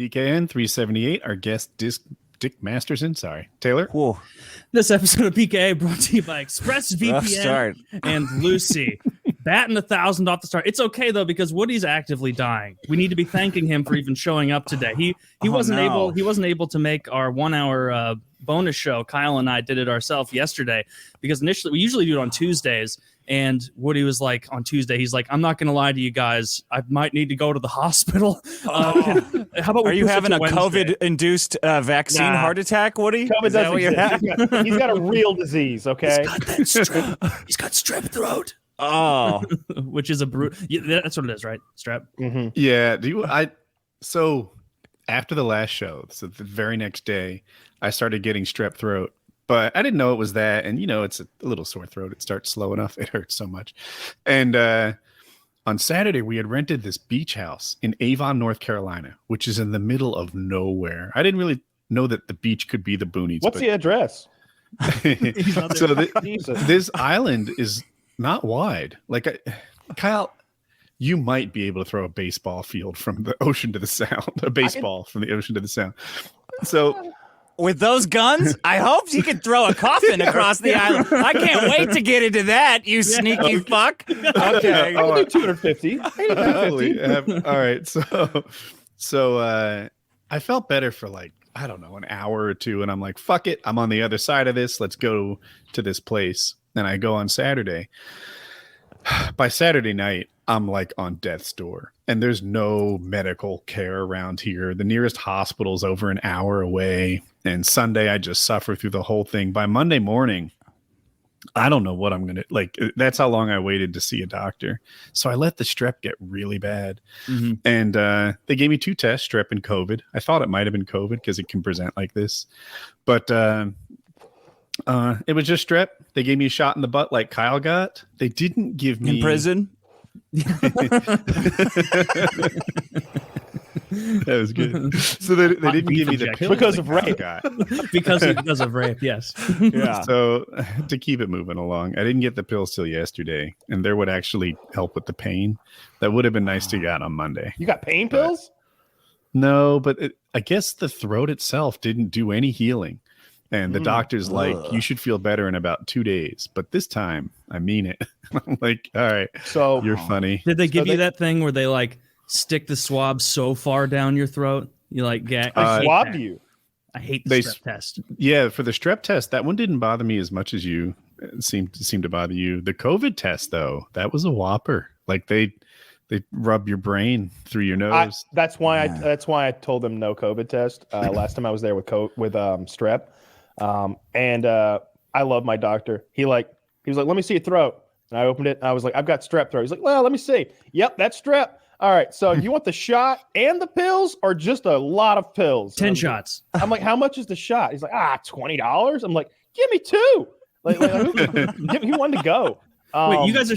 PKN 378. Our guest Dick Masterson. Sorry, Taylor. Whoa. This episode of PKA brought to you by ExpressVPN and Lucy. Batting 1,000 off the start. It's okay though because Woody's actively dying. We need to be thanking him for even showing up today. He wasn't able to make our 1 hour bonus show. Kyle and I did it ourselves yesterday because initially we usually do it on Tuesdays. And Woody was like on Tuesday, he's like, I'm not going to lie to you guys. I might need to go to the hospital. How about Are you having a COVID-induced vaccine heart attack, Woody? COVID doesn't exist. He's got a real disease, okay? He's got that strep. He's got strep throat. Oh. Which is a brute. Yeah, that's what it is, right? Strep? Mm-hmm. Yeah. So after the last show, so the very next day, I started getting strep throat. But I didn't know it was that. And, it's a little sore throat. It starts slow enough. It hurts so much. And on Saturday, we had rented this beach house in Avon, North Carolina, which is in the middle of nowhere. I didn't really know that the beach could be the boonies. What's the address? So this island is not wide. Kyle, you might be able to throw a baseball field from the ocean to the sound. A baseball from the ocean to the sound. So... With those guns, I hope you could throw a coffin across the island. I can't wait to get into that, you sneaky fuck. Okay. I'll do 250. All right. So I felt better for an hour or two. And I'm like, fuck it. I'm on the other side of this. Let's go to this place. And I go on Saturday. By Saturday night, I'm on death's door. And there's no medical care around here. The nearest hospital is over an hour away. And Sunday, I just suffer through the whole thing. By Monday morning, I don't know what I'm going to that's how long I waited to see a doctor. So I let the strep get really bad. Mm-hmm. And they gave me 2 tests, strep and COVID. I thought it might have been COVID because it can present like this. But it was just strep. They gave me a shot in the butt like Kyle got. They didn't give me... In prison? That was good. So they didn't give me the pill because of rape. because of rape, yes. Yeah. So to keep it moving along, I didn't get the pills till yesterday, and there would actually help with the pain. That would have been nice to get on Monday. You got pain pills? No, but I guess the throat itself didn't do any healing. And the doctor's you should feel better in about 2 days. But this time, I mean it. I'm like, all right, so you're funny. Did they give you that thing where they stick the swab so far down your throat? You gag. I swabbed you. I hate the strep test. Yeah, for the strep test, that one didn't bother me as much as you seemed to bother you. The COVID test, though, that was a whopper. They rub your brain through your nose. That's why I told them no COVID test. Last time I was there with strep. And I love my doctor. He was like, let me see your throat. And I opened it. And I was like, I've got strep throat. He's like, well, let me see. Yep, that's strep. All right. So you want the shot and the pills or just a lot of pills? 10 shots. I'm like, how much is the shot? He's like, $20. I'm like, give me 2. He wanted to go. Wait, you guys are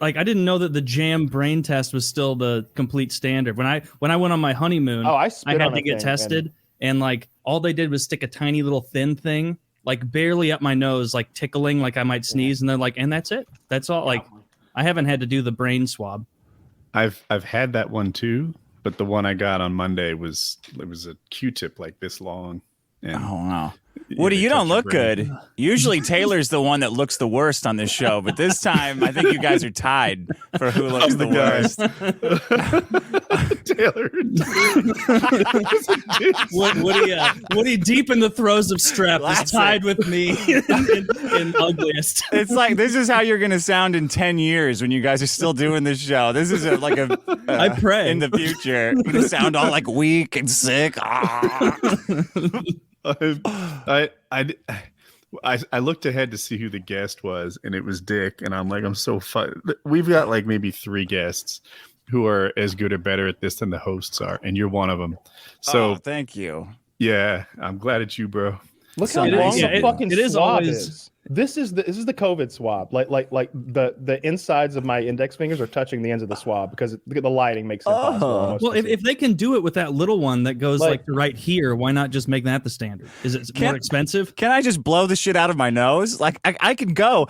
I didn't know that the jam brain test was still the complete standard. When I went on my honeymoon, I had to get tested. And all they did was stick a tiny little thin thing, barely up my nose, tickling, I might sneeze. And they're and that's it. That's all. I haven't had to do the brain swab. I've had that one too, but the one I got on Monday was a Q-tip this long. And oh wow. Woody, you don't look good. Usually Taylor's the one that looks the worst on this show, but this time I think you guys are tied for who looks the worst. Taylor. Woody, deep in the throes of strep, is tied with me in ugliest. It's this is how you're going to sound in 10 years when you guys are still doing this show. This is I pray. In the future. You're going to sound all weak and sick. I looked ahead to see who the guest was, and it was Dick. And I'm I'm so fun. We've got maybe 3 guests who are as good or better at this than the hosts are, and you're one of them. So thank you. Yeah, I'm glad it's you, bro. Look how long the fucking swab is. This is the COVID swab. Like the insides of my index fingers are touching the ends of the swab because the lighting makes it impossible. Well, if they can do it with that little one that goes like right here, why not just make that the standard? Is it more expensive? Can I just blow the shit out of my nose? Like I can go,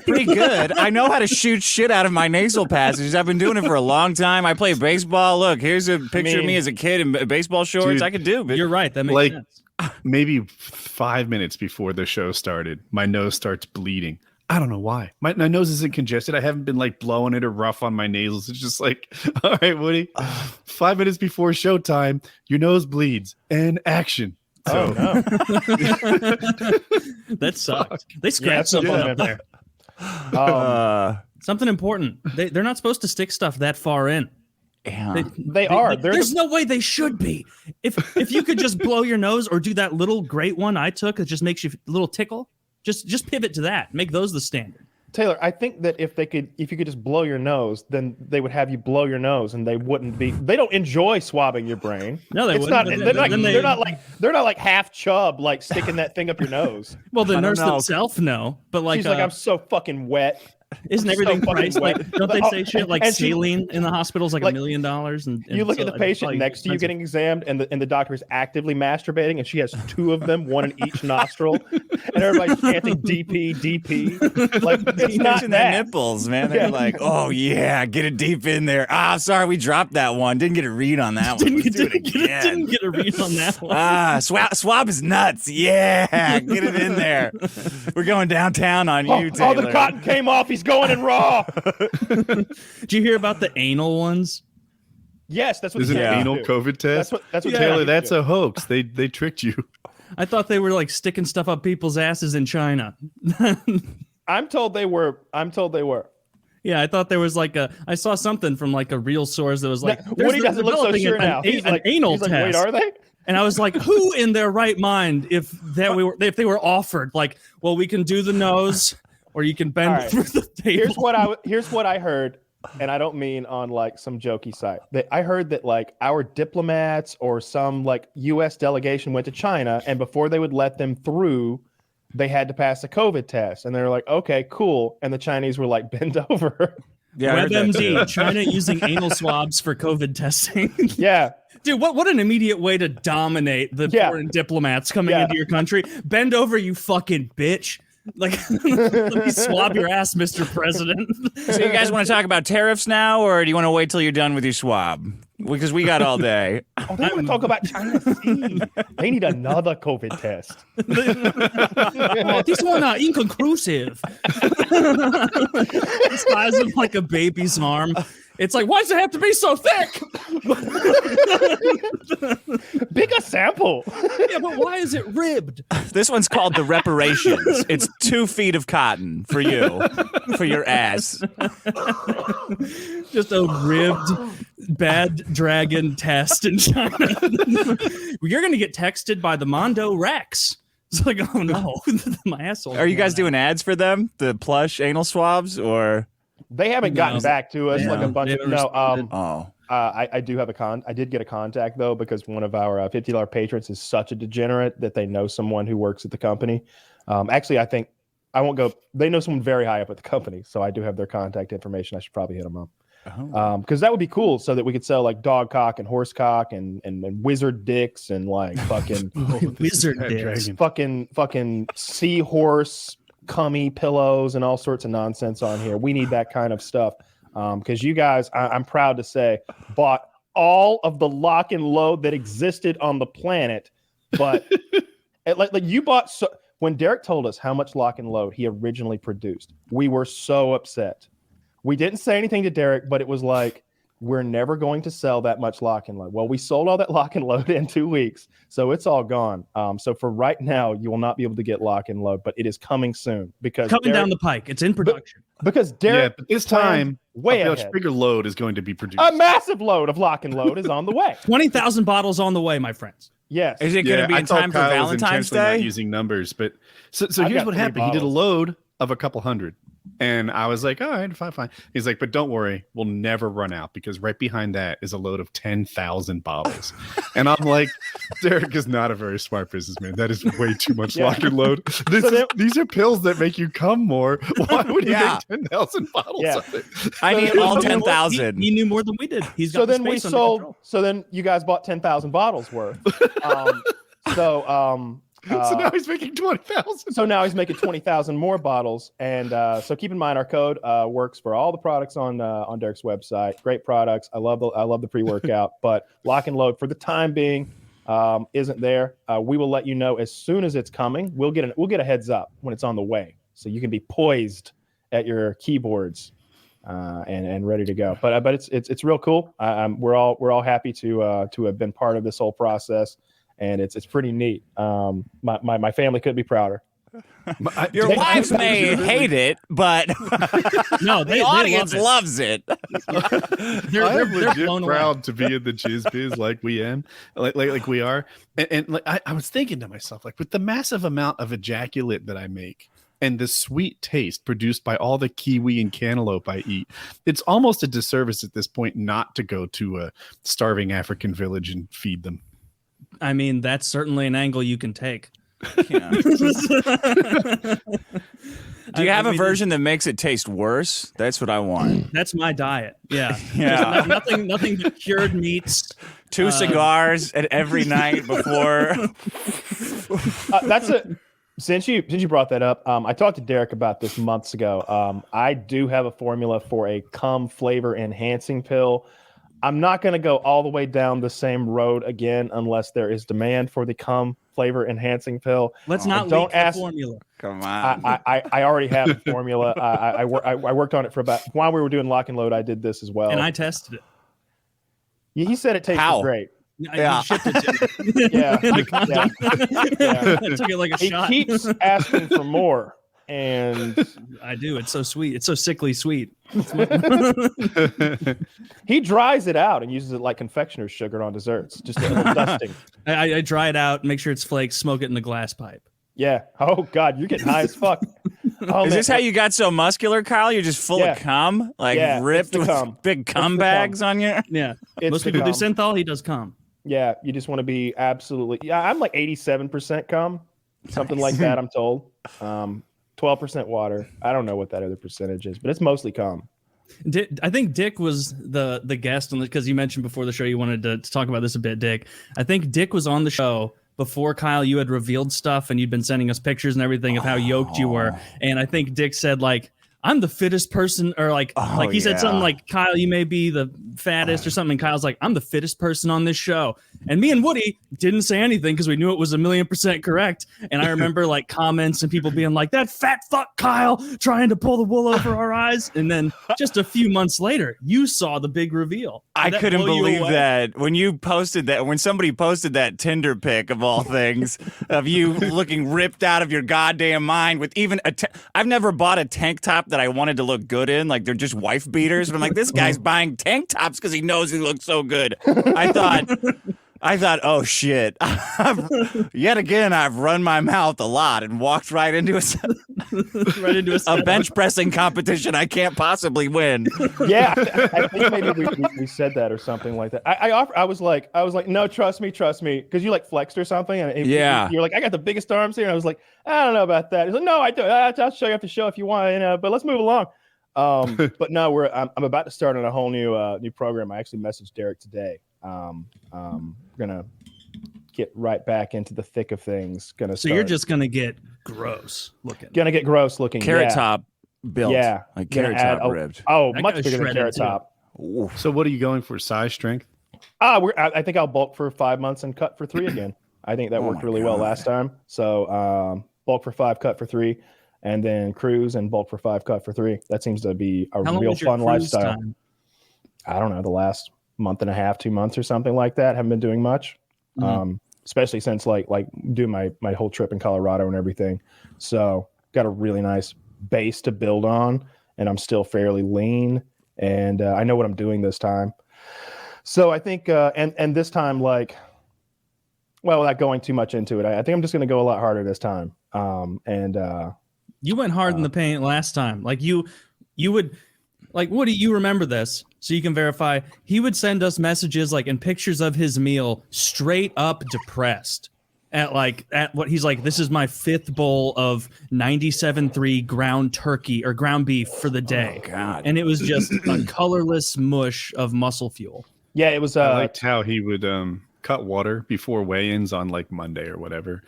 pretty good. I know how to shoot shit out of my nasal passages. I've been doing it for a long time. I play baseball. Look, here's a picture of me as a kid in baseball shorts. Dude, I can do it. You're right. That makes sense. Maybe 5 minutes before the show started, my nose starts bleeding. I don't know why. My nose isn't congested. I haven't been like blowing it or rough on my nasals. It's just like, all right, Woody, 5 minutes before showtime, your nose bleeds and action. So, no. That sucked. They scratched something up there. Something important. They're not supposed to stick stuff that far in. Yeah. They are. There's no way they should be. If you could just blow your nose or do that little great one I took that just makes you a little tickle, just pivot to that. Make those the standard. Taylor, I think that if you could just blow your nose, then they would have you blow your nose, and they wouldn't be. They don't enjoy swabbing your brain. No, they wouldn't. They're not like half chub, like sticking that thing up your nose. Well, the nurse themselves know, but like she's like, I'm so fucking wet. Isn't everything priced like? Don't they say shit like saline in the hospital's like $1 million? And you look at the patient next to you getting examined, and the doctor is actively masturbating, and she has two of them, one in each nostril, and everybody's chanting DP, DP. Like it's not that. Their nipples, man. They're like, oh yeah, get it deep in there. Sorry, we dropped that one. Didn't get a read on that one. Didn't get a read on that one. Swab is nuts. Yeah, get it in there. We're going downtown on you, Taylor. Oh, the cotton came off. He's going in raw. Did you hear about the anal ones? Yes, that's what. Is it an anal COVID test? That's what Taylor. That's a hoax. They tricked you. I thought they were like sticking stuff up people's asses in China. I'm told they were. Yeah, I thought there was like I saw something from like a real source that was like, Woody doesn't look so sure now. He's like, anal test. Wait, are they? And I was like, who in their right mind, if they were offered, like, well, we can do the nose, or you can bend through the table. Here's what I heard, and I don't mean on like some jokey site. I heard that like our diplomats or some like U.S. delegation went to China, and before they would let them through, they had to pass a COVID test, and they were like, okay, cool. And the Chinese were like, bend over. Yeah, WebMD, China using anal swabs for COVID testing. Yeah. Dude, what an immediate way to dominate the foreign diplomats coming into your country. Bend over, you fucking bitch. Like, let me swab your ass, Mr. President. So you guys want to talk about tariffs now, or do you want to wait till you're done with your swab? Because we got all day. Oh, they want to talk about China Sea. They need another COVID test. This one inconclusive. The size of like a baby's arm. It's like, why does it have to be so thick? Bigger sample. Yeah, but why is it ribbed? This one's called the reparations. It's 2 feet of cotton for you, for your ass. Just a ribbed bad dragon test in China. You're going to get texted by the Mondo Rex. It's like, oh no, my asshole. Are you guys doing ads for them? The plush anal swabs, or? They haven't gotten back to us like a bunch of I did get a contact though, because one of our $50 patrons is such a degenerate that they know someone who works at the company. Actually, I think I won't go. They know someone very high up at the company, so I do have their contact information. I should probably hit them up. Because that would be cool, so that we could sell like dog cock and horse cock and wizard dicks and like fucking wizard dicks, fucking seahorse cummy pillows and all sorts of nonsense on here. We need that kind of stuff because you guys, I'm proud to say, bought all of the lock and load that existed on the planet, but like you bought. So when Derek told us how much lock and load he originally produced, we were so upset. We didn't say anything to Derek, but it was like, we're never going to sell that much lock and load. Well, we sold all that lock and load in 2 weeks, so it's all gone. So for right now, you will not be able to get lock and load, but it is coming soon because coming down the pike. It's in production. Because Derek, but this time, way a ahead. bigger load is going to be produced. A massive load of lock and load is on the way. 20,000 bottles on the way, my friends. Yes. Is it going to be in time for Valentine's Day? Not using numbers, but so here's what happened. He did a load of a couple hundred. And I was like, all right, fine. He's like, but don't worry, we'll never run out because right behind that is a load of 10,000 bottles. And I'm like, Derek is not a very smart businessman. That is way too much lock and load. These are pills that make you come more. Why would he make 10,000 bottles of it? I need all 10,000. He knew more than we did. He's got so then the we space under sold. control. So then you guys bought 10,000 bottles worth. So now he's making 20,000. So now he's making 20,000 more bottles, and so keep in mind our code works for all the products on Derek's website. Great products. I love the pre-workout, but lock and load for the time being isn't there. We will let you know as soon as it's coming. We'll get a heads up when it's on the way, so you can be poised at your keyboards and ready to go. But it's real cool. We're all happy to have been part of this whole process. And it's pretty neat. My family couldn't be prouder. Your wives may hate it, but no, the audience loves it. They're legit proud to be in the jizz biz like we are. And like, I was thinking to myself, like, with the massive amount of ejaculate that I make and the sweet taste produced by all the kiwi and cantaloupe I eat, it's almost a disservice at this point not to go to a starving African village and feed them. I mean, that's certainly an angle you can take. Yeah. Do you have a version that makes it taste worse? That's what I want. That's my diet. Yeah. Yeah. Nothing but cured meats. 2 cigars at every night before. That's it. Since you brought that up, I talked to Derek about this months ago. I do have a formula for a cum flavor enhancing pill. I'm not going to go all the way down the same road again unless there is demand for the cum flavor enhancing pill. Let's not leak the formula. Come on. I already have the formula. I worked on it for about while we were doing lock and load. I did this as well, and I tested it. He said it tasted great. I shipped it to me. Yeah, I took it like a shot. He keeps asking for more, and I do. It's so sweet. It's so sickly sweet. He dries it out and uses it like confectioner's sugar on desserts, just a little dusting. I dry it out, make sure it's flakes, smoke it in the glass pipe. Yeah. Oh God, you're getting high as fuck. Oh, Is this how you got so muscular, Kyle? You're just full of cum, like ripped with big cum bags on you. Yeah. Most people do synthol. He does cum. Yeah. You just want to be absolutely. Yeah. I'm like 87% cum, something like that. I'm told. 12% water. I don't know what that other percentage is, but it's mostly cum. I think Dick was the guest on this because you mentioned before the show you wanted to talk about this a bit, Dick. I think Dick was on the show before, Kyle, you had revealed stuff and you'd been sending us pictures and everything of how yoked you were. And I think Dick said, like, I'm the fittest person, or he said something like, Kyle, you may be the fattest or something. And Kyle's like, I'm the fittest person on this show. And me and Woody didn't say anything because we knew it was 1,000,000% correct. And I remember like comments and people being like, that fat fuck Kyle trying to pull the wool over our eyes. And then just a few months later, you saw the big reveal. I couldn't believe that when you posted that, when somebody posted that Tinder pic of all things of you looking ripped out of your goddamn mind with even I've never bought a tank top that I wanted to look good in. Like, they're just wife beaters. But I'm like, this guy's buying tank tops because he knows he looks so good. I thought, oh shit. Yet again, I've run my mouth a lot and walked right into a bench pressing competition I can't possibly win. Yeah, I think maybe we said that or something like that. I was like, no, trust me, because you like flexed or something. And you're like, I got the biggest arms here. And I was like, I don't know about that. He's like, no, I do. I'll show you after the show if you want. But let's move along. But no, I'm about to start on a whole new program. I actually messaged Derek today. Gonna get right back into the thick of things. So you're just gonna get gross looking. Gonna get gross looking. Carrot top built. Yeah, like carrot top ribbed. Oh, much bigger than carrot top. Ooh. So what are you going for? Size, strength? I think I'll bulk for 5 months and cut for 3 again. I think that worked really well last time. So bulk for 5, cut for 3, and then cruise and bulk for 5, cut for 3. That seems to be a real fun lifestyle. Time? I don't know, the last month and a half, 2 months or something like that. Haven't been doing much, especially since like doing my whole trip in Colorado and everything. So got a really nice base to build on, and I'm still fairly lean, and I know what I'm doing this time. So I think, and this time, like, well, without going too much into it, I think I'm just going to go a lot harder this time, and You went hard in the paint last time. Like you would, like Woody, you remember this, so you can verify. He would send us messages like and pictures of his meal, straight up depressed. At what he's like, this is my 5th bowl of 97.3 ground turkey or ground beef for the day. Oh, God. And it was just a colorless mush of muscle fuel. Yeah, it was. I liked how he would cut water before weigh-ins on like Monday or whatever,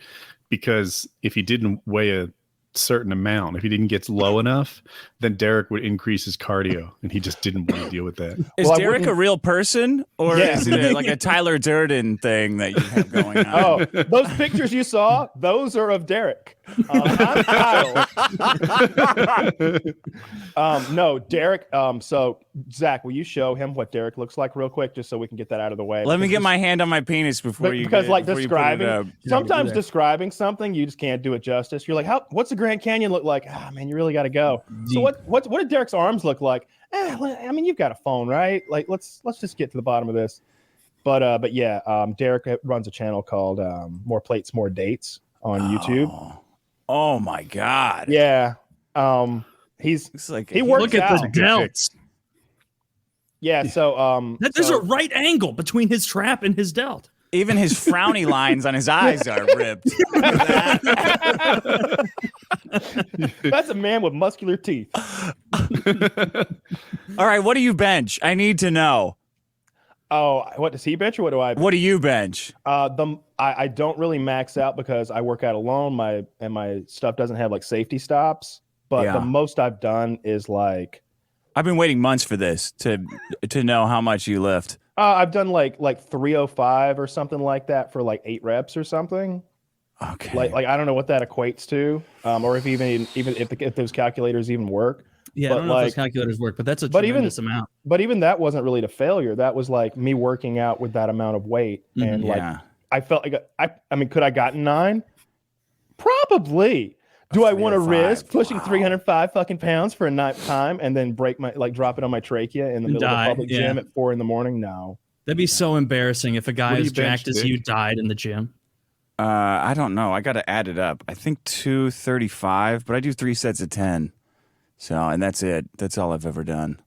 because if he didn't weigh a certain amount, if he didn't get low enough, then Derek would increase his cardio, and he just didn't want to deal with that. Is Derek a real person, or is it like a Tyler Durden thing that you have going on? Oh, those pictures you saw, those are of Derek. I'm Kyle. No, Derek. So Zach, will you show him what Derek looks like real quick, just so we can get that out of the way? Let me get my hand on my penis before you. Because like before describing, sometimes describing something, you just can't do it justice. You're like, what's the Grand Canyon look like? Ah, man, you really got to go. So what did Derek's arms look like? I mean, you've got a phone, right? Like, let's just get to the bottom of this. But yeah, Derek runs a channel called More Plates, More Dates on YouTube. Oh my God. Yeah. He works Look at the delts. Yeah. So there's a right angle between his trap and his delt. Even his frowny lines on his eyes are ripped. That's a man with muscular teeth. All right, what do you bench? I need to know. Oh, what does he bench or what do I bench? What do you bench? I don't really max out because I work out alone. My stuff doesn't have like safety stops. But the most I've done is like, I've been waiting months for this to know how much you lift. I've done like 305 or something like that for like 8 reps or something. Okay. Like I don't know what that equates to, or if even if those calculators even work. Yeah, but I don't know if those calculators work, but that's a tremendous amount. But even that wasn't really to failure. That was like me working out with that amount of weight, and like I felt like I mean, could I gotten 9? Probably. Do I want to risk pushing 305 fucking pounds for a night time and then drop it on my trachea in the middle of a public gym at 4 a.m? No. That'd be so embarrassing if a guy as jacked as you died in the gym. I don't know. I got to add it up. I think 235, but I do 3 sets of 10. So, and that's it. That's all I've ever done.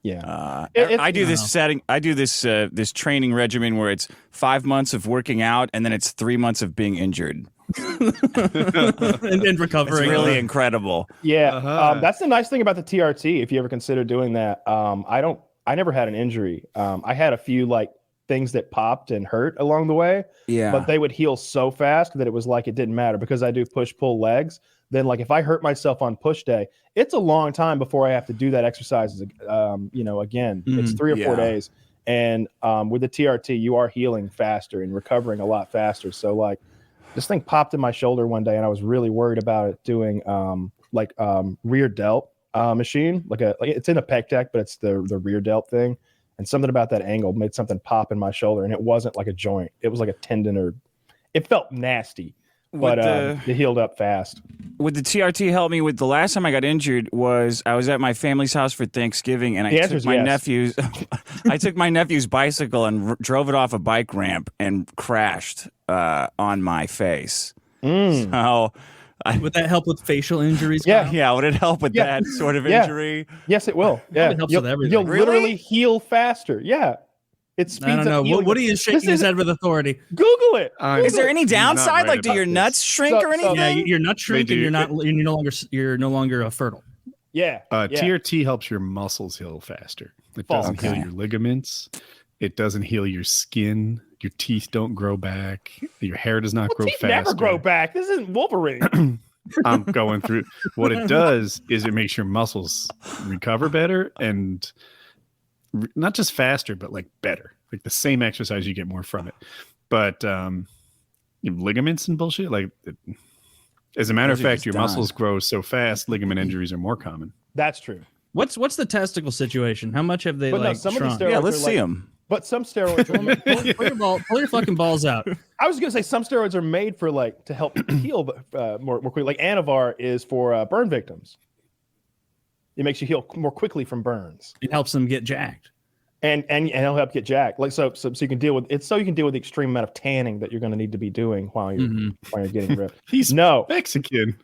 Yeah. I do this setting. I do this this training regimen where it's 5 months of working out and then it's 3 months of being injured. and recovering. It's really incredible. Yeah. That's the nice thing about the TRT. If you ever consider doing that, I never had an injury. I had a few like things that popped and hurt along the way. Yeah. But they would heal so fast that it was like it didn't matter because I do push-pull legs. Then like if I hurt myself on push day, it's a long time before I have to do that exercise again. It's 3 or 4 days. And with the TRT, you are healing faster and recovering a lot faster. So like this thing popped in my shoulder one day and I was really worried about it doing rear delt machine. Like it's in a pec deck, but it's the rear delt thing. And something about that angle made something pop in my shoulder, and it wasn't like a joint. It was like a tendon, or it felt nasty, but it healed up fast. Would the TRT help me with the last time I got injured was I was at my family's house for Thanksgiving, and I took my nephew's I took my nephew's bicycle and drove it off a bike ramp and crashed on my face. So would that help with facial injuries? Yeah. Would it help with that sort of injury? Yes, it will. Yeah, it helps with everything. You'll literally heal faster. Yeah, it speeds I don't know. up. What are you shaking his head with authority? Google it. Is there any downside? Like, do your nuts shrink or anything? Yeah, your nuts shrink, and you're no longer fertile. Yeah. TRT helps your muscles heal faster. It doesn't heal your ligaments. It doesn't heal your skin. Your teeth don't grow back. Your hair does not grow faster. Never grow back. This isn't Wolverine. I'm going through. What it does is it makes your muscles recover better and not just faster, but like better. Like the same exercise, you get more from it. But ligaments and bullshit, like as a matter of fact, your muscles grow so fast, ligament injuries are more common. That's true. What's the testicle situation? How much have they shrunk? Yeah, let's see them. But some steroids pull your fucking balls out. I was gonna say some steroids are made for like to help heal more quickly. Like Anavar is for burn victims. It makes you heal more quickly from burns. It helps them get jacked. and it'll help get jacked. Like so you can deal with it. So you can deal with the extreme amount of tanning that you're going to need to be doing while you're getting ripped. He's Mexican.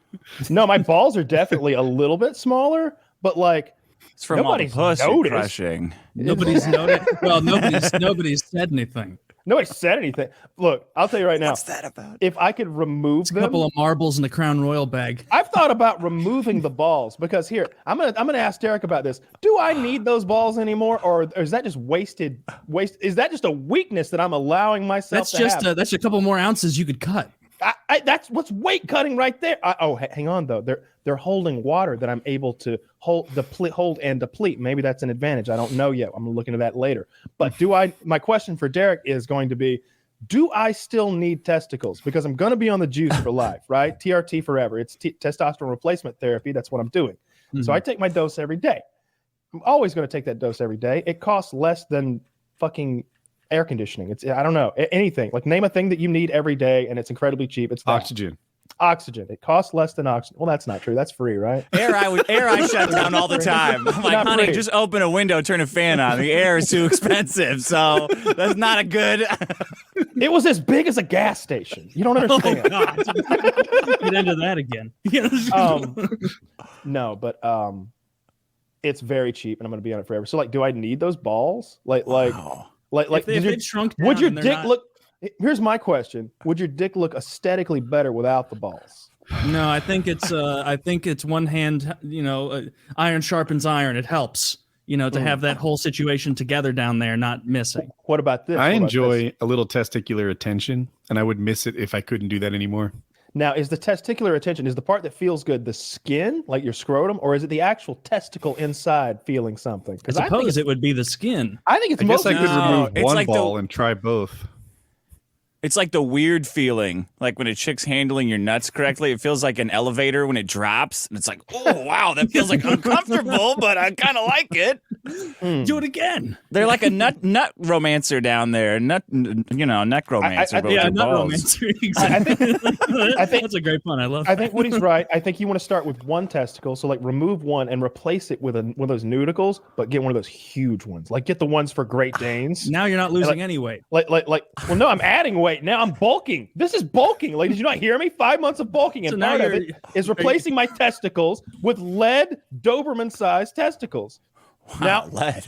No, my balls are definitely a little bit smaller, but like it's from all the pussy crushing. Nobody's noticed. Well, nobody's said anything. Nobody said anything. Look, I'll tell you right now. What's that about? If I could remove a couple of marbles in the Crown Royal bag. I've thought about removing the balls because here I'm gonna ask Derek about this. Do I need those balls anymore, or is that just wasted? Is that just a weakness that I'm allowing myself? That's a couple more ounces you could cut. That's what's weight cutting right there. Hang on though. They're holding water that I'm able to hold and deplete. Maybe that's an advantage. I don't know yet. I'm looking at that later. But my question for Derek is going to be, do I still need testicles? Because I'm going to be on the juice for life, right? TRT forever. It's testosterone replacement therapy. That's what I'm doing. So I take my dose every day. I'm always going to take that dose every day. It costs less than fucking air conditioning. I don't know, anything. Like name a thing that you need every day and it's incredibly cheap. It's oxygen. Oxygen. It costs less than oxygen. Well, that's not true. That's free, right? Air I shut down all the time. I'm like, honey, just open a window, turn a fan on. The air is too expensive, so that's not a good. It was as big as a gas station. You don't understand. Oh, God. Get into that again. No, but it's very cheap, and I'm going to be on it forever. So, like, do I need those balls? Like, if they've shrunk down, would your dick look? Here's my question: would your dick look aesthetically better without the balls? No, I think it's one hand. Iron sharpens iron. It helps. To have that whole situation together down there, not missing. What about this? I enjoy a little testicular attention, and I would miss it if I couldn't do that anymore. Now, is the testicular attention, is the part that feels good the skin, like your scrotum, or is it the actual testicle inside feeling something? I suppose it would be the skin. I think it's I guess I could remove one like ball and try both. It's like the weird feeling, like when a chick's handling your nuts correctly. It feels like an elevator when it drops, and it's like, oh wow, that feels like uncomfortable, but I kind of like it. Do it again. They're like a nut romancer down there, neck romancer. Nut romancer. Exactly. I think that's a great pun. I love. I think Woody's right. I think you want to start with one testicle, so like remove one and replace it with one of those nudicles, but get one of those huge ones. Like get the ones for Great Danes. Now you're not losing any weight. Well, no, I'm adding weight. Now I'm bulking. This is bulking. Like, did you not hear me? 5 months of bulking, and part of it is replacing my testicles with lead Doberman-sized testicles. Wow, now,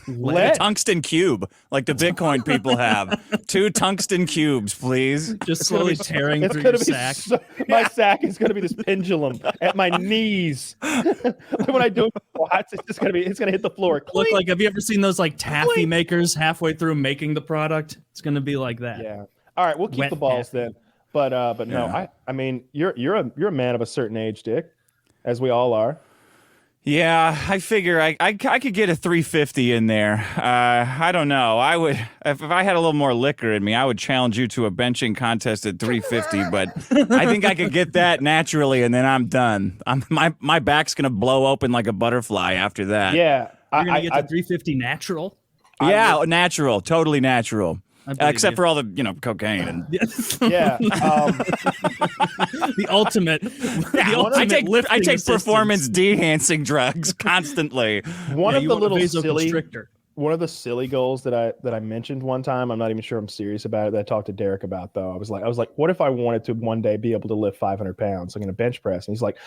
lead. A tungsten cube, like the Bitcoin people have. 2 tungsten cubes, please. Just slowly tearing through your sack. My sack is going to be this pendulum at my knees. When I do squats, it's going to hit the floor. Look like, have you ever seen those like taffy makers halfway through making the product? It's going to be like that. Yeah. All right, we'll keep the balls then. But no, I mean, you're a man of a certain age, Dick, as we all are. Yeah, I figure I could get a 350 in there. I don't know. I would if I had a little more liquor in me, I would challenge you to a benching contest at 350. But I think I could get that naturally, and then I'm done. My back's gonna blow open like a butterfly after that. Yeah, you're gonna get the 350 natural. Yeah, natural, totally natural. Except for all the cocaine and yeah, the ultimate. I take performance enhancing drugs constantly. One of the silly goals that I mentioned one time. I'm not even sure I'm serious about it. That I talked to Derek about though. I was like, what if I wanted to one day be able to lift 500 pounds? I'm gonna bench press, and he's like,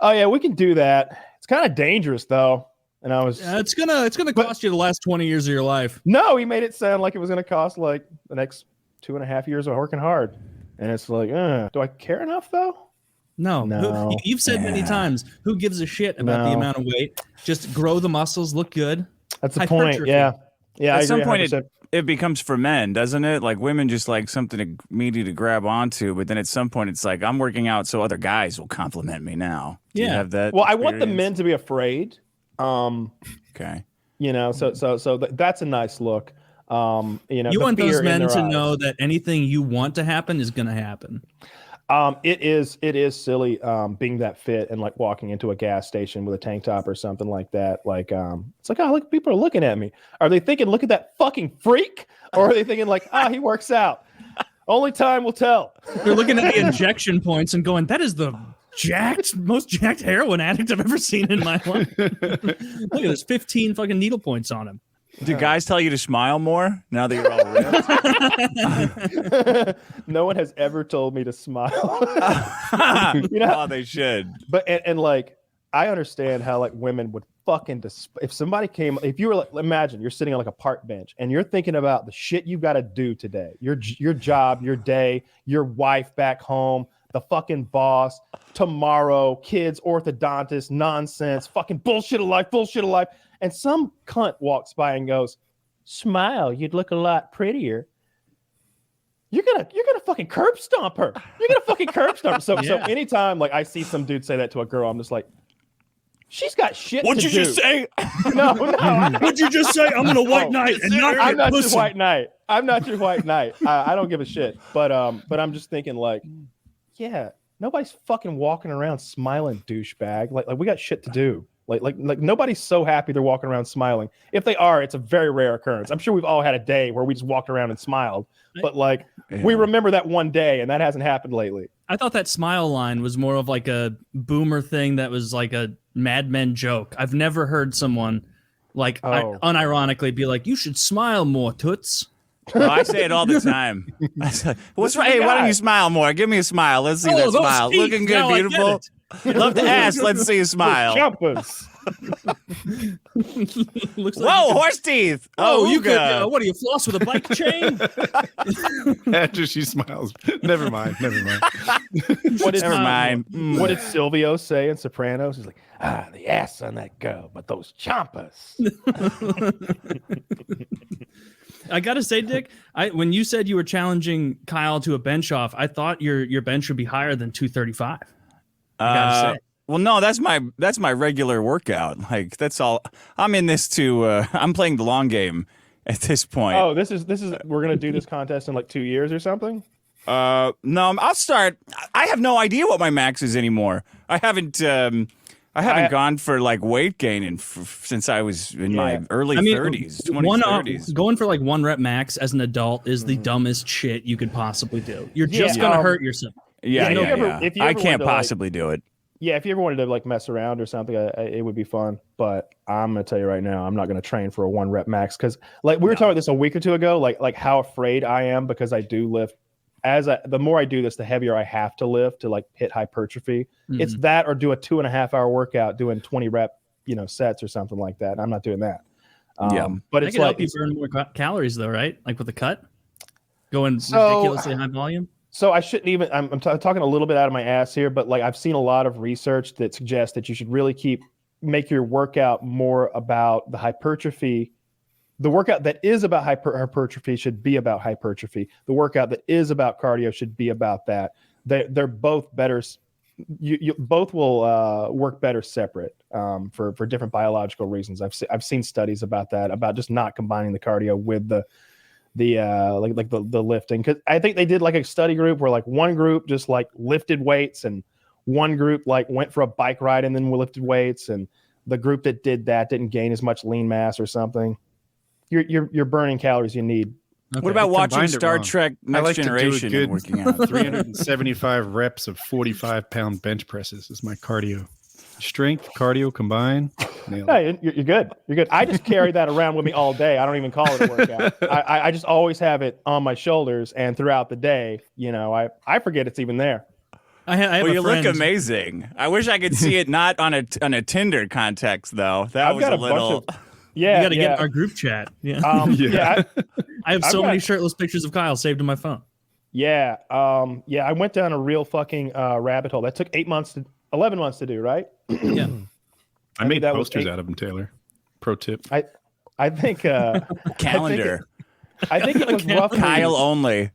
oh yeah, we can do that. It's kind of dangerous though. And I was, it's gonna cost you the last 20 years of your life. No, he made it sound like it was gonna cost like the next 2.5 years of working hard, and it's like, do I care enough though? No. You've said many times, who gives a shit about the amount of weight? Just grow the muscles, look good. That's the point. Yeah. At some point, it becomes for men, doesn't it? Like women just like something meaty to grab onto, but then at some point, it's like I'm working out so other guys will compliment me now. Do you have that? Well, I want the men to be afraid. Okay. So that's a nice look. You want those men to know that anything you want to happen is going to happen. It is silly being that fit and like walking into a gas station with a tank top or something like that. Like it's like, oh, look, people are looking at me. Are they thinking, look at that fucking freak? Or are they thinking like, he works out? Only time will tell. They're looking at the injection points and going, that is the most jacked heroin addict I've ever seen in my life. Look at this, 15 fucking needle points on him. Do guys tell you to smile more now that you're all ripped? No one has ever told me to smile. Oh, they should. But and like I understand how like women would fucking if somebody came, if you were like, imagine you're sitting on like a park bench and you're thinking about the shit you got to do today, your job, your day, your wife back home, the fucking boss, tomorrow, kids, orthodontist, nonsense, fucking bullshit of life, and some cunt walks by and goes, "Smile, you'd look a lot prettier." You're gonna fucking curb stomp her. You're gonna fucking curb stomp her. So anytime like I see some dude say that to a girl, I'm just like, she's got shit. What'd you just say? No. What'd you just say? I'm gonna white knight and not I'm not pussy. your white knight. I'm not your white knight. I don't give a shit. But I'm just thinking like, yeah, nobody's fucking walking around smiling, douchebag. Like we got shit to do. Like nobody's so happy they're walking around smiling. If they are, it's a very rare occurrence. I'm sure we've all had a day where we just walked around and smiled. But like we remember that one day, and that hasn't happened lately. I thought that smile line was more of like a boomer thing that was like a Mad Men joke. I've never heard someone like unironically be like, "You should smile more, toots." Oh, I say it all the time. What's right? Hey, why don't you smile more? Give me a smile. Let's see that smile. Teeth. Looking good, Now beautiful. Love to ask. Let's see a smile. Jumpers. Looks Whoa, horse teeth. Oh, you could. What do you floss with a bike chain? After she smiles. Never mind. Never mind. What did Silvio say in Sopranos? He's like, the ass on that girl, but those chompers. I gotta say, Dick, when you said you were challenging Kyle to a bench off, I thought your bench would be higher than 235. I gotta say. Well, no, that's my regular workout. Like that's all. I'm in this to. I'm playing the long game at this point. Oh, this is. We're gonna do this contest in like 2 years or something. No, I'll start. I have no idea what my max is anymore. I haven't gone for like weight gain since I was in my early 30s, 20s, 30s. Going for like 1 rep max as an adult is the dumbest shit you could possibly do. You're just gonna hurt yourself. If you ever I can't possibly do it. Yeah, if you ever wanted to like mess around or something, it would be fun. But I'm gonna tell you right now, I'm not gonna train for a 1 rep max because, like, we were talking about this a week or two ago. Like how afraid I am because I do lift. The more I do this, the heavier I have to lift to like hit hypertrophy. Mm-hmm. It's that or do a 2.5 hour workout doing 20 rep, sets or something like that. I'm not doing that. But it's like help you burn more calories though, right? Like with the cut, going ridiculously high volume. So I shouldn't even. I'm talking a little bit out of my ass here, but like I've seen a lot of research that suggests that you should really make your workout more about the hypertrophy. The workout that is about hypertrophy should be about hypertrophy. The workout that is about cardio should be about that. They're both better. You both will work better separate for different biological reasons. I've seen studies about that, about just not combining the cardio with the lifting, because I think they did like a study group where like one group just like lifted weights and one group like went for a bike ride and then lifted weights, and the group that did that didn't gain as much lean mass or something. You're burning calories you need. Okay. What about watching Star Trek Next Generation and working out? 375 reps of 45-pound bench presses is my cardio. Strength, cardio combined. Hey, you're good. You're good. I just carry that around with me all day. I don't even call it a workout. I just always have it on my shoulders, and throughout the day, I forget it's even there. I have you look amazing. I wish I could see it not on a Tinder context though. That was a little. Yeah, you got to get our group chat. Yeah, I have so many shirtless pictures of Kyle saved in my phone. Yeah, I went down a real fucking rabbit hole. That took 11 months to do, right? Yeah. I made posters out of them, Taylor. Pro tip. I think calendar. I think it was roughly Kyle only.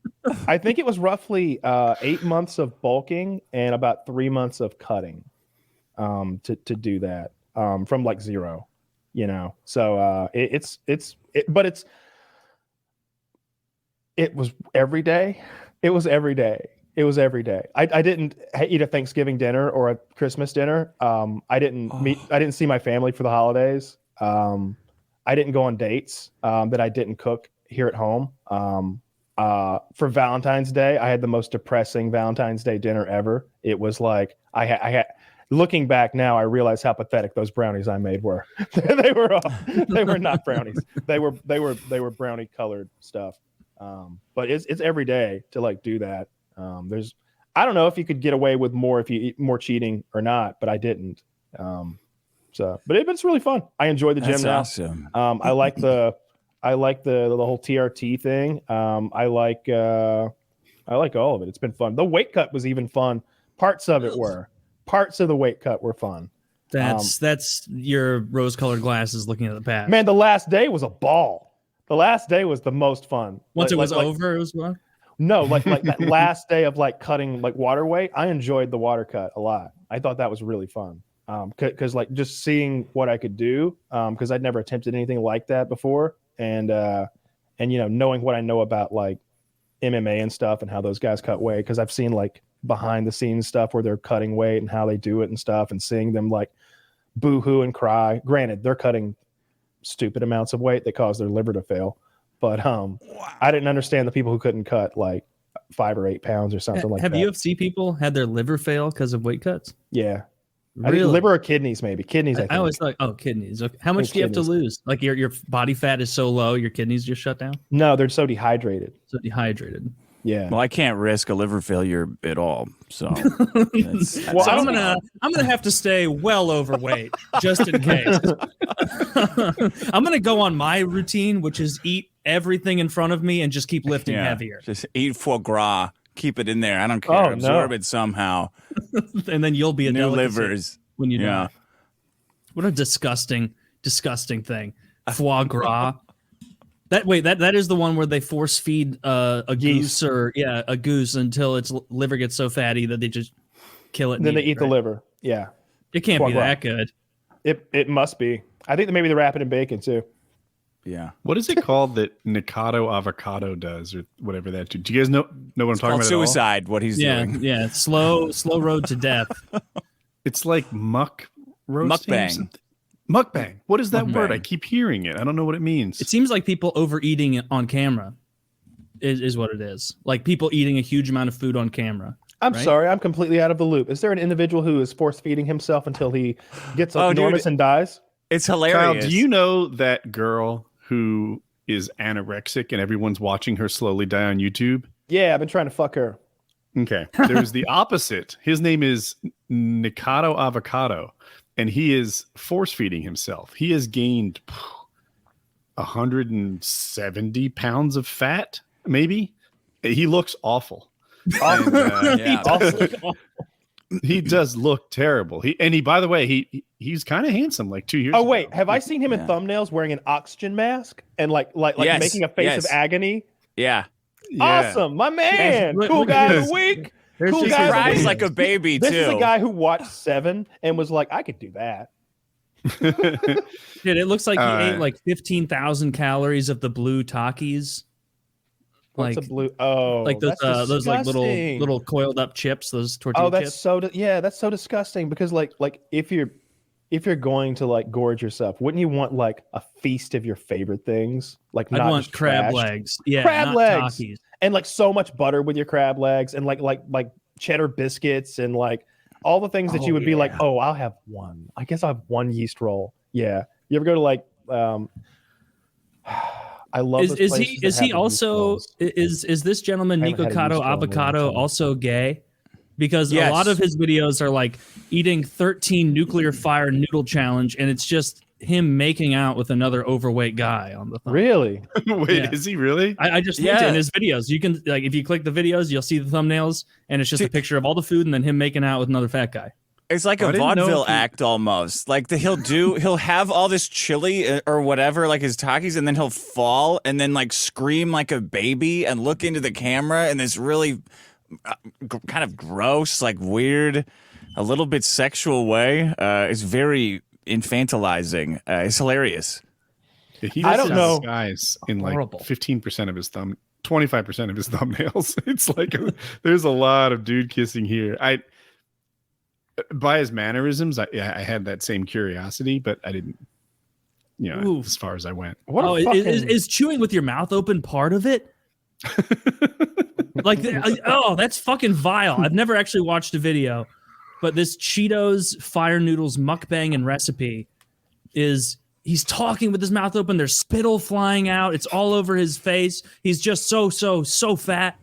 I think it was roughly 8 months of bulking and about 3 months of cutting to do that from like zero, So it was every day. It was every day. It was every day. I didn't eat a Thanksgiving dinner or a Christmas dinner. I didn't see my family for the holidays. I didn't go on dates that I didn't cook here at home. For Valentine's Day, I had the most depressing Valentine's Day dinner ever. It was like I had looking back now, I realize how pathetic those brownies I made were. They were not brownies. They were brownie colored stuff. But it's every day to like do that. I don't know if you could get away with more if you eat more cheating or not, but I didn't. But it's really fun. I enjoy the gym now. Awesome. I like the whole TRT thing. I like all of it. It's been fun. The weight cut was even fun. Parts of the weight cut were fun. That's your rose-colored glasses looking at the past. Man, the last day was a ball. The last day was the most fun. Once it was over, it was fun? No, like that last day of like cutting like water weight, I enjoyed the water cut a lot. I thought that was really fun. Because like just seeing what I could do, because I'd never attempted anything like that before, and knowing what I know about like MMA and stuff and how those guys cut weight, because I've seen like behind the scenes stuff where they're cutting weight and how they do it and stuff, and seeing them like boo-hoo and cry. Granted, they're cutting stupid amounts of weight that cause their liver to fail, but I didn't understand the people who couldn't cut like 5 or 8 pounds or something like that. Have UFC people had their liver fail because of weight cuts? Yeah. Really? I think liver or kidneys, maybe kidneys. I always thought, kidneys. Okay. How much do you have to lose? Like your body fat is so low, your kidneys just shut down. No, they're so dehydrated. Yeah. Well, I can't risk a liver failure at all. So, I'm gonna have to stay well overweight just in case. I'm gonna go on my routine, which is eat everything in front of me and just keep lifting heavier. Just eat foie gras. Keep it in there. I don't care. Absorb it somehow. And then you'll be a new livers when you die. What a disgusting thing. Foie gras. That is the one where they force feed a goose a goose until its liver gets so fatty that they just kill it. And then they eat the liver. Yeah. It can't be that good. It must be. I think that maybe they wrap it in bacon too. Yeah. What is it called that Niko Avocado does, or whatever that? Do you guys know what I'm talking about? Suicide. What he's doing. Yeah. Slow road to death. It's like mukbang. Mukbang. What is that word? I keep hearing it. I don't know what it means. It seems like people overeating on camera is what it is. Like people eating a huge amount of food on camera. I'm sorry, I'm completely out of the loop. Is there an individual who is force feeding himself until he gets enormous and dies? It's hilarious. Kyle, do you know that girl who is anorexic and everyone's watching her slowly die on YouTube? Yeah, I've been trying to fuck her. Okay. There's the opposite. His name is Niko Avocado, and he is force feeding himself. He has gained 170 pounds of fat, maybe. He looks awful. He does look terrible. By the way, he's kind of handsome. Like 2 years. Oh wait, have I seen him in thumbnails wearing an oxygen mask and like making a face of agony? Yeah. Awesome, my man. Cool guy of the week. Cool guy cries like a baby too. This is a guy who watched Seven and was like, I could do that. Dude, it looks like he ate like 15,000 calories of the blue Takis. What's a blue? Oh, like those like little coiled up chips, those tortilla chips. That's so disgusting. Because like if you're going to like gorge yourself, wouldn't you want like a feast of your favorite things? Like I'd want crab legs, crab legs, Takis. And like so much butter with your crab legs, and like cheddar biscuits, and like all the things that you would be like, oh, I'll have one. I guess I'll have one yeast roll. Yeah, you ever go to like I love. Is he also is this gentleman Niko Avocado also gay? Because a lot of his videos are like eating 13 nuclear fire noodle challenge, and it's just him making out with another overweight guy on the thumb. Really? Wait, is he really? I just looked in his videos. You can like if you click the videos, you'll see the thumbnails, and it's just a picture of all the food and then him making out with another fat guy. It's like a vaudeville act almost. Like he'll have all this chili or whatever, like his Takis, and then he'll fall and then like scream like a baby and look into the camera in this really kind of gross, like weird, a little bit sexual way. It's very infantilizing. It's hilarious. I don't know. Guys in like 15% of his 25% of his thumbnails. It's like there's a lot of dude kissing here. By his mannerisms, I had that same curiosity, but I didn't, as far as I went. Is chewing with your mouth open part of it? Like, that's fucking vile. I've never actually watched a video, But this Cheetos fire noodles mukbang and recipe is he's talking with his mouth open. There's spittle flying out. It's all over his face. He's just so fat.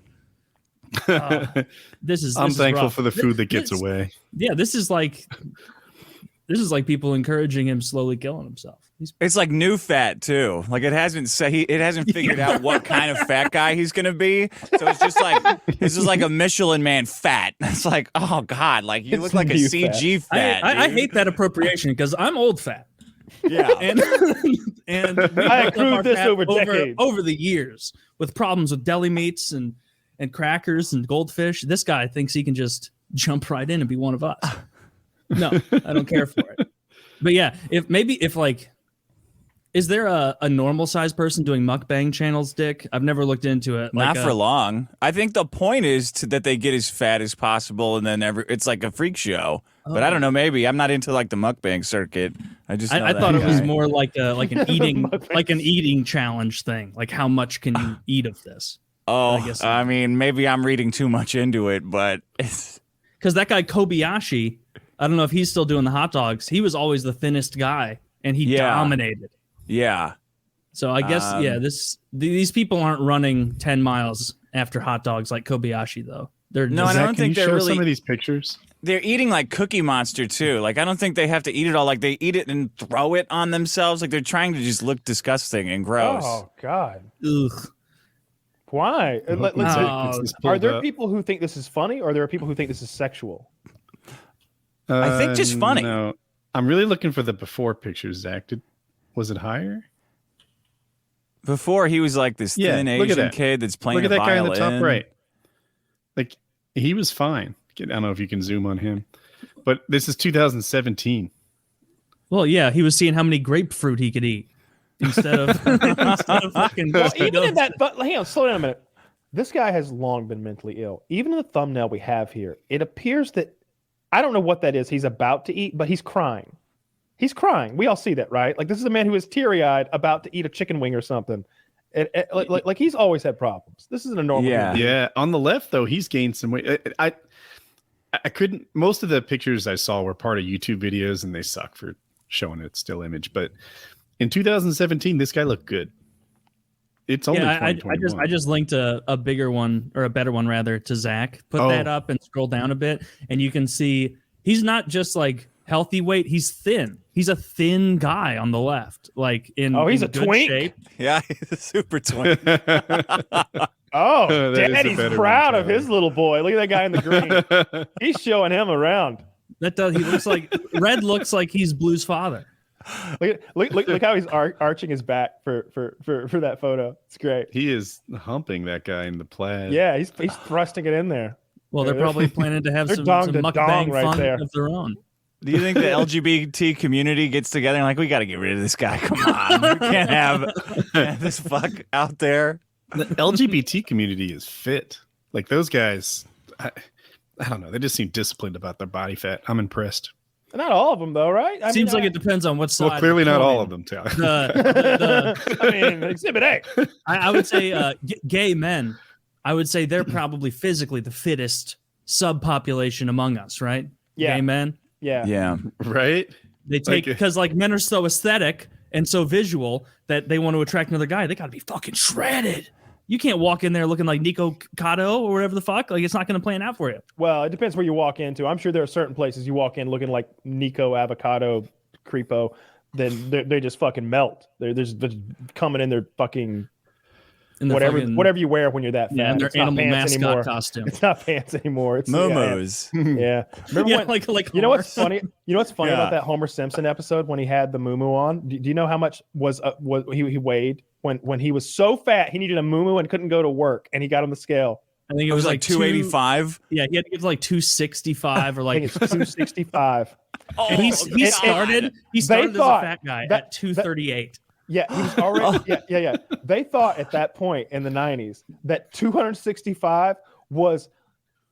This is thankful rough. for the food that gets away. Yeah, this is like people encouraging him slowly killing himself. It's like new fat too. Like it hasn't figured out what kind of fat guy he's gonna be. So it's just like this is like a Michelin Man fat. It's like, oh God, like you look like a CG fat. I hate that appropriation because I'm old fat. Yeah, and I accrued this over decades, over the years with problems with deli meats and crackers and goldfish. This guy thinks he can just jump right in and be one of us. No, I don't care for it. But yeah, if like, is there a normal sized person doing mukbang channels, Dick? I've never looked into it. Not for long. I think the point is that they get as fat as possible, and then it's like a freak show. But I don't know. Maybe I'm not into like the mukbang circuit. I thought it was more like an eating challenge thing. Like how much can you eat of this? Oh, I mean, maybe I'm reading too much into it, but it's because that guy Kobayashi. I don't know if he's still doing the hot dogs. He was always the thinnest guy, and he dominated. Yeah. So I guess these people aren't running 10 miles after hot dogs like Kobayashi though. I don't think they're really. Some of these pictures. They're eating like Cookie Monster too. Like I don't think they have to eat it all. Like they eat it and throw it on themselves. Like they're trying to just look disgusting and gross. Oh God. Ugh. Why? Are there people who think this is funny, or there are people who think this is sexual? I think just funny. No, I'm really looking for the before pictures, Zach. Was it higher? Before he was like this thin Asian kid that's playing. Look at that violin. guy in the top right. Like he was fine. I don't know if you can zoom on him, but this is 2017. Well, yeah, he was seeing how many grapefruit he could eat instead of fucking. Well, even in that, but hang on, slow down a minute. This guy has long been mentally ill. Even in the thumbnail we have here, it appears that I don't know what that is. He's about to eat, but he's crying. He's crying. We all see that, right? Like this is a man who is teary-eyed about to eat a chicken wing or something. Like he's always had problems. This isn't a normal. Yeah. On the left though, he's gained some weight. I couldn't. Most of the pictures I saw were part of YouTube videos, and they suck for showing it still image. But in 2017, this guy looked good. It's only I just linked a bigger one, or a better one rather, to Zach. Put that up and scroll down a bit, and you can see he's not just like healthy weight. He's thin. He's a thin guy on the left. Like he's a twink. Shape. Yeah, he's a super twink. Oh, Daddy's proud of his little boy. Look at that guy in the green. He's showing him around. He looks like Red looks like he's Blue's father. Look how he's arching his back for that photo. It's great. He is humping that guy in the plaid. Yeah, he's thrusting it in there. Well, they're probably planning to have some mukbang right fun there. of their own. Do you think the LGBT community gets together and like, we got to get rid of this guy? Come on, we can't have this fuck out there. The LGBT community is fit. Like those guys, I don't know. They just seem disciplined about their body fat. I'm impressed. Not all of them, though, right? Seems like it depends on what side. Well, clearly not all of them, Taylor. I mean, Exhibit A. I would say gay men. I would say they're probably physically the fittest subpopulation among us, right? Yeah. Gay men. Yeah. Right? They take because like men are so aesthetic and so visual that they want to attract another guy. They got to be fucking shredded. You can't walk in there looking like Niko Avocado or whatever the fuck. Like it's not going to plan out for you. Well, it depends where you walk into. I'm sure there are certain places you walk in looking like Niko Avocado creepo, then they just fucking melt. They're just coming in their fucking whatever you wear when you're that fat. Yeah, and their it's animal mascot anymore. costume. It's not pants anymore. It's Momos. Yeah. Remember when, like you know what's funny? You know what's funny about that Homer Simpson episode when he had the muumuu on? Do you know how much was he weighed when he was so fat he needed a muumuu and couldn't go to work and he got on the scale? I think it was like 285. Yeah, he had to get to like 265 or like I think it's 265. And he started as a fat guy at 238. Yeah, he was already. Yeah. They thought at that point in the 90s that 265 was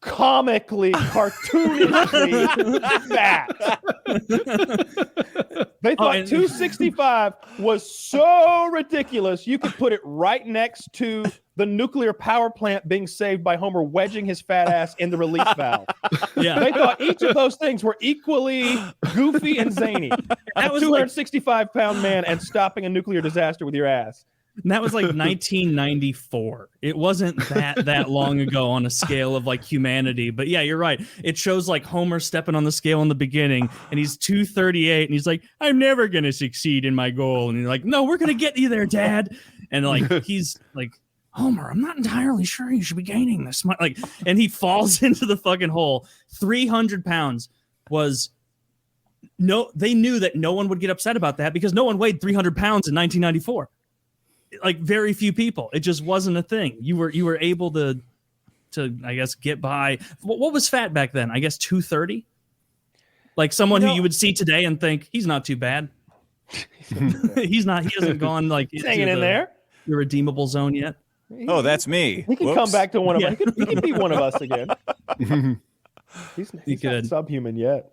comically, cartoonishly fat. They thought 265 was so ridiculous you could put it right next to the nuclear power plant being saved by Homer wedging his fat ass in the release valve. Yeah. They thought each of those things were equally goofy and zany. That A was 265-pound man and stopping a nuclear disaster with your ass. And that was like 1994. It wasn't that long ago on a scale of like humanity. But yeah, you're right. It shows like Homer stepping on the scale in the beginning, and he's 238, and he's like, "I'm never gonna succeed in my goal." And you're like, "No, we're gonna get you there, Dad." And like he's like, "Homer, I'm not entirely sure you should be gaining this much." Like, and he falls into the fucking hole. 300 pounds was no. They knew that no one would get upset about that because no one weighed 300 pounds in 1994. Like very few people. It just wasn't a thing. You were able to I guess get by. What was fat back then? I guess 230. Like someone who you would see today and think he's not too bad. He's not. He hasn't gone like hanging in there. The redeemable zone yet. Oh, that's me. He can come back to one of us. He can be one of us again. He's not subhuman yet.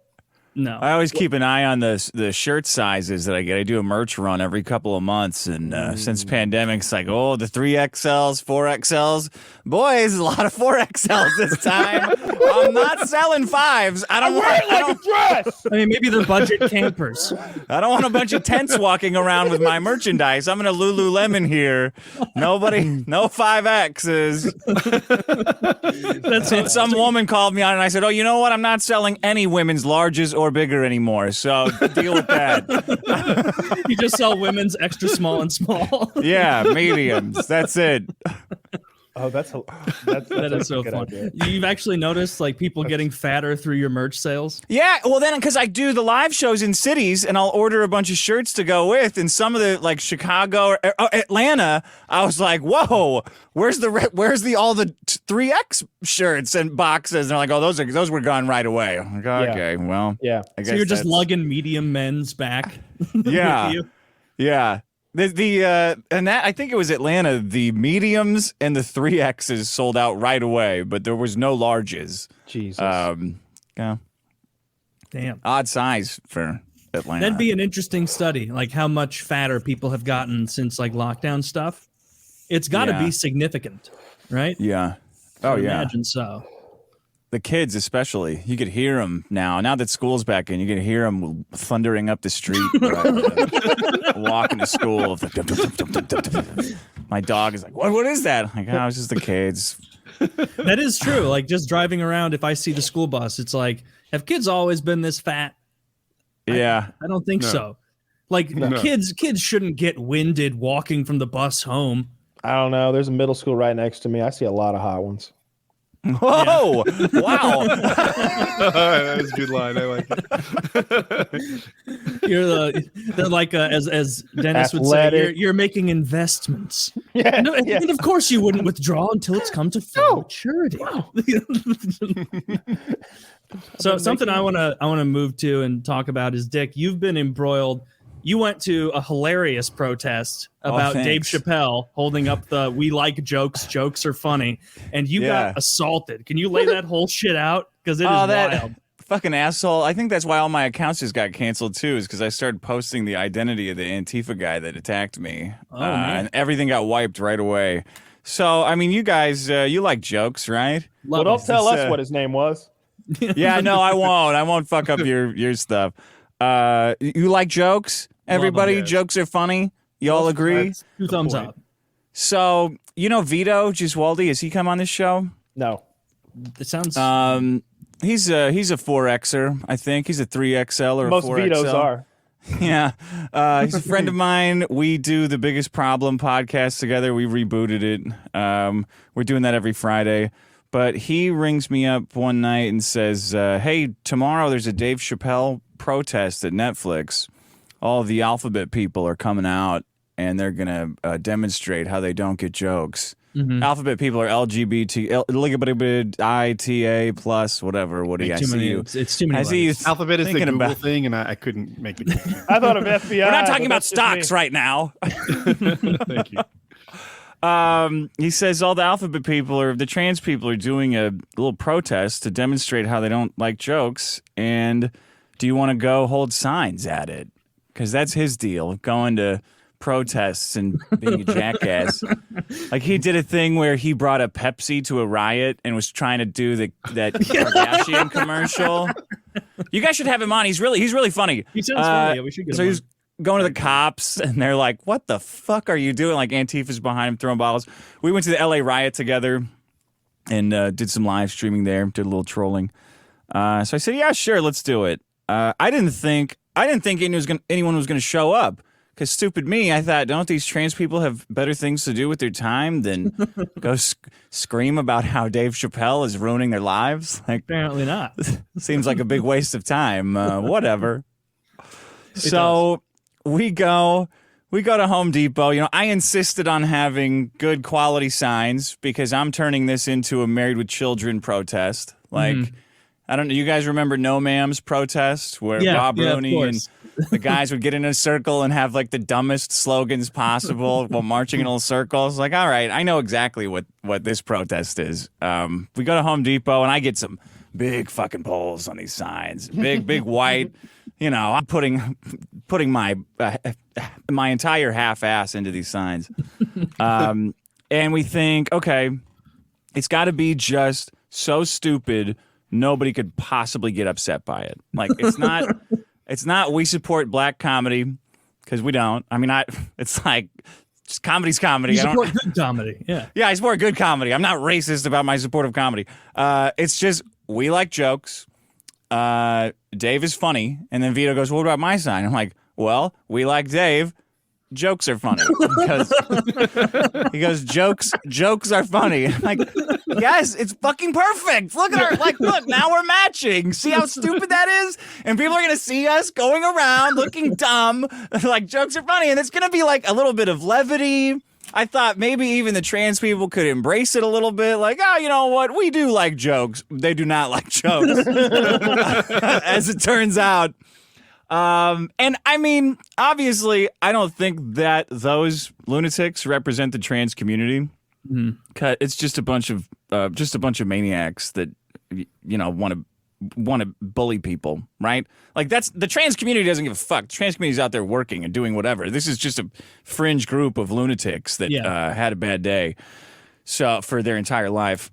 No, I always keep an eye on the shirt sizes that I get. I do a merch run every couple of months, and since pandemic, it's like, oh, the 3XLs, 4XLs. Boys, a lot of 4XLs this time. I'm not selling 5s. I don't want like a dress. I mean, maybe they're budget campers. I don't want a bunch of tents walking around with my merchandise. I'm in a Lululemon here. Nobody, no 5Xs. And some woman called me on it, and I said, oh, you know what? I'm not selling any women's larges or bigger anymore, so deal with that. You just sell women's extra small and small. Yeah, mediums. That's it. Oh, that is so fun. Idea. You've actually noticed like people getting fatter through your merch sales? Yeah, well then because I do the live shows in cities and I'll order a bunch of shirts to go with, and some of the like Chicago or Atlanta, I was like, whoa, where's all the 3X shirts and boxes? And they're like, oh, those were gone right away. I'm like, okay, well, yeah. I guess so you're just lugging medium men's back. Yeah, with you? Yeah. And that I think it was Atlanta. The mediums and the 3Xs sold out right away, but there was no larges. Jesus. Yeah. Damn. Odd size for Atlanta. That'd be an interesting study, like how much fatter people have gotten since like lockdown stuff. It's got to be significant, right? Yeah. Oh, yeah. Imagine so. The kids, especially, you could hear them now. Now that school's back in, you can hear them thundering up the street, walking to school. My dog is like, "What is that?" I'm like, oh, it's just the kids. That is true. Like just driving around, if I see the school bus, it's like, have kids always been this fat? Yeah, I don't think so. Like kids shouldn't get winded walking from the bus home. I don't know. There's a middle school right next to me. I see a lot of hot ones. Whoa! Yeah. Wow! That was a good line. I like it. They're like as Dennis would say, you're making investments. Yeah, no, and of course you wouldn't withdraw until it's come to full maturity. So something I want to move to and talk about is, Dick, you've been embroiled. You went to a hilarious protest about Dave Chappelle holding up the "We like jokes, jokes are funny," and you got assaulted. Can you lay that whole shit out? Because it is wild. Fucking asshole. I think that's why all my accounts just got canceled too, is because I started posting the identity of the Antifa guy that attacked me. And everything got wiped right away. So, I mean, you guys, you like jokes, right? Well, don't tell us what his name was. Yeah, no, I won't. I won't fuck up your stuff. You like jokes? Everybody, jokes are funny. You all agree? 2 thumbs up. So, you know Vito Giswaldi? Has he come on this show? No. It sounds... He's a 4Xer, I think. He's a 3XL or most a 4XL. Vitos are. Yeah. He's a friend of mine. We do the Biggest Problem podcast together. We rebooted it. We're doing that every Friday. But he rings me up one night and says, hey, tomorrow there's a Dave Chappelle protest at Netflix. All the alphabet people are coming out, and they're going to demonstrate how they don't get jokes. Mm-hmm. Alphabet people are LGBT, ITA plus, whatever. What do you see? It's too many. Alphabet is the Google thing, and I couldn't make the connection. I thought of FBI. We're not talking about stocks right now. Thank you. He says all the alphabet people or the trans people are doing a little protest to demonstrate how they don't like jokes. And do you want to go hold signs at it? Because that's his deal, going to protests and being a jackass. Like he did a thing where he brought a Pepsi to a riot and was trying to do that Kardashian commercial. You guys should have him on. He's really funny. He sounds funny. Yeah, we should get him on. He's going to the cops, and they're like, "What the fuck are you doing?" Like Antifa's behind him throwing bottles. We went to the LA riot together and did some live streaming there. Did a little trolling. So I said, "Yeah, sure, let's do it." I didn't think anyone was going to show up. Because stupid me, I thought, don't these trans people have better things to do with their time than go scream about how Dave Chappelle is ruining their lives? Like, apparently not. Seems like a big waste of time. Whatever. So we go to Home Depot. You know, I insisted on having good quality signs because I'm turning this into a Married with Children protest. Like, I don't know. You guys remember No Ma'am's protest where Bob Rooney and the guys would get in a circle and have like the dumbest slogans possible while marching in little circles? Like, all right, I know exactly what this protest is. We go to Home Depot and I get some big fucking poles on these signs, big white. You know, I'm putting my entire half ass into these signs, and we think, okay, it's got to be just so stupid nobody could possibly get upset by it. Like it's not we support black comedy because we don't. I mean, it's like just comedy's comedy. You support good comedy, yeah. Yeah, I support good comedy. I'm not racist about my support of comedy. It's just we like jokes. Dave is funny, and then Vito goes, "What about my sign?" I'm like, "Well, we like Dave. Jokes are funny." Because he goes, "Jokes are funny." I'm like, yes, it's fucking perfect. Look at our look, now we're matching. See how stupid that is? And people are gonna see us going around looking dumb. Like jokes are funny, and it's gonna be like a little bit of levity. I thought maybe even the trans people could embrace it a little bit. Like, oh, you know what? We do like jokes. They do not like jokes, as it turns out. And I mean, obviously, I don't think that those lunatics represent the trans community. It's just a bunch of maniacs that you know want to bully people, right? Like that's the trans community doesn't give a fuck. The trans community's out there working and doing whatever. This is just a fringe group of lunatics that had a bad day, so for their entire life.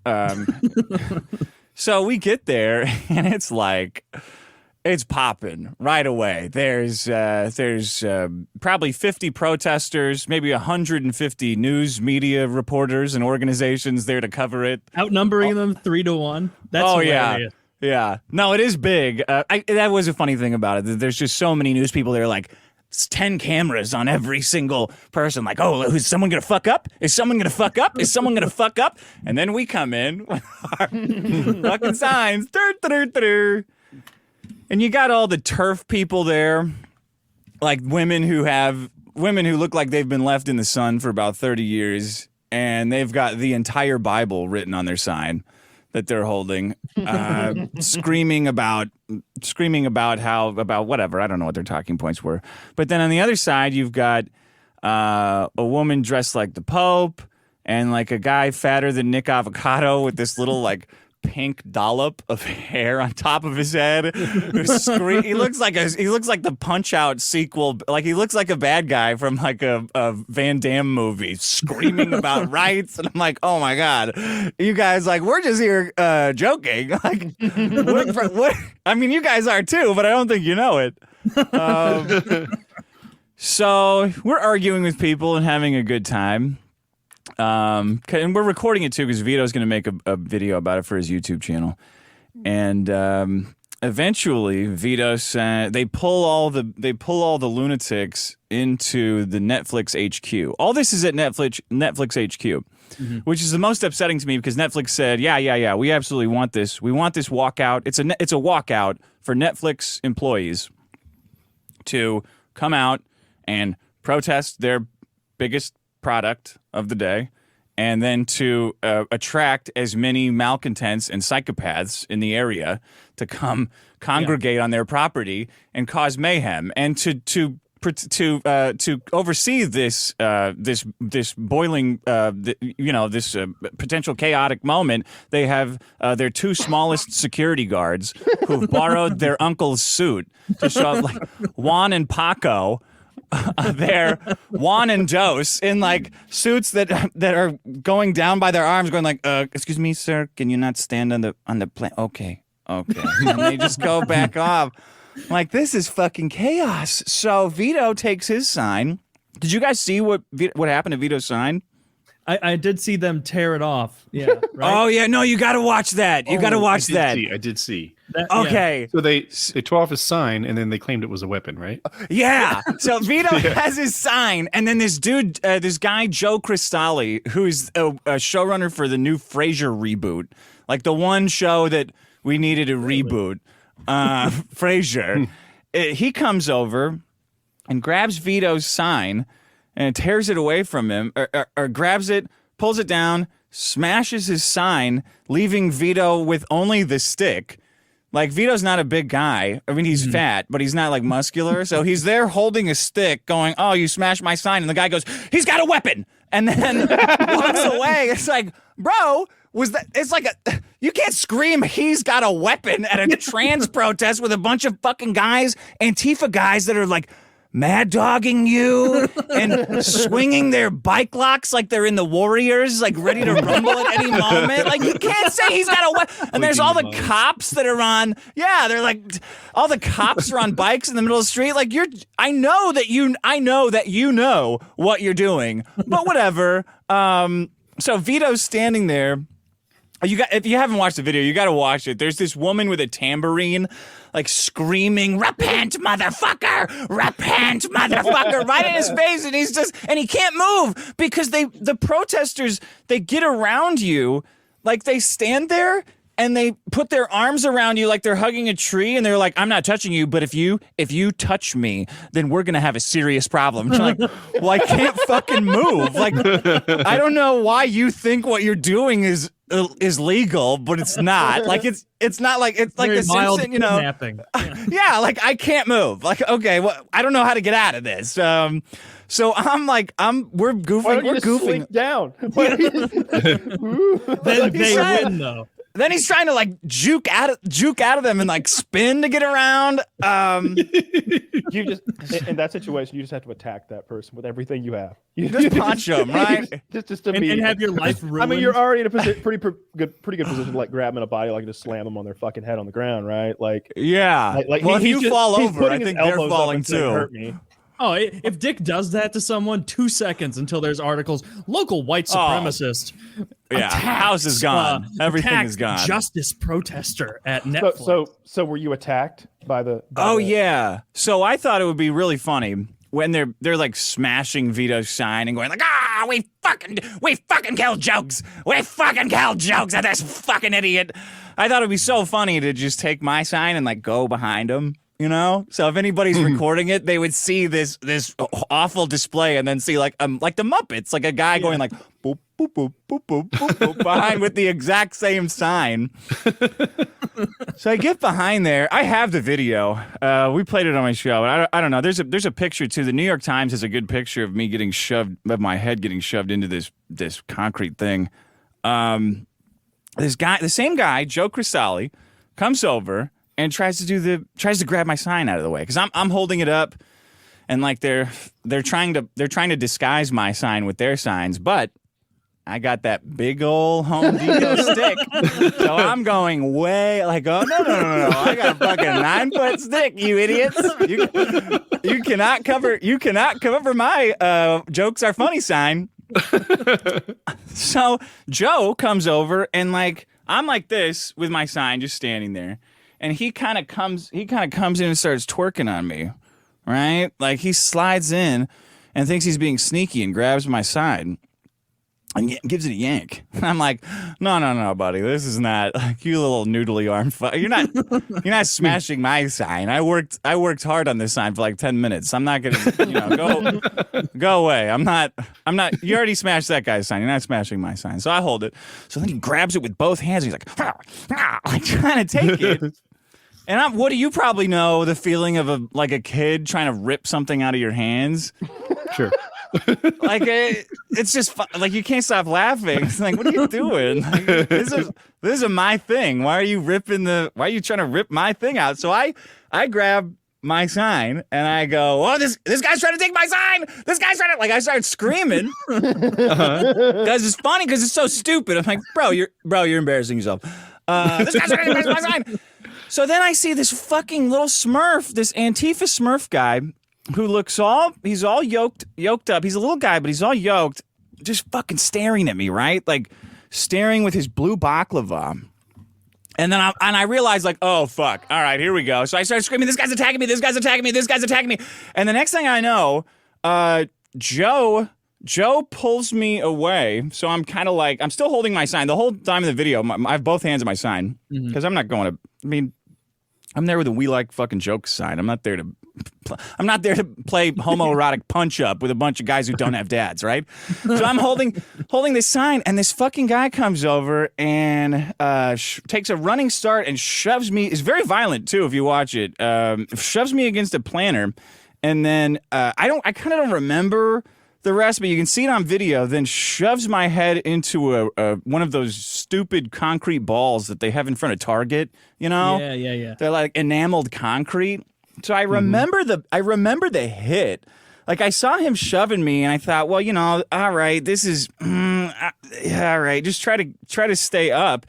So we get there and it's like. It's popping right away. There's probably 50 protesters, maybe 150 news media reporters and organizations there to cover it. Outnumbering them 3-1. That's hilarious. Yeah. No, it is big. That was a funny thing about it. There's just so many news people that are like, 10 cameras on every single person. Like, oh, is someone going to fuck up? Is someone going to fuck up? Is someone going to fuck up? And then we come in with our fucking signs. And you got all the turf people there, like women who look like they've been left in the sun for about 30 years, and they've got the entire Bible written on their sign that they're holding, screaming about whatever. I don't know what their talking points were. But then on the other side, you've got a woman dressed like the Pope, and like a guy fatter than Niko Avocado with this little like pink dollop of hair on top of his head. He looks like the Punch-Out sequel. Like he looks like a bad guy from like a Van Damme movie, screaming about rights. And I'm like, oh my god, you guys, like we're just here joking. Like, what? I mean, you guys are too, but I don't think you know it. So we're arguing with people and having a good time. And we're recording it too because Vito's going to make a video about it for his YouTube channel. And eventually, Vito said they pull all the lunatics into the Netflix HQ. All this is at Netflix HQ, which is the most upsetting to me because Netflix said, yeah, we absolutely want this. We want this walkout. It's a walkout for Netflix employees to come out and protest their biggest product of the day, and then to attract as many malcontents and psychopaths in the area to come congregate on their property and cause mayhem, and to oversee this boiling this potential chaotic moment. They have their two smallest security guards who've borrowed their uncle's suit to show up, like Juan and Paco, they're Juan and Dose in like suits that are going down by their arms, going like, "Excuse me, sir, can you not stand on the plane?" Okay, and they just go back off. Like, this is fucking chaos. So Vito takes his sign. Did you guys see what happened to Vito's sign? I did see them tear it off. Yeah. Right? Oh yeah, no, you got to watch that. You got to watch that. I did see. Okay. So they tore off his sign and then they claimed it was a weapon, right? Yeah. So Vito has his sign, and then this dude, this guy Joe Cristalli, who's a showrunner for the new Frasier reboot, like the one show that we needed a reboot, Frasier. He comes over and grabs Vito's sign and tears it away from him, or grabs it, pulls it down, smashes his sign, leaving Vito with only the stick. Like, Vito's not a big guy. I mean, he's fat, but he's not, like, muscular. So he's there holding a stick going, "Oh, you smashed my sign." And the guy goes, "He's got a weapon." And then walks away. It's like, bro, it's like you can't scream, "He's got a weapon" at a trans protest with a bunch of fucking guys, Antifa guys that are, like, mad dogging you and swinging their bike locks like they're in the Warriors, like ready to rumble at any moment. Like, you can't say he's got a weapon. And there's all the cops that are on. Yeah, they're like, all the cops are on bikes in the middle of the street. Like, I know that you know what you're doing, but whatever. So Vito's standing there. If you haven't watched the video, you got to watch it. There's this woman with a tambourine, like screaming, "Repent, motherfucker! Repent, motherfucker!" right in his face, and he can't move because the protesters, they get around you, like they stand there and they put their arms around you like they're hugging a tree, and they're like, "I'm not touching you, but if you touch me, then we're gonna have a serious problem." And you're like, well, I can't fucking move. Like, I don't know why you think what you're doing is legal, but it's not. Like, it's not like it's like the Simpson, you know. Yeah, like, I can't move. Like, okay, well, I don't know how to get out of this. So we're goofing. We're goofing down. Then they win though. Then he's trying to like juke out of them and like spin to get around. You just in that situation, you just have to attack that person with everything you have. You just punch them, right? just and have your life ruined. I mean, you're already in a pretty good position to like grab them in a body, like just slam them on their fucking head on the ground, right? Like, yeah. Like well, if you fall over, I think they're falling too. Hurt me. Oh, if Dick does that to someone, 2 seconds until there's articles. Local white supremacist. Yeah, house is gone. Everything is gone. Justice protester at Netflix. So were you attacked by the? Yeah. So I thought it would be really funny when they're like smashing Vito's sign and going like, we fucking killed jokes. We fucking killed jokes at this fucking idiot. I thought it'd be so funny to just take my sign and like go behind him. You know, so if anybody's recording it, they would see this awful display and then see like the Muppets, like a guy going like boop boop boop boop boop boop boop behind with the exact same sign. So I get behind there. I have the video. We played it on my show. And I don't know. There's a picture too. The New York Times has a good picture of me my head getting shoved into this concrete thing. This guy, the same guy, Joe Cristalli, comes over and tries to grab my sign out of the way because I'm holding it up, and like they're trying to disguise my sign with their signs, but I got that big old Home Depot stick, so I'm going way like, oh no, I got a fucking 9-foot stick, you idiots! You cannot cover my jokes are funny sign. So Joe comes over and like I'm like this with my sign just standing there. And he kind of comes in and starts twerking on me, right? Like he slides in and thinks he's being sneaky and grabs my sign and gives it a yank. And I'm like, no, buddy, this is not like you little noodly arm. You're not smashing my sign. I worked hard on this sign for like 10 minutes. I'm not gonna, go away. I'm not. You already smashed that guy's sign. You're not smashing my sign. So I hold it. So then he grabs it with both hands. And he's like trying to take it. And what do you probably know the feeling of a kid trying to rip something out of your hands? Sure. Like it's just like you can't stop laughing. It's like, what are you doing? Like, this is my thing. Why are you trying to rip my thing out? So I grab my sign, and I go, "Oh, this guy's trying to take my sign! This guy's trying to," like, I start screaming because it's funny because it's so stupid. I'm like, bro, you're embarrassing yourself. This guy's trying to take my sign. So then I see this fucking little Smurf, this Antifa Smurf guy, who he's all yoked up. He's a little guy, but he's all yoked, just fucking staring at me, right? Like staring with his blue baklava. And then I realized, like, oh, fuck. All right, here we go. So I started screaming, this guy's attacking me, this guy's attacking me, this guy's attacking me. And the next thing I know, Joe pulls me away. So I'm kind of like, I'm still holding my sign. The whole time in the video, I have both hands on my sign. Because I'm not going to, I'm there with a "we like fucking jokes" sign. I'm not there to play homoerotic punch up with a bunch of guys who don't have dads, right? So I'm holding this sign, and this fucking guy comes over and takes a running start and shoves me. It's very violent too, if you watch it. Shoves me against a planter, and then I kind of don't remember the rest, but you can see it on video. Then shoves my head into one of those stupid concrete balls that they have in front of Target. You know? Yeah. They're like enameled concrete. So I remember the hit. Like, I saw him shoving me, and I thought, well, all right, this is all right. Just try to stay up.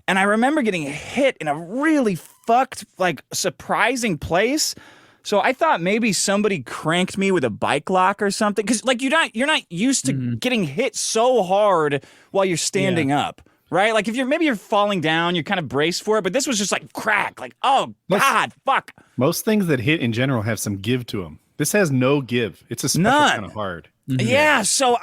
And I remember getting hit in a really fucked, like, surprising place. So I thought maybe somebody cranked me with a bike lock or something, because like you're not used to getting hit so hard while you're standing up. Right? Like, if you're falling down, you're kind of braced for it, but this was just like crack. Like, oh, God, fuck. Most things that hit in general have some give to them. This has no give. It's a special kind of hard. Yeah, so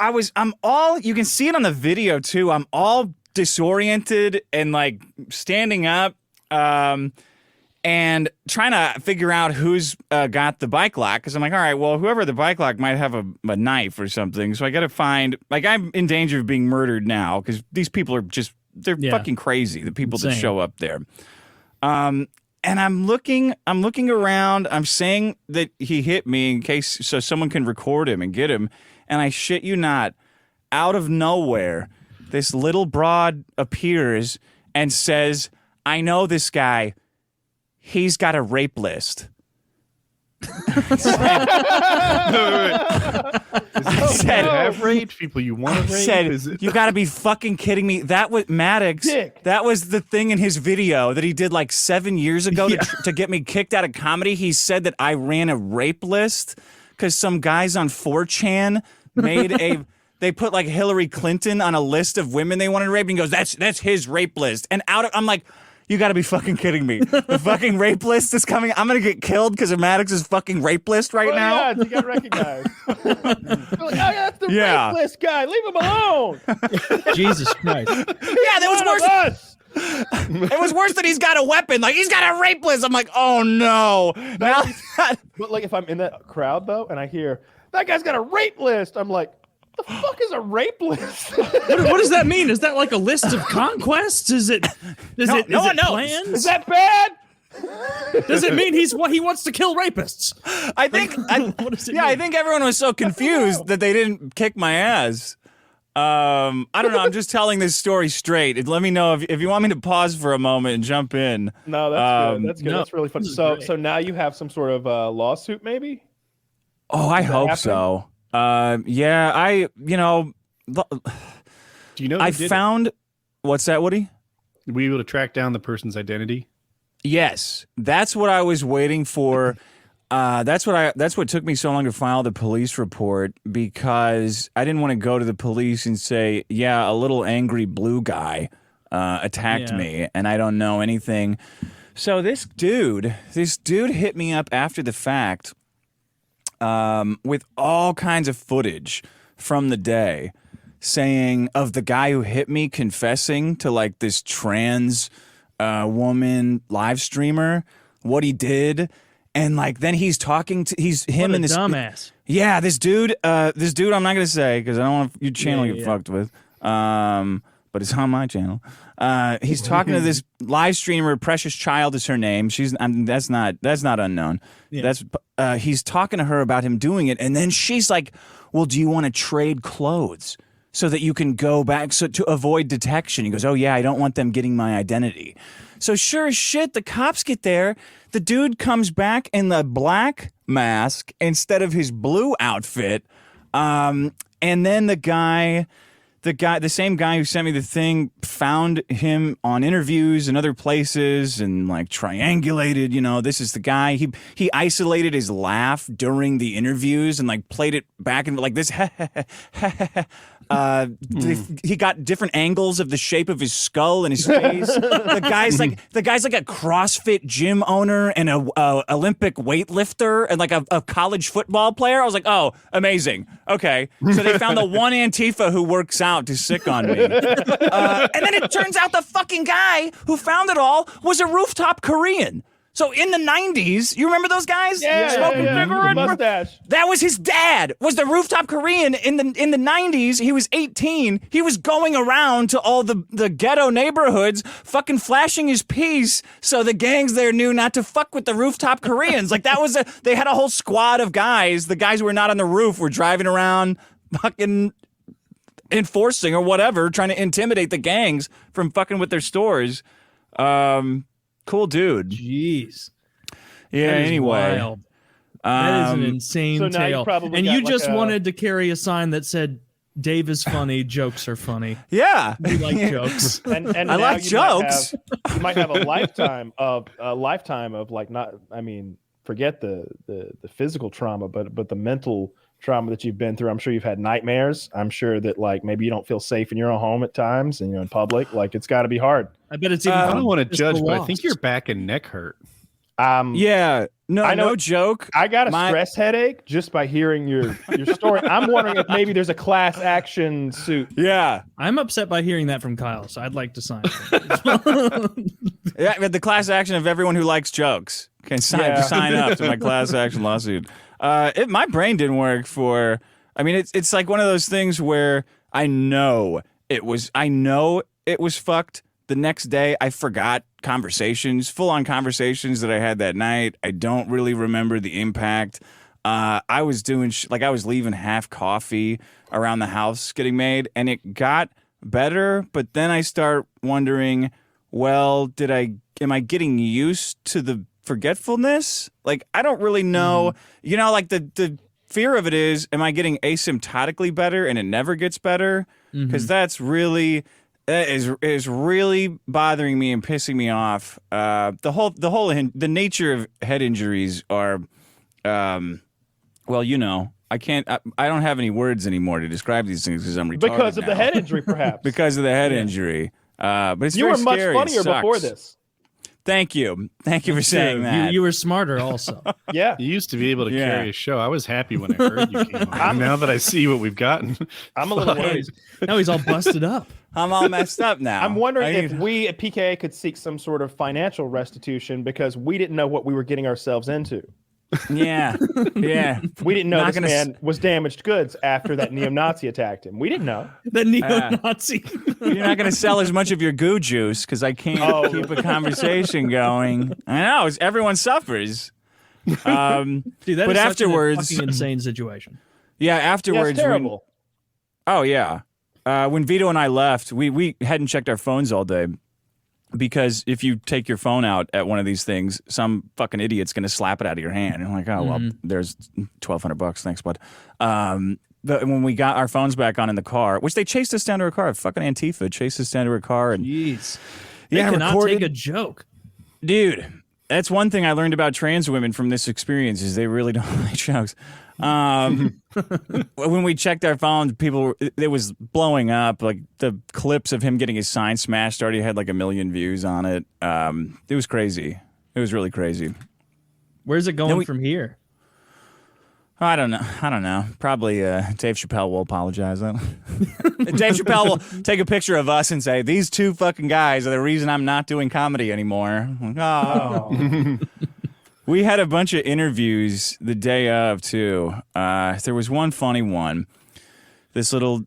you can see it on the video too. I'm all disoriented and like standing up and trying to figure out who's got the bike lock, because I'm like, all right, well, whoever the bike lock might have a knife or something. So I got to find, like, I'm in danger of being murdered now because these people are they're fucking crazy, the people that show up there. And I'm looking around. I'm saying that he hit me in case so someone can record him and get him. And I shit you not, out of nowhere, this little broad appears and says, "I know this guy. He's got a rape list." I said, have raped people you want to rape? Said, you got to be fucking kidding me. That was Maddox. Dick. That was the thing in his video that he did like 7 years ago to get me kicked out of comedy. He said that I ran a rape list because some guys on 4chan made they put like Hillary Clinton on a list of women they wanted to rape, and he goes, that's his rape list. And I'm like, you gotta be fucking kidding me. The fucking rape list is coming. I'm gonna get killed because of Maddox's fucking rape list right now. Yeah, you got recognized. Like, oh, yeah, that's the rape list guy. Leave him alone. Jesus Christ. Yeah, that was worse. It was worse that he's got a weapon. Like, he's got a rape list. I'm like, oh no. Now, but like, if I'm in that crowd though, and I hear that guy's got a rape list, I'm like, the fuck is a rape list? What does that mean? Is that like a list of conquests? Is it plans? Is that bad? Does it mean he wants to kill rapists? I think what does it mean? I think everyone was so confused that they didn't kick my ass. I don't know. I'm just telling this story straight. Let me know if you want me to pause for a moment and jump in. No, that's good. That's good. no, That's really fun. So now you have some sort of lawsuit, maybe? Oh, I hope so. Yeah, Do you know? I found. What's that, Woody? Were you able to track down the person's identity? Yes, that's what I was waiting for. That's what took me so long to file the police report, because I didn't want to go to the police and say, yeah, a little angry blue guy attacked me and I don't know anything. So this dude hit me up after the fact with all kinds of footage from the day, saying of the guy who hit me confessing to like this trans woman live streamer what he did. And like then he's talking to him and this dumbass. Yeah, this dude I'm not gonna say because I don't want your channel to get fucked with. But it's on my channel. He's talking to this live streamer. Precious Child is her name. That's not unknown. Yeah. He's talking to her about him doing it, and then she's like, "Well, do you want to trade clothes so that you can go back to avoid detection?" He goes, "Oh yeah, I don't want them getting my identity." So sure as shit, the cops get there. The dude comes back in the black mask instead of his blue outfit. And then the same guy who sent me the thing found him on interviews and other places and like triangulated, this is the guy. He isolated his laugh during the interviews and like played it back and like this. He got different angles of the shape of his skull and his face. The guy's like a CrossFit gym owner and a Olympic weightlifter and like a college football player. I was like, oh, amazing. Okay, so they found the one Antifa who works out to sick on me, and then it turns out the fucking guy who found it all was a rooftop Korean. So in the 90s, you remember those guys? Smoking cigarette? Mustache. That was his dad, was the rooftop Korean in the 90s. He was 18. He was going around to all the ghetto neighborhoods fucking flashing his piece so the gangs there knew not to fuck with the rooftop Koreans. Like they had a whole squad of guys. The guys who were not on the roof were driving around fucking enforcing or whatever, trying to intimidate the gangs from fucking with their stores. Cool dude. Jeez. Yeah, That is anyway. wild. That is an insane so now you tale. probably And got you like just a- wanted to carry a sign that said, Dave is funny, jokes are funny. Yeah. We like jokes. And I now like jokes. You might have a lifetime of like forget the physical trauma, but the mental trauma that you've been through. I'm sure you've had nightmares. I'm sure that like maybe you don't feel safe in your own home at times and in public. Like it's got to be hard. I bet it's even I don't want to just judge, the but I lost. think your back and neck hurt. Yeah. No, I know- no joke. I got a stress headache just by hearing your story. I'm wondering if maybe there's a class action suit. Yeah. I'm upset by hearing that from Kyle, so I'd like to sign. Yeah, the class action of everyone who likes jokes can sign up to my class action lawsuit. My brain didn't work for. I mean, it's like one of those things where I know it was fucked. The next day, I forgot full-on conversations that I had that night. I don't really remember the impact. I was doing I was leaving half coffee around the house getting made, and it got better. But then I start wondering, well, am I getting used to the forgetfulness? Like, I don't really know. Like the fear of it is, am I getting asymptotically better and it never gets better? Because that is really bothering me and pissing me off. The nature of head injuries are, I can't. I don't have any words anymore to describe these things because I'm retarded Because of now. the head injury, perhaps. Because of the head injury. But it's you very were much scary. funnier It sucks. before this. Thank you for saying that. You were smarter also. Yeah. You used to be able to Yeah. carry a show. I was happy when I heard you came on. Now that I see what we've gotten, I'm a little worried. Now he's all busted up. I'm all messed up now. I'm wondering if we at PKA could seek some sort of financial restitution because we didn't know what we were getting ourselves into. Yeah. We didn't know Not this gonna man was damaged goods after that neo-Nazi attacked him. We didn't know. The neo-Nazi. You're not going to sell as much of your goo juice because I can't keep a conversation going. I know. Everyone suffers. Dude, that But is afterwards- such a fucking insane situation. Yeah, Yeah, afterwards. it's terrible. When Vito and I left, we hadn't checked our phones all day. Because if you take your phone out at one of these things, some fucking idiot's going to slap it out of your hand. And I'm like, oh, well, there's $1,200. Thanks, bud. But when we got our phones back on in the car, which they chased us down to a car, fucking Antifa chased us down to a car. And Jeez. They yeah, cannot recorded. take a joke. Dude, that's one thing I learned about trans women from this experience is they really don't like jokes. When we checked our phones, it was blowing up. Like the clips of him getting his sign smashed already had like 1 million views on it. It was crazy. It was really crazy. Where's it going from here? I don't know. Probably Dave Chappelle will apologize. Dave Chappelle will take a picture of us and say, "These two fucking guys are the reason I'm not doing comedy anymore." Oh. We had a bunch of interviews the day of too. There was one funny one. This little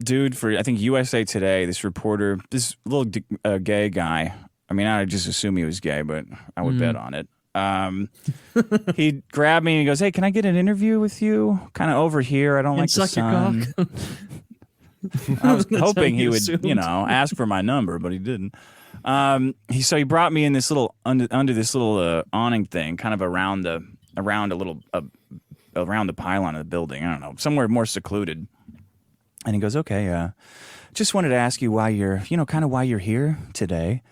dude for I think USA Today. This reporter, this little gay guy. I mean, I just assume he was gay, but I would bet on it. He grabbed me and he goes, "Hey, can I get an interview with you? Kind of over here. I don't like the suck your sun." cock. I was That's hoping how he you would, assumed. ask for my number, but he didn't. He brought me in this little under this little awning thing, kind of around the pylon of the building. I don't know, somewhere more secluded. And he goes, "Okay, just wanted to ask you why you're here today."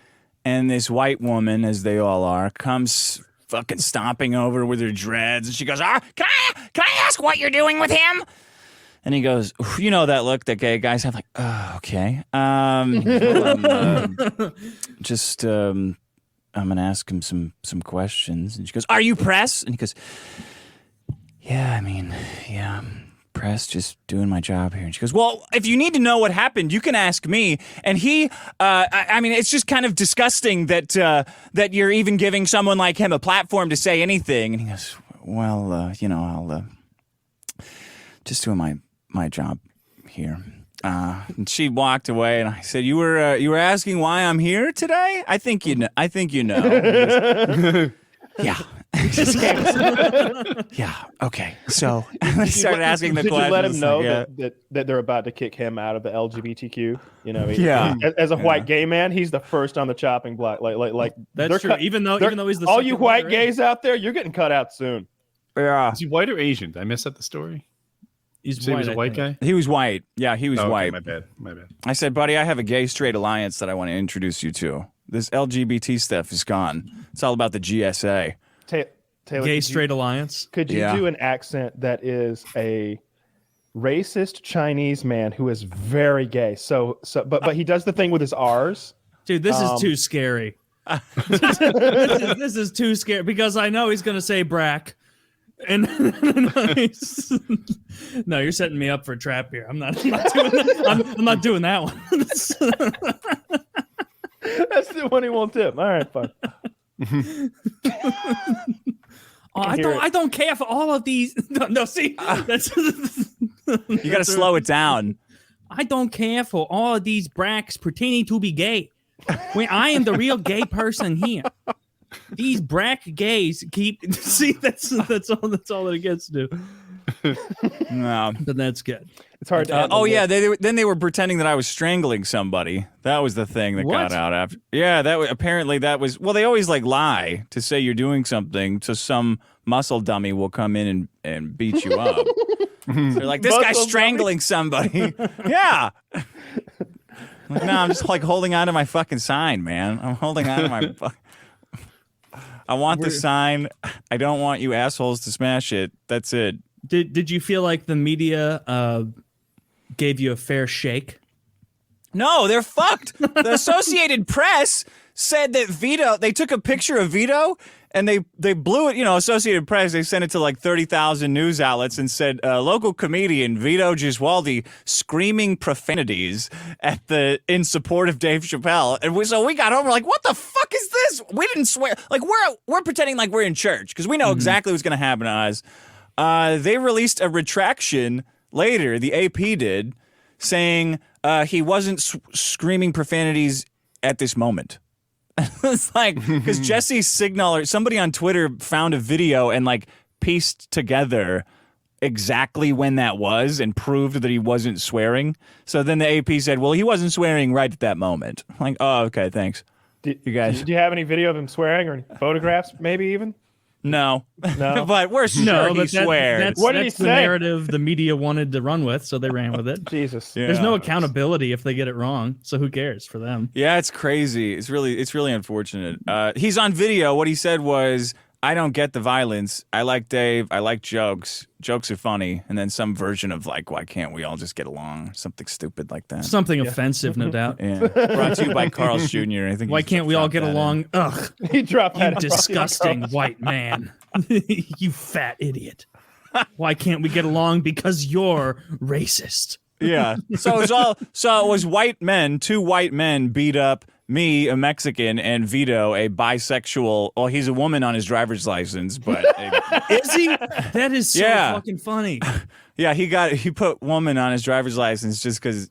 And this white woman, as they all are, comes fucking stomping over with her dreads, and she goes, "Can I ask what you're doing with him?" And he goes, "You know that look that gay guys have?" Like, "Oh, okay. I'm gonna ask him some questions." And she goes, "Are you press?" And he goes, "Yeah, press, just doing my job here." And she goes, "Well, if you need to know what happened, you can ask me." And he, it's just kind of disgusting that you're even giving someone like him a platform to say anything. And he goes, "Well, I'll just doing my job here." And she walked away, and I said, "You were asking why I'm here today? I think you know." Yeah. Yeah. Okay. So I started asking the questions. Did you let him know that they're about to kick him out of the LGBTQ? Yeah. As a white gay man, he's the first on the chopping block. Like that's true. Even though he's the all you white gays out there, you're getting cut out soon. Yeah. Is he white or Asian? Did I mess up the story? He's white. He was a white guy. He was white. Yeah, he was white. My bad. I said, "Buddy, I have a gay straight alliance that I want to introduce you to. This LGBT stuff is gone. It's all about the GSA." Taylor, gay straight alliance. Could you do an accent that is a racist Chinese man who is very gay? But he does the thing with his R's. Dude, this is too scary. This is too scary because I know he's gonna say brack. And no, you're setting me up for a trap here. I'm not doing that. I'm not doing that one. That's the one he won't tip. All right, fine. I don't care for all of these. No, see, that's you got to slow it down. I don't care for all of these bracks pretending to be gay. When I am the real gay person here. These brack gays keep. See, that's all that it gets to. No, but that's good. It's hard to. Then they were pretending that I was strangling somebody. That was the thing that got out after. Yeah, apparently that was. Well, they always lie to say you're doing something, so some muscle dummy will come in and beat you up. They're like, "This guy's strangling somebody." Yeah. Like, no, I'm just holding on to my fucking sign, man. I'm holding on to my. I want the sign. I don't want you assholes to smash it. That's it. Did you feel like the media gave you a fair shake? No, they're fucked. The Associated Press said that Vito, they took a picture of Vito and they blew it, Associated Press, they sent it to like 30,000 news outlets and said, local comedian Vito Giswaldi screaming profanities in support of Dave Chappelle. And so we got home, we're like, what the fuck is this? We didn't swear. Like, we're pretending like we're in church because we know exactly what's going to happen to us. They released a retraction later, the AP did, saying he wasn't screaming profanities at this moment. It's like, because Jesse Signal or somebody on Twitter found a video and like pieced together exactly when that was and proved that he wasn't swearing. So then the AP said, well, he wasn't swearing right at that moment. I'm like, oh, okay, thanks. You guys. Do you have any video of him swearing or any photographs maybe even? No. But we're sure he swears. What did he say? The narrative the media wanted to run with, so they ran with it. Jesus. Yeah. There's no accountability if they get it wrong, so who cares for them? Yeah, it's crazy. It's really unfortunate. He's on video. What he said was, I don't get the violence. I like Dave. I like jokes. Jokes are funny. And then some version of like, why can't we all just get along? Something stupid like that. Something offensive, no doubt. Yeah. Brought to you by Carl's Jr. I think. Why can't we all get along? Ugh. He dropped that. You disgusting white man. You fat idiot. Why can't we get along? Because you're racist. Yeah. So it was white men, two white men beat up me, a Mexican, and Vito, a bisexual. Well, he's a woman on his driver's license, but is he? That is so fucking funny. Yeah, he put woman on his driver's license just because.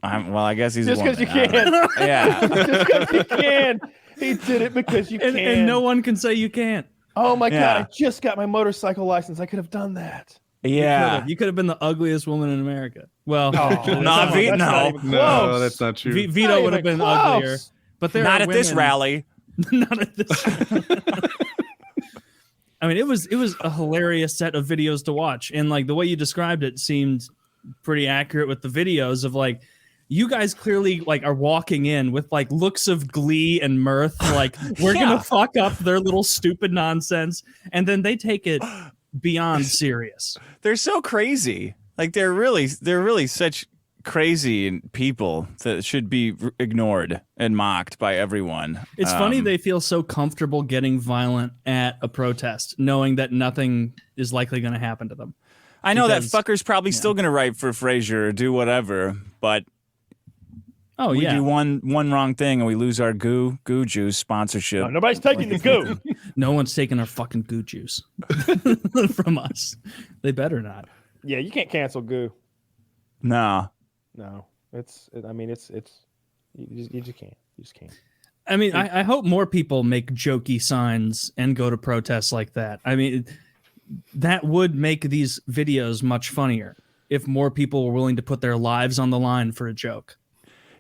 I guess he's just because you can. Yeah, just because you can. He did it because you can, and no one can say you can't. Oh my God! I just got my motorcycle license. I could have done that. Yeah, you could have been the ugliest woman in America. Well, no, that's not true. Vito would have been uglier. But there not are at this women- rally. Not at this. I mean, it was a hilarious set of videos to watch, and like the way you described it seemed pretty accurate with the videos of like you guys clearly like are walking in with like looks of glee and mirth, like we're gonna fuck up their little stupid nonsense, and then they take it beyond serious. They're so crazy. Like they're really such crazy people that should be ignored and mocked by everyone. It's funny they feel so comfortable getting violent at a protest, knowing that nothing is likely going to happen to them. I know that fucker's probably still going to write for Frasier or do whatever, but we do one wrong thing and we lose our goo juice sponsorship. No, nobody's taking the goo. No one's taking our fucking goo juice from us. They better not. Yeah, you can't cancel goo. No, it's you just can't. You just can't. I mean, I hope more people make jokey signs and go to protests like that. I mean, that would make these videos much funnier if more people were willing to put their lives on the line for a joke.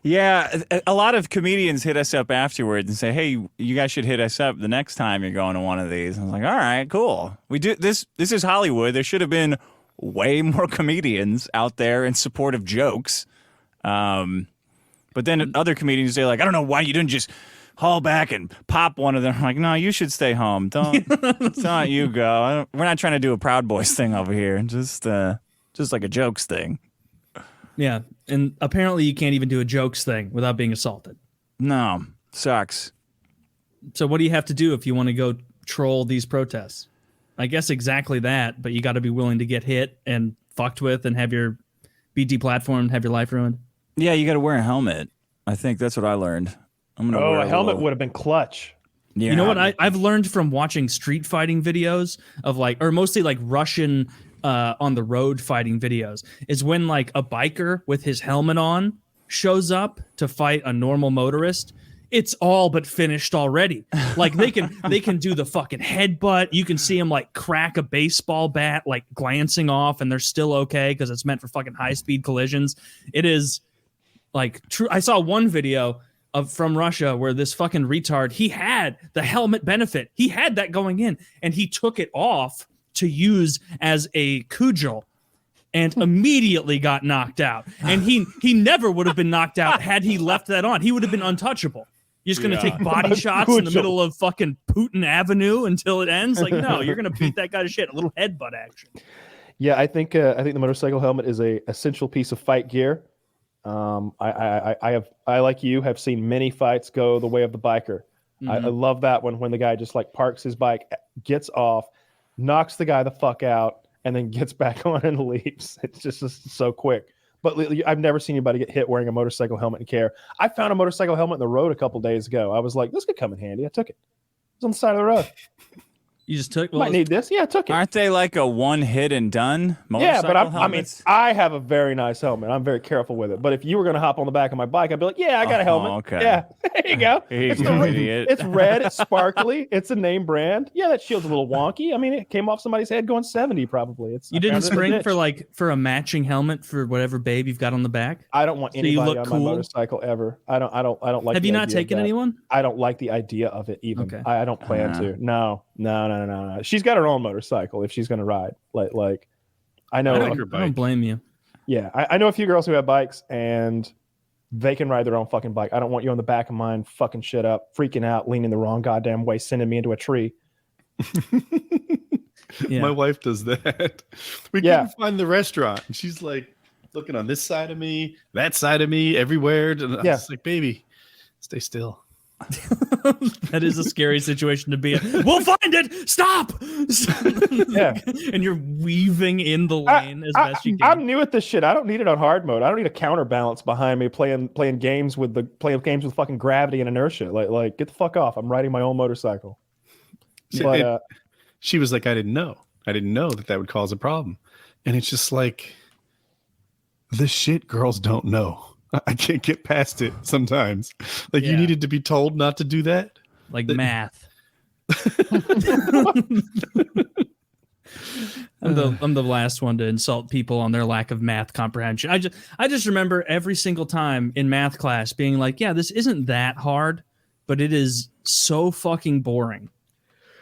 Yeah, a lot of comedians hit us up afterwards and say, "Hey, you guys should hit us up the next time you're going to one of these." I was like, "All right, cool. We do this. This is Hollywood. There should have been way more comedians out there in support of jokes." But then other comedians say, like, "I don't know why you didn't just haul back and pop one of them." I'm like, "No, you should stay home. Don't you go. We're not trying to do a Proud Boys thing over here. Just like a jokes thing." Yeah, and apparently you can't even do a jokes thing without being assaulted. No, sucks. So what do you have to do if you want to go troll these protests? I guess exactly that, but you got to be willing to get hit and fucked with and have your be deplatformed, have your life ruined. Yeah, you got to wear a helmet. I think that's what I learned. I'm gonna wear a helmet would have been clutch. Yeah. You know what I've learned from watching street fighting videos of like, or mostly like Russian on the road fighting videos, is when like a biker with his helmet on shows up to fight a normal motorist, it's all but finished already. Like they can do the fucking headbutt. You can see him like crack a baseball bat, like glancing off, and they're still okay because it's meant for fucking high speed collisions. It is like true. I saw one video from Russia where this fucking retard, he had the helmet benefit. He had that going in, and he took it off to use as a cudgel and immediately got knocked out. And he never would have been knocked out had he left that on. He would have been untouchable. You're just going to take body shots in the middle of fucking Putin Avenue until it ends? Like, no, you're going to beat that guy to shit. A little headbutt action. Yeah, I think the motorcycle helmet is a essential piece of fight gear. I like you have seen many fights go the way of the biker. Mm-hmm. I love that when the guy just like parks his bike, gets off, knocks the guy the fuck out, and then gets back on and leaves. It's just so quick. But I've never seen anybody get hit wearing a motorcycle helmet and care. I found a motorcycle helmet in the road a couple days ago. I was like, this could come in handy. I took it. It was on the side of the road. You just took. Might need this. Yeah, I took it. Aren't they like a one hit and done motorcycle helmets? I have a very nice helmet. I'm very careful with it. But if you were going to hop on the back of my bike, I'd be like, yeah, I got a helmet. Okay. Yeah, there you go. Idiot. It's red. It's sparkly. It's a name brand. Yeah, that shield's a little wonky. I mean, it came off somebody's head going 70 probably. You didn't spring for a matching helmet for whatever babe you've got on the back? I don't want anybody on my motorcycle ever. I don't like. Have you not taken anyone? I don't like the idea of it even. Okay. I don't plan to. No. She's got her own motorcycle if she's going to ride. Like, I know. I don't blame you. Yeah, I know a few girls who have bikes and they can ride their own fucking bike. I don't want you on the back of mine fucking shit up, freaking out, leaning the wrong goddamn way, sending me into a tree. My wife does that. We couldn't find the restaurant. And she's like looking on this side of me, that side of me, everywhere. And I'm just like, baby, stay still. That is a scary situation to be in. We'll find it. Stop. Yeah. And you're weaving in the lane as best you can. I'm new at this shit. I don't need it on hard mode. I don't need a counterbalance behind me playing games with fucking gravity and inertia. Like get the fuck off. I'm riding my own motorcycle. But, she was like, I didn't know that would cause a problem. And it's just like the shit girls don't know. I can't get past it sometimes. Like you needed to be told not to do that. Like math. I'm the last one to insult people on their lack of math comprehension. I just remember every single time in math class being like, yeah, this isn't that hard. but it is so fucking boring.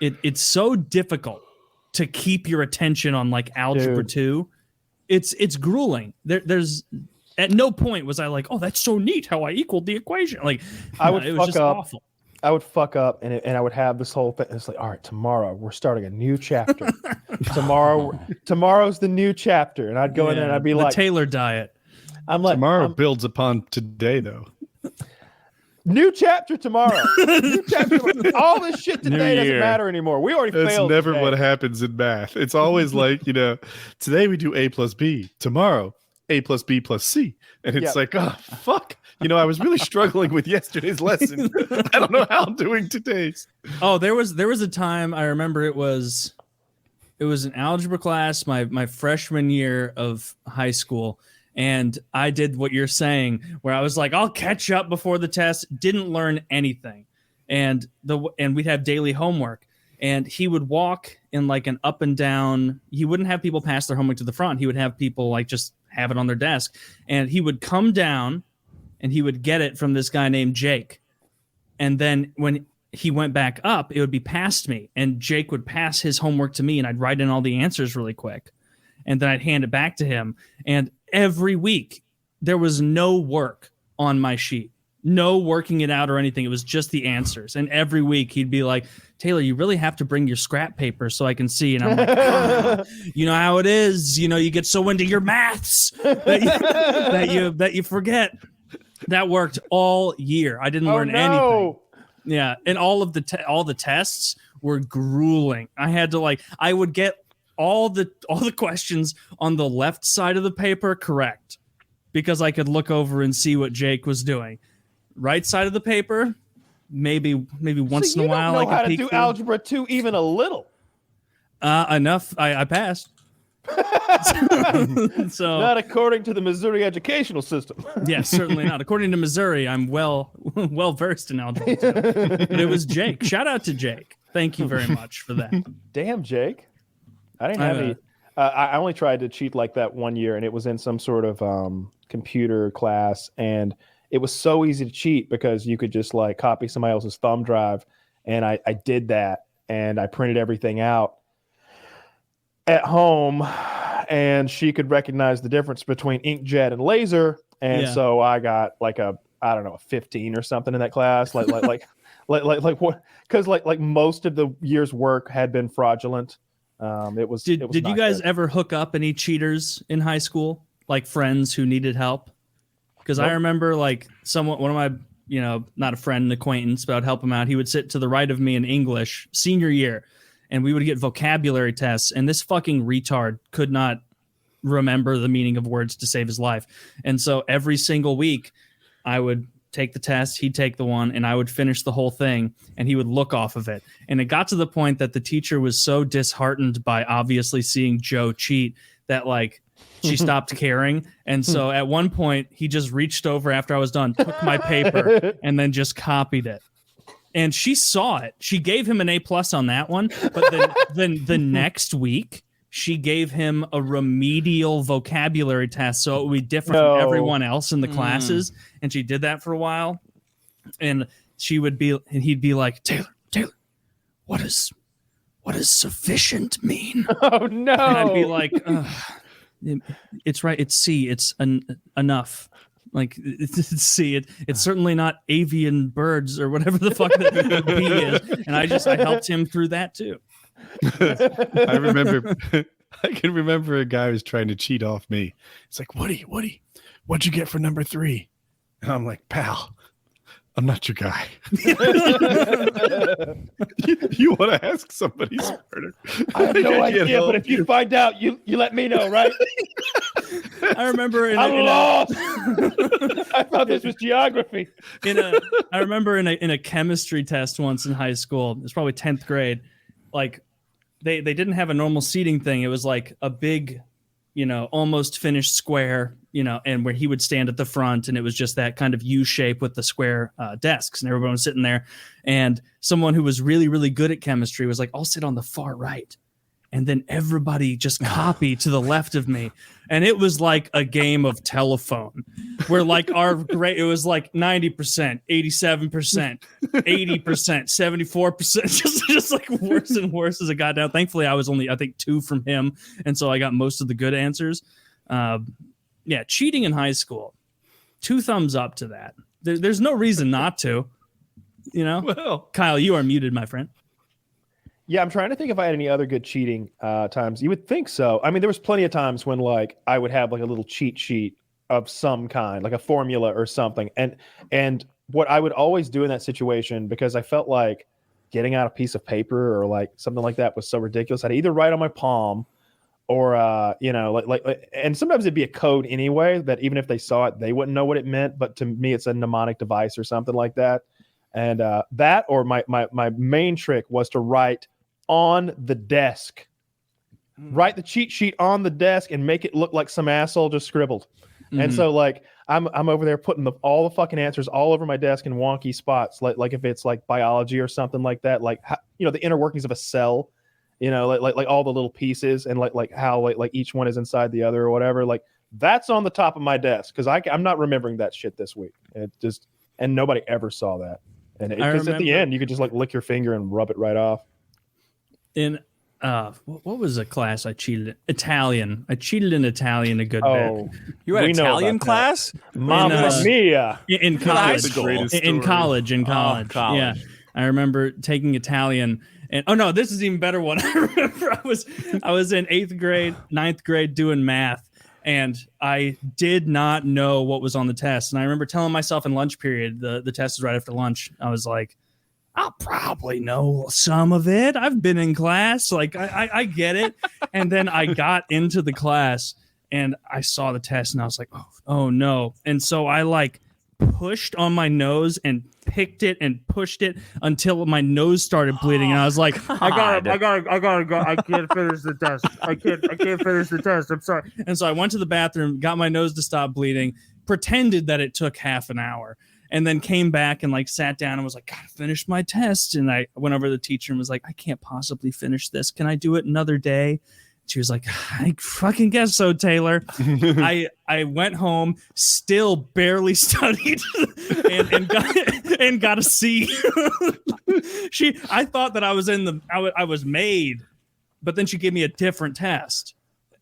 It's so difficult to keep your attention on like algebra 2. It's grueling. There's at no point was I like, oh, that's so neat how I equaled the equation. Like I would it was fuck just up. awful. I would fuck up and I would have this whole thing. It's like, all right, tomorrow we're starting a new chapter. Tomorrow's the new chapter. And I'd go in there and I'd be like, Taylor diet. I'm like, tomorrow builds upon today, though. New chapter tomorrow. New chapter tomorrow. All this shit today doesn't matter anymore. We already That's failed. never today. what happens in math. It's always like, today we do A plus B. Tomorrow, A plus B plus C. And it's like, oh, fuck. I was really struggling with yesterday's lesson. I don't know how I'm doing today's. Oh, there was a time I remember it was an algebra class my freshman year of high school. And I did what you're saying, where I was like, I'll catch up before the test. Didn't learn anything. And we'd have daily homework. And he would walk in like an up and down. He wouldn't have people pass their homework to the front. He would have people like just have it on their desk. And he would come down and he would get it from this guy named Jake. And then when he went back up, it would be past me. And Jake would pass his homework to me and I'd write in all the answers really quick. And then I'd hand it back to him. And every week there was no work on my sheet, no working it out or anything. It was just the answers. And every week he'd be like, Taylor, you really have to bring your scrap paper so I can see. And I'm like, you know how it is. You get so into your maths that you forget. That worked all year. I didn't learn anything. Yeah. And all the tests were grueling. I would get all the questions on the left side of the paper correct because I could look over and see what Jake was doing. Right side of the paper, maybe once in a while I could how to peek do through. algebra 2 even a little. Enough. I passed. So not according to the Missouri educational system. Yeah, certainly not. According to Missouri, I'm well versed in algebra 2. But it was Jake. Shout out to Jake. Thank you very much for that. Damn, Jake. I didn't have any. I only tried to cheat like that one year, and it was in some sort of computer class, and it was so easy to cheat because you could just like copy somebody else's thumb drive, and I did that, and I printed everything out at home, and she could recognize the difference between inkjet and laser, and so I got like a 15 or something in that class, like what? Because like most of the year's work had been fraudulent. Did you guys ever hook up any cheaters in high school, like friends who needed help? Because I remember like one of my, not a friend, an acquaintance, but I'd help him out. He would sit to the right of me in English senior year, and we would get vocabulary tests, and this fucking retard could not remember the meaning of words to save his life. And so every single week I would take the test, he'd take the one, and I would finish the whole thing, and he would look off of it. And it got to the point that the teacher was so disheartened by obviously seeing Joe cheat that like she stopped caring. And so at one point he just reached over after I was done, took my paper, and then just copied it. And she saw it. She gave him an A+ on that one. But then the next week, she gave him a remedial vocabulary test, so it would be different from everyone else in the classes. And she did that for a while. And he'd be like, Taylor, what does sufficient mean? Oh no! And I'd be like, it's right. It's C. It's enough. Like it's C. It's certainly not avian birds or whatever the fuck that B is. And I helped him through that too. I can remember a guy who was trying to cheat off me. It's like, Woody, what'd you get for number 3? And I'm like, pal, I'm not your guy. you want to ask somebody smarter. I have no idea, but if you find out, you let me know, right? I remember I'm lost. I thought this was geography. I remember in a chemistry test once in high school. It was probably 10th grade. Like they didn't have a normal seating thing. It was like a big, almost finished square, and where he would stand at the front, and it was just that kind of U shape with the square desks, and everyone was sitting there. And someone who was really, really good at chemistry was like, I'll sit on the far right. and then everybody just copy to the left of me. And it was like a game of telephone where like our grade, it was like 90%, 87%, 80%, 74%, just like worse and worse as it got down. Thankfully, I was only, I think, 2 from him. And so I got most of the good answers. Yeah, cheating in high school. 2 thumbs up to that. There's no reason not to, you know? Well, Kyle, you are muted, my friend. Yeah, I'm trying to think if I had any other good cheating times. You would think so. I mean, there was plenty of times when like I would have like a little cheat sheet of some kind, like a formula or something. And what I would always do in that situation, because I felt like getting out a piece of paper or like something like that was so ridiculous, I'd either write on my palm or you know, and sometimes it'd be a code anyway that even if they saw it, they wouldn't know what it meant. But to me, it's a mnemonic device or something like that. And that, or my main trick was to write on the desk, write the cheat sheet on the desk and make it look like some asshole just scribbled. And so like I'm over there putting all the fucking answers all over my desk in wonky spots, like if it's like biology or something like that, like how, you know, the inner workings of a cell, you know, like all the little pieces and like how like each one is inside the other or whatever. Like that's on the top of my desk because I'm not remembering that shit this week. And nobody ever saw that. And because at the end you could just like lick your finger and rub it right off. In what was a class I cheated in? Italian. I cheated in Italian a good bit. You had Italian class? Mamma mia! In college. In college. Oh, college. Yeah, I remember taking Italian. And oh no, this is even better one. I remember I was in 8th grade, 9th grade doing math, and I did not know what was on the test. And I remember telling myself in lunch period, the test is right after lunch. I was like, I'll probably know some of it. I've been in class. Like, I get it. And then I got into the class and I saw the test and I was like, oh no. And so I like pushed on my nose and picked it and pushed it until my nose started bleeding. And I was like, I gotta go. I can't finish the test. I can't finish the test. I'm sorry. And so I went to the bathroom, got my nose to stop bleeding, pretended that it took half an hour. And then came back and like sat down and was like, gotta finish my test. And I went over to the teacher and was like, I can't possibly finish this. Can I do it another day? She was like, I fucking guess so, Taylor. I went home, still barely studied, and got a C. I thought that I was I was made, but then she gave me a different test.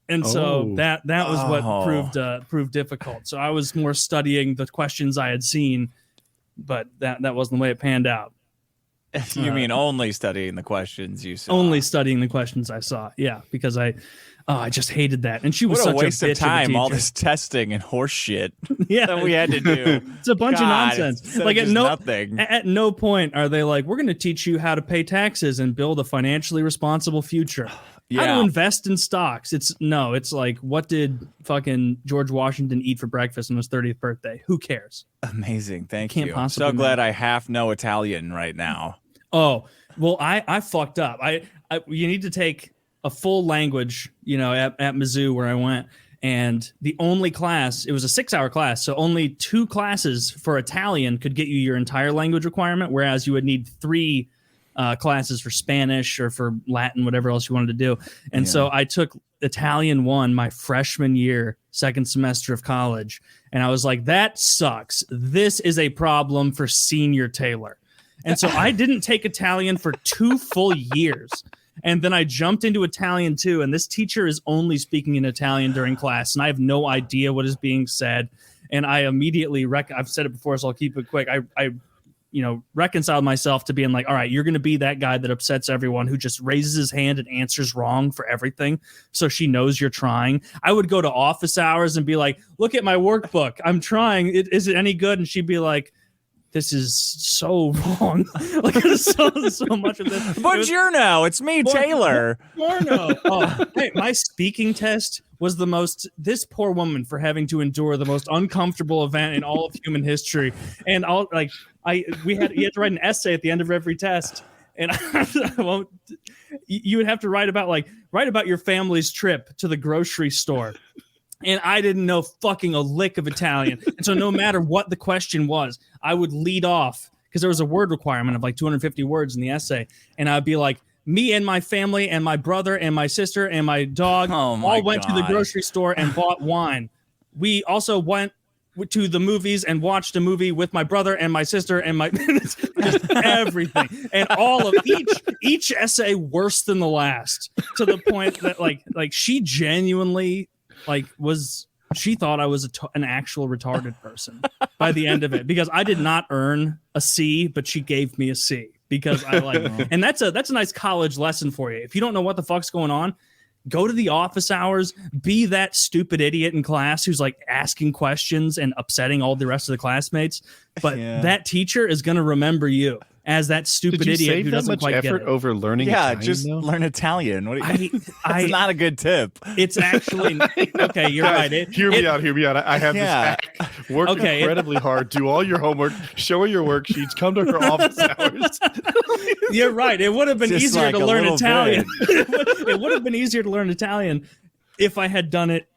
And so that was what proved difficult. So I was more studying the questions I had seen, but that wasn't the way it panned out. You mean only studying the questions you saw? Only studying the questions I saw, yeah, because I just hated that. And she was such a waste of time, all teacher. This testing and horse shit yeah. that we had to do. It's a bunch of nonsense. Like at no point are they like, we're going to teach you how to pay taxes and build a financially responsible future. Yeah. How to invest in stocks. It's like, what did fucking George Washington eat for breakfast on his 30th birthday? Who cares? Amazing. Thank you. I'm possibly so glad I half know Italian right now. Oh, well, I fucked up. You need to take a full language, you know, at Mizzou where I went. And the only class, it was a 6-hour class. So only 2 classes for Italian could get you your entire language requirement. Whereas you would need 3 classes for Spanish or for Latin, whatever else you wanted to do. And so I took Italian 1 my freshman year, 2nd semester of college. And I was like, that sucks. This is a problem for senior Taylor. And so I didn't take Italian for 2 full years. And then I jumped into Italian 2. And this teacher is only speaking in Italian during class. And I have no idea what is being said. And I immediately, I've said it before, so I'll keep it quick. I reconciled myself to being like, all right, you're going to be that guy that upsets everyone who just raises his hand and answers wrong for everything. So she knows you're trying. I would go to office hours and be like, look at my workbook. I'm trying. Is it any good? And she'd be like, this is so wrong. Like so much of this. Buongiorno, it's me, Taylor. Buongiorno. Oh, hey, my speaking test was the most. This poor woman for having to endure the most uncomfortable event in all of human history. And you had to write an essay at the end of every test. And you would have to write about your family's trip to the grocery store. And I didn't know fucking a lick of Italian. And so no matter what the question was, I would lead off because there was a word requirement of like 250 words in the essay. And I'd be like, me and my family and my brother and my sister and my dog all went to the grocery store and bought wine. We also went to the movies and watched a movie with my brother and my sister and my just everything, and all of each essay worse than the last, to the point that like she genuinely she thought I was an actual retarded person by the end of it, because I did not earn a C, but she gave me a C because I and that's a nice college lesson for you. If you don't know what the fuck's going on, go to the office hours, be that stupid idiot in class who's like asking questions and upsetting all the rest of the classmates. But that teacher is going to remember you as that stupid idiot who doesn't quite get it. Over learning Italian, just though? learn Italian. What do you, it's not a good tip. It's actually okay. You're right. Hear me out. I have this hack. Work incredibly hard. Do all your homework. Show her your worksheets. Come to her office hours. You're right. It would have been easier to learn Italian. It would have been easier to learn Italian if I had done it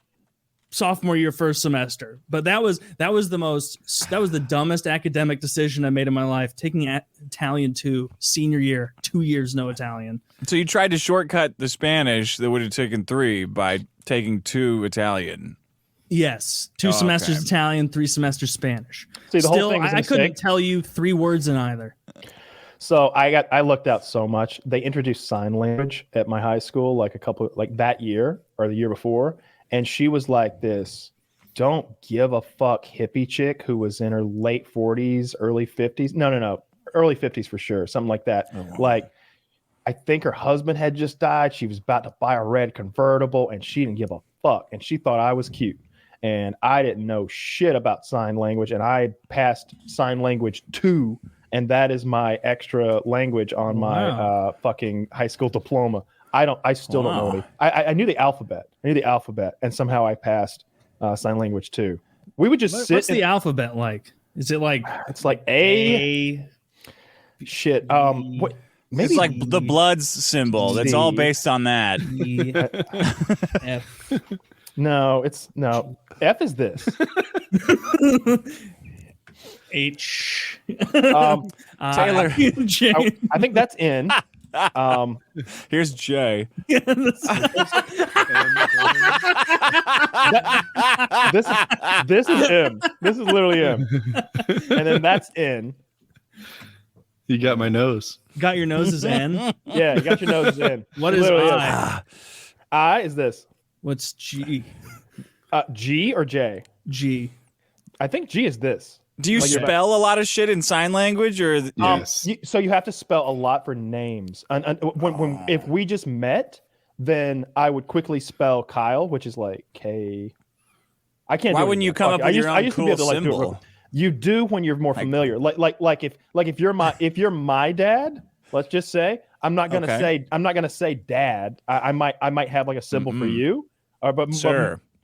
sophomore year, first semester. But that was the dumbest academic decision I made in my life, taking Italian 2 senior year, 2 years no Italian. So you tried to shortcut the Spanish that would have taken 3 by taking 2 Italian. Yes, 2 semesters Italian, 3 semesters Spanish. See, the whole thing is I couldn't tell you 3 words in either. So I lucked out so much. They introduced sign language at my high school like that year or the year before. And she was like this don't give a fuck hippie chick who was in her late 40s, early 50s. No. Early 50s for sure. Something like that. Oh, wow. Like, I think her husband had just died. She was about to buy a red convertible and she didn't give a fuck. And she thought I was cute. And I didn't know shit about sign language. And I passed sign language 2. And that is my extra language on my fucking high school diploma. I still don't know any. I knew the alphabet. And somehow I passed sign language 2. We would just sit. What's the alphabet like? Is it like it's like A? Shit. What? Maybe it's like the blood's symbol. That's all based on that. F. No. F is this. H. Taylor. J. I think that's N. Here's J. This is M. This is literally M. And then that's N. You got my nose. Got your nose is N? Yeah, you got your nose is N. What is I? I is this. What's G? G or J? G. I think G is this. Do you spell a lot of shit in sign language, or yes? So you have to spell a lot for names. If we just met, then I would quickly spell Kyle, which is like K. I can't. Why wouldn't you come up with your own cool symbol? You do when you're more familiar. Like if you're my dad, let's just say I'm not gonna say dad. I might have like a symbol for you,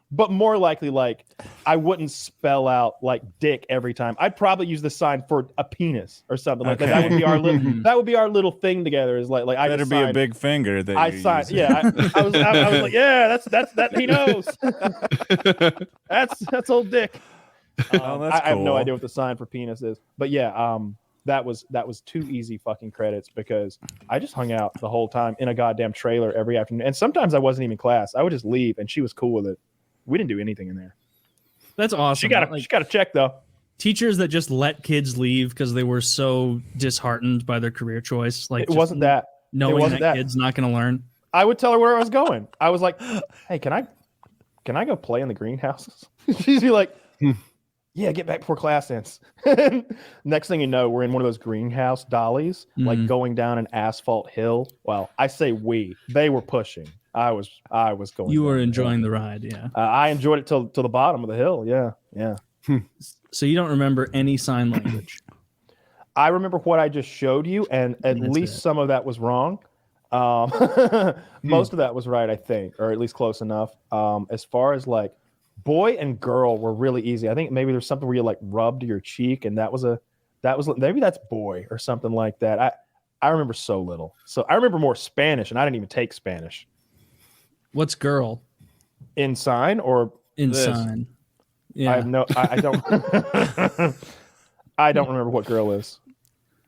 but more likely, like, I wouldn't spell out like dick every time. I'd probably use the sign for a penis or something like that. That would be our little. That would be our little thing together. Is like I better be a big finger. That I signed. Yeah, I was like, yeah, that's that. He knows. that's old Dick. I have no idea what the sign for penis is, but yeah, that was 2 easy fucking credits because I just hung out the whole time in a goddamn trailer every afternoon, and sometimes I wasn't even in class. I would just leave, and she was cool with it. We didn't do anything in there. That's awesome. She got a check though. Teachers that just let kids leave because they were so disheartened by their career choice. Like it wasn't that. Knowing that kid's not going to learn. I would tell her where I was going. I was like, "Hey, can I go play in the greenhouses?" She'd be like, "Yeah, get back before class ends." Next thing you know, we're in one of those greenhouse dollies, like going down an asphalt hill. Well, I say they were pushing. I was going. You were enjoying the ride, yeah. I enjoyed it till the bottom of the hill. Yeah. So you don't remember any sign language? I remember what I just showed you, and at least some of that was wrong. Most of that was right, I think, or at least close enough. As far as like boy and girl were really easy. I think maybe there's something where you like rubbed your cheek, and that was maybe that's boy or something like that. I remember so little. So I remember more Spanish, and I didn't even take Spanish. What's girl? In sign or in this? Sign? Yeah. I have no. I don't. I don't remember what girl is.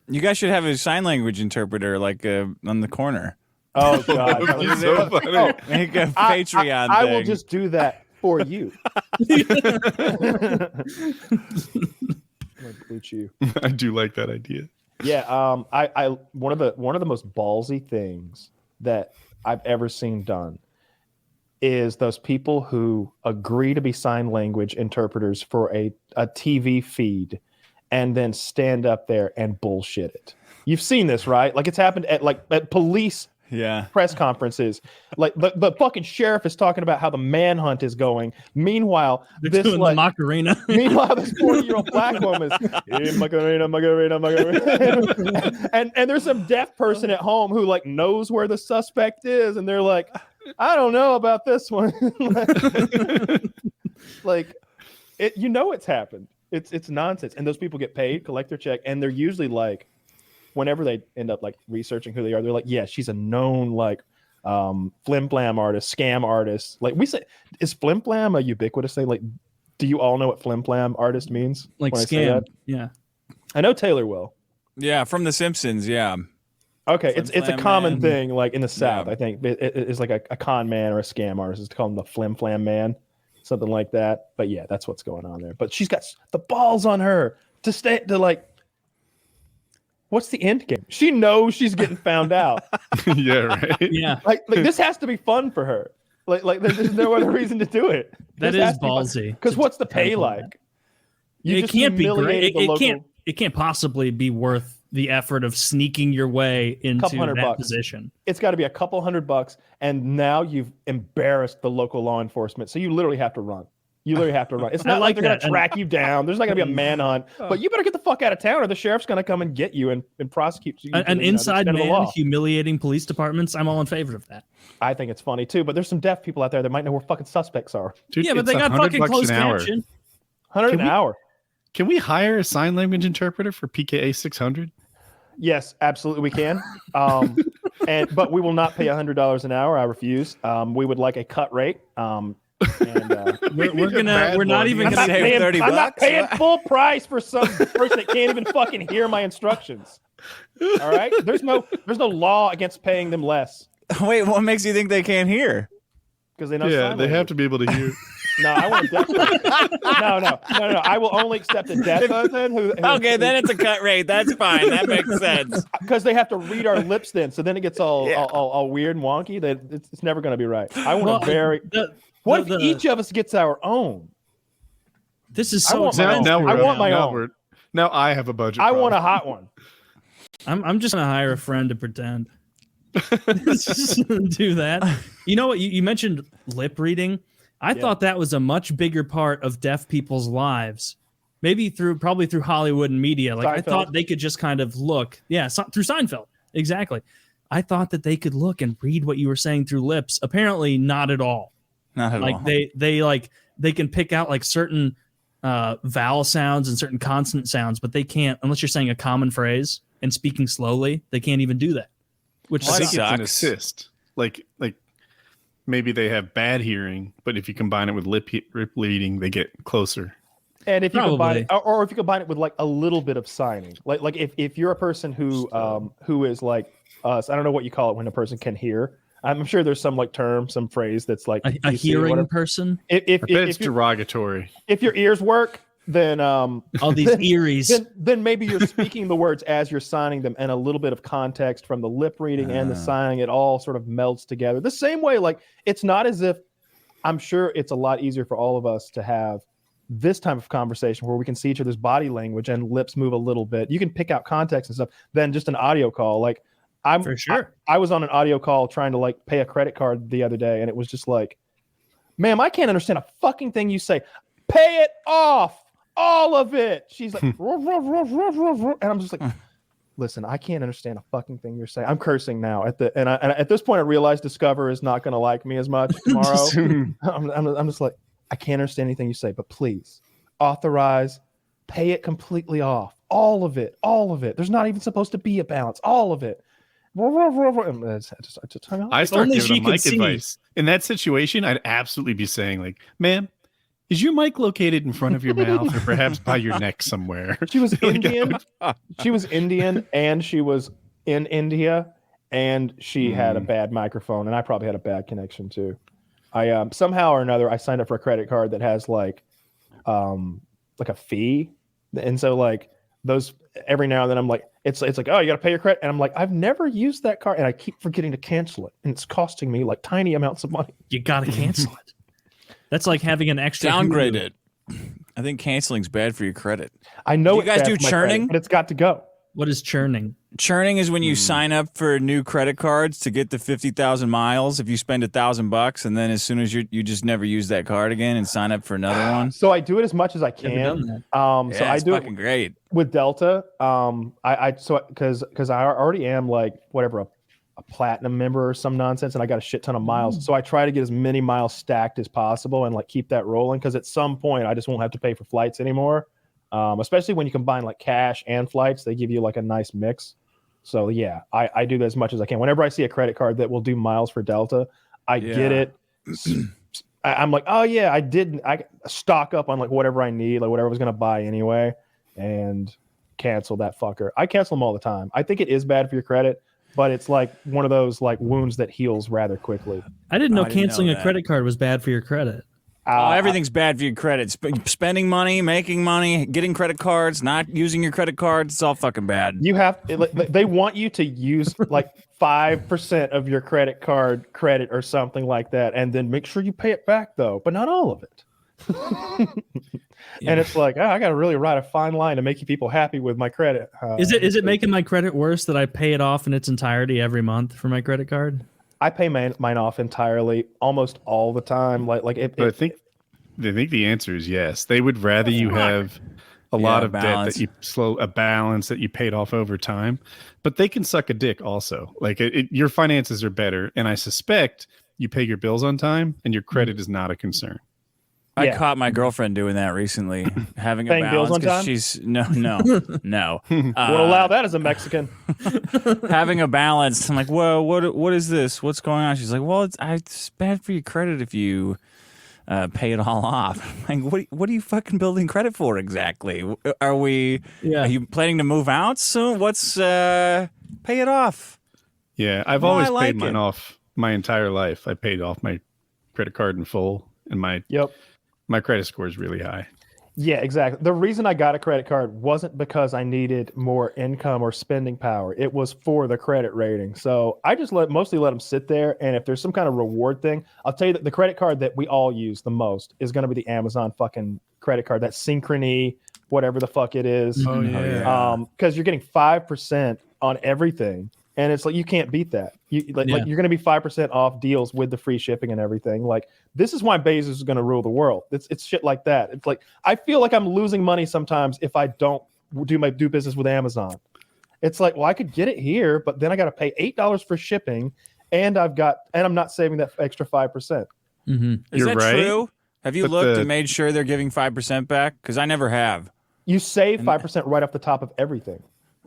You guys should have a sign language interpreter, like on the corner. Oh God, That would be so funny. Oh, Make a Patreon I thing. will just do that for you. Boot you. I do like that idea. Yeah, I one of the most ballsy things that I've ever seen done is those people who agree to be sign language interpreters for a TV feed and then stand up there and bullshit it. You've seen this, right? Like it's happened at police press conferences. Like the fucking sheriff is talking about how the manhunt is going. Meanwhile, They're doing the Macarena. Meanwhile, this 40-year-old black woman is hey, Macarena. and there's some deaf person at home who like knows where the suspect is, and they're like, I don't know about this one. like it, it's happened. It's nonsense. And those people get paid, collect their check, and they're usually like, whenever they end up like researching who they are, they're like, yeah, she's a known like flim flam artist, scam artist. Like we say, is flim flam a ubiquitous thing? Like, do you all know what flim flam artist means? Like scam. Yeah. I know Taylor will. Yeah, from The Simpsons. Yeah. Okay, Flim it's a flam common man. thing like in the South. Yeah. I think it's like a con man or a scam artist. It's called the flim flam man, something like that. But yeah, that's what's going on there. But she's got the balls on her to stay to like. What's the end game? She knows she's getting found out. Yeah, right. Yeah. Like this has to be fun for her. Like there's no other reason to do it. That is ballsy. Because what's the pay like? You It can't be great. humiliated the local- It can't possibly be worth the effort of sneaking your way into $200 that bucks. position. It's got to be a couple $100, and now you've embarrassed the local law enforcement. So you literally have to run. You literally have to run. It's I not like like they're going that. to track you down. There's not going to be a manhunt. But you better get the fuck out of town, or the sheriff's going to come and get you and prosecute you. An the inside extent of the man law. humiliating police departments. I'm all in favor of that. I think it's funny too. But there's some deaf people out there that might know where fucking suspects are. Dude, Yeah, but it's they got fucking $100 closed an hour. caption. 100 Can an we- hour. Can we hire a sign language interpreter for PKA 600? Yes, absolutely we can. But we will not pay $100 an hour. I refuse. We would like a cut rate. We're not even I'm gonna not save paying, 30 I'm not bucks. paying full price for some person that can't even fucking hear my instructions. All right, there's no law against paying them less Wait, what makes you think they can't hear? because they know. Yeah, sign they have language. to be able to hear. No, I want a deaf person. No. I will only accept a deaf person who Okay, then it's a cut rate. That's fine. That makes sense. because they have to read our lips then, so then it gets all weird and wonky. That it's never going to be right. I want a very. What if each of us gets our own? This is I so want my expensive. own. I want my own. Now I have a budget. I want a problem. hot one. I'm just gonna hire a friend to pretend. Do that. You know what? You mentioned lip reading. I thought that was a much bigger part of deaf people's lives. Maybe probably through Hollywood and media. Like I Seinfeld. thought they could just kind of look. Yeah, through Seinfeld. Exactly. I thought that they could look and read what you were saying through lips. Apparently not at all. Not at Like all. they can pick out like certain vowel sounds and certain consonant sounds, but they can't unless you're saying a common phrase and speaking slowly. They can't even do that. Which I think sucks. it's an Sucks. assist. Like maybe they have bad hearing, but if you combine it with lip reading, they get closer. And if you combine Probably. it, or if you combine it with like a little bit of signing, like if you're a person who is like us, I don't know what you call it when a person can hear. I'm sure there's some like term, some phrase that's like a PC or hearing whatever. person. If I bet it's if, you, derogatory. if your ears work, then All these eeries. then maybe you're speaking the words as you're signing them, and a little bit of context from the lip reading and the signing, it all sort of melts together. The same way, like it's not as if I'm sure it's a lot easier for all of us to have this type of conversation where we can see each other's body language and lips move a little bit. You can pick out context and stuff than just an audio call. Like For sure. I was on an audio call trying to like pay a credit card the other day, and it was just like, ma'am, I can't understand a fucking thing you say. Pay it off. All of it. She's like, ruff, ruff, ruff, ruff, ruff, ruff. And I'm just like, listen, I can't understand a fucking thing you're saying. I'm cursing now. And at this point, I realized Discover is not going to like me as much tomorrow. I'm just like, I can't understand anything you say, but please authorize, pay it completely off. All of it. All of it. There's not even supposed to be a balance. All of it. And I just hung up. I start only giving she them could mic see. advice. In that situation, I'd absolutely be saying like, ma'am, is your mic located in front of your mouth or perhaps by your neck somewhere? She was Like, Indian. She was Indian, and she was in India, and she had a bad microphone, and I probably had a bad connection too. I somehow or another I signed up for a credit card that has like a fee, and so like those every now and then I'm like it's like, oh, you got to pay your credit, and I'm like, I've never used that card, and I keep forgetting to cancel it, and it's costing me like tiny amounts of money. You got to cancel it. That's like having an extra downgrade it. I think canceling's bad for your credit. I know you guys do churning, but it's got to go. What is churning? Churning is when you sign up for new credit cards to get the 50,000 miles. If you spend $1,000, and then as soon as you just never use that card again and sign up for another one. So I do it as much as I can. So I do fucking great with Delta. Because I already am like whatever a platinum member or some nonsense, and I got a shit ton of miles. So I try to get as many miles stacked as possible and like keep that rolling, because at some point I just won't have to pay for flights anymore. Especially when you combine like cash and flights, they give you like a nice mix. So yeah, I do that as much as I can. Whenever I see a credit card that will do miles for Delta, I get it. I'm like, oh yeah, I stock up on like whatever I need, like whatever I was gonna buy anyway, and cancel that fucker. I cancel them all the time. I think it is bad for your credit, but it's like one of those like wounds that heals rather quickly. I didn't know canceling a credit card was bad for your credit. Everything's bad for your credit. Spending money, making money, getting credit cards, not using your credit cards, it's all fucking bad. You have they want you to use like 5% of your credit card credit or something like that, and then make sure you pay it back though, but not all of it. And it's like, I got to really write a fine line to make you people happy with my credit. Is it making my credit worse that I pay it off in its entirety every month for my credit card? I pay mine off entirely almost all the time. But I think the answer is yes. They would rather you have a lot of debt that a balance that you paid off over time, but they can suck a dick also. Like your finances are better, and I suspect you pay your bills on time, and your credit is not a concern. I caught my girlfriend doing that recently, having a balance bills on time? She's no. Would allow that as a Mexican. Having a balance. I'm like, whoa, what is this? What's going on? She's like, well, it's bad for your credit if you pay it all off. I'm like, what are you fucking building credit for exactly? Are you planning to move out soon? What's pay it off? Yeah, I've always paid mine off my entire life. I paid off my credit card in full, and my credit score is really high. Yeah, exactly. The reason I got a credit card wasn't because I needed more income or spending power. It was for the credit rating. So I just mostly let them sit there. And if there's some kind of reward thing, I'll tell you that the credit card that we all use the most is going to be the Amazon fucking credit card. That Synchrony, whatever the fuck it is. Oh, yeah. Because you're getting 5% on everything. And it's like, you can't beat that. Like you're going to be 5% off deals with the free shipping and everything. Like, this is why Bezos is going to rule the world. It's shit like that. It's like, I feel like I'm losing money sometimes if I don't do business with Amazon. It's like, well, I could get it here, but then I got to pay $8 for shipping, and I'm not saving that extra 5%. Mm-hmm. Is that true? Have you looked and made sure they're giving 5% back? Because I never have. You save 5% right off the top of everything.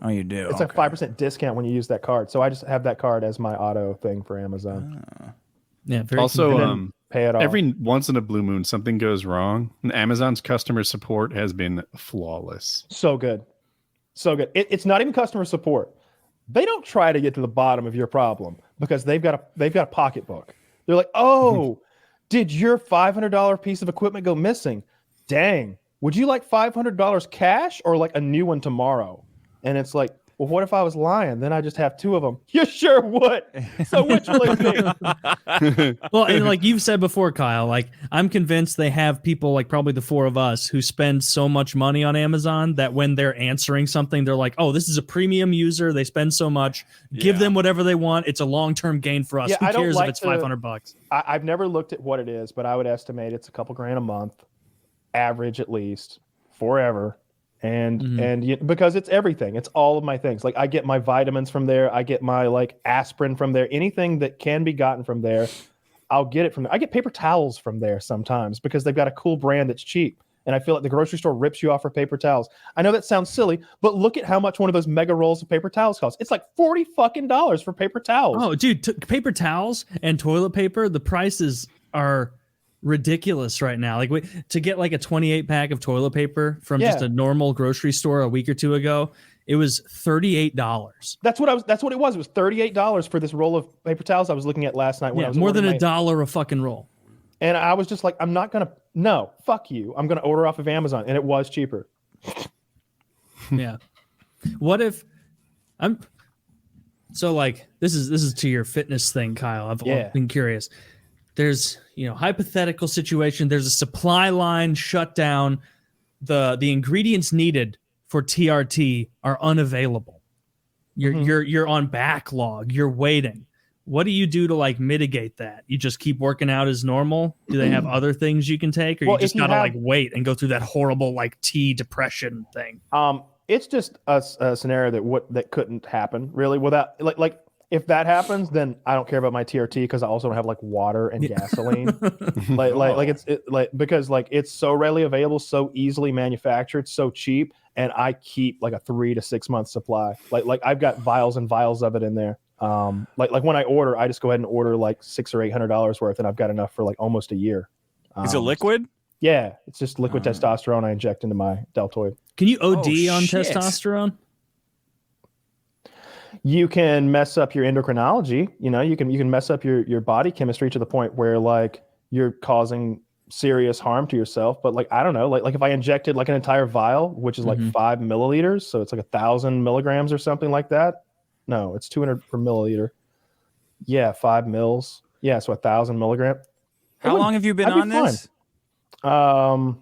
Oh, you do? It's a 5% discount when you use that card. So I just have that card as my auto thing for Amazon. Yeah. Very also, pay it off. Every once in a blue moon, something goes wrong, and Amazon's customer support has been flawless. So good. So good. It's not even customer support. They don't try to get to the bottom of your problem because they've got a pocketbook. They're like, oh, did your $500 piece of equipment go missing? Dang. Would you like $500 cash or like a new one tomorrow? And it's like, well, what if I was lying? Then I just have two of them. You sure would. So which will it be? Well, and like you've said before, Kyle, like I'm convinced they have people like probably the four of us who spend so much money on Amazon that when they're answering something, they're like, oh, this is a premium user. They spend so much. Give them whatever they want. It's a long-term gain for us. Yeah, Who cares if it's $500? I've never looked at what it is, but I would estimate it's a couple grand a month, average at least, forever. And because it's everything, it's all of my things. Like I get my vitamins from there, I get my like aspirin from there, anything that can be gotten from there, I'll get it from there. I get paper towels from there sometimes because they've got a cool brand that's cheap. And I feel like the grocery store rips you off for paper towels. I know that sounds silly, but look at how much one of those mega rolls of paper towels costs. It's like $40 fucking for paper towels. Oh, dude, paper towels and toilet paper, the prices are ridiculous right now. Like to get like a 28 pack of toilet paper from just a normal grocery store a week or two ago, It was $38. That's what it was. It was $38 for this roll of paper towels I was looking at last night when I was more than $1 a fucking roll. And I was just like, I'm not gonna. No, fuck you. I'm gonna order off of Amazon, and it was cheaper. Yeah. What if I'm so like this is to your fitness thing, Kyle. I've been curious. There's hypothetical situation. There's a supply line shut down. The ingredients needed for TRT are unavailable. You're on backlog. You're waiting. What do you do to like mitigate that? You just keep working out as normal? Do they have other things you can take, or you just gotta like wait and go through that horrible like T depression thing? It's just a scenario that couldn't happen really without like if that happens, then I don't care about my TRT because I also don't have like water and gasoline. Because it's so readily available, so easily manufactured, so cheap, and I keep like a 3 to 6 month supply. Like I've got vials and vials of it in there. Like when I order, I just go ahead and order like $600 or $800 worth, and I've got enough for like almost a year. Is it liquid? Yeah, it's just liquid testosterone I inject into my deltoid. Can you OD on testosterone? You can mess up your endocrinology. You can mess up your body chemistry to the point where like you're causing serious harm to yourself. But like I don't know, like if I injected like an entire vial, which is like 5 milliliters, so it's like 1,000 milligrams or something like that. No, it's 200 per milliliter. Yeah, 5 mils. Yeah, so 1,000 milligram. How long have you been on this? A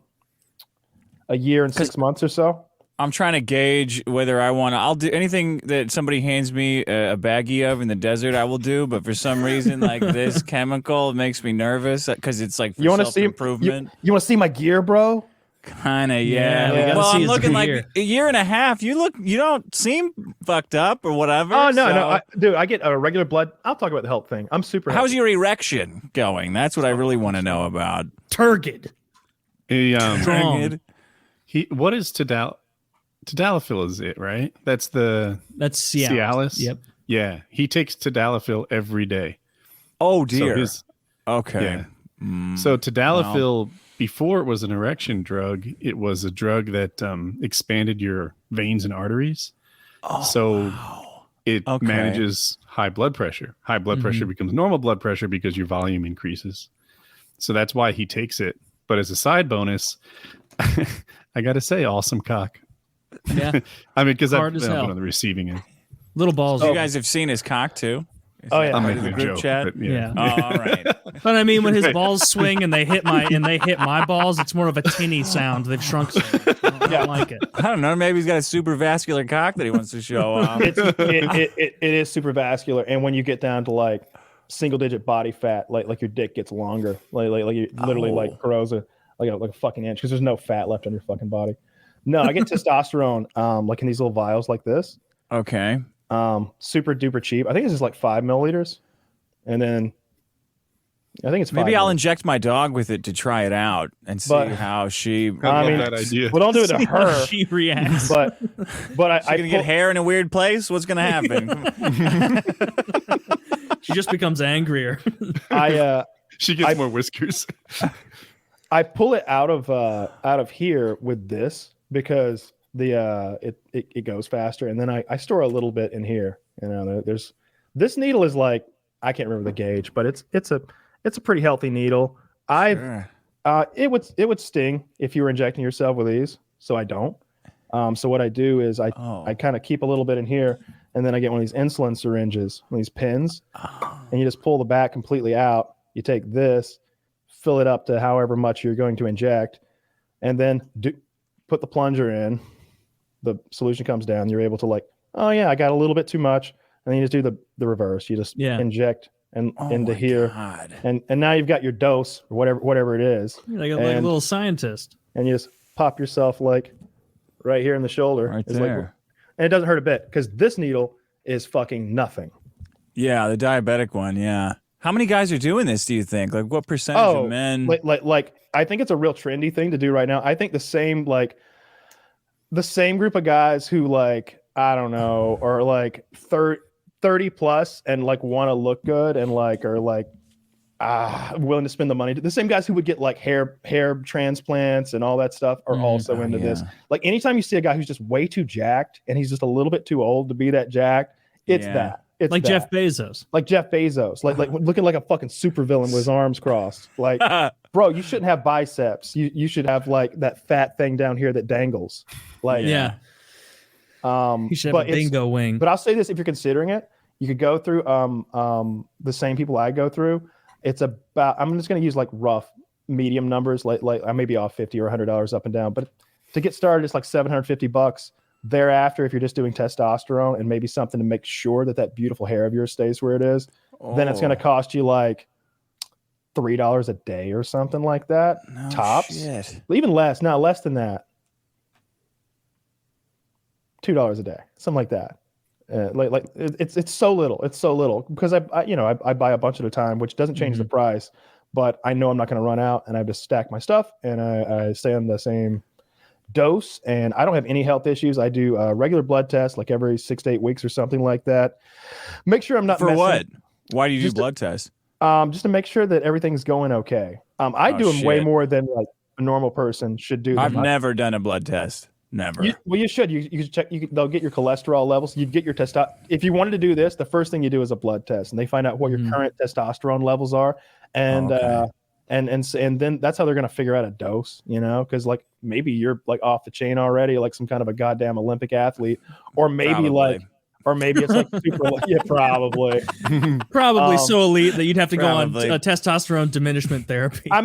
year and 6 months or so. I'm trying to gauge whether I'll do anything that somebody hands me a baggie of in the desert. I will do, but for some reason, like this chemical makes me nervous because it's like for self-improvement. You want to see my gear, bro? Kind of, yeah. Well, I'm looking like a year and a half. You don't seem fucked up or whatever. Oh no, dude, I get a regular blood. I'll talk about the health thing. I'm super. How's your erection going? That's what I really want to know about. Turgid. What is tadalafil? Is it right? That's Cialis. Yep. Yeah, he takes tadalafil every day. Oh dear. So okay. Yeah. So tadalafil. Before it was an erection drug, it was a drug that expanded your veins and arteries. It manages high blood pressure. High blood pressure becomes normal blood pressure because your volume increases. So that's why he takes it. But as a side bonus, I got to say, awesome cock. Yeah. I mean, because I've been on the receiving end. Little balls. You guys have seen his cock too? I'm making the a group joke, chat. But yeah. Oh, all right. But I mean, when his balls swing and they hit my balls, it's more of a tinny sound. They've shrunk. I don't like it. I don't know. Maybe he's got a super vascular cock that he wants to show off. It is super vascular, and when you get down to like single digit body fat, like your dick gets longer, like you literally like grows like a fucking inch because there's no fat left on your fucking body. No, I get testosterone like in these little vials like this. Okay. Super duper cheap. I think this is like 5 milliliters, and then I think it's 5 maybe I'll milliliters. Inject my dog with it to try it out and see how she. I mean, that idea. Well, don't do it to her. She reacts, but I gonna get hair in a weird place. What's gonna happen? She just becomes angrier. She gets more whiskers. I pull it out of here with this because it goes faster, and then I store a little bit in here. There's this needle is like, I can't remember the gauge, but it's a pretty healthy needle. It would sting if you were injecting yourself with these, so I don't. So what I do is I kind of keep a little bit in here, and then I get one of these insulin syringes, one of these pins, and you just pull the back completely out. You take this, fill it up to however much you're going to inject, and then put the plunger in. The solution comes down. You're able to like, oh yeah, I got a little bit too much, and then you just do the reverse. You just inject into here, God. and now you've got your dose or whatever it is. You're like a little scientist, and you just pop yourself like right here in the shoulder. Right it's there. Like, and it doesn't hurt a bit because this needle is fucking nothing. Yeah, the diabetic one. Yeah. How many guys are doing this? Do you think? Like, what percentage of men? Like I think it's a real trendy thing to do right now. I think the same group of guys who like, I don't know, are like 30 plus and like want to look good and like are like willing to spend the money. The same guys who would get like hair transplants and all that stuff are also into this. Like anytime you see a guy who's just way too jacked and he's just a little bit too old to be that jacked, it's that. It's like that. Jeff Bezos. Like Jeff Bezos. Like looking like a fucking supervillain with his arms crossed. Like, bro, you shouldn't have biceps. You should have like that fat thing down here that dangles. Like, He should have a bingo wing. But I'll say this: if you're considering it, you could go through the same people I go through. It's about, I'm just going to use like rough medium numbers, like I may be off $50 or $100 up and down, but to get started, it's like $750. Thereafter, if you're just doing testosterone and maybe something to make sure that beautiful hair of yours stays where it is, then it's going to cost you like $3 a day or something like that. No tops. Shit. Even less. No, less than that. $2 a day, something like that. It's so little. It's so little because I buy a bunch at a time, which doesn't change the price, but I know I'm not going to run out, and I just stack my stuff and I stay on the same dose, and I don't have any health issues. I do regular blood tests like every 6 to 8 weeks or something like that. Make sure I'm not for what? Why do you do blood tests? Just to make sure that everything's going okay. I do them way more than like a normal person should do. I've never done a blood test. Never. You should. You should check. They'll get your cholesterol levels. You'd get your testosterone. If you wanted to do this, the first thing you do is a blood test, and they find out what your current testosterone levels are, and and then that's how they're gonna figure out a dose. Because like maybe you're like off the chain already, like some kind of a goddamn Olympic athlete, or maybe maybe it's like super. Yeah, probably So elite that you'd have to go on testosterone diminishment therapy. I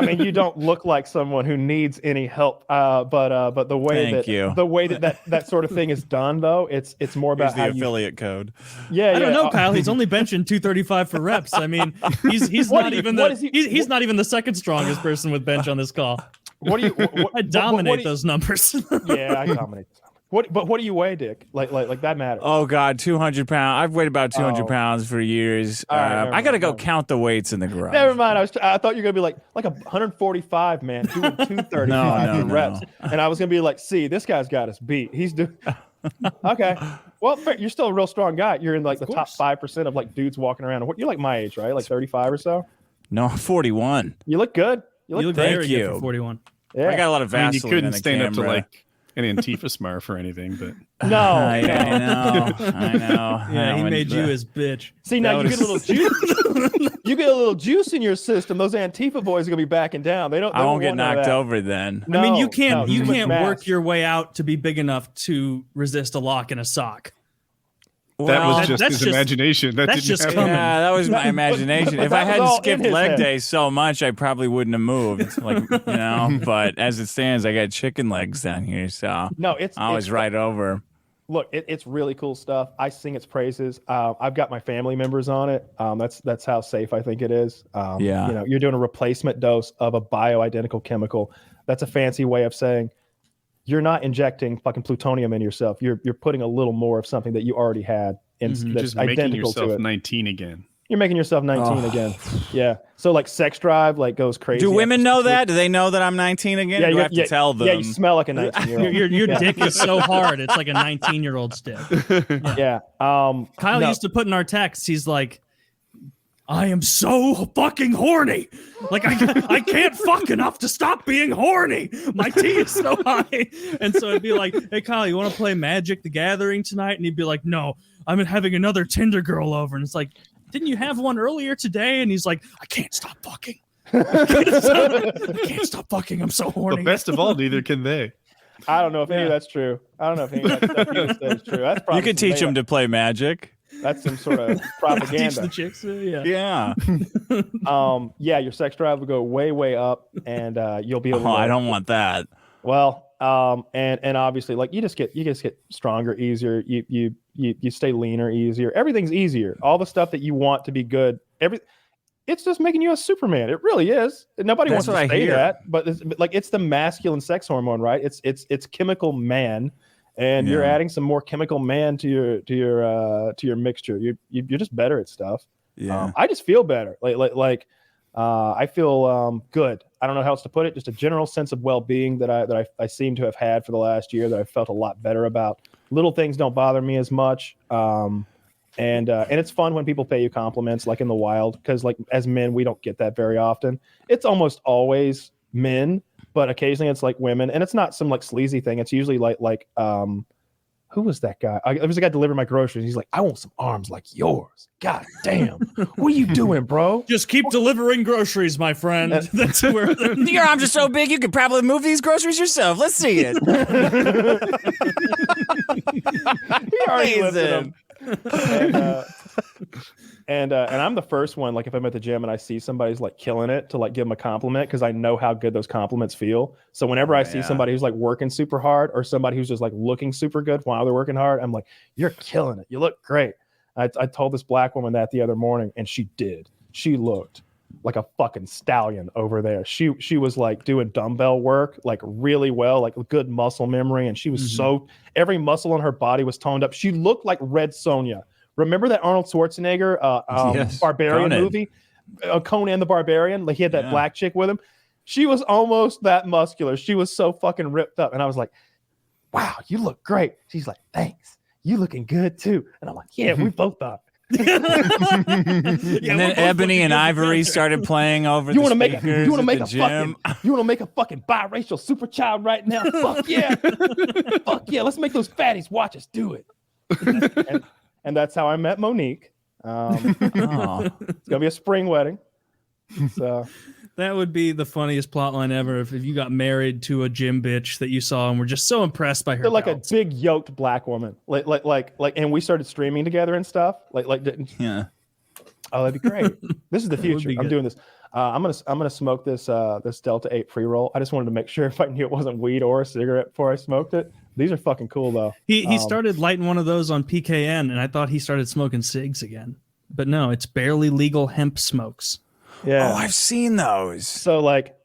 mean, you don't look like someone who needs any help. But the way that sort of thing is done, though, it's more about the affiliate code. Yeah, I don't know, Kyle. He's only benching 235 for reps. I mean, he's not even the second strongest person with bench on this call. I dominate those numbers. Yeah, I dominate. What do you weigh, Dick? Like that matters. Oh God, 200 pounds. I've weighed about 200 pounds for years. I gotta go count the weights in the garage. Never mind. I thought you were gonna be like 145, man, doing 235 reps, and I was gonna be like, see, this guy's got us beat. He's doing okay. Well, you're still a real strong guy. You're in like the top 5% of like dudes walking around. You're like my age, right? Like 35 or so. No, 41. You look good. You look very good for 41. Yeah. I got a lot of Vaseline. You couldn't in the stand camera. up to like an Antifa smurf or anything, but no, I know. Yeah, he made you his bitch. See, now you get a little juice. You get a little juice in your system. Those Antifa boys are gonna be backing down. I won't get knocked over then. I mean, you can't work your way out to be big enough to resist a lock in a sock. That was just his imagination. That's just coming. Yeah, that was my imagination. If I hadn't skipped leg day so much, I probably wouldn't have moved. But as it stands, I got chicken legs down here, so I was right over. Look, it's really cool stuff. I sing its praises. I've got my family members on it. That's how safe I think it is. You're doing a replacement dose of a bioidentical chemical. That's a fancy way of saying you're not injecting fucking plutonium in yourself. You're putting a little more of something that you already had. That's just identical making yourself to it. 19 again. You're making yourself 19 again. Yeah. So like sex drive like goes crazy. Do women know that? Do they know that I'm 19 again? Yeah, do I have to tell them? Yeah, you smell like a 19-year-old. Your dick is so hard. It's like a 19-year-old's dick. Yeah. Kyle used to put in our texts, he's like, I am so fucking horny. Like I can't fuck enough to stop being horny. My T is so high. And so it'd be like, hey Kyle, you want to play Magic the Gathering tonight? And he'd be like, no, I'm having another Tinder girl over. And it's like, didn't you have one earlier today? And he's like, I can't stop fucking. I can't stop fucking. I'm so horny. But best of all, neither can they. I don't know if any of that's true. I don't know if any of that stuff you said is true. That's probably you could teach them to play Magic. That's some sort of propaganda. Teach the chicks, yeah. Your sex drive will go way, way up, and you'll be able to. I don't want that. Well, and obviously, like you just get stronger, easier. You stay leaner, easier. Everything's easier. All the stuff that you want to be good. It's just making you a Superman. It really is. Nobody wants to say that, but it's the masculine sex hormone, right? It's chemical man. And you're adding some more chemical man to your mixture. You're just better at stuff. Yeah. I just feel better. I feel good. I don't know how else to put it. Just a general sense of well-being that I seem to have had for the last year that I felt a lot better about. Little things don't bother me as much. And it's fun when people pay you compliments, like in the wild, because like as men, we don't get that very often. It's almost always men, but occasionally it's like women, and it's not some like sleazy thing. It's usually like who was that guy? There was a guy delivering my groceries. He's like, I want some arms like yours. God damn. What are you doing, bro? Just keep delivering groceries, my friend. That's where your arms are so big you could probably move these groceries yourself. Let's see it. He already lifted them. And I'm the first one, like if I'm at the gym and I see somebody's like killing it, to like give them a compliment, because I know how good those compliments feel. So whenever I see somebody who's like working super hard, or somebody who's just like looking super good while they're working hard, I'm like, you're killing it. You look great. I told this black woman that the other morning, and she did. She looked like a fucking stallion over there. She was like doing dumbbell work like really well, like good muscle memory, and she was so, every muscle on her body was toned up. She looked like Red Sonja. Remember that Arnold Schwarzenegger Barbarian movie? Conan the Barbarian? Like he had that black chick with him. She was almost that muscular. She was so fucking ripped up. And I was like, wow, you look great. She's like, thanks. You looking good too. And I'm like, yeah, we both are. And then Ebony and Ivory started playing over you the speakers You want to make a fucking biracial super child right now? Fuck yeah. Fuck yeah. Let's make those fatties watch us do it. And that's how I met Monique. It's gonna be a spring wedding. So that would be the funniest plotline ever if you got married to a gym bitch that you saw and were just so impressed by her. They're like a big yoked black woman. Like, and we started streaming together and stuff. Yeah. Oh, that'd be great. This is the future. I'm doing this. I'm gonna smoke this this Delta 8 pre-roll. I just wanted to make sure if I knew it wasn't weed or a cigarette before I smoked it. These are fucking cool though. He started lighting one of those on PKN, and I thought he started smoking cigs again. But no, it's barely legal hemp smokes. Yeah. Oh, I've seen those. So like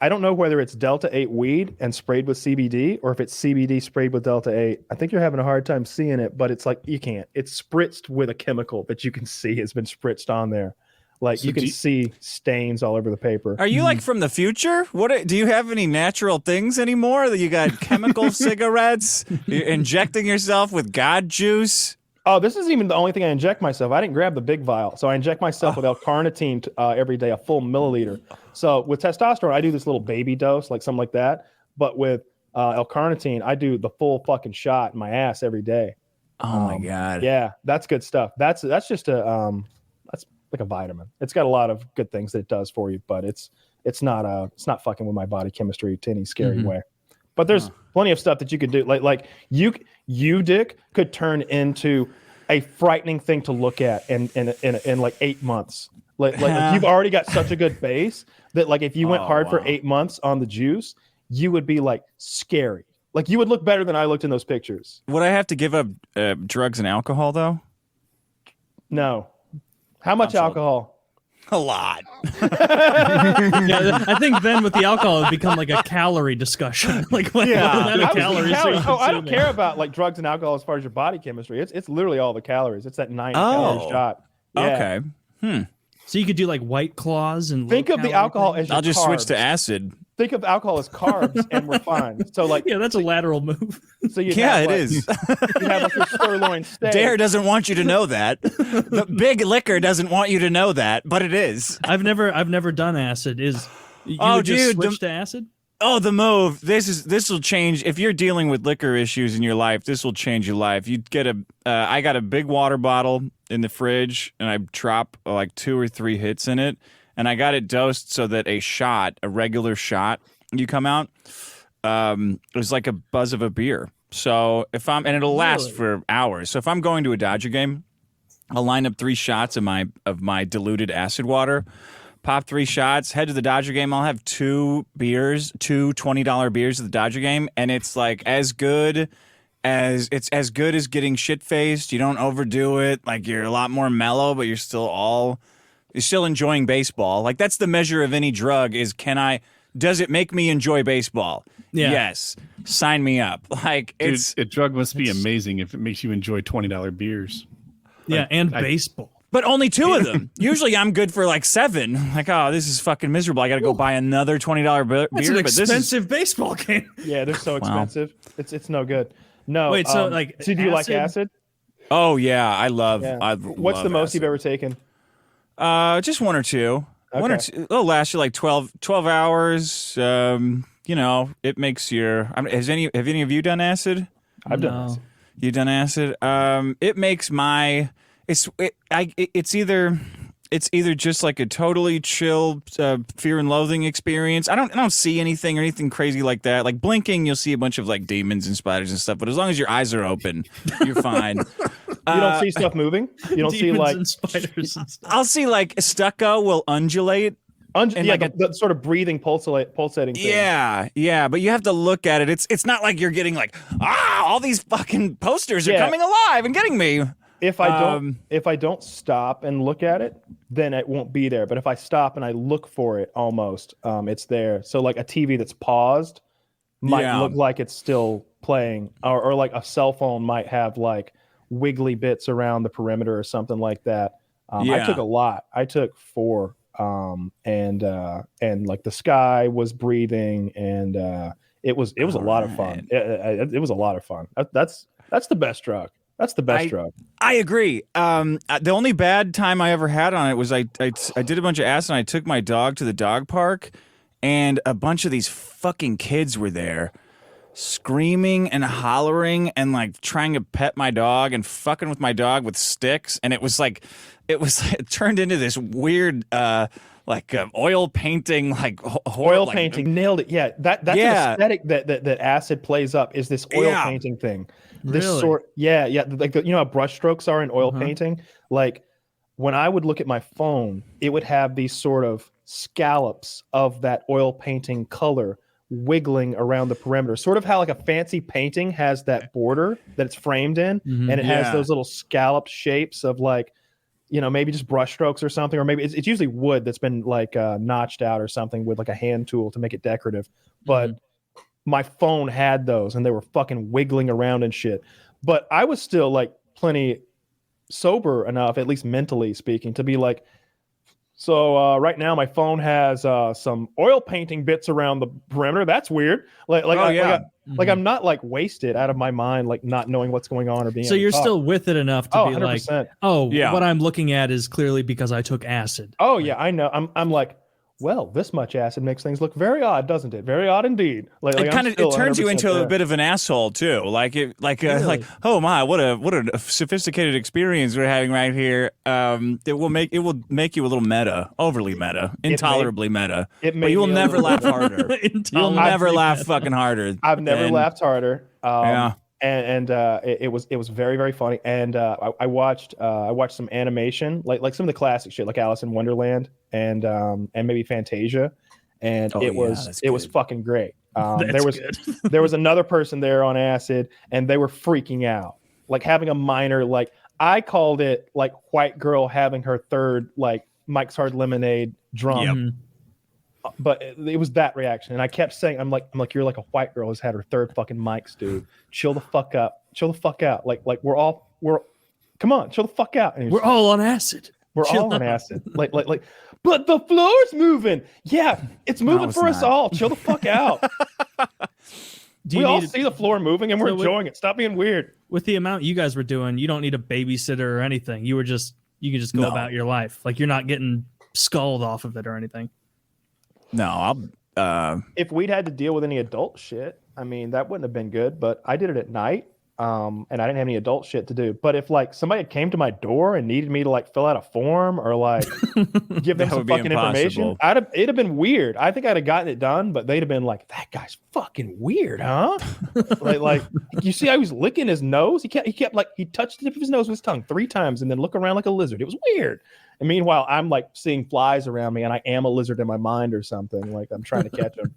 I don't know whether it's Delta 8 weed and sprayed with CBD, or if it's CBD sprayed with Delta 8. I think you're having a hard time seeing it, but it's like you can't. It's spritzed with a chemical that you can see has been spritzed on there. Like so you can see stains all over the paper. Are you like from the future? What do you have any natural things anymore? That you got chemical cigarettes? You're injecting yourself with God juice? Oh, this isn't even the only thing I inject myself. I didn't grab the big vial, so I inject myself with L-carnitine every day, a full milliliter. So with testosterone, I do this little baby dose, like something like that. But with L-carnitine, I do the full fucking shot in my ass every day. Oh my god! Yeah, that's good stuff. That's just a that's like a vitamin. It's got a lot of good things that it does for you, but it's not fucking with my body chemistry in any scary way. But there's plenty of stuff that you could do. Like you Dick could turn into a frightening thing to look at in like 8 months. Like you've already got such a good base that like if you went hard for 8 months on the juice, you would be like scary. Like you would look better than I looked in those pictures. Would I have to give up drugs and alcohol though? No. How much alcohol? A lot. Yeah, I think then with the alcohol, it would become like a calorie discussion. Like, what amount of calories are you consuming? I don't care about like drugs and alcohol as far as your body chemistry. It's literally all the calories. It's that 9 calorie shot. Yeah. Okay. So you could do like White Claws and think of the alcohol as your I'll just carbs. switch to acid. Think of alcohol as carbs, and we're fine. So like, yeah, that's a lateral move. It So is. You have like your sirloin steak. Dare doesn't want you to know that. The big liquor doesn't want you to know that, but it is. I've never done acid. Would just switch to acid? Oh, the move. This will change if you're dealing with liquor issues in your life. This will change your life. You get I got a big water bottle in the fridge, and I drop like 2 or 3 hits in it. And I got it dosed so that a regular shot, you come out, is like a buzz of a beer. So and it'll last for hours. So if I'm going to a Dodger game, I'll line up 3 shots of my diluted acid water, pop 3 shots, head to the Dodger game. I'll have 2 $20 beers at the Dodger game, and it's like as good as getting shit faced. You don't overdo it. Like you're a lot more mellow, but you're still enjoying baseball. Like that's the measure of any drug is does it make me enjoy baseball? Yeah. Yes. Sign me up. Like Dude, a drug must be amazing if it makes you enjoy $20 beers. Yeah, and baseball. But only 2 of them. Usually I'm good for like 7. Like, oh, this is fucking miserable. I got to go buy another $20 beer. That's an expensive baseball game. Yeah, they're so expensive. It's no good. No. Wait, so like do you like acid? Oh yeah, I love. Yeah. What's love the most acid. you've ever taken? Just one or two. One or Okay. two. It'll last you like 12 hours. You know, it makes your. Have any of you done acid? I've done No. this. You done acid? It makes my. It's either just like a totally chill fear and loathing experience. I don't see anything or anything crazy like that. Like blinking, you'll see a bunch of like demons and spiders and stuff. But as long as your eyes are open, you're fine. You don't see stuff moving. You don't see Demons like and spiders and stuff. I'll see like stucco will undulate. And yeah, like the sort of breathing, pulsating thing. Yeah, but you have to look at it. It's not like you're getting like all these fucking posters are Yeah. coming alive and getting me. If I don't stop and look at it, then it won't be there. But if I stop and I look for it, almost, it's there. So like a TV that's paused might look like it's still playing, or like a cell phone might have like wiggly bits around the perimeter or something like that. I took a lot. I took 4, and like the sky was breathing, and it was a lot of fun. It was a lot of fun. That's the best drug. That's the best drug. I agree. The only bad time I ever had on it was I did a bunch of acid and I took my dog to the dog park, and a bunch of these fucking kids were there screaming and hollering and like trying to pet my dog and fucking with my dog with sticks, and it turned into this weird oil painting, like oil painting. Nailed it. Yeah, that's an aesthetic that acid plays up, is this oil painting thing. This Really? like you know how brush strokes are in oil painting. Like when I would look at my phone, it would have these sort of scallops of that oil painting color wiggling around the perimeter, sort of how like a fancy painting has that border that it's framed in, and it has those little scalloped shapes of like, you know, maybe just brush strokes or something, or maybe it's usually wood that's been like notched out or something with like a hand tool to make it decorative. But my phone had those, and they were fucking wiggling around and shit. But I was still like plenty sober enough, at least mentally speaking, to be like, so right now my phone has some oil painting bits around the perimeter. That's weird. I'm not like wasted out of my mind, like not knowing what's going on or being. So you're still with it enough to be 100%. like, what I'm looking at is clearly because I took acid. Oh yeah, I know. I'm like, well, this much acid makes things look very odd, doesn't it? Very odd indeed. It turns you into a bit of an asshole too. Really? Oh my, what a sophisticated experience we're having right here. It will make you a little meta, overly meta, intolerably meta. But you will never laugh harder. You'll never laugh fucking harder. I've never laughed harder. It was very, very funny. And I watched some animation, like some of the classic shit, like Alice in Wonderland and maybe Fantasia, and it was fucking great. There was another person there on acid, and they were freaking out, like having a minor, like I called it like white girl having her third like Mike's Hard Lemonade drum. Yep. But it was that reaction, and I kept saying, "I'm like, you're like a white girl who's had her third fucking mics, dude. Chill the fuck up, chill the fuck out. Like come on, chill the fuck out. We're all on acid. We're all on acid. Like, but the floor's moving. Yeah, it's moving for us all. Chill the fuck out. We all see the floor moving, and we're enjoying it. Stop being weird. With the amount you guys were doing, you don't need a babysitter or anything. You can just go about your life. Like you're not getting sculled off of it or anything. No, if we'd had to deal with any adult shit, I mean, that wouldn't have been good. But I did it at night, and I didn't have any adult shit to do. But if like somebody came to my door and needed me to like fill out a form or like give them some fucking information, it'd have been weird. I think I'd have gotten it done, but they'd have been like, "That guy's fucking weird, huh?" like you see, I was licking his nose. He kept like he touched the tip of his nose with his tongue 3 times and then look around like a lizard. It was weird. And meanwhile, I'm like seeing flies around me, and I am a lizard in my mind or something. Like I'm trying to catch them.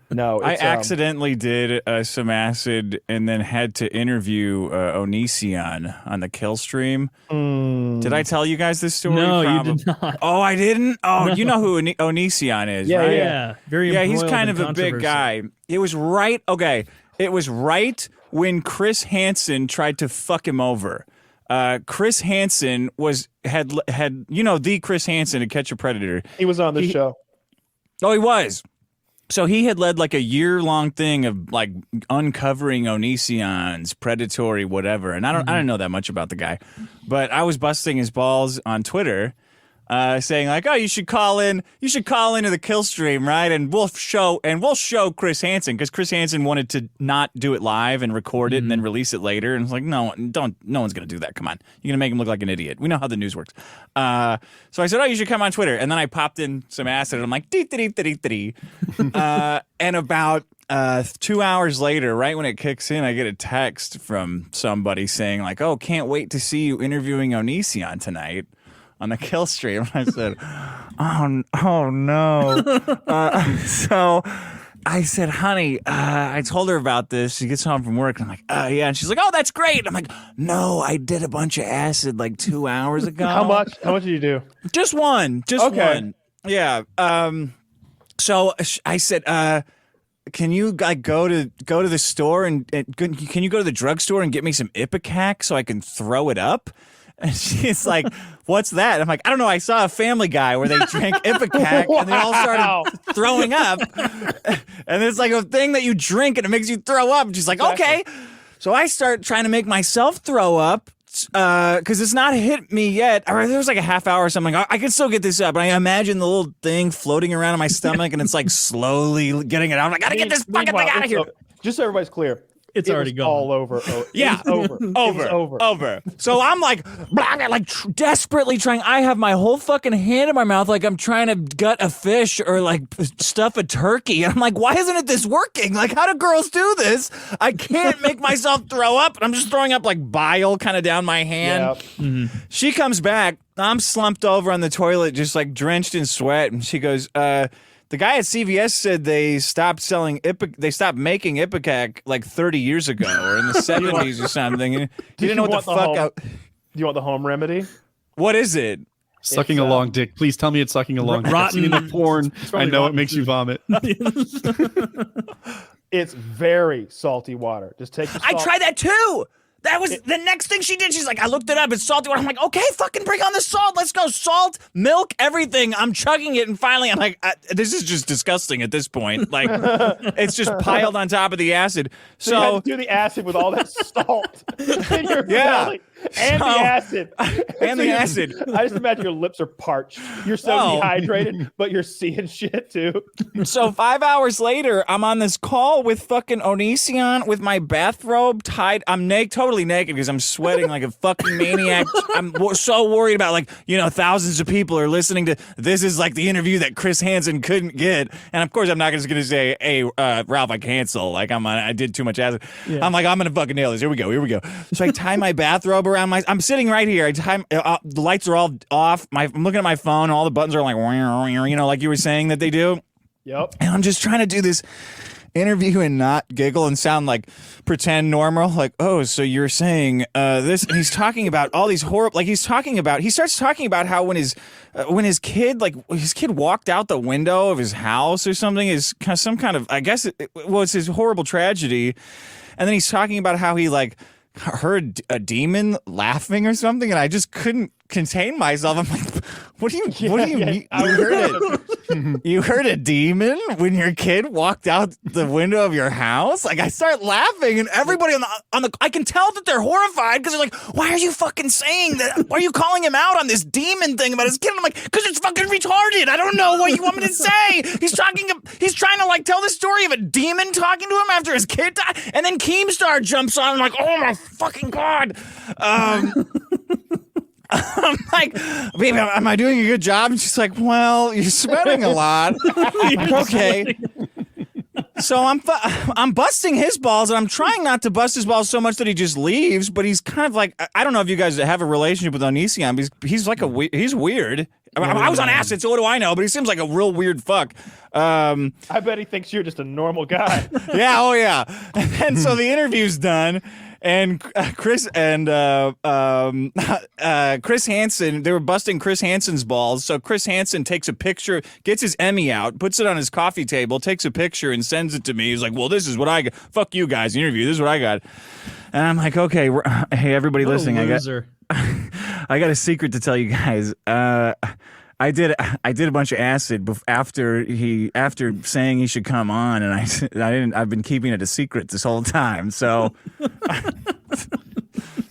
No, I accidentally did some acid and then had to interview Onision on the kill stream. Did I tell you guys this story? No, you did not. Oh, I didn't? Oh, no. You know who Onision is, yeah, right? Yeah, very. Yeah, he's kind of a big guy. It was right. Okay, it was right when Chris Hansen tried to fuck him over. Chris Hansen had the Chris Hansen to Catch a Predator. He was on the show. Oh, he was. So he had led like a year-long thing of like uncovering Onision's predatory whatever, and I didn't know that much about the guy, but I was busting his balls on Twitter, saying like, oh, you should call into the kill stream, right? And we'll show Chris Hansen, because Chris Hansen wanted to not do it live and record it and then release it later, and it's like, no one's gonna do that. Come on, you're gonna make him look like an idiot. We know how the news works. So I said, oh, you should come on Twitter, and then I popped in some acid, and I'm like, and about 2 hours later, right when it kicks in, I get a text from somebody saying like, oh, can't wait to see you interviewing Onision tonight on the kill stream. I said, oh no. So I said, honey, I told her about this. She gets home from work, and I'm like, yeah. And she's like, oh, that's great. I'm like, no, I did a bunch of acid like 2 hours ago. How much did you do? Just one. One. Yeah. So I said, can you like go to the store and can you go to the drugstore and get me some Ipecac so I can throw it up? And she's like, what's that? I'm like, I don't know. I saw a Family Guy where they drank Ipecac and they all started throwing up. And it's like a thing that you drink and it makes you throw up. And she's like, okay. So I start trying to make myself throw up because it's not hit me yet. Or there was like a half hour or something. I can still get this up. And I imagine the little thing floating around in my stomach and it's like slowly getting it out. I'm like, I gotta get this fucking thing out of here. Just so everybody's clear. It's already gone. All over. Yeah, over. So I'm like desperately trying. I have my whole fucking hand in my mouth like I'm trying to gut a fish or like stuff a turkey. And I'm like, why isn't it this working? Like, how do girls do this? I can't make myself throw up. I'm just throwing up like bile kind of down my hand. Yep. She comes back. I'm slumped over on the toilet, just like drenched in sweat. And she goes, the guy at CVS said they stopped making Ipecac like 30 years ago or in the 70s or something. He didn't know what the fuck out. Do you want the home remedy? What is it? Sucking a long dick. Please tell me it's sucking a long dick. I've seen the porn. I know it makes you vomit. It's very salty water. Just take the salt. I tried that too. That was the next thing she did. She's like, I looked it up. It's salty water. I'm like, okay, fucking bring on the salt. Let's go. Salt, milk, everything. I'm chugging it. And finally, I'm like, this is just disgusting at this point. Like, it's just piled on top of the acid. So you had to do the acid with all that salt in your belly. And the acid. And the acid. I just imagine your lips are parched. You're so dehydrated, but you're seeing shit too. So 5 hours later, I'm on this call with fucking Onision with my bathrobe tied. I'm totally naked because I'm sweating like a fucking maniac. I'm so worried about thousands of people are listening to this is like the interview that Chris Hansen couldn't get. And of course, I'm not just going to say, hey, Ralph, I cancel. Like I did too much acid. Yeah. I'm like, I'm going to fucking nail this. Here we go. So I tie my bathrobe around I'm sitting right here. The lights are all off. I'm looking at my phone. All the buttons are like, like you were saying that they do. Yep. And I'm just trying to do this interview and not giggle and sound like pretend normal. Like, oh, so you're saying this? And he's talking about all these horrible. Like he starts talking about how when his kid walked out the window of his house or something is some kind of, I guess it was his horrible tragedy. And then he's talking about how he heard a demon laughing or something, and I just couldn't contain myself. I'm like, what do you mean? You heard a demon when your kid walked out the window of your house? Like, I start laughing, and everybody on the I can tell that they're horrified because they're like, why are you fucking saying that? Why are you calling him out on this demon thing about his kid? And I'm like, because it's fucking retarded. I don't know what you want me to say. He's trying to tell the story of a demon talking to him after his kid died, and then Keemstar jumps on. I'm like, oh my fucking god. I'm like, baby, am I doing a good job? And she's like, well, you're sweating a lot. Like, okay. So I'm busting his balls, and I'm trying not to bust his balls so much that he just leaves. But he's kind of like, I don't know if you guys have a relationship with Onision, but he's like he's weird. I was on acid, so what do I know? But he seems like a real weird fuck. I bet he thinks you're just a normal guy. Yeah, oh yeah. And so the interview's done. And Chris Hansen, they were busting Chris Hansen's balls. So Chris Hansen takes a picture, gets his Emmy out, puts it on his coffee table, takes a picture, and sends it to me. He's like, well, this is what I got. Fuck you guys, the interview. This is what I got. And I'm like, okay, hey, everybody listening. I got a secret to tell you guys. I did a bunch of acid after saying he should come on, and I didn't. I've been keeping it a secret this whole time. So,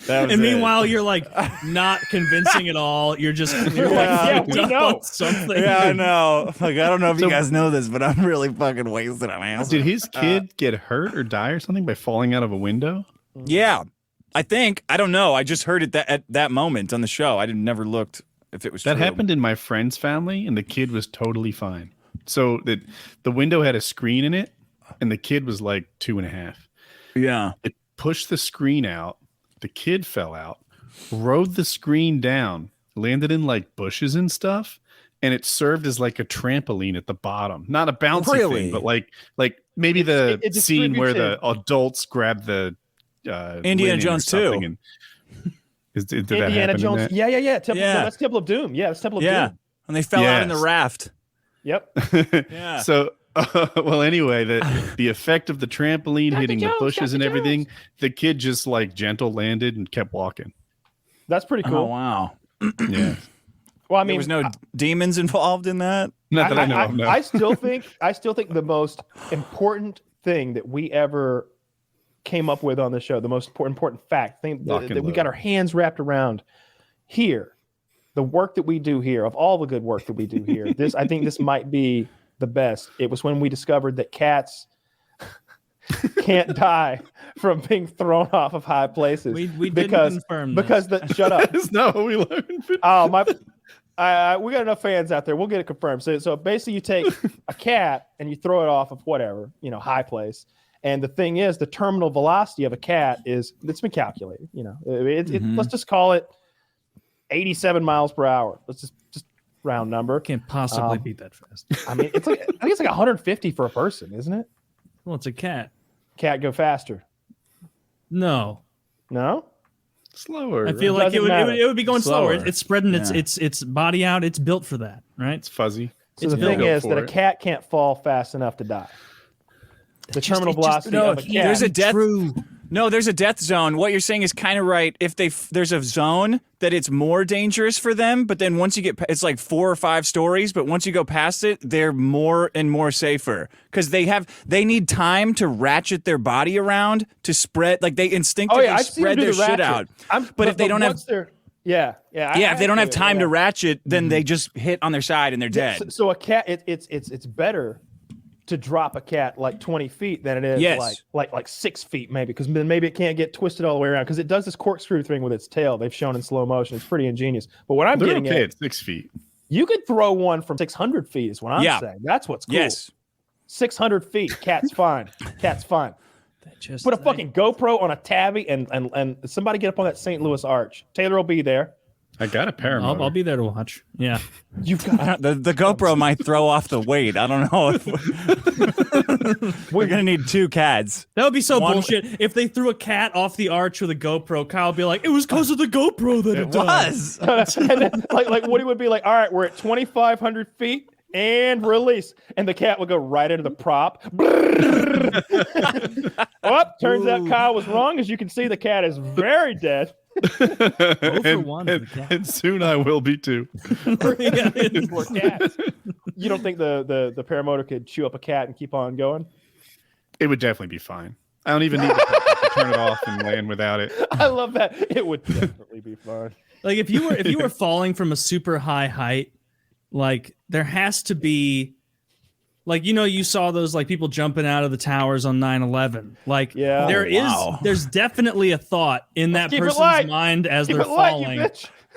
and meanwhile, you're like not convincing at all. You're just we know something. Yeah, I know. Like I don't know if you guys know this, but I'm really fucking wasted on acid. Did his kid get hurt or die or something by falling out of a window? Yeah, I think. I don't know. I just heard it at that moment on the show. I never looked if it was that true. happened in my friend's family, and the kid was totally fine. So the window had a screen in it, and the kid was like 2.5. Yeah, it pushed the screen out. The kid fell out, rode the screen down, landed in like bushes and stuff, and it served as like a trampoline at the bottom. Not a bouncy thing, but like maybe the scene where the adults grab the Indiana Jones 2. Did Indiana Jones. In yeah. No, that's Temple of Doom. Yeah, that's Temple of Doom. And they fell out in the raft. Yep. Yeah. So, well, anyway, the effect of the trampoline hitting the bushes and everything, the kid just like gentle landed and kept walking. That's pretty cool. Oh wow. Yeah. Well, I mean, there was no demons involved in that. Not that I know of. No. I still think the most important thing that we ever came up with on the show, the most important fact thing that we got our hands wrapped around here, the work that we do here, of all the good work that we do here, I think this might be the best. It was when we discovered that cats can't die from being thrown off of high places. We didn't confirm because shut up. That's not what we learned. Oh my. We got enough fans out there. We'll get it confirmed. So basically, you take a cat and you throw it off of whatever, high place. And the thing is, the terminal velocity of a cat it's been calculated. Let's just call it 87 miles per hour. Let's just round number. Can't possibly beat that fast. I mean, I think it's like 150 for a person, isn't it? Well, it's a cat. Cat go faster. No. Slower. I feel like it would be going slower. It's spreading its body out. It's built for that, right? It's fuzzy. So the thing is that a cat can't fall fast enough to die. The terminal velocity of a cat. There's a death. No, there's a death zone. What you're saying is kind of right. If there's a zone that it's more dangerous for them, but then once you get, it's like 4 or 5 stories. But once you go past it, they're more and more safer because they need time to ratchet their body around to spread. Like they instinctively spread their shit out. But if they don't have, if they don't have time to ratchet, then they just hit on their side and they're dead. So a cat, it's better to drop a cat like 20 feet than it is like 6 feet maybe, because then maybe it can't get twisted all the way around because it does this corkscrew thing with its tail. They've shown in slow motion. It's pretty ingenious. But what I'm getting at 6 feet. You could throw one from 600 feet is what I'm saying. That's what's cool. Yes. 600 feet. Cat's fine. Cat's fine. Put a fucking GoPro on a tabby and somebody get up on that St. Louis arch. Taylor will be there. I got a paramotor. I'll be there to watch. Yeah. You've got the GoPro might throw off the weight. I don't know. We're gonna need 2 cats. That would be so bullshit. If they threw a cat off the arch with a GoPro, Kyle would be like, "It was because of the GoPro that it was." And then, like Woody would be like, "All right, we're at 2,500 feet and release," and the cat would go right into the prop. Turns out Kyle was wrong. As you can see, the cat is very dead. And soon I will be too. Poor cat. You don't think the paramotor could chew up a cat and keep on going? It would definitely be fine. I don't even need to turn it off and land without it. I love that. It would definitely be fine. Like if you were falling from a super high height, like there has to be, like, you saw those like people jumping out of the towers on 9/11. Like there's definitely a thought in that person's mind as they're falling.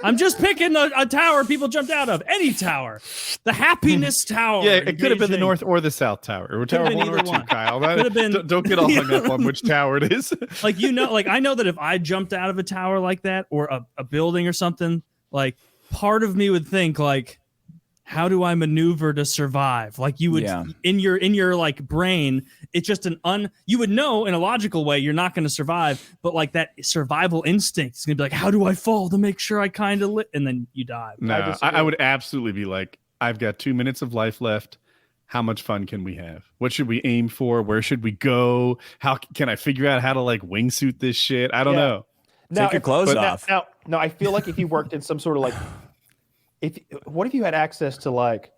I'm just picking a tower people jumped out of. Any tower. The happiness tower. Yeah, it could have been the North or the South Tower. Or Tower 1 or 2, Kyle. Don't get all hung up on which tower it is. Like, I know that if I jumped out of a tower like that or a building or something, like part of me would think like, how do I maneuver to survive? Like you would in your like brain, it's just you would know in a logical way you're not going to survive, but like that survival instinct is going to be like, how do I fall to make sure I kind of and then you die. No, I would absolutely be like, I've got 2 minutes of life left. How much fun can we have? What should we aim for? Where should we go? How can I figure out how to like wingsuit this shit? I don't know. Take your clothes off. Now, I feel like if you worked in some sort of like what if you had access to like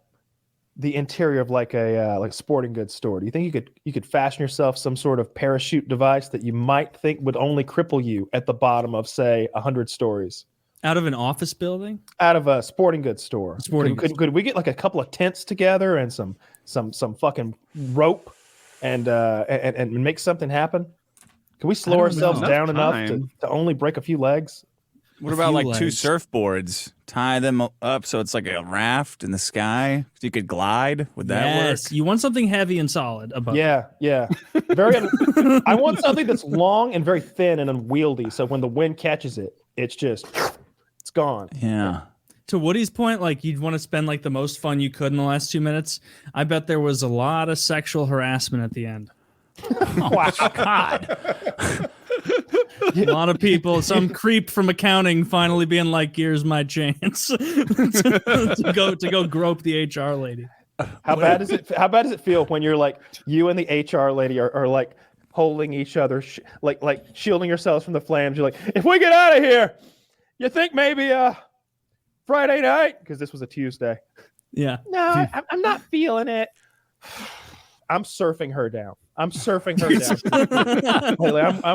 the interior of like a like sporting goods store? Do you think you could fashion yourself some sort of parachute device that you might think would only cripple you at the bottom of, say, 100 stories? Out of an office building? Out of a sporting goods store. Could we get like a couple of tents together and some fucking rope and make something happen? Can we slow ourselves down enough to only break a few legs? What about like 2 surfboards? Tie them up so it's like a raft in the sky. So you could glide. Would that work? You want something heavy and solid above. Yeah. I want something that's long and very thin and unwieldy. So when the wind catches it, it's gone. Yeah. To Woody's point, like you'd want to spend like the most fun you could in the last 2 minutes. I bet there was a lot of sexual harassment at the end. Oh my God. A lot of people, some creep from accounting finally being like, here's my chance to go grope the HR lady. How bad does it feel when you're like, you and the HR lady are like holding each other, like shielding yourselves from the flames? You're like, if we get out of here, you think maybe Friday night? Because this was a Tuesday. Yeah. No, I'm not feeling it. I'm surfing her down. I'm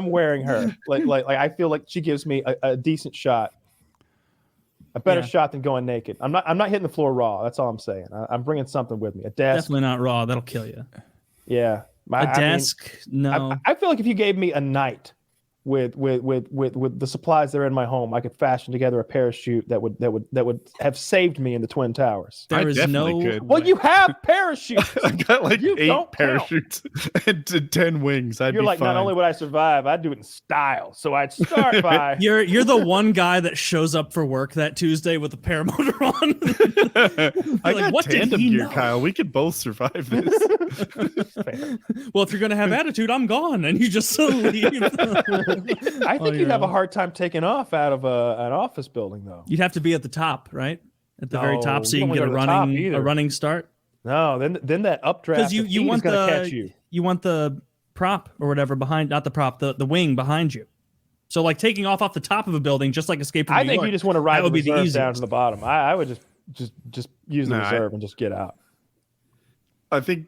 wearing her. Like I feel like she gives me a decent shot. A better shot than going naked. I'm not hitting the floor raw. That's all I'm saying. I'm bringing something with me. A desk. Definitely not raw. That'll kill you. Yeah. A desk. No. I feel like if you gave me a night with the supplies that are in my home, I could fashion together a parachute that would have saved me in the Twin Towers. There is no. Well, you have parachutes. I got like 8 parachutes and 10 wings. You're like, not only would I survive, I'd do it in style. So I'd start by. You're the one guy that shows up for work that Tuesday with a paramotor on. I got tandem gear, Kyle. We could both survive this. Well, if you're gonna have attitude, I'm gone, and you just leave. I think you'd have a hard time taking off out of an office building, though. You'd have to be at the top, right? At the very top, so you can get a running start. No, then that updraft you want gonna catch you. You want the prop or whatever behind, not the prop, the wing behind you. So like taking off the top of a building, just like Escape from New York. I think you just want to ride the reserve down to the bottom. I would just use the reserve and just get out. I think.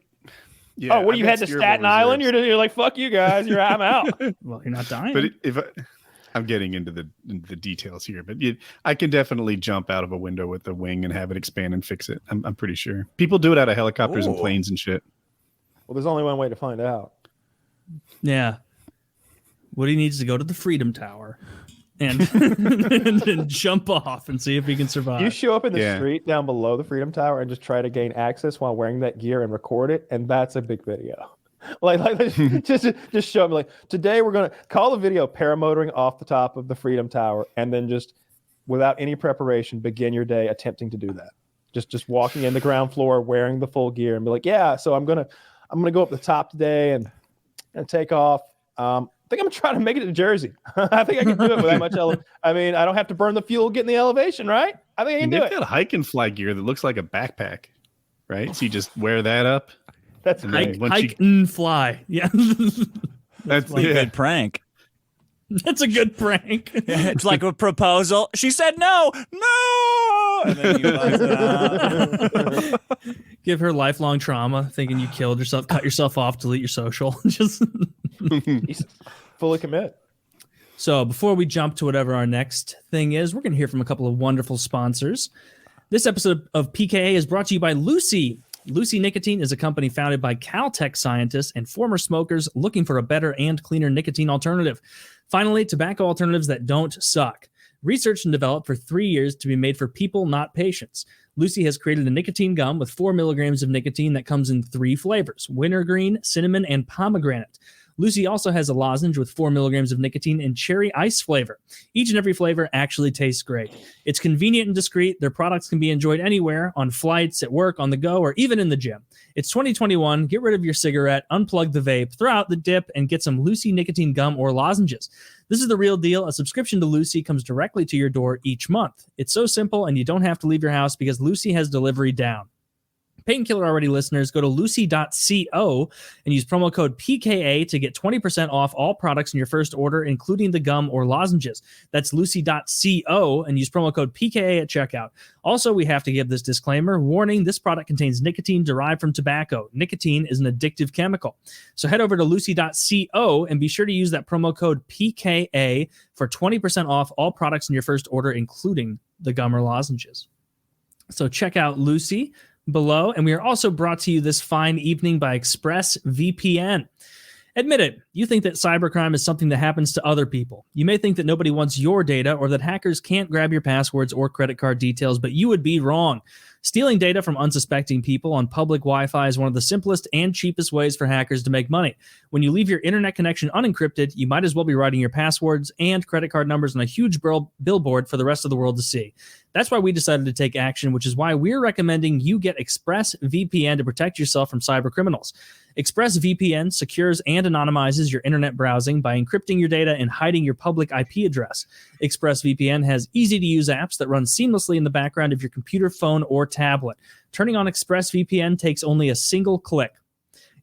Yeah, oh, what do you head to Staten Island? You're like, fuck you guys. I'm out. Well, you're not dying. But I'm getting into the details here, but I can definitely jump out of a window with a wing and have it expand and fix it. I'm pretty sure people do it out of helicopters and planes and shit. Well, there's only one way to find out. Yeah. Woody needs to go to the Freedom Tower and jump off and see if he can survive. You show up in the street down below the Freedom Tower and just try to gain access while wearing that gear and record it, and that's a big video. Like just show me like, today we're gonna call the video paramotoring off the top of the Freedom Tower, and then just without any preparation begin your day attempting to do that. Just walking in the ground floor wearing the full gear and be like, yeah, so I'm gonna go up the top today and take off. I think I'm trying to make it to Jersey. I think I can do it with that much. I mean, I don't have to burn the fuel getting the elevation, right? I think I can do it. They've got hike and fly gear that looks like a backpack, right? So you just wear that up. That's great. Hike and fly. Yeah. That's a good prank. That's a good prank. It's like a proposal. She said no. And then you bust it out. Give her lifelong trauma, thinking you killed yourself, cut yourself off, delete your social. Just fully commit. So before we jump to whatever our next thing is, we're going to hear from a couple of wonderful sponsors. This episode of PKA is brought to you by Lucy. Lucy Nicotine is a company founded by Caltech scientists and former smokers looking for a better and cleaner nicotine alternative. Finally, tobacco alternatives that don't suck. Researched and developed for 3 years to be made for people, not patients. Lucy has created a nicotine gum with 4 milligrams of nicotine that comes in 3 flavors: wintergreen, cinnamon, and pomegranate. Lucy also has a lozenge with 4 milligrams of nicotine and cherry ice flavor. Each and every flavor actually tastes great. It's convenient and discreet. Their products can be enjoyed anywhere, on flights, at work, on the go, or even in the gym. It's 2021. Get rid of your cigarette, unplug the vape, throw out the dip, and get some Lucy nicotine gum or lozenges. This is the real deal. A subscription to Lucy comes directly to your door each month. It's so simple, and you don't have to leave your house because Lucy has delivery down. Painkiller Already listeners, go to lucy.co and use promo code PKA to get 20% off all products in your first order, including the gum or lozenges. That's lucy.co and use promo code PKA at checkout. Also, we have to give this disclaimer. Warning, this product contains nicotine derived from tobacco. Nicotine is an addictive chemical. So head over to lucy.co and be sure to use that promo code PKA for 20% off all products in your first order, including the gum or lozenges. So check out Lucy below. And we are also brought to you this fine evening by ExpressVPN. Admit it, you think that cybercrime is something that happens to other people. You may think that nobody wants your data or that hackers can't grab your passwords or credit card details, but you would be wrong. Stealing data from unsuspecting people on public Wi-Fi is one of the simplest and cheapest ways for hackers to make money. When you leave your internet connection unencrypted, you might as well be writing your passwords and credit card numbers on a huge billboard for the rest of the world to see. That's why we decided to take action, which is why we're recommending you get ExpressVPN to protect yourself from cyber criminals. ExpressVPN secures and anonymizes your internet browsing by encrypting your data and hiding your public IP address. ExpressVPN has easy-to-use apps that run seamlessly in the background of your computer, phone, or tablet. Turning on ExpressVPN takes only a single click.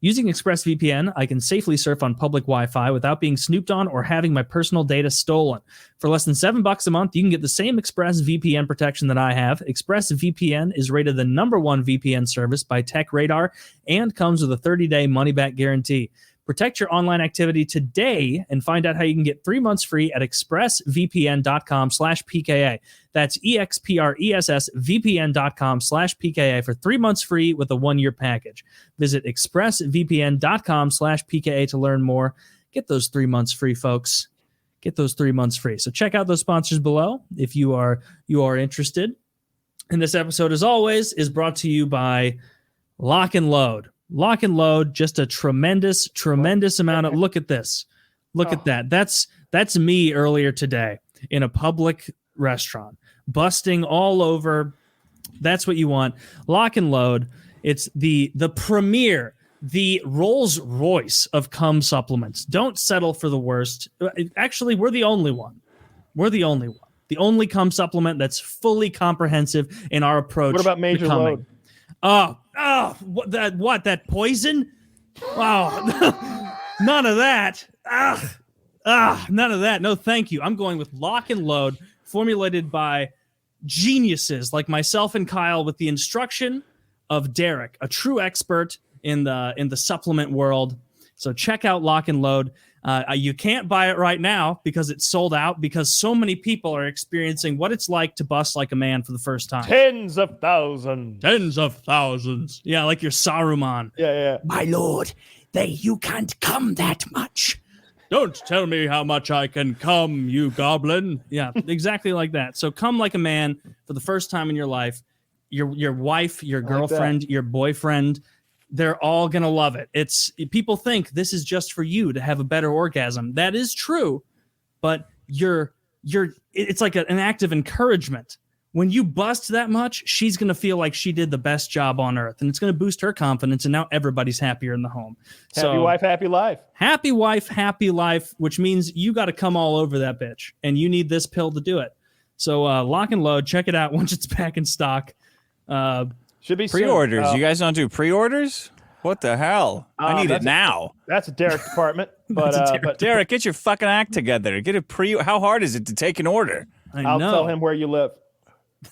Using ExpressVPN, I can safely surf on public Wi-Fi without being snooped on or having my personal data stolen. For less than $7 a month, you can get the same ExpressVPN protection that I have. ExpressVPN is rated the #1 VPN service by TechRadar and comes with a 30-day money-back guarantee. Protect your online activity today and find out how you can get 3 months free at expressvpn.com/PKA. That's expressvpn.com/PKA for 3 months free with a 1-year package. Visit expressvpn.com/PKA to learn more. Get those 3 months free, folks. Get those 3 months free. So check out those sponsors below if you are interested. And this episode, as always, is brought to you by Lock and Load. Lock and Load, just a tremendous amount of, look at this. Look at that. That's me earlier today in a public restaurant, busting all over. That's what you want. Lock and Load. It's the premier, the Rolls Royce of cum supplements. Don't settle for the worst. Actually, we're the only one. We're the only one. The only cum supplement that's fully comprehensive in our approach. What about Major Load? What that poison? Oh, none of that. None of that. No, thank you. I'm going with Lock and Load, formulated by geniuses like myself and Kyle, with the instruction of Derek, a true expert in the supplement world. So check out Lock and Load. You can't buy it right now because it's sold out, because so many people are experiencing what it's like to bust like a man for the first time. Tens of thousands. Yeah, like your Saruman. Yeah. My lord, you can't come that much. Don't tell me how much I can come, you goblin. Yeah, exactly like that. So come like a man for the first time in your life. Your wife, your girlfriend, your boyfriend, they're all going to love it. People think this is just for you to have a better orgasm. That is true, but it's like an act of encouragement. When you bust that much, she's going to feel like she did the best job on earth, and it's going to boost her confidence, and now everybody's happier in the home. Happy wife, happy life. Happy wife, happy life, which means you got to come all over that bitch, and you need this pill to do it. So Lock and Load, check it out once it's back in stock. Should be pre-orders. You guys don't do pre-orders? What the hell? I need it now. That's a Derek's department. But Derek, get your fucking act together. Get a How hard is it to take an order? I'll tell him where you live.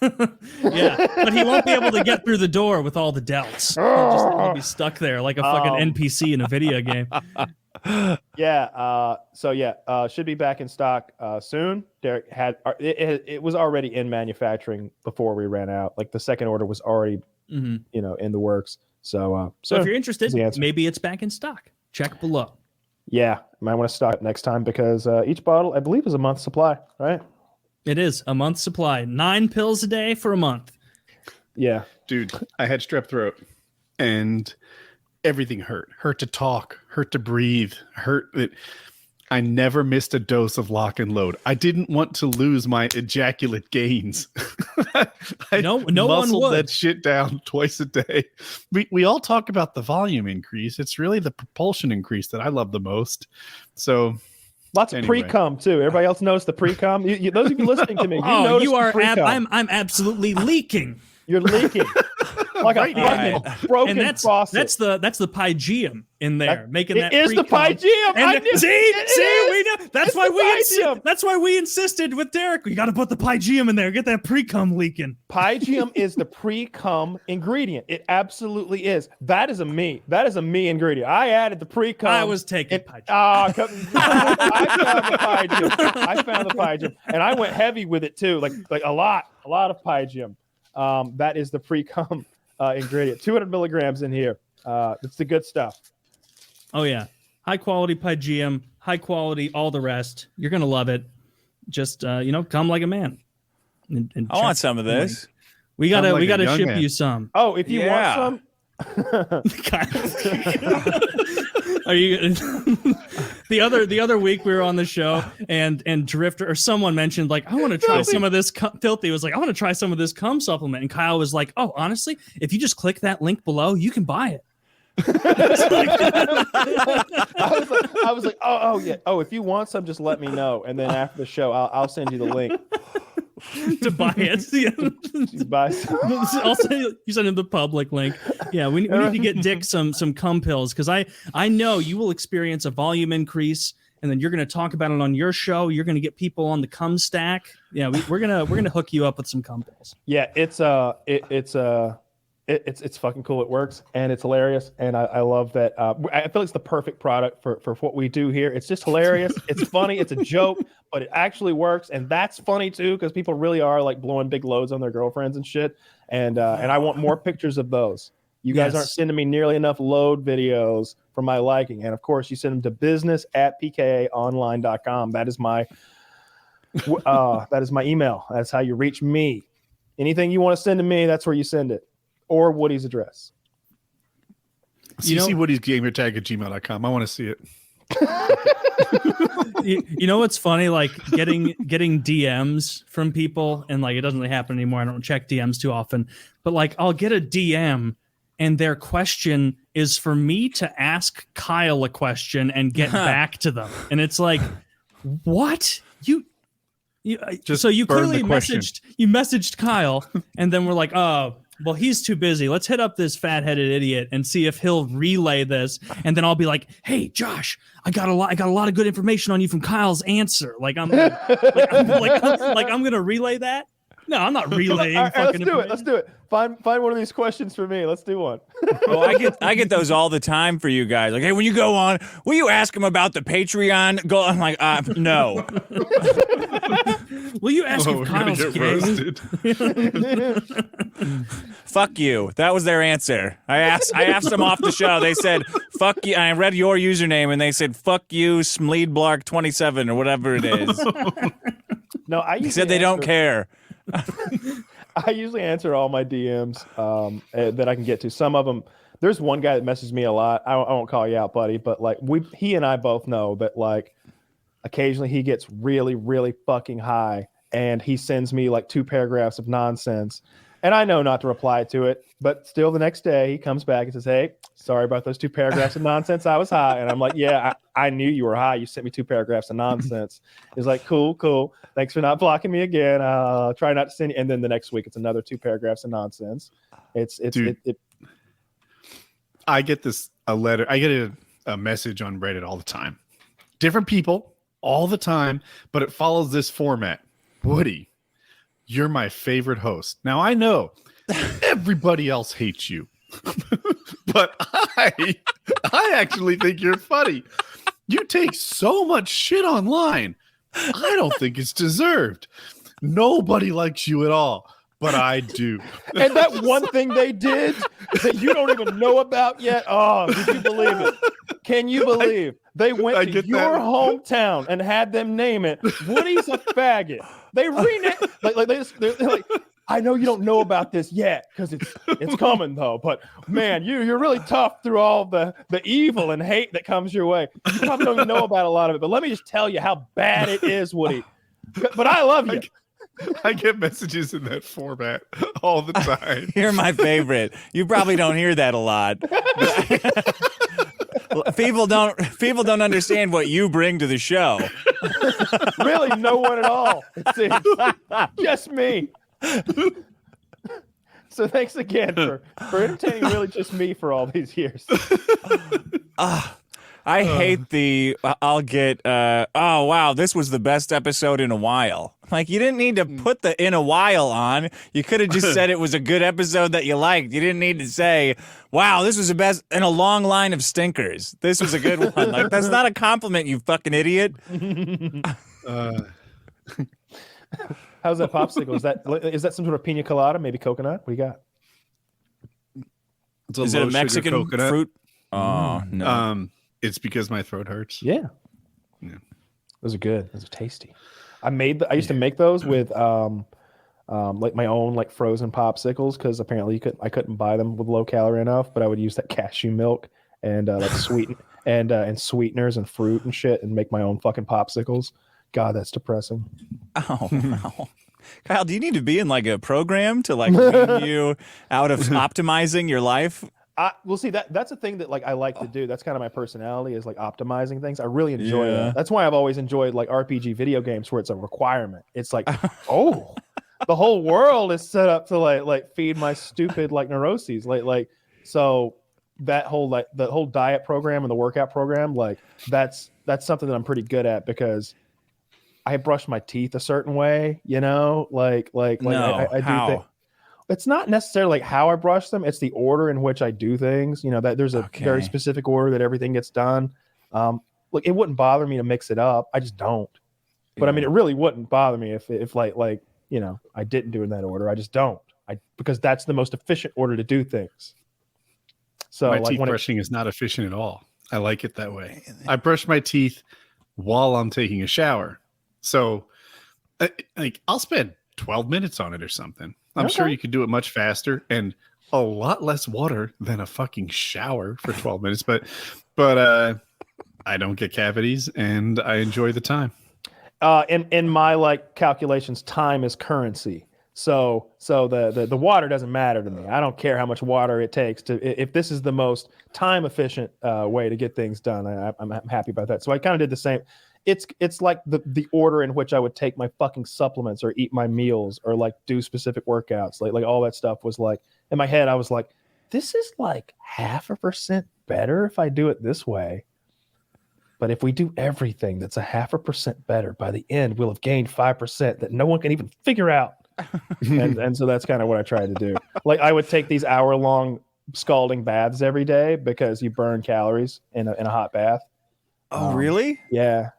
Yeah, but he won't be able to get through the door with all the delts. He'll be stuck there like a fucking NPC in a video game. Should be back in stock soon. Derek had it was already in manufacturing before we ran out. Like the second order was already in the works. So if you're interested, maybe it's back in stock. Check below. Yeah, might want to stock it next time because each bottle, I believe, is a month's supply, right? It is a month's supply. 9 pills a day for a month. Yeah. Dude, I had strep throat and everything hurt. Hurt to talk, hurt to breathe, hurt. I never missed a dose of Lock and Load. I didn't want to lose my ejaculate gains. No one muscled would. that shit down twice a day. We all talk about the volume increase. It's really the propulsion increase that I love the most. So lots of pre-cum too. Everybody else knows the pre-cum. Those of you listening to me, you are. I'm absolutely leaking. You're leaking. like right a now. fucking broken And faucet. that's the Pygeum in there, making that. It is the Pygeum. And see, we know. That's why That's why we insisted with Derek. We got to put the Pygeum in there. Get that pre-cum leaking. Pygeum is the pre-cum ingredient. It absolutely is. That is a me. That is a me ingredient. I added the pre-cum. I was taking Pygeum. I found the Pygeum, and I went heavy with it too, like a lot of Pygeum. That is the pre-cum ingredient. 200 milligrams in here. It's the good stuff. Oh yeah, high quality Pygeum, high quality all the rest. You're gonna love it. Just come like a man. And I want some of this. We gotta young ship man. you some. Oh, if you want some. Are you the other week we were on the show and Drifter or someone mentioned like I want to try some of this Filthy was like I want to try some of this cum supplement and Kyle was like, oh, honestly, if you just click that link below you can buy it. I was like, oh yeah, if you want some, just let me know, and then after the show, I'll send you the link to buy it. You buy some. I'll send you send him the public link. Yeah, we need to get Dick some cum pills because I know you will experience a volume increase, and then you're going to talk about it on your show. You're going to get people on the cum stack. Yeah, we're gonna hook you up with some cum pills. Yeah, it's fucking cool. It works and it's hilarious. And I love that. I feel it's the perfect product for what we do here. It's just hilarious. It's funny. It's a joke, but it actually works. And that's funny too, because people really are like blowing big loads on their girlfriends and shit. And I want more pictures of those. You guys aren't sending me nearly enough load videos for my liking. And of course you send them to business@pkaonline.com. That is my email. That's how you reach me. Anything you want to send to me, that's where you send it. Or Woody's address. CC WoodysGamertag@gmail.com. I want to see it. You know what's funny? Like getting DMs from people, and like it doesn't really happen anymore. I don't check DMs too often, but like I'll get a DM, and their question is for me to ask Kyle a question and get back to them, and it's like, what so you clearly messaged Kyle, and then we're like, oh. Well, he's too busy. Let's hit up this fat-headed idiot and see if he'll relay this. And then I'll be like, "Hey, Josh, I got a lot of good information on you from Kyle's answer." Like I'm gonna relay that. No, I'm not relaying. All right, let's do it. Find one of these questions for me. Let's do one. Well, I get those all the time for you guys. Like, hey, when you go on, will you ask him about the Patreon? I'm like, no. Will you ask if Kyle's gay? Fuck you. That was their answer. I asked them off the show. They said, fuck you. I read your username and they said, fuck you, Smleedblark27 or whatever it is. No, they said they don't care. I usually answer all my DMs that I can get to. Some of them, there's one guy that messages me a lot. I won't call you out, buddy, but like he and I both know that like occasionally he gets really, really fucking high and he sends me like 2 paragraphs of nonsense. And I know not to reply to it, but still the next day he comes back and says, "Hey, sorry about those 2 paragraphs of nonsense. I was high." And I'm like, "Yeah, I knew you were high. You sent me 2 paragraphs of nonsense." He's like, cool. Thanks for not blocking me again. Try not to send you. And then the next week it's another 2 paragraphs of nonsense. I get a message on Reddit all the time. Different people all the time, but it follows this format. Woody, you're my favorite host. Now I know everybody else hates you, but I actually think you're funny. You take so much shit online. I don't think it's deserved. Nobody likes you at all, but I do. And that one thing they did that you don't even know about yet. Oh, did you believe it? Can you believe they went to your hometown and had them name it Woody's a faggot? They renamed they're like, I know you don't know about this yet because it's coming though. But man, you're really tough through all the evil and hate that comes your way. You probably don't even know about a lot of it. But let me just tell you how bad it is, Woody. But I love you. I get messages in that format all the time. You're my favorite. You probably don't hear that a lot. People don't understand what you bring to the show. Really, no one at all. It seems. Just me. So thanks again for entertaining really just me for all these years. I hate the I'll get oh wow, this was the best episode in a while. Like, you didn't need to put the in a while on. You could have just said it was a good episode that you liked. You didn't need to say, wow, this was the best in a long line of stinkers. This was a good one. Like, that's not a compliment, you fucking idiot. How's that popsicle? Is that some sort of pina colada? Maybe coconut? What do you got? Is it a Mexican coconut fruit? Oh no. It's because my throat hurts. Yeah. Those are good. Those are tasty. I used to make those with like my own like frozen popsicles, because apparently I couldn't buy them with low calorie enough, but I would use that cashew milk and like and sweeteners and fruit and shit and make my own fucking popsicles. God, that's depressing. Oh no. Kyle, do you need to be in like a program to like wean you out of optimizing your life? Well, see, that's a thing that like I like to do. That's kind of my personality, is like optimizing things. I really enjoy that. That's why I've always enjoyed like RPG video games where it's a requirement. It's like, oh, the whole world is set up to like feed my stupid like neuroses. Like so that whole like the whole diet program and the workout program, like that's something that I'm pretty good at, because I brush my teeth a certain way, you know, like I do things. It's not necessarily like how I brush them. It's the order in which I do things. You know, that there's a very specific order that everything gets done. Look, it wouldn't bother me to mix it up. I just don't. But I mean, it really wouldn't bother me if like, you know, I didn't do it in that order. I just don't. Because that's the most efficient order to do things. So my like teeth brushing is not efficient at all. I like it that way. I brush my teeth while I'm taking a shower. So like I'll spend 12 minutes on it or something. I'm sure you could do it much faster and a lot less water than a fucking shower for 12 minutes. But I don't get cavities and I enjoy the time. In my like calculations, time is currency. So the water doesn't matter to me. I don't care how much water it takes if this is the most time efficient way to get things done. I'm happy about that. So I kind of did the same. It's like the order in which I would take my fucking supplements or eat my meals or like do specific workouts. Like all that stuff was like in my head. I was like, this is like 0.5% better if I do it this way. But if we do everything that's 0.5% better, by the end we'll have gained 5% that no one can even figure out. and so that's kind of what I tried to do. Like I would take these hour-long scalding baths every day because you burn calories in a hot bath. Oh, really? Yeah.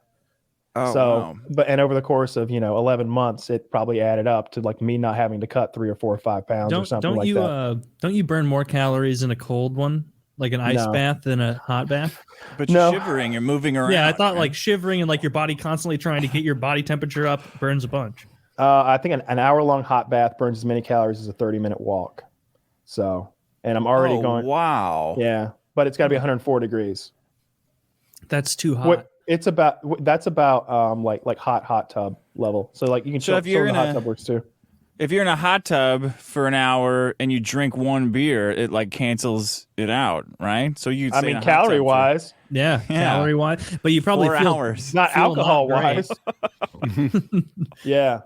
Oh, so, wow. and over the course of 11 months, it probably added up to like me not having to cut 3 or 4 or 5 pounds or something like that. Don't you burn more calories in a cold one, like an ice bath, than a hot bath? But you're shivering, you're moving around. Yeah, I thought like shivering and like your body constantly trying to get your body temperature up burns a bunch. I think an hour-long hot bath burns as many calories as a 30-minute walk. So, and I'm already going. Wow. Yeah, but it's got to be 104 degrees. That's too hot. That's about like hot tub level. So like you can so if you're in the hot tub works too. If you're in a hot tub for an hour and you drink one beer, it like cancels it out, right? So you. I mean, calorie wise. Yeah, calorie wise. But you probably 4 feel hours. Not alcohol wise. Yeah.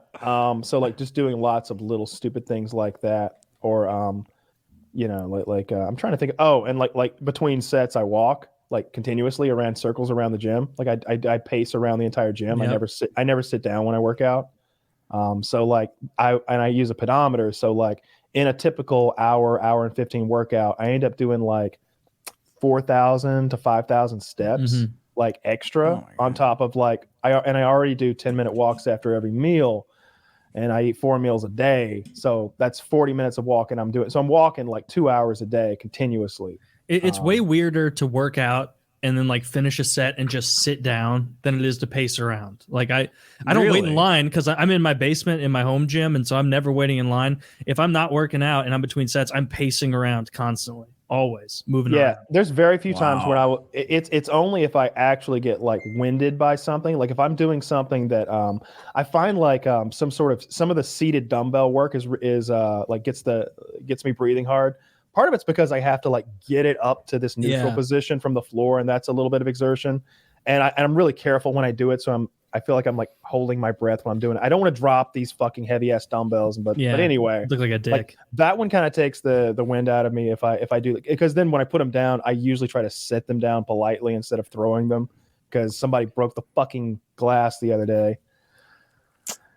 So like just doing lots of little stupid things like that, or I'm trying to think. And like between sets, I walk like continuously around circles around the gym. Like I pace around the entire gym. Yep. I never sit down when I work out. So like I use a pedometer. So like in a typical hour and 15 workout, I end up doing like 4,000 to 5,000 steps, like extra on top of like I already do 10-minute walks after every meal, and I eat 4 meals a day. So that's 40 minutes of walking I'm doing. So I'm walking like 2 hours a day continuously. It's way weirder to work out and then like finish a set and just sit down than it is to pace around. Like I don't wait in line because I'm in my basement in my home gym, and so I'm never waiting in line. If I'm not working out and I'm between sets, I'm pacing around constantly, always moving around. Yeah, there's very few times when it's only if I actually get like winded by something. Like if I'm doing something that I find like some of the seated dumbbell work is like gets me breathing hard. Part of it's because I have to like get it up to this neutral position from the floor, and that's a little bit of exertion. And I'm really careful when I do it, so I feel like I'm like holding my breath when I'm doing it. I don't want to drop these fucking heavy ass dumbbells, but anyway, look like a dick. Like, that one kind of takes the wind out of me if I do, because then when I put them down, I usually try to set them down politely instead of throwing them, because somebody broke the fucking glass the other day.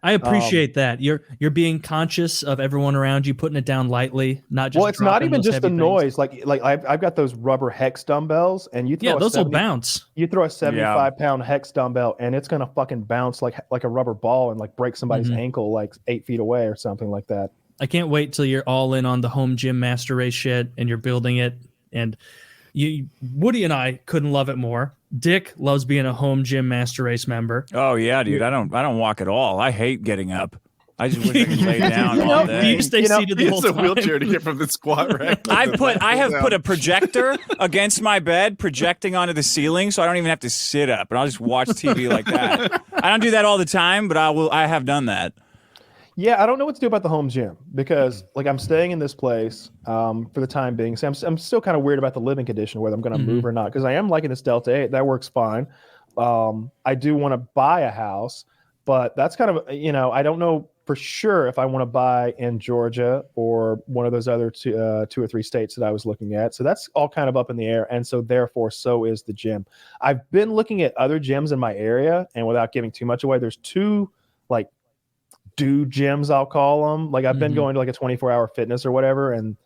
I appreciate that. You're being conscious of everyone around you, putting it down lightly, not just. Well, it's not even just the noise. Like I've got those rubber hex dumbbells, and you throw those will bounce. You throw a 75-pound hex dumbbell, and it's gonna fucking bounce like a rubber ball and like break somebody's ankle like 8 feet away or something like that. I can't wait till you're all in on the home gym master race shit, and you're building it. And Woody and I couldn't love it more. Dick loves being a home gym master race member. Oh yeah, dude. I don't walk at all. I hate getting up. I just wish I could lay down all day. Do you stay seated the whole time? He has a wheelchair to get from the squat rack. I have put a projector against my bed, projecting onto the ceiling, so I don't even have to sit up, and I'll just watch TV like that. I don't do that all the time, but I have done that. Yeah, I don't know what to do about the home gym, because like I'm staying in this place for the time being. So I'm still kind of weird about the living condition, whether I'm going to move or not, because I am liking this Delta 8. That works fine. I do want to buy a house, but that's kind of, I don't know for sure if I want to buy in Georgia or one of those other two or three states that I was looking at. So that's all kind of up in the air. And so therefore, so is the gym. I've been looking at other gyms in my area, and without giving too much away, there's two like dude gyms, I'll call them. Like I've been going to like a 24-hour fitness or whatever, and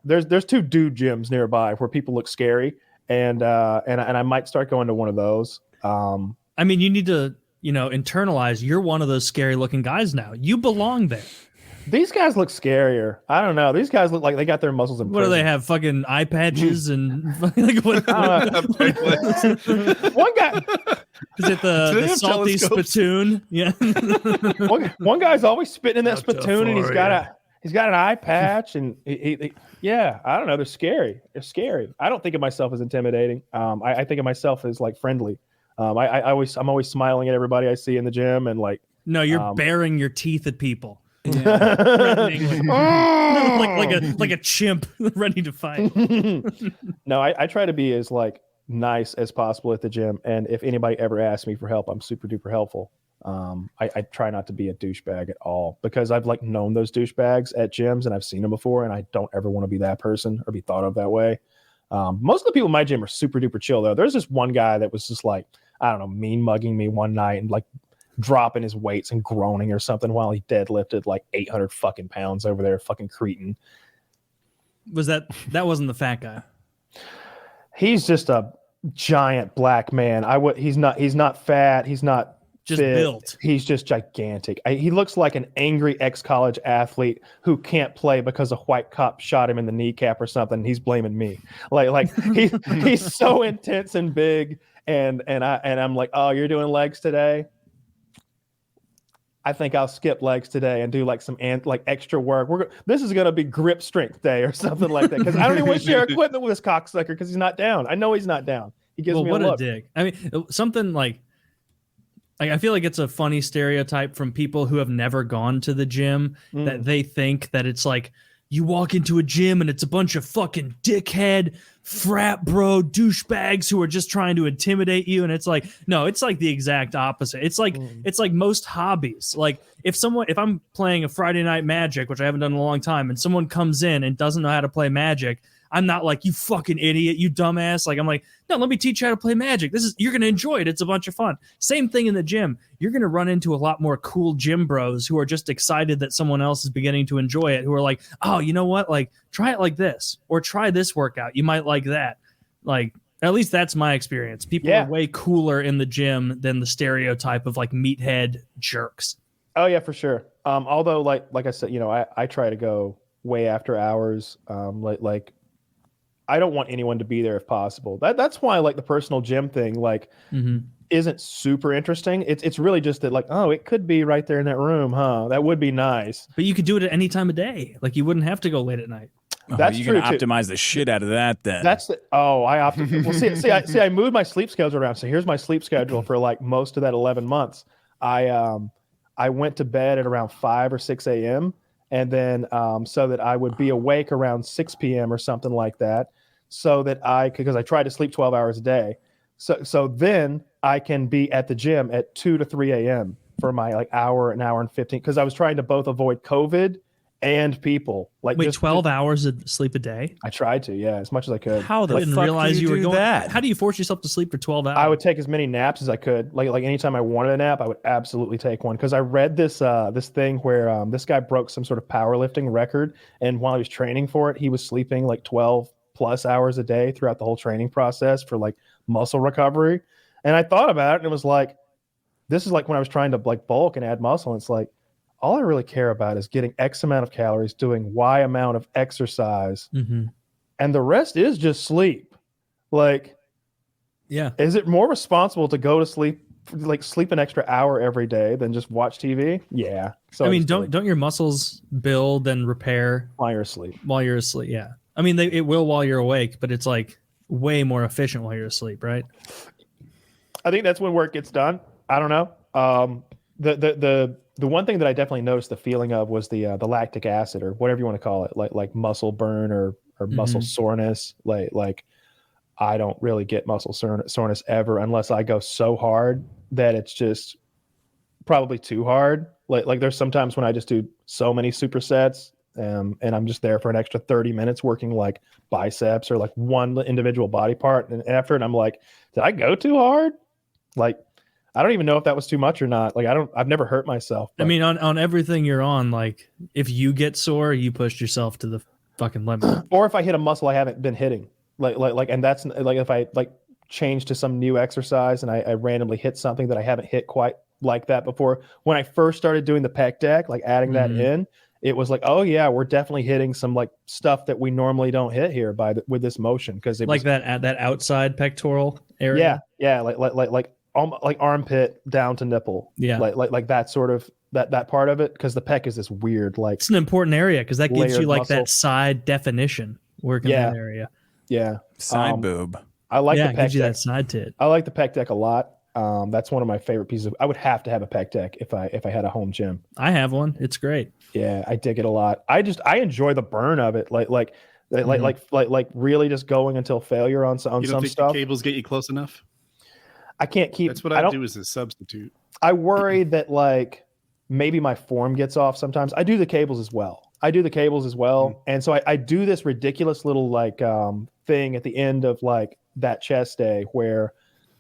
there's two dude gyms nearby where people look scary, and I might start going to one of those. I mean, you need to internalize you're one of those scary looking guys now. You belong there. These guys look scarier. I don't know. These guys look like they got their muscles in prison. What do they have? Fucking eye patches and like what? One guy. Is it the salty spittoon? Yeah. one guy's always spitting in that spittoon, and he's got an eye patch, and he I don't know. They're scary. They're scary. I don't think of myself as intimidating. I think of myself as like friendly. I'm always smiling at everybody I see in the gym, and like. No, you're baring your teeth at people. Yeah. like a chimp ready to fight. No, I try to be as like nice as possible at the gym, and if anybody ever asks me for help, I'm super duper helpful. I try not to be a douchebag at all, because I've like known those douchebags at gyms, and I've seen them before, and I don't ever want to be that person or be thought of that way. Most of the people in my gym are super duper chill though. There's this one guy that was just like, I don't know, mean mugging me one night and like dropping his weights and groaning or something while he deadlifted like 800 fucking pounds over there, fucking cretin. That wasn't the fat guy? He's just a giant black man. He's not fat. He's not just fit. Built. He's just gigantic. He looks like an angry ex-college athlete who can't play because a white cop shot him in the kneecap or something. He's blaming me. Like he's so intense and big, and I'm like, oh, you're doing legs today? I think I'll skip legs today and do like some extra work. This is going to be grip strength day or something like that, because I don't even want to share equipment with this cocksucker because he's not down. I know he's not down. He gives me a look. What a dick. I mean, something like I feel like it's a funny stereotype from people who have never gone to the gym, that they think that it's like you walk into a gym and it's a bunch of fucking dickhead frat bro douchebags who are just trying to intimidate you, and it's like, no, it's like the exact opposite. It's like most hobbies. Like if I'm playing a Friday Night Magic, which I haven't done in a long time, and someone comes in and doesn't know how to play Magic, I'm not like, you fucking idiot, you dumbass. Like I'm like, no, let me teach you how to play Magic. You're gonna enjoy it. It's a bunch of fun. Same thing in the gym. You're gonna run into a lot more cool gym bros who are just excited that someone else is beginning to enjoy it, who are like, oh, you know what? Like try it like this, or try this workout. You might like that. Like at least that's my experience. People are way cooler in the gym than the stereotype of like meathead jerks. Oh yeah, for sure. Although like I said, I try to go way after hours. Like I don't want anyone to be there if possible. That's why like the personal gym thing isn't super interesting. It's really just that like, oh, it could be right there in that room, huh? That would be nice. But you could do it at any time of day. Like you wouldn't have to go late at night. That's you true. Can optimize the shit out of that then. I opted. Well, I moved my sleep schedule around. So here's my sleep schedule for like most of that 11 months. I went to bed at around 5 or 6 a.m. and then so that I would be awake around 6 p.m. or something like that. So that because I tried to sleep 12 hours a day, So then I can be at the gym at 2 to 3 a.m. for my like an hour and 15, because I was trying to both avoid COVID and people. Like, wait, 12 hours of sleep a day? I tried to, yeah, as much as I could. How the I didn't fuck realize do you were do going that? How do you force yourself to sleep for 12 hours? I would take as many naps as I could. Like anytime I wanted a nap, I would absolutely take one. Because I read this thing where this guy broke some sort of powerlifting record, and while he was training for it, he was sleeping like 12 plus hours a day throughout the whole training process for like muscle recovery. And I thought about it, and it was like, this is like when I was trying to like bulk and add muscle. And it's like, all I really care about is getting X amount of calories, doing Y amount of exercise, and the rest is just sleep. Like, yeah, is it more responsible to go to sleep, like sleep an extra hour every day, than just watch TV? Yeah. So I mean, don't your muscles build and repair while you're asleep? While you're asleep, yeah. I mean, it will while you're awake, but it's like way more efficient while you're asleep, right? I think that's when work gets done. I don't know. The one thing that I definitely noticed the feeling of was the lactic acid, or whatever you want to call it, like muscle burn or muscle soreness. Like I don't really get muscle soreness ever unless I go so hard that it's just probably too hard. Like there's sometimes when I just do so many supersets, and I'm just there for an extra 30 minutes working like biceps or like one individual body part, and after it I'm like, did I go too hard? Like, I don't even know if that was too much or not. Like, I've never hurt myself. I mean, on everything you're on, like if you get sore, you pushed yourself to the fucking limit. Or if I hit a muscle I haven't been hitting, and that's like if I like change to some new exercise and I randomly hit something that I haven't hit quite like that before. When I first started doing the pec deck, like adding that in, it was like, oh yeah, we're definitely hitting some like stuff that we normally don't hit here with this motion, because it like was, that outside pectoral area. Yeah, like armpit down to nipple. Yeah, like that sort of that part of it, because the pec is this weird like. It's an important area because that gives you like muscle. that side definition working that area. Yeah, side boob. I like the it pec gives you deck. that side tit. I like the pec deck a lot. That's one of my favorite pieces. I would have to have a pec deck if I had a home gym. I have one. It's great. Yeah, I dig it a lot. I enjoy the burn of it. Like really just going until failure on some you don't think stuff. The cables get you close enough? I can't keep. That's what I do as a substitute. I worry that like maybe my form gets off sometimes. I do the cables as well. And so I do this ridiculous little like thing at the end of like that chest day where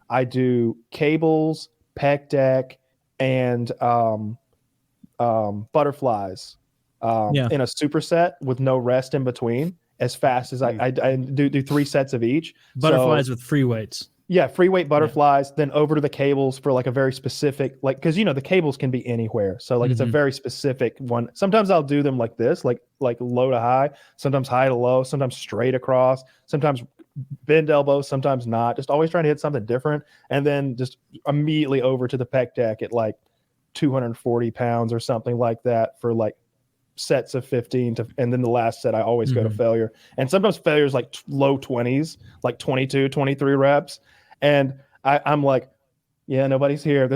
I do cables, pec deck, and butterflies in a superset with no rest in between, as fast as I do 3 sets of each. Butterflies with free weights. Yeah, free weight butterflies, then over to the cables for like a very specific, like, because the cables can be anywhere. So like it's a very specific one. Sometimes I'll do them like this, like low to high, sometimes high to low, sometimes straight across, sometimes bend elbows, sometimes not. Just always trying to hit something different. And then just immediately over to the pec deck at like 240 pounds or something like that for like sets of 15 and then the last set I always go to failure. And sometimes failure is like low 20s, like 22, 23 reps. And I'm like, yeah, nobody's here.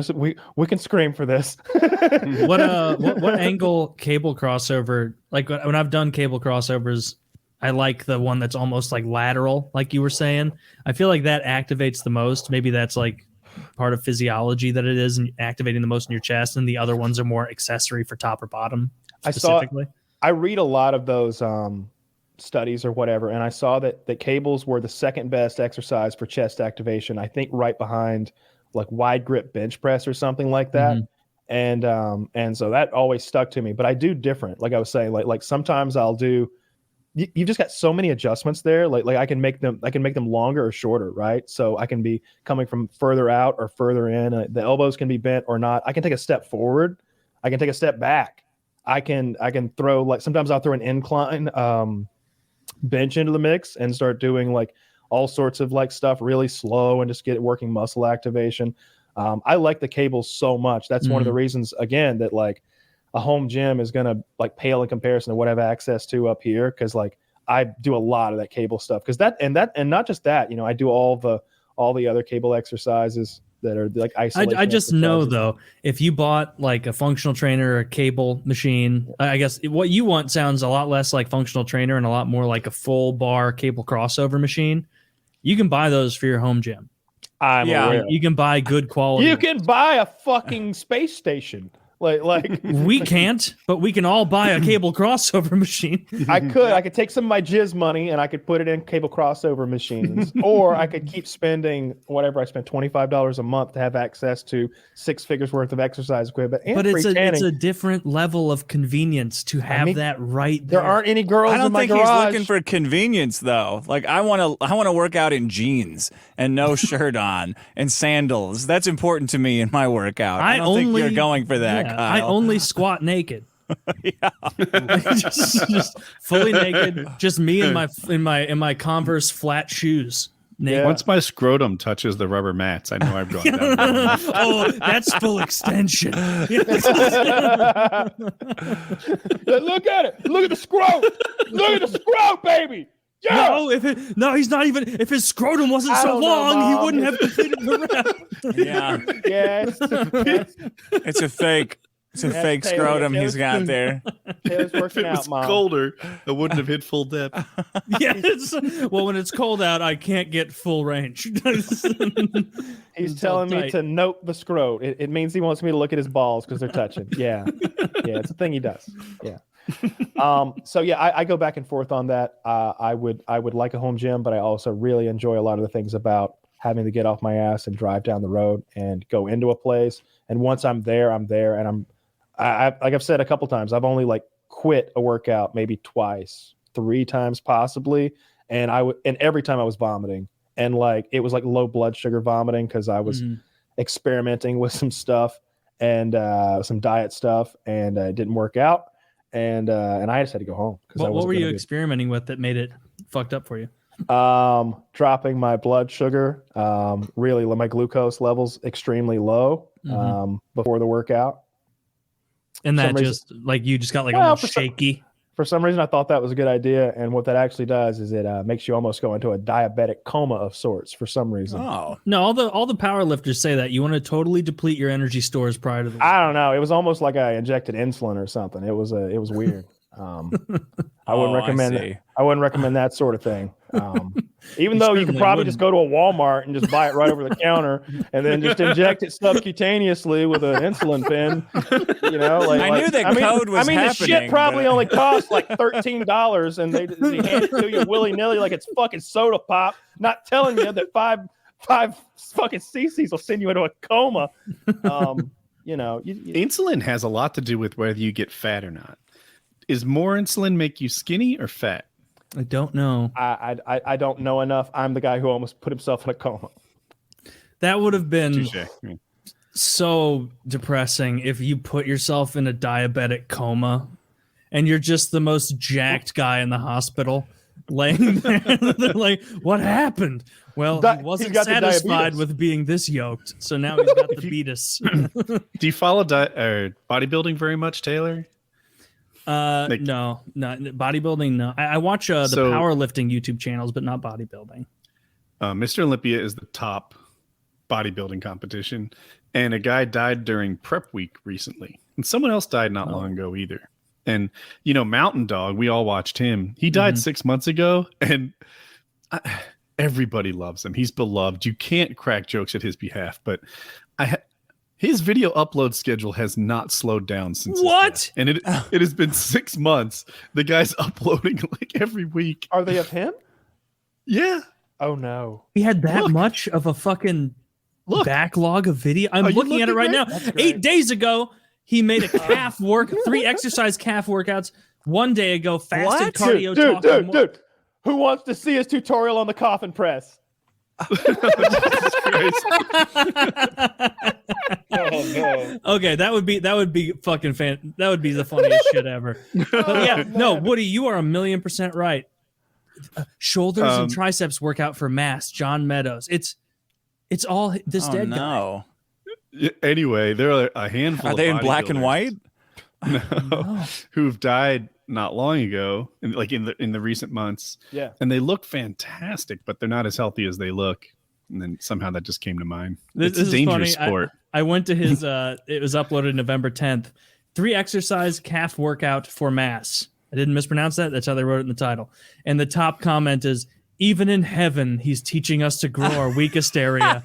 We can scream for this. What angle cable crossover? Like when I've done cable crossovers, I like the one that's almost like lateral, like you were saying. I feel like that activates the most. Maybe that's like part of physiology that it is, and activating the most in your chest, and the other ones are more accessory for top or bottom specifically. I read a lot of those studies or whatever, and I saw that cables were the second best exercise for chest activation, I think right behind like wide grip bench press or something like that. And so that always stuck to me. But I do different, like I was saying, like sometimes I'll do, you've just got so many adjustments there, like I can make them longer or shorter, right? So I can be coming from further out or further in, the elbows can be bent or not. I can take a step forward, I can take a step back, I can throw, like sometimes I'll throw an incline bench into the mix and start doing like all sorts of like stuff really slow and just get it working muscle activation. I like the cables so much. That's one of the reasons, again, that like a home gym is going to like pale in comparison to what I have access to up here. Cause like I do a lot of that cable stuff. Cause and not just that, I do all the other cable exercises that are like isolation. I just know though, if you bought like a functional trainer or a cable machine, I guess what you want sounds a lot less like functional trainer and a lot more like a full bar cable crossover machine. You can buy those for your home gym. I'm aware. You can buy good quality. You can buy a fucking space station. Like we can't, but we can all buy a cable crossover machine. I could take some of my jizz money and I could put it in cable crossover machines, or I could keep spending whatever I spent $25 a month to have access to 6 figures worth of exercise equipment. And but free it's a different level of convenience to have that right there. There aren't any girls I don't in my think garage. he's looking for convenience though. Like I want to work out in jeans and no shirt on and sandals. That's important to me in my workout. I don't think you're going for that. Yeah, Kyle. I only squat naked. just fully naked. Just me in my Converse flat shoes. Yeah. Once my scrotum touches the rubber mats, I know I've gone down. Oh, that's full extension. Look at it. Look at the scrote. Look at the scrote, baby. Yeah. No, he's not even. If his scrotum wasn't so long, he wouldn't have completed the rep. Yeah. It's a fake. It's a fake Taylor, scrotum he's got there. Taylor's If working it out, was Mom. colder, it wouldn't have hit full depth. Yes. Well, when it's cold out, I can't get full range. He's telling me to note the scrote. It means he wants me to look at his balls because they're touching. Yeah. Yeah, it's a thing he does. Yeah. So yeah, I go back and forth on that. I would like a home gym, but I also really enjoy a lot of the things about having to get off my ass and drive down the road and go into a place. And once I'm there, and like I've said a couple times, I've only like quit a workout maybe twice, 3 times possibly, and every time I was vomiting, and like it was like low blood sugar vomiting because I was experimenting with some stuff and some diet stuff, and it didn't work out, and I just had to go home. What were you experimenting with that made it fucked up for you? Dropping my blood sugar, really my glucose levels extremely low before the workout. And that just like you just got like a little shaky. For some reason, I thought that was a good idea, and what that actually does is it makes you almost go into a diabetic coma of sorts. For some reason, no, all the power lifters say that you want to totally deplete your energy stores prior to the. I don't know. It was almost like I injected insulin or something. It was weird. I wouldn't recommend. I wouldn't recommend that sort of thing. Even though you could probably just go to a Walmart and just buy it right over the counter and then just inject it subcutaneously with an insulin pen. You know, I knew that code was happening. The shit probably only costs like $13, and they hand it to you willy nilly like it's fucking soda pop. Not telling you that five fucking cc's will send you into a coma. You know, insulin has a lot to do with whether you get fat or not. Is more insulin make you skinny or fat? I don't know. I don't know enough. I'm the guy who almost put himself in a coma. That would have been so depressing if you put yourself in a diabetic coma and you're just the most jacked guy in the hospital laying there. They're like, what happened? Well, he wasn't satisfied with being this yoked, so now he's got the beatus. Do you follow bodybuilding very much, Taylor? No, bodybuilding. No, I watch the powerlifting YouTube channels, but not bodybuilding. Mr. Olympia is the top bodybuilding competition, and a guy died during prep week recently, and someone else died not long ago either. And you know, Mountain Dog, we all watched him. He died 6 months ago, and everybody loves him. He's beloved. You can't crack jokes at his behalf, but his video upload schedule has not slowed down since. What? And it has been 6 months. The guy's uploading like every week. Are they of him? Yeah. Oh no. He had that much of a fucking backlog of video. I'm looking at it right now. 8 days ago, he made a calf 3 exercise calf workouts. 1 day ago, fasted cardio. Dude. Who wants to see his tutorial on the coffin press? Jesus Christ. Oh no. Okay, that would be fucking fan. That would be the funniest shit ever. But yeah, no, Woody, you are 1,000,000% right. Shoulders and triceps workout for mass. John Meadows. It's all this dead guy. Anyway, there are a handful. Are they in black and white? No. Who've died not long ago, in the recent months. Yeah, and they look fantastic, but they're not as healthy as they look. And then somehow that just came to mind. It's a dangerous sport. I went to his. It was uploaded November 10th. 3 exercise calf workout for mass. I didn't mispronounce that. That's how they wrote it in the title. And the top comment is, "Even in heaven, he's teaching us to grow our weakest area."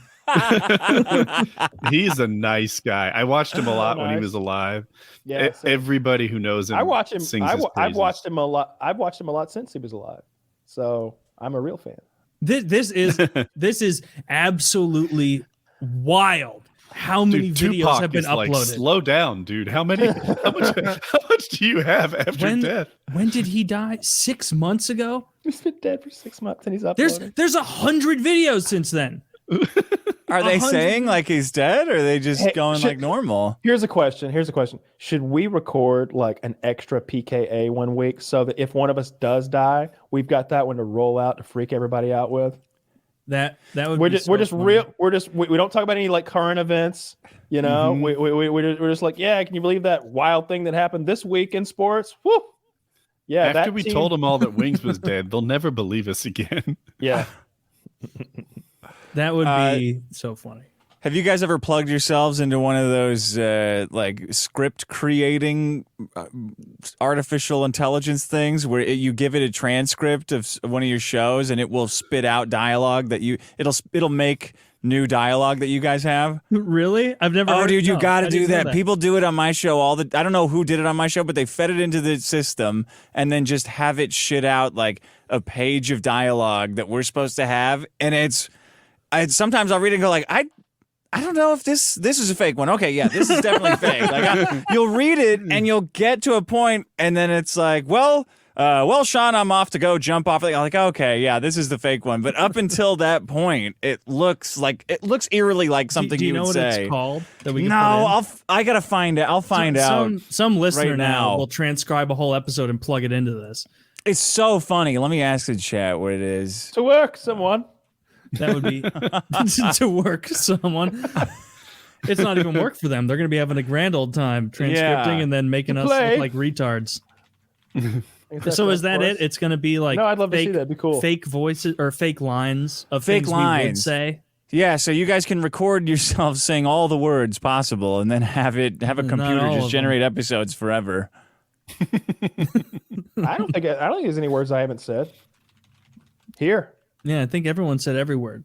He's a nice guy. I watched him a lot when he was alive. Yeah, everybody who knows him, I watch him. Sings his I've praises. watched him a lot. I've watched him a lot since he was alive. So I'm a real fan. This is absolutely wild. How many videos Tupac have been is like, uploaded? slow down, dude. How much do you have after death? When did he die? 6 months ago? He's been dead for 6 months and he's uploading. There's 100 videos since then. Are they saying like he's dead, or are they just going like normal? Here's a question. Should we record like an extra PKA 1 week so that if one of us does die, we've got that one to roll out to freak everybody out with? That would. We don't talk about any like current events. You know, we're just like, yeah. Can you believe that wild thing that happened this week in sports? Woo! Yeah. After we told them all that Wings was dead, they'll never believe us again. Yeah. That would be so funny. Have you guys ever plugged yourselves into one of those like script creating artificial intelligence things where you give it a transcript of one of your shows and it will spit out dialogue that it'll make new dialogue that you guys have? Really? I've never. Oh, dude, you got to I do didn't know that. People do it on my show I don't know who did it on my show, but they fed it into the system and then just have it shit out like a page of dialogue that we're supposed to have, and sometimes I'll read it and go like, I don't know if this is a fake one. Okay, yeah, this is definitely fake. Like you'll read it and you'll get to a point and then it's like, well, Sean, I'm off to go jump off. Like, okay, yeah, this is the fake one. But up until that point, it looks eerily like something you would say. Do you know what it's called? That we can No, I gotta find it. I'll find out. Some listener right now now will transcribe a whole episode and plug it into this. It's so funny. Let me ask the chat what it is. To work, someone. That would be to work someone. It's not even work for them. They're going to be having a grand old time transcripting and then making us look like retards. So is that it? It's going to be like no, I'd love to see that. It'd be cool. Fake voices or fake lines of fake things lines. we would say. Yeah, so you guys can record yourself saying all the words possible and then have a computer just generate episodes forever. I don't think there's any words I haven't said. Here. Yeah, I think everyone said every word.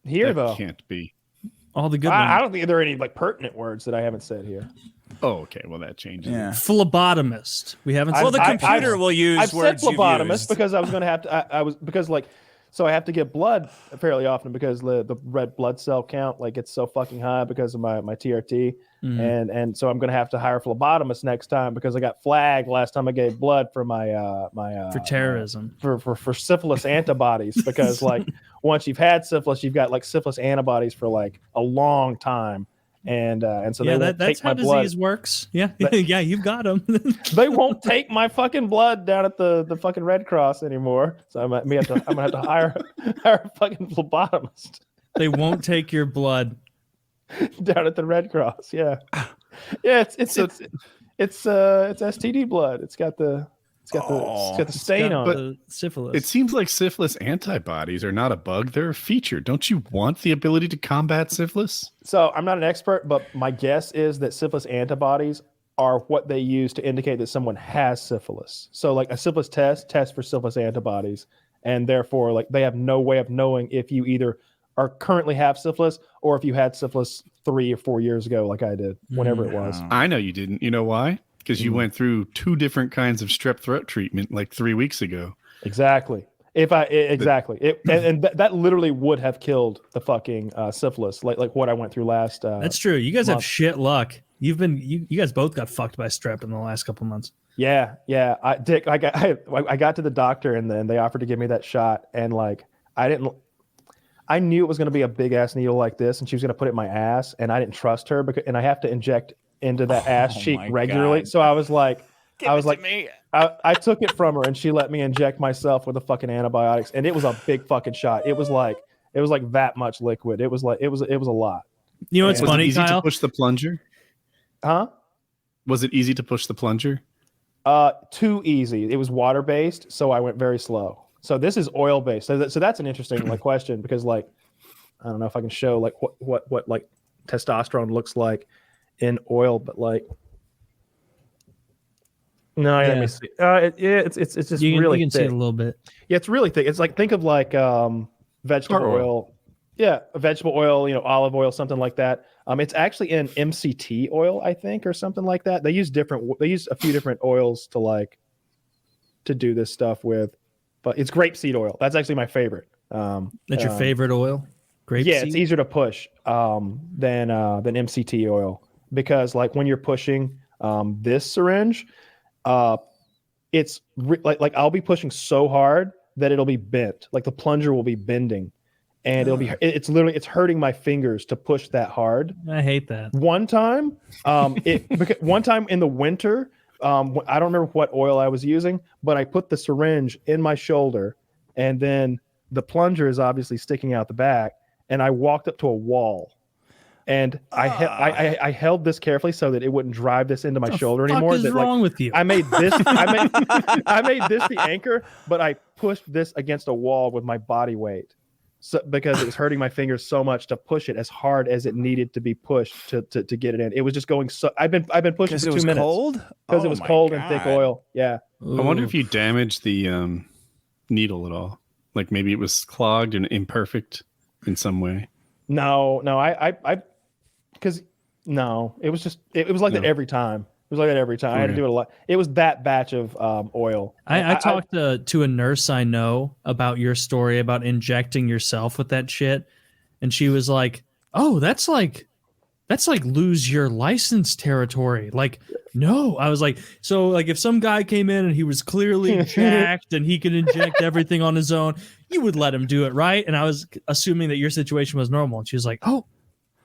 Here, that though. Can't be. All the good I ones. don't think there are any like pertinent words that I haven't said here. Oh, okay. Well, that changes. Yeah. Phlebotomist. We haven't. Well, the computer will use I've words said phlebotomist you've used. because I was going to have to. So I have to get blood fairly often because the red blood cell count gets so fucking high because of my TRT, and so I'm going to have to hire a phlebotomist next time because I got flagged last time I gave blood for my for terrorism for syphilis antibodies because once you've had syphilis you've got syphilis antibodies for a long time. And so that's how disease works. Yeah, yeah, you've got them. They won't take my fucking blood down at the fucking Red Cross anymore. So I'm gonna have to hire a fucking phlebotomist. They won't take your blood down at the Red Cross. Yeah, yeah. It's STD blood. It's got the stain on it. Syphilis. It seems like syphilis antibodies are not a bug; they're a feature. Don't you want the ability to combat syphilis? So I'm not an expert, but my guess is that syphilis antibodies are what they use to indicate that someone has syphilis. So a syphilis test for syphilis antibodies, and therefore they have no way of knowing if you either are currently have syphilis or if you had syphilis 3 or 4 years ago, like I did, whenever it was. I know you didn't. You know why? Because you went through 2 different kinds of strep throat treatment 3 weeks ago. Exactly. That literally would have killed the fucking syphilis, like what I went through last. That's true. You guys have shit luck. You guys both got fucked by strep in the last couple of months. Yeah. I got to the doctor and then they offered to give me that shot and I knew it was going to be a big ass needle like this and she was going to put it in my ass and I didn't trust her and I have to inject into that ass cheek regularly. God. So I was like, I took it from her and she let me inject myself with the fucking antibiotics and it was a big fucking shot. It was like that much liquid. It was a lot. You know what's funny, was it easy Kyle? to push the plunger? Huh? Was it easy to push the plunger? Too easy. It was water based, so I went very slow. So this is oil based. So that's an interesting question because I don't know if I can show what testosterone looks like in oil, but no, let me see. It's just really you can thick. see it a little bit. Yeah, it's really thick. It's think of vegetable oil. Yeah, a vegetable oil, olive oil, something like that. It's actually in MCT oil, I think, or something like that. They use a few different oils to do this stuff with, but it's grapeseed oil. That's actually my favorite. That's your favorite oil? Grapeseed? Yeah, it's easier to push than MCT oil, because like when you're pushing this syringe, it's like I'll be pushing so hard that it'll be bent. Like the plunger will be bending, and it's hurting my fingers to push that hard. I hate that. One time, one time in the winter, I don't remember what oil I was using, but I put the syringe in my shoulder, and then the plunger is obviously sticking out the back, and I walked up to a wall. And I held this carefully so that it wouldn't drive this into my shoulder anymore. What is wrong with you? I made this I made this the anchor, but I pushed this against a wall with my body weight, because it was hurting my fingers so much to push it as hard as it needed to be pushed to get it in. It was just going so. I've been pushing for 2 minutes. Cold? Because it was cold and thick oil. Yeah. I wonder if you damaged the needle at all. Like maybe it was clogged and imperfect in some way. No, it was like that every time. It was like that every time. I had to do it a lot. It was that batch of oil. I talked to a nurse I know about your story about injecting yourself with that shit, and she was like, "Oh, that's like lose your license territory." Like, no, I was like, so like if some guy came in and he was clearly jacked and he could inject everything on his own, you would let him do it, right? And I was assuming that your situation was normal, and she was like,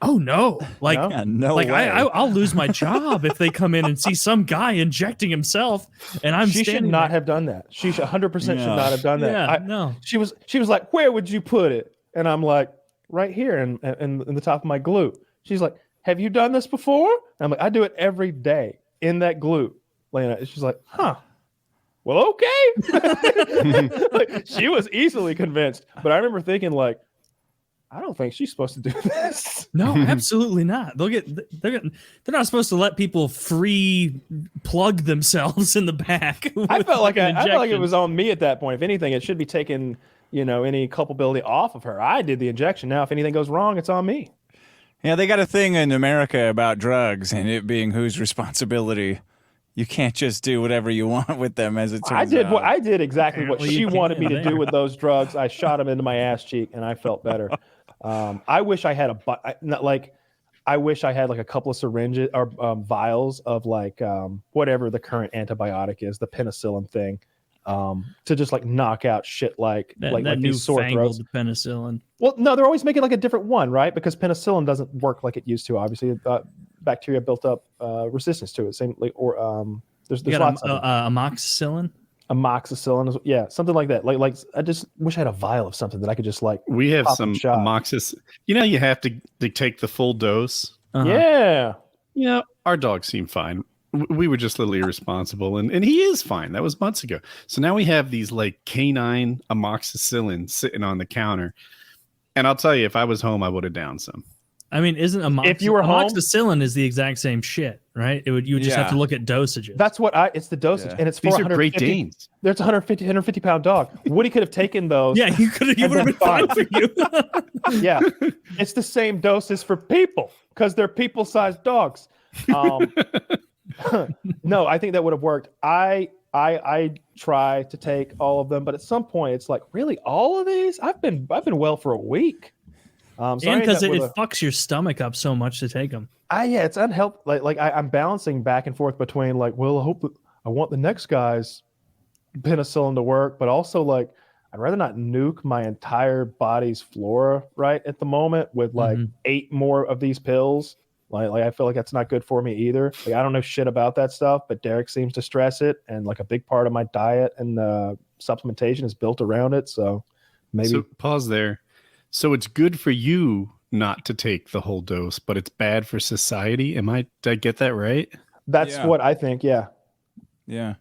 Oh no! Like, no like way. I'll lose my job if they come in and see some guy injecting himself, and She should not have done that. She 100% should not have done that. Yeah, no. She was like, "Where would you put it?" And I'm like, "Right here, in the top of my glute." She's like, "Have you done this before?" And I'm like, "I do it every day in that glute." And she's like, "Huh." Well, okay. Like, she was easily convinced, but I remember thinking like, I don't think she's supposed to do this. No, absolutely not. They're not supposed to let people free plug themselves in the back. I felt like it was on me at that point. If anything, it should be taking, any culpability off of her. I did the injection. Now, if anything goes wrong, it's on me. Yeah, they got a thing in America about drugs and it being whose responsibility. You can't just do whatever you want with them, as it turns out. I did exactly what she wanted me to do with those drugs. I shot them into my ass cheek, and I felt better. I wish I had I wish I had like a couple of syringes or vials of like whatever the current antibiotic is, the penicillin thing, to just like knock out shit like these sore throats. Penicillin. Well, no, they're always making like a different one, right? Because penicillin doesn't work like it used to. Obviously, bacteria built up resistance to it. Same like there's lots of amoxicillin. Amoxicillin, yeah, something like that. Like I just wish I had a vial of something that I could just like. We have some amoxicillin. You have to take the full dose. Yeah. Our dogs seem fine. We were just a little irresponsible, and he is fine. That was months ago. So now we have these like canine amoxicillin sitting on the counter. And I'll tell you, if I was home, I would have downed some. I mean, if you were home, amoxicillin is the exact same shit, right? You would just have to look at dosages. That's what it's the dosage, and it's these are Great Danes. There's a 150 pound dog. Woody could have taken those. Yeah, you would have been fine for you. Yeah, it's the same doses for people because they're people-sized dogs. No, I think that would have worked. I try to take all of them, but at some point, it's like, really, all of these? I've been well for a week. And because it fucks your stomach up so much to take them. Yeah, it's unhealthy. Like I'm balancing back and forth between like, well, I want the next guy's penicillin to work, but also like, I'd rather not nuke my entire body's flora right at the moment with like 8 more of these pills. Like I feel like that's not good for me either. Like I don't know shit about that stuff, but Derek seems to stress it, and like a big part of my diet and supplementation is built around it. So maybe pause there. So it's good for you not to take the whole dose, but it's bad for society. Did I get that right? That's what I think. Yeah. Yeah.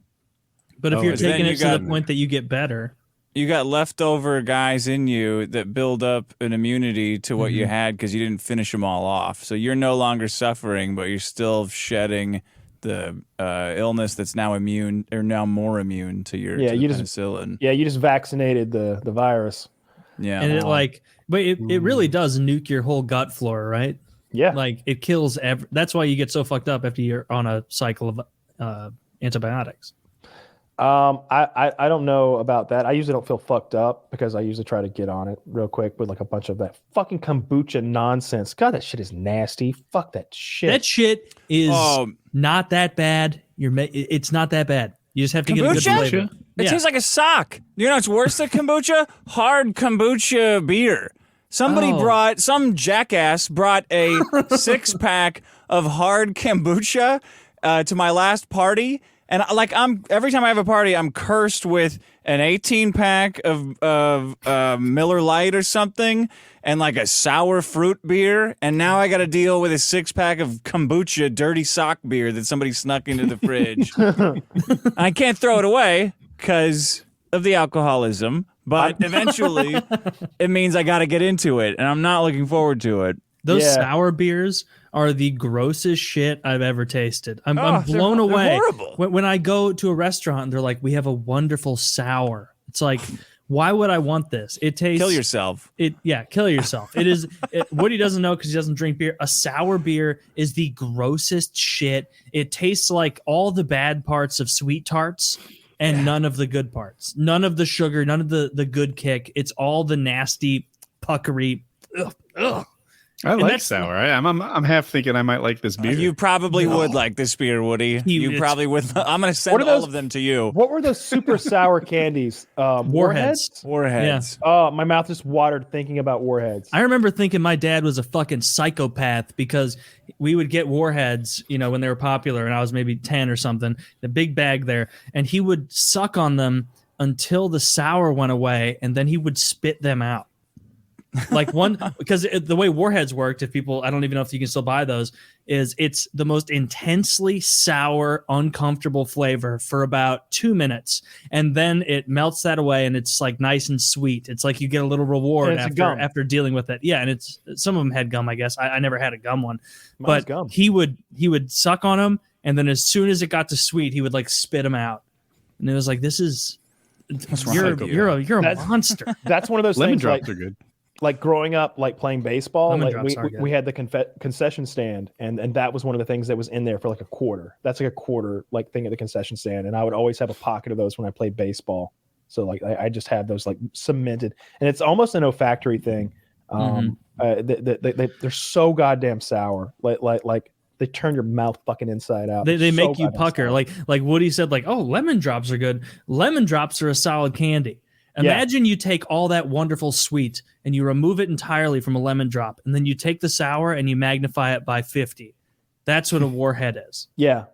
But if you're taking it to the point that you get better, you got leftover guys in you that build up an immunity to what you had because you didn't finish them all off. So you're no longer suffering, but you're still shedding the illness that's now more immune to your penicillin. You just vaccinated the virus. Yeah. And it really does nuke your whole gut flora, right? Yeah. Like it kills that's why you get so fucked up after you're on a cycle of antibiotics. I don't know about that. I usually don't feel fucked up because I usually try to get on it real quick with like a bunch of that fucking kombucha nonsense. God, that shit is nasty. Fuck that shit. That shit is not that bad. It's not that bad. You just have to get a good flavor. It tastes like a sock. You know what's worse than kombucha? Hard kombucha beer. Some jackass brought a 6-pack of hard kombucha to my last party. And every time I have a party, I'm cursed with an 18-pack of Miller Lite or something, and like a sour fruit beer. And now I got to deal with a 6-pack of kombucha, dirty sock beer that somebody snuck into the fridge. I can't throw it away because of the alcoholism, but eventually it means I got to get into it, and I'm not looking forward to it. Those sour beers are the grossest shit I've ever tasted. I'm blown away. They're horrible. When I go to a restaurant and they're like, "We have a wonderful sour." It's like, why would I want this? It tastes. Kill yourself. Kill yourself. It is. What he doesn't know because he doesn't drink beer. A sour beer is the grossest shit. It tastes like all the bad parts of sweet tarts and none of the good parts. None of the sugar. None of the good kick. It's all the nasty, puckery. Ugh. I like sour. I'm half thinking I might like this beer. You probably would like this beer, Woody. You probably would. I'm going to send all of them to you. What were those super sour candies? Warheads? Warheads. Yeah. Oh, my mouth just watered thinking about Warheads. I remember thinking my dad was a fucking psychopath because we would get Warheads, when they were popular, and I was maybe 10 or something, the big bag there, and he would suck on them until the sour went away, and then he would spit them out. Because the way Warheads worked, I don't even know if you can still buy those, is it's the most intensely sour, uncomfortable flavor for about 2 minutes. And then it melts that away and it's like nice and sweet. It's like you get a little reward after dealing with it. Yeah. And some of them had gum, I guess. I never had a gum one. Mine's but gum. he would suck on them. And then as soon as it got to sweet, he would like spit them out. And it was like, you're a monster. That's one of those Lemon things. drops are good. Like growing up, like playing baseball, we had the concession stand, and that was one of the things that was in there for like a quarter. That's like a quarter like thing at the concession stand, and I would always have a pocket of those when I played baseball. So like I just had those like cemented, and it's almost an olfactory thing. They're so goddamn sour, like they turn your mouth fucking inside out. They make you pucker, sour. like Woody said, like, oh, lemon drops are good. Lemon drops are a solid candy. Imagine you take all that wonderful sweet and you remove it entirely from a lemon drop, and then you take the sour and you magnify it by 50. That's what a Warhead is. Yeah.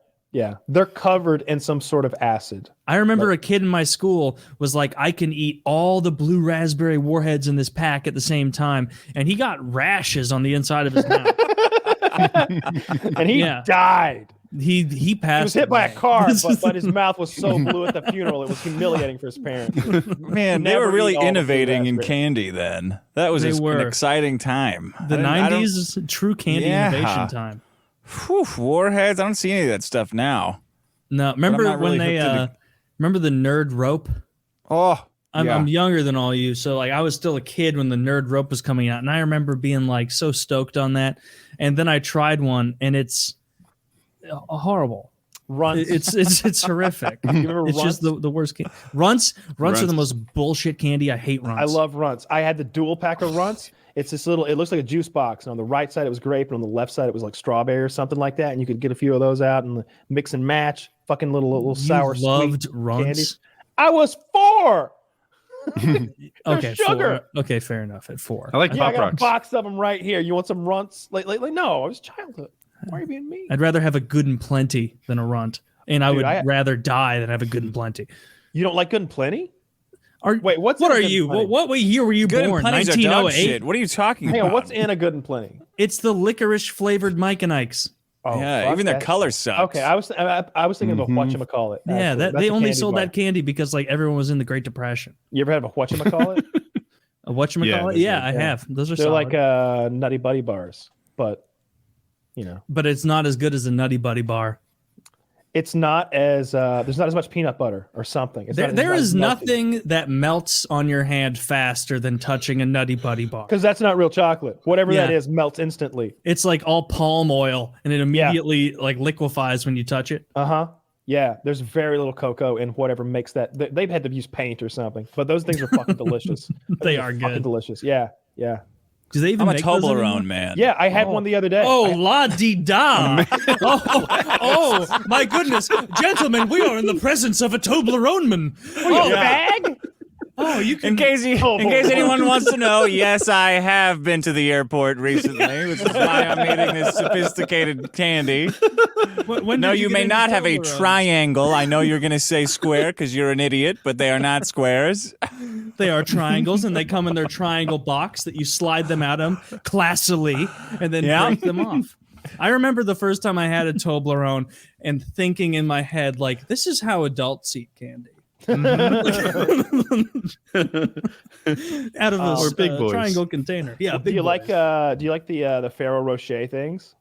They're covered in some sort of acid. I remember a kid in my school was like, I can eat all the blue raspberry Warheads in this pack at the same time, and he got rashes on the inside of his mouth. And he died. He passed. He was hit by a car, but his mouth was so blue at the funeral, it was humiliating for his parents. Man, they were really innovating in candy then. That was an exciting time. The 90s is true candy innovation time. Whew, Warheads, I don't see any of that stuff now. No, remember when remember the nerd rope? Oh, I'm younger than all you, so like I was still a kid when the nerd rope was coming out, and I remember being like so stoked on that. And then I tried one, and it's horrible. Runts. It's horrific. You remember it's Runts? just the worst. Runts are the most bullshit candy. I hate Runts. I love Runts. I had the dual pack of Runts. It's this little. It looks like a juice box, and on the right side it was grape, and on the left side it was like strawberry or something like that. And you could get a few of those out and mix and match. Fucking little sour. You loved sweet Runts. Candies. I was 4. Okay, sugar. 4. Okay, fair enough. At 4, I like I Pop got Rocks. a box of them right here. You want some Runts? Like no, I was childhood. Why are you being mean? I'd rather have a Good and Plenty than a Runt, and I would rather die than have a Good and Plenty. You don't like Good and Plenty? What are you? What year were you born? 1908. What are you talking about? Hang on, what's in a Good and Plenty? It's the licorice flavored Mike and Ike's. Oh, yeah, even their color sucks. Okay, I was thinking of a whatchamacallit. Yeah, they only sold that candy because like everyone was in the Great Depression. You ever had a whatchamacallit? A whatchamacallit? Yeah, I have. Those are They're solid. like Nutty Buddy bars, but But it's not as good as a Nutty Buddy bar. It's not as there's not as much peanut butter or something. There is nothing that melts on your hand faster than touching a Nutty Buddy bar. Because that's not real chocolate. Whatever that is melts instantly. It's like all palm oil, and it immediately like liquefies when you touch it. Yeah, there's very little cocoa in whatever makes that. They've had to use paint or something, but those things are fucking delicious. They are fucking good. delicious. Yeah. Do they even I'm a make those anymore? Toblerone man. Yeah, I had one the other day. Oh, la di da! Oh, my goodness, gentlemen, we are in the presence of a Toblerone man. Oh, bag? Oh, you can. In case anyone wants to know, yes, I have been to the airport recently, which is why I'm eating this sophisticated candy. No, you may not have a triangle. I know you're going to say square because you're an idiot, but they are not squares. They are triangles, and they come in their triangle box that you slide them out of classily and then break them off. I remember the first time I had a Toblerone and thinking in my head, like, this is how adults eat candy. Out of a big boys. triangle container. Yeah. Do you like the Ferrero Rocher things?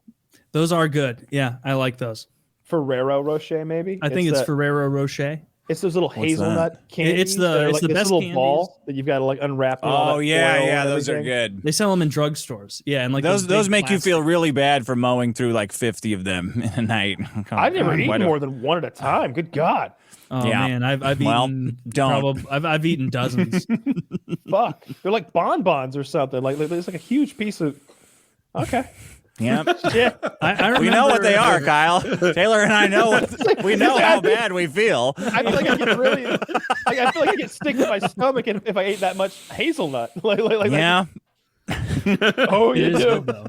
Those are good. Yeah, I like those. Ferrero Rocher, maybe. I think it's Ferrero Rocher. It's those little hazelnut candies. It's the like best little candies. Ball that you've got to like unwrap. Oh yeah, those are good. They sell them in drugstores. Yeah, and like those make you feel really bad for mowing through like 50 of them in a night. I've never eaten more than one at a time. Good God. Oh man, I've eaten I've eaten dozens. Fuck, they're like bonbons or something. Like it's like a huge piece of. Okay. Yep. Yeah. I remember, we know what they are, Kyle. Taylor and I know. We know how bad we feel. I feel like I get really. I feel like I get sick to my stomach if I ate that much hazelnut. Yeah. Oh, you do. Good, though.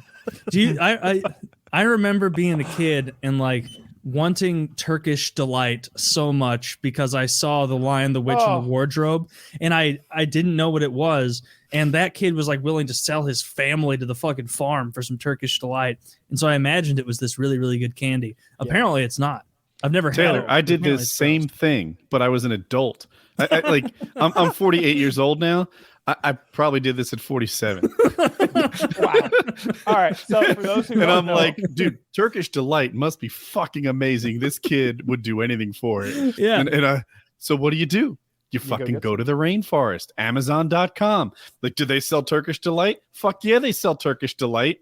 Do you? I remember being a kid and like wanting Turkish delight so much because I saw The Lion, the Witch, and the Wardrobe, and I didn't know what it was. And that kid was like willing to sell his family to the fucking farm for some Turkish delight. And so I imagined it was this really, really good candy. Apparently it's not. I've never had it. I did this same thing, but I was an adult. I'm 48 years old now. I probably did this at 47. Wow. All right. So for those who and don't I'm know, like, dude, Turkish delight must be fucking amazing. This kid would do anything for it. Yeah. And so what do? You fucking go to the rainforest, Amazon.com. Like, do they sell Turkish delight? Fuck yeah, they sell Turkish delight.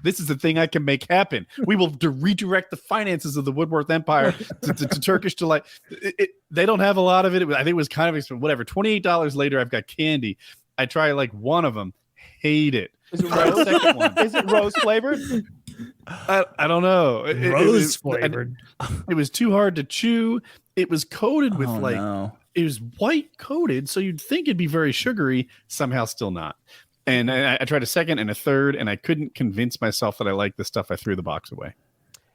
This is the thing I can make happen. We will redirect the finances of the Woodworth Empire to Turkish delight. They don't have a lot of it. I think it was kind of expensive. Whatever. $28 later, I've got candy. I try like one of them. Hate it. Is it rose? Second one. Is it rose flavored? I don't know. Rose flavored. It was too hard to chew. It was coated with no. It was white coated, so you'd think it'd be very sugary. Somehow, still not. And I tried a second and a third, and I couldn't convince myself that I liked the stuff. I threw the box away.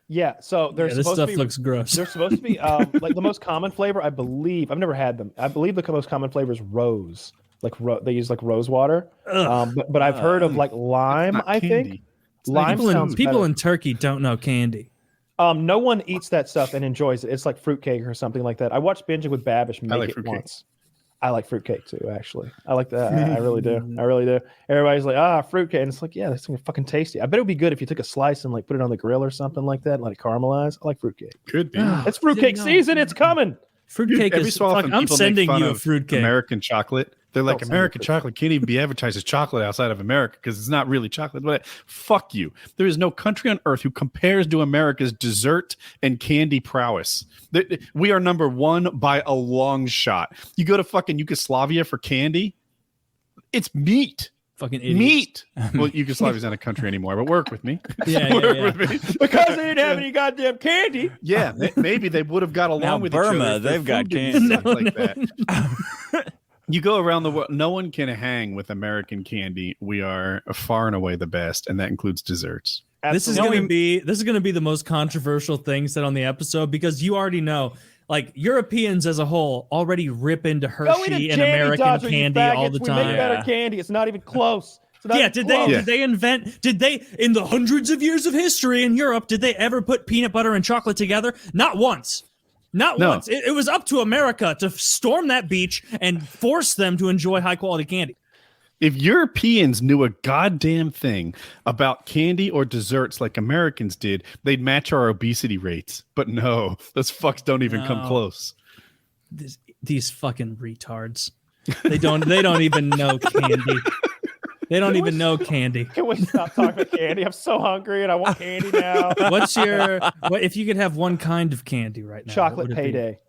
Yeah, so there's this supposed stuff to be, looks gross. There's supposed to be like the most common flavor, I believe. I've never had them. I believe the most common flavor is rose. Like they use like rose water. But I've heard of like lime. I think lime sounds people better. in Turkey don't know candy. No one eats that stuff and enjoys it. It's like fruitcake or something like that. I watched Binging with Babish make it once. I like fruitcake too, actually. I like that. I really do. I really do. Everybody's like, fruitcake. And it's like, yeah, that's fucking tasty. I bet it would be good if you took a slice and like put it on the grill or something like that and let it caramelize. I like fruitcake. Could be. It's fruitcake season. It's coming. Fruitcake is fucking, I'm sending you a fruitcake. American chocolate. They're like, American chocolate can't even be advertised as chocolate outside of America because it's not really chocolate. But fuck you. There is no country on earth who compares to America's dessert and candy prowess. We are number one by a long shot. You go to fucking Yugoslavia for candy, it's meat. Fucking idiots. Meat. Well, Yugoslavia's not a country anymore, but work with me. Yeah. With me. Because they didn't have any goddamn candy. Yeah, maybe they would have got along now with Burma, each other. They've got candy. Stuff like that. You go around the world, no one can hang with American candy. We are far and away the best, and that includes desserts. This is going to be the most controversial thing said on the episode because you already know, like Europeans as a whole already rip into Hershey and American candy all the time. We make better candy. It's not even close. Did they in the hundreds of years of history in Europe, did they ever put peanut butter and chocolate together? Not once. Not once. It was up to America to storm that beach and force them to enjoy high quality candy. If Europeans knew a goddamn thing about candy or desserts like Americans did, they'd match our obesity rates. But no, those fucks don't even come close. These fucking retards. They don't even know candy. They don't even know candy. Can we stop talking about candy? I'm so hungry and I want candy now. What if you could have one kind of candy right now? Chocolate payday.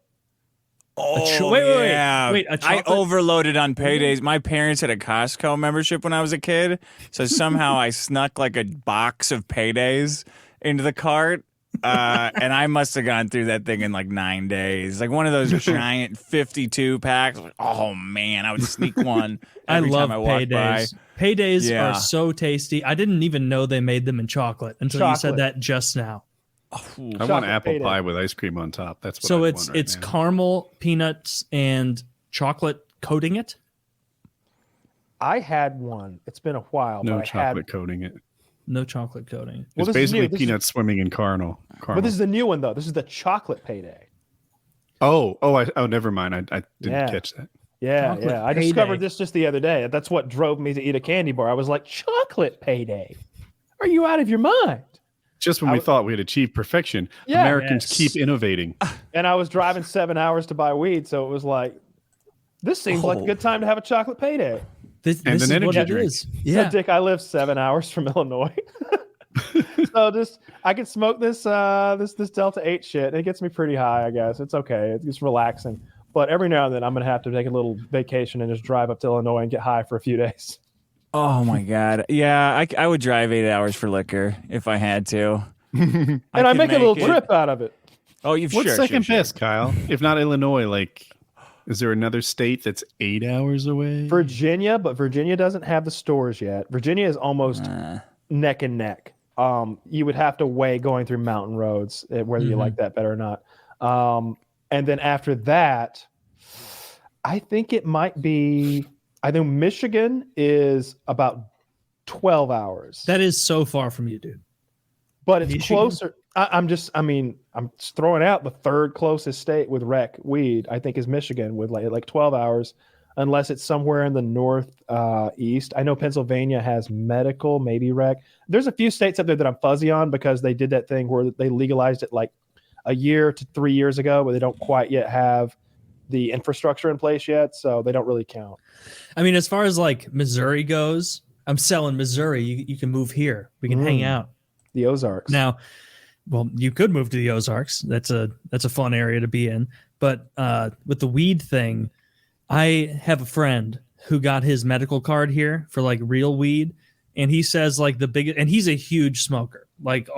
Oh, wait, I overloaded on paydays. My parents had a Costco membership when I was a kid, so somehow I snuck like a box of paydays into the cart, and I must have gone through that thing in like 9 days. Like one of those giant 52 packs. Oh man, I would sneak one every time I walked by. Paydays are so tasty. I didn't even know they made them in chocolate until you said that just now. I want apple pie with ice cream on top. That's what so I it's want right it's now. caramel, peanuts, and chocolate coating it. I had one. It's been a while. No but chocolate coating it. No chocolate coating. It's basically peanuts swimming in caramel. But this is the new one though. This is the chocolate payday. Oh, never mind. I didn't catch that. Yeah. I discovered this just the other day. That's what drove me to eat a candy bar. I was like, chocolate payday. Are you out of your mind? Just when we thought we had achieved perfection, Americans keep innovating. And I was driving 7 hours to buy weed, so it was like, this seems like a good time to have a chocolate payday. This is an energy what drink. it is. Yeah, So, Dick, I live 7 hours from Illinois, so I can smoke this Delta 8 shit. And it gets me pretty high, I guess. It's okay. It's relaxing. But every now and then, I'm gonna have to take a little vacation and just drive up to Illinois and get high for a few days. Oh my god, yeah, I would drive 8 hours for liquor if I had to, and I make a little trip out of it. Oh, you've What's second best, Kyle? If not Illinois, like, is there another state that's 8 hours away? Virginia, but Virginia doesn't have the stores yet. Virginia is almost neck and neck. You would have to weigh going through mountain roads, whether you like that better or not. And then after that, I think it might be. I think Michigan is about 12 hours. that is so far from you, dude. But it's Michigan? closer. I'm just throwing out the third closest state with rec weed, I think, is Michigan with like 12 hours, unless it's somewhere in the north east. I know Pennsylvania has medical, maybe rec. There's a few states up there that I'm fuzzy on because they did that thing where they legalized it like a year to 3 years ago, but they don't quite yet have the infrastructure in place yet, so they don't really count. I mean, as far as like Missouri goes, I'm selling Missouri. You can move here. We can hang out. The Ozarks. Now, well, you could move to the Ozarks. That's a fun area to be in. But with the weed thing, I have a friend who got his medical card here for like real weed, and he says like the biggest, and he's a huge smoker, like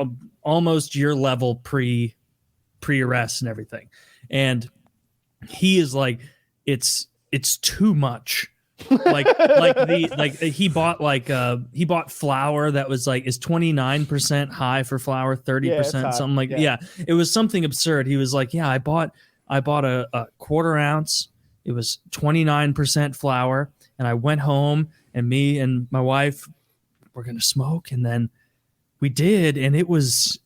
almost your level pre-arrest and everything, and he is like, it's too much. He bought flour that was like is 29% high for flour, 30% something like it was something absurd. He was like, I bought a quarter ounce. It was 29% flour, and I went home and me and my wife were gonna smoke, and then we did, and it was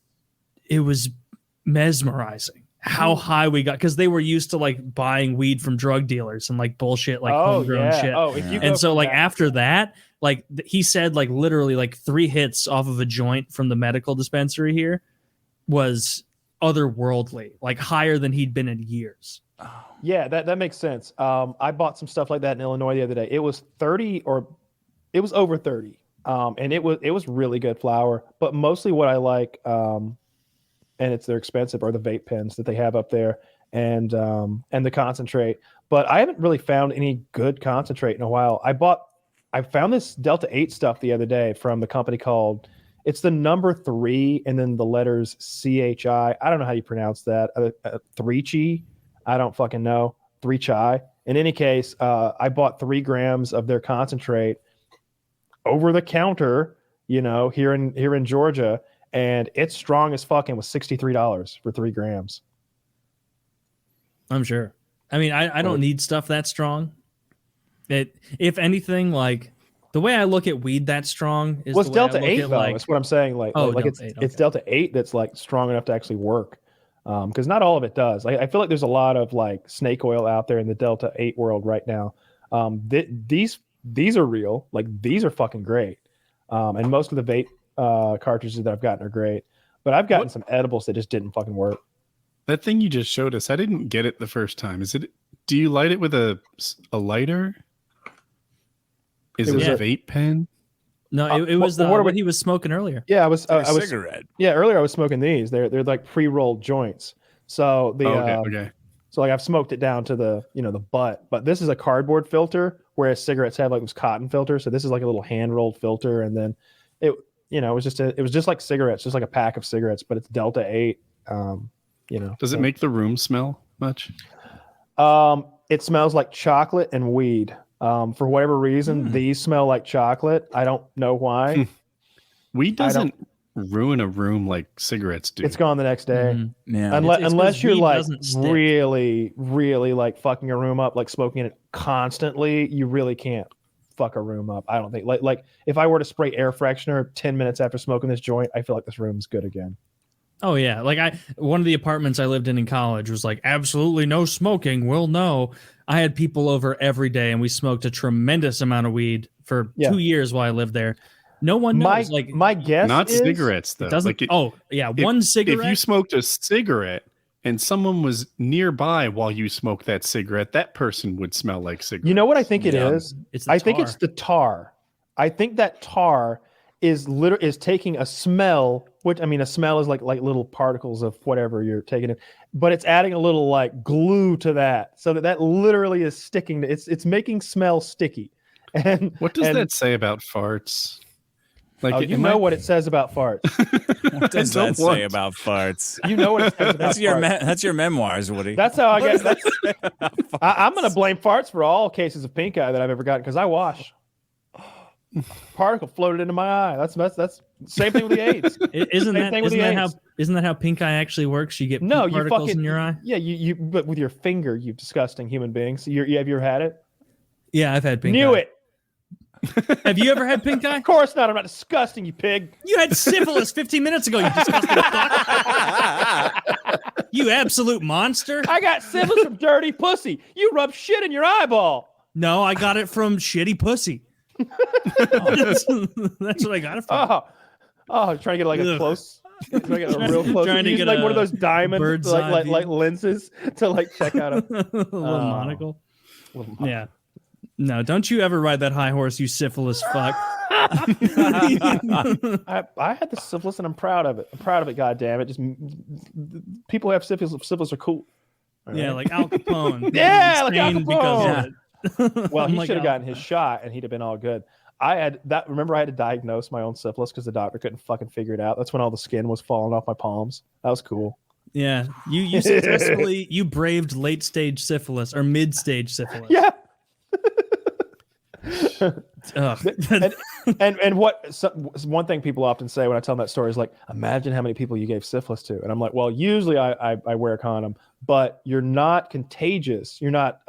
mesmerizing how high we got, because they were used to like buying weed from drug dealers and like bullshit, like homegrown shit. And so like after that, like he said, like literally like 3 hits off of a joint from the medical dispensary here was otherworldly, like higher than he'd been in years. Yeah, that makes sense. I bought some stuff like that in Illinois the other day. It was 30, or it was over 30. And it was really good flour, but mostly what I like, and they're expensive, are the vape pens that they have up there, and the concentrate. But I haven't really found any good concentrate in a while. I found this Delta 8 stuff the other day from the company called, it's the number 3 and then the letters CHI. I don't know how you pronounce that. 3chi. I don't fucking know. 3chi. In any case, I bought 3 grams of their concentrate over the counter, here in Georgia. And it's strong as fuck, and was $63 for 3 grams. I'm sure. I mean, I don't need stuff that strong. If anything, like the way I look at weed that strong is it's the way Delta I look 8 at, though. like, That's what I'm saying. It's Delta 8 that's like strong enough to actually work. Because not all of it does. I feel like there's a lot of like snake oil out there in the Delta 8 world right now. these are real. Like these are fucking great. And most of the vape cartridges that I've gotten are great. But I've gotten some edibles that just didn't fucking work. That thing you just showed us, I didn't get it the first time. Do you light it with a lighter? Is it a vape pen? No, it was what he was smoking earlier. Yeah, I was cigarette. Yeah, earlier I was smoking these. They're like pre-rolled joints. So okay. So like I've smoked it down to the the butt, but this is a cardboard filter, whereas cigarettes have like those cotton filters. So this is like a little hand-rolled filter, and then it was just like cigarettes, just like a pack of cigarettes, but it's Delta 8. Does it make the room smell much? It smells like chocolate and weed. For whatever reason, these smell like chocolate. I don't know why. Weed doesn't ruin a room like cigarettes do. It's gone the next day. Mm-hmm. Yeah. Unless you're like really, really like fucking a room up, like smoking it constantly, you really can't fuck a room up. I don't think like if I were to spray air freshener 10 minutes after smoking this joint, I feel like this room's good again. Oh yeah, like one of the apartments I lived in college was like absolutely no smoking. Well, no, I had people over every day, and we smoked a tremendous amount of weed for 2 years while I lived there. No one knows. My guess not is, cigarettes though. It doesn't. One cigarette. If you smoked a cigarette and someone was nearby while you smoked that cigarette, that person would smell like cigarettes. You know what I think it is? I think it's the tar. I think that tar is taking a smell, which a smell is like little particles of whatever you're taking in, but it's adding a little like glue to that, so that literally is sticking. It's making smell sticky. And what does that say about farts? Like what it says about farts. What does that say about farts? You know what it says about farts. That's your memoirs, Woody. That's how I guess. I'm going to blame farts for all cases of pink eye that I've ever gotten, because I wash. Particle floated into my eye. That's same thing with the AIDS. Isn't that how pink eye actually works? You get particles in your eye. Yeah, you but with your finger, you disgusting human beings. Have you ever had it? Yeah, I've had pink eye. Knew it. Have you ever had pink eye? Of course not. I'm not disgusting, you pig. You had syphilis 15 minutes ago, you disgusting fuck. You absolute monster. I got syphilis from dirty pussy. You rub shit in your eyeball. No, I got it from shitty pussy. That's what I got it from. Trying to get like a close. Trying to get a real close. Trying to get like one of those diamond like lenses to like check out a little monocle. Yeah. No, don't you ever ride that high horse, you syphilis fuck. I had the syphilis and I'm proud of it. God damn it. Just people who have syphilis are cool. Right? Yeah, like Al Capone. Yeah, like Al Capone. Because of it. Well, he should have gotten his shot and he'd have been all good. Remember I had to diagnose my own syphilis because the doctor couldn't fucking figure it out. That's when all the skin was falling off my palms. That was cool. Yeah. You successfully braved late stage syphilis or mid stage syphilis. Yeah. and one thing people often say when I tell them that story is like, imagine how many people you gave syphilis to. And I'm like, well, usually I wear a condom, but you're not contagious. You're not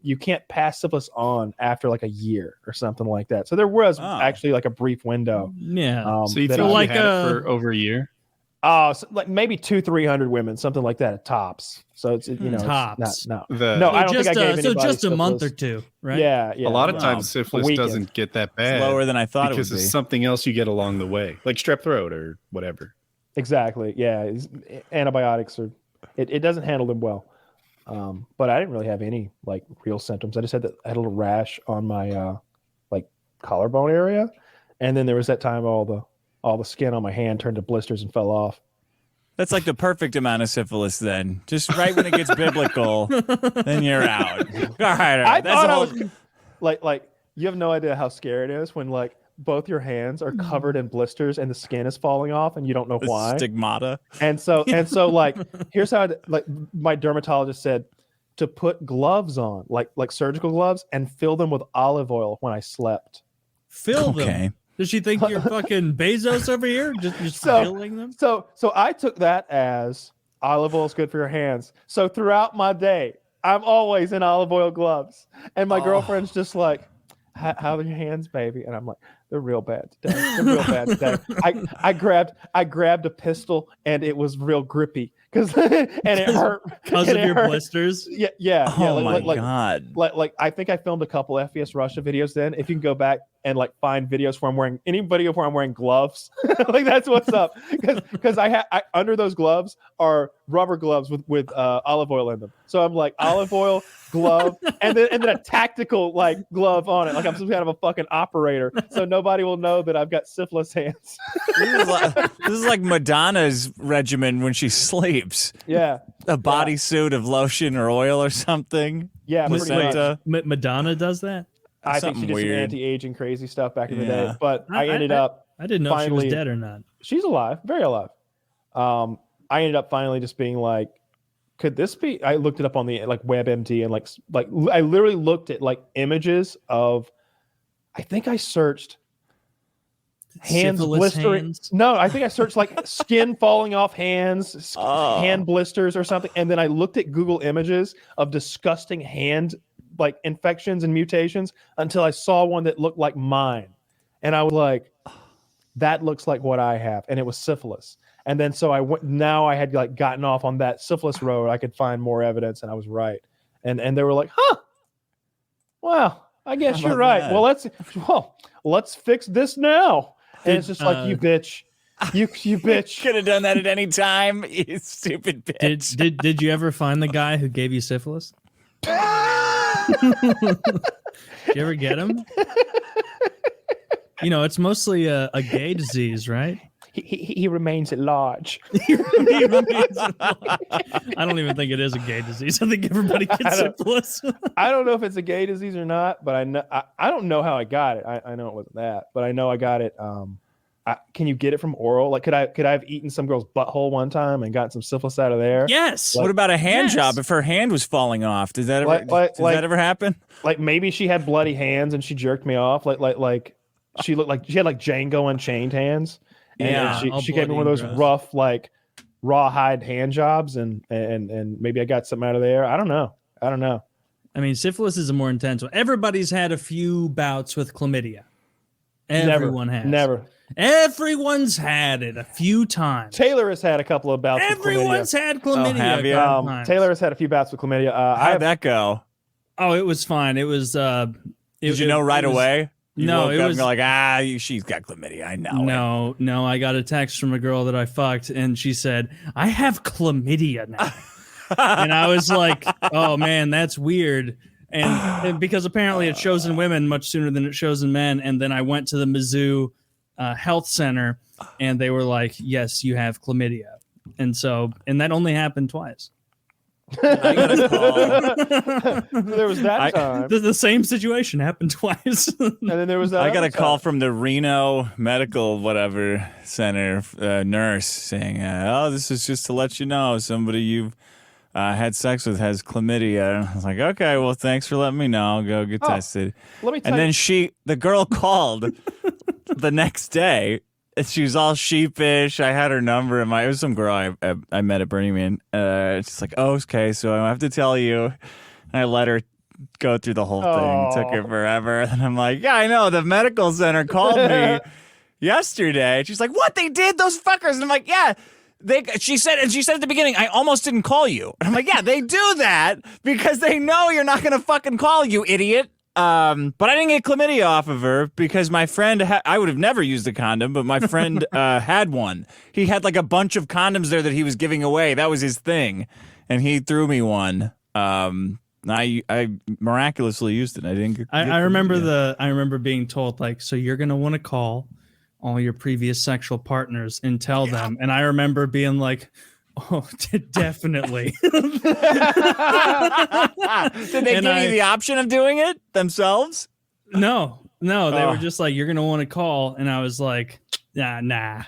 you can't pass syphilis on after like a year or something like that. So there was actually like a brief window. Yeah. So you feel like had it for over a year? So like maybe 200-300 women, something like that at tops. So it's tops. It's not, no. I don't think I gave anybody so just a syphilis. Month or two, right? Yeah. A lot of times syphilis doesn't get that bad. It's lower than I thought because it would be. it's something else you get along the way, like strep throat or whatever. Exactly. Yeah. Antibiotics it doesn't handle them well. But I didn't really have any like real symptoms. I just had I had a little rash on my like collarbone area, and then there was that time all the skin on my hand turned to blisters and fell off. That's like the perfect amount of syphilis then. Just right when it gets biblical, then you're out. All right. That's like you have no idea how scary it is when like both your hands are covered in blisters and the skin is falling off and you don't know why. Stigmata. And so like here's how my dermatologist said to put gloves on, like surgical gloves, and fill them with olive oil when I slept. Fill them. Does she think you're fucking Bezos over here? Just filling them? So I took that as olive oil is good for your hands. So throughout my day, I'm always in olive oil gloves. And my girlfriend's just like, how are your hands, baby? And I'm like, they're real bad today. I grabbed a pistol and it was real grippy and it hurt because of your blisters. Yeah. Oh my god! Like I think I filmed a couple FPS Russia videos. Then if you can go back and like find videos where I'm wearing any video where I'm wearing gloves, like that's what's up. Because I under those gloves are rubber gloves with olive oil in them. So I'm like olive oil glove and then a tactical like glove on it, like I'm some kind of a fucking operator, so nobody will know that I've got syphilis hands. This is like Madonna's regimen when she sleeps. Yeah, a bodysuit of lotion or oil or something. Yeah, Placenta. Madonna does that. I think she did some anti-aging crazy stuff back in the day, but I ended up. I didn't know if she was dead or not. She's alive, very alive. I ended up finally just being like, could this be? I looked it up on the like WebMD and like I literally looked at like images of. I think I searched hands blistering. Hands? No, I think I searched like skin falling off hands, hand blisters or something, and then I looked at Google Images of disgusting hand like infections and mutations until I saw one that looked like mine, and I was like, that looks like what I have, and it was syphilis. And then so I went. Now I had like gotten off on that syphilis road. I could find more evidence, and I was right. And they were like, "Huh, well, I guess you're right. That? Let's fix this now." And it's just like, you bitch, you bitch. Could have done that at any time, you stupid bitch. Did you ever find the guy who gave you syphilis? Did you ever get him? You know, it's mostly a gay disease, right? He remains at large. He remains at large. I don't even think it is a gay disease. I think everybody gets syphilis. I don't know if it's a gay disease or not, but I know I don't know how I got it. I know it wasn't that, but I know I got it. Can you get it from oral? Like, could I have eaten some girl's butthole one time and gotten some syphilis out of there? Yes. Like, what about a hand job? If her hand was falling off, did that ever that ever happen? Like maybe she had bloody hands and she jerked me off. Like she looked like she had like Django Unchained hands. And she gave me one of those rough, like rawhide hand jobs, and maybe I got something out of there. I don't know. I mean, syphilis is a more intense one. Everybody's had a few bouts with chlamydia. Everyone has. Never. Everyone's had it a few times. Taylor has had a couple of bouts with chlamydia. Everyone's had chlamydia. Oh, have you? Taylor has had a few bouts with chlamydia. How'd that go? Oh, it was fine. It was. Did you know right away? You no, it was like, she's got chlamydia. I know. No, I got a text from a girl that I fucked, and she said, "I have chlamydia now," and I was like, "Oh man, that's weird." And because apparently it shows in women much sooner than it shows in men. And then I went to the Mizzou Health Center, and they were like, "Yes, you have chlamydia," and that only happened twice. I got a call. There was that time. The same situation happened twice. And then there was that. I got a call from the Reno Medical whatever center nurse saying, this is just to let you know somebody you've had sex with has chlamydia. And I was like, okay, well, thanks for letting me know. I'll go get tested. Let me tell and then the girl called the next day. She was all sheepish. I had her number, and it was some girl I met at Burning Man. She's like, "Oh, okay, so I have to tell you." And I let her go through the whole thing. It took her forever, and I'm like, "Yeah, I know. The medical center called me yesterday." She's like, "What? They did? Those fuckers?" And I'm like, "Yeah." She said at the beginning, "I almost didn't call you." And I'm like, "Yeah, they do that because they know you're not gonna fucking call, you idiot." But I didn't get chlamydia off of her because my friend, I would have never used a condom, but my friend had one. He had like a bunch of condoms there that he was giving away. That was his thing. And he threw me one. I miraculously used it. I didn't get I remember being told, like, so you're going to want to call all your previous sexual partners and tell them. And I remember being like, oh, definitely. Did they give you the option of doing it themselves? No, they were just like, you're going to want to call. And I was like, nah.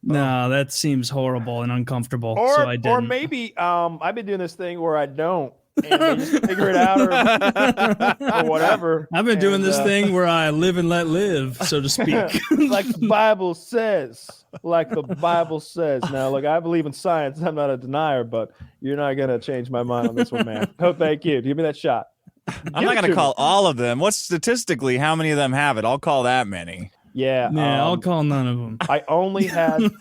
No, that seems horrible and uncomfortable. So I didn't. Or maybe I've been doing this thing where I don't. And they just figure it out or whatever. I've been doing this thing where I live and let live, so to speak. Like the Bible says. Now, look, I believe in science. I'm not a denier, but you're not going to change my mind on this one, man. Oh, thank you. Give me that shot. I'm not going to call all of them. What's statistically how many of them have it? I'll call that many. Yeah. I'll call none of them. I only had...